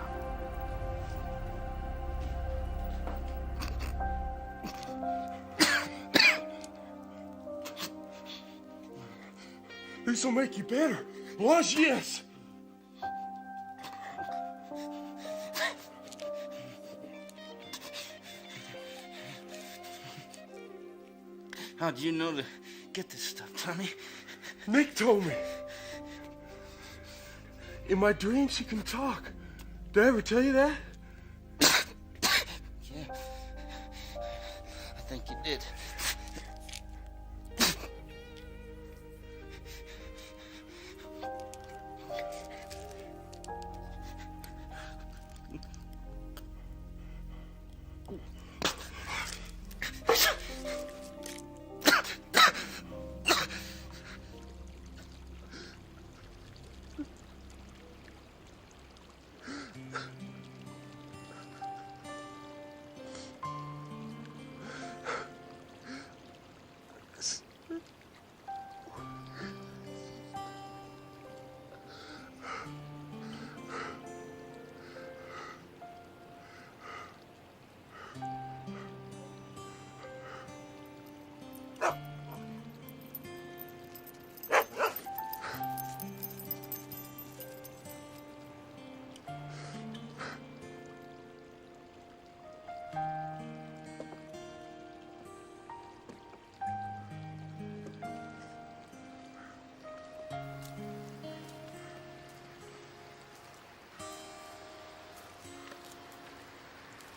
This'll make you better. Was yes. How'd you know to get this stuff, Tommy? Nick told me. In my dreams, she can talk. Did I ever tell you that? Yeah. I think you did.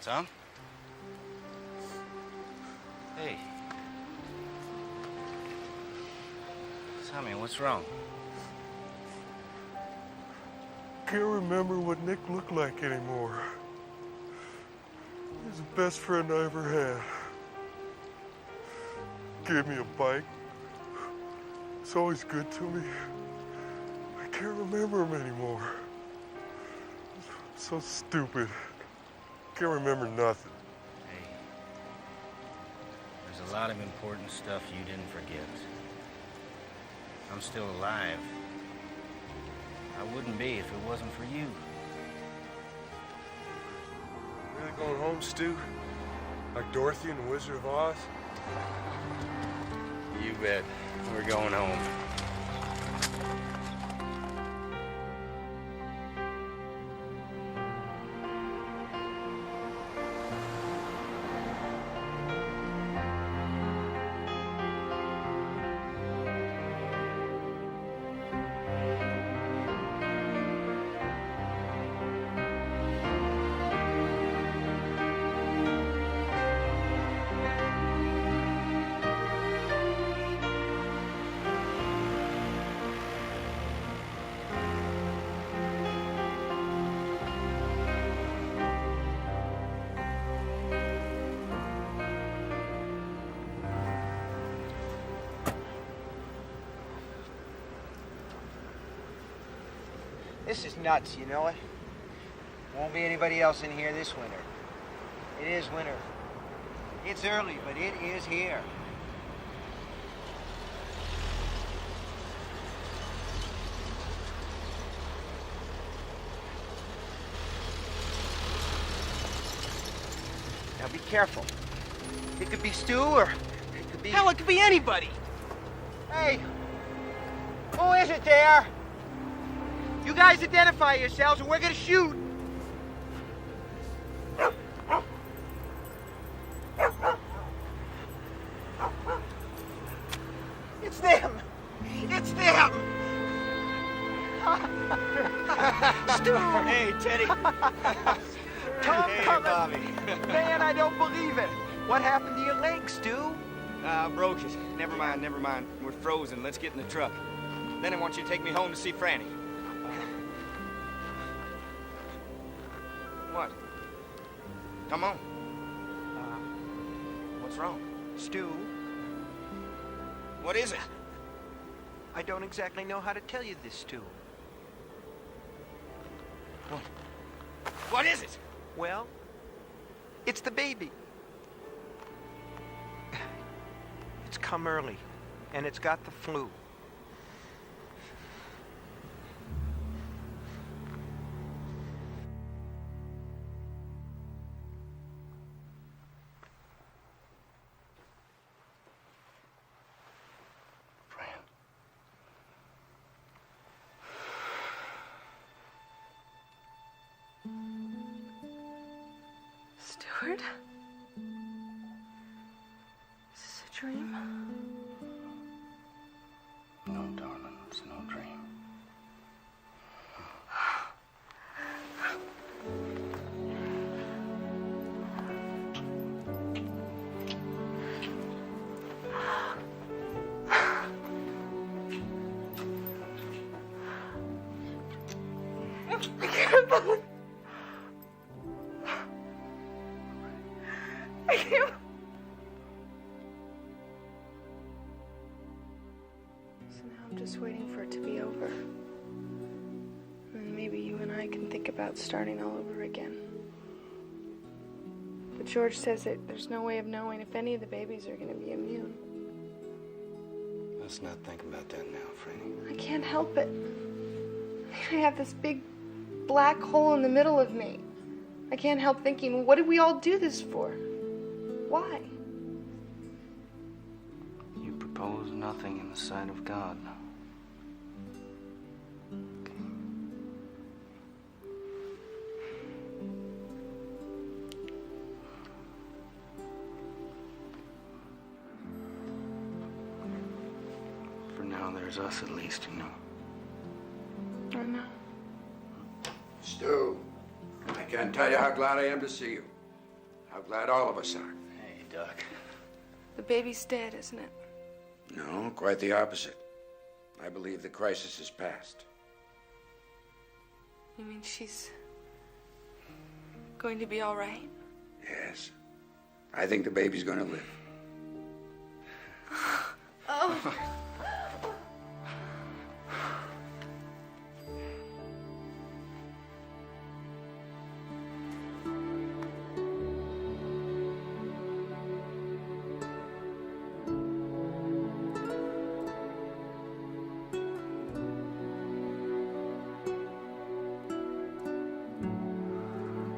Tom? Hey. Tommy, what's wrong? Can't remember what Nick looked like anymore. He was the best friend I ever had. Gave me a bike. It's always good to me. I can't remember him anymore. So stupid. Can't remember nothing. Hey, there's a lot of important stuff you didn't forget. I'm still alive. I wouldn't be if it wasn't for you. Really going home, Stu? Like Dorothy and the Wizard of Oz? You bet. We're going home. This is nuts, you know it? Won't be anybody else in here this winter. It is winter. It's early, but it is here. Now be careful. It could be Stu or it could be... Hell, it could be anybody! Hey! Who is it there? You guys identify yourselves or we're gonna shoot! It's them! It's them! Stu! Hey, Teddy! Tom Hey, coming! Bobby. Man, I don't believe it! What happened to your leg, Stu? Broke it. Never mind, never mind. We're frozen. Let's get in the truck. Then I want you to take me home to see Franny. What? Come on. What's wrong? Stu? What is it? I don't exactly know how to tell you this, Stu. What is it? Well, it's the baby. It's come early, and it's got the flu. scared? Is this a dream? No, darling, it's no dream. I can't believe. I can't. So now I'm just waiting for it to be over. And maybe you and I can think about starting all over again. But George says that there's no way of knowing if any of the babies are going to be immune. Let's not think about that now, Franny. I can't help it. I have this big black hole in the middle of me. I can't help thinking, what did we all do this for? Why? You propose nothing in the sight of God. For now, there's us at least, you know. I know. Stu, I can't tell you how glad I am to see you. How glad all of us are. Hey, Doc. The baby's dead, isn't it? No, quite the opposite. I believe the crisis is past. You mean she's going to be all right? Yes. I think the baby's gonna live. Oh.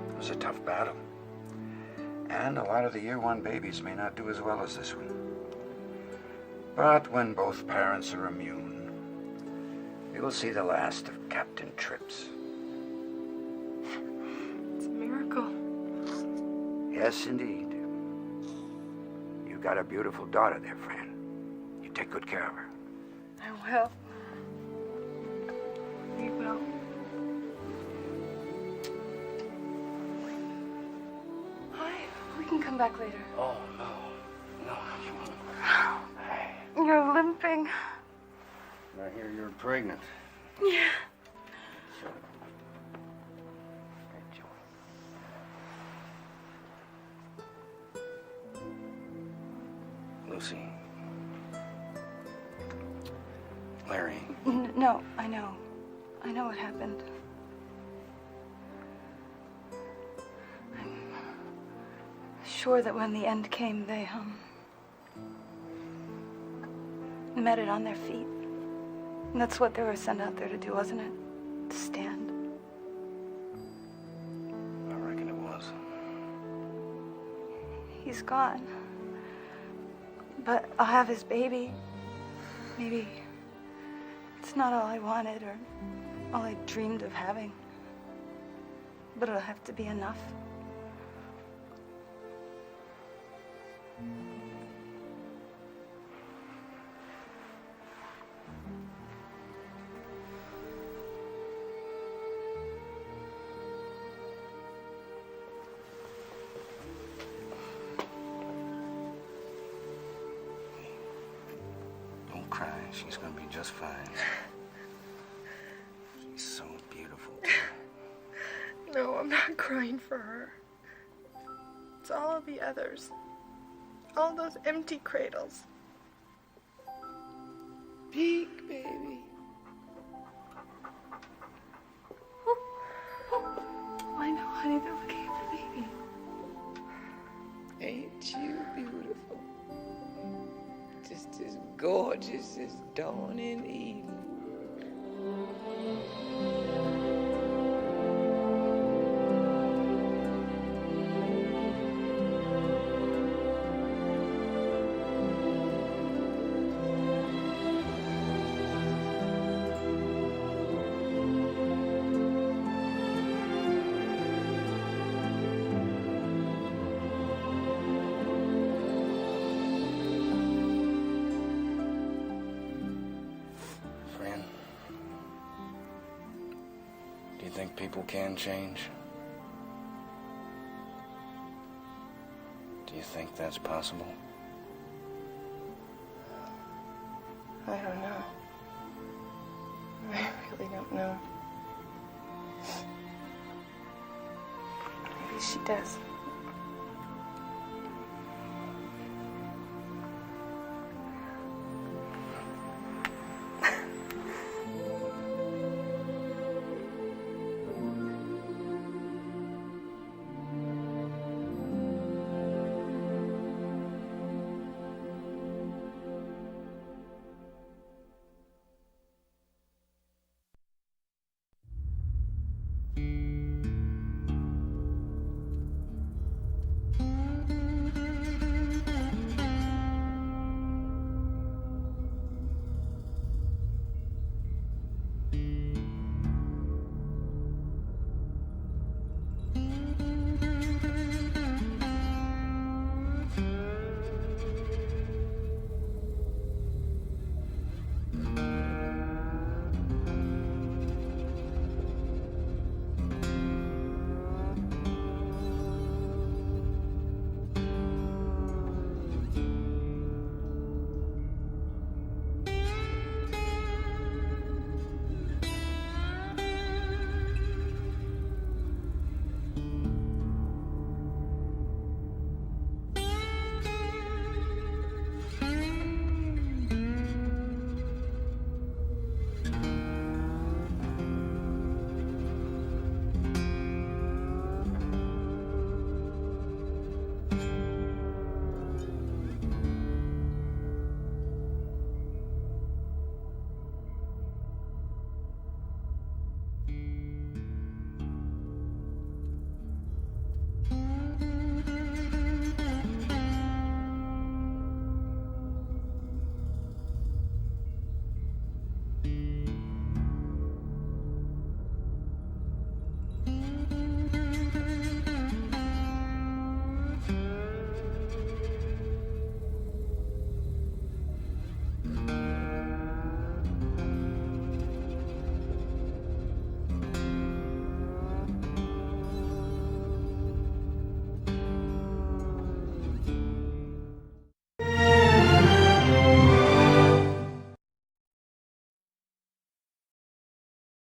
It was a tough battle. And a lot of the year one babies may not do as well as this one. But when both parents are immune, we will see the last of Captain Trips. It's a miracle. Yes, indeed. You got a beautiful daughter there, Fran. You take good care of her. I will. We will. Hi, we can come back later. Oh, no. No, you won't. You're limping. I hear you're pregnant. Yeah. Sure. Lucy. Larry. No, I know. I know what happened. I'm sure that when the end came, they, met it on their feet. And that's what they were sent out there to do, wasn't it? To stand. I reckon it was. He's gone. But I'll have his baby. Maybe it's not all I wanted or all I dreamed of having. But it'll have to be enough. Don't cry. She's gonna be just fine. She's so beautiful. No, I'm not crying for her. It's all of the others. All those empty cradles. Peek, baby. I know, honey, they're looking at the baby. Ain't you beautiful? Just as gorgeous as dawn in Eden. think people can change? Do you think that's possible? I don't know. I really don't know. Maybe she does.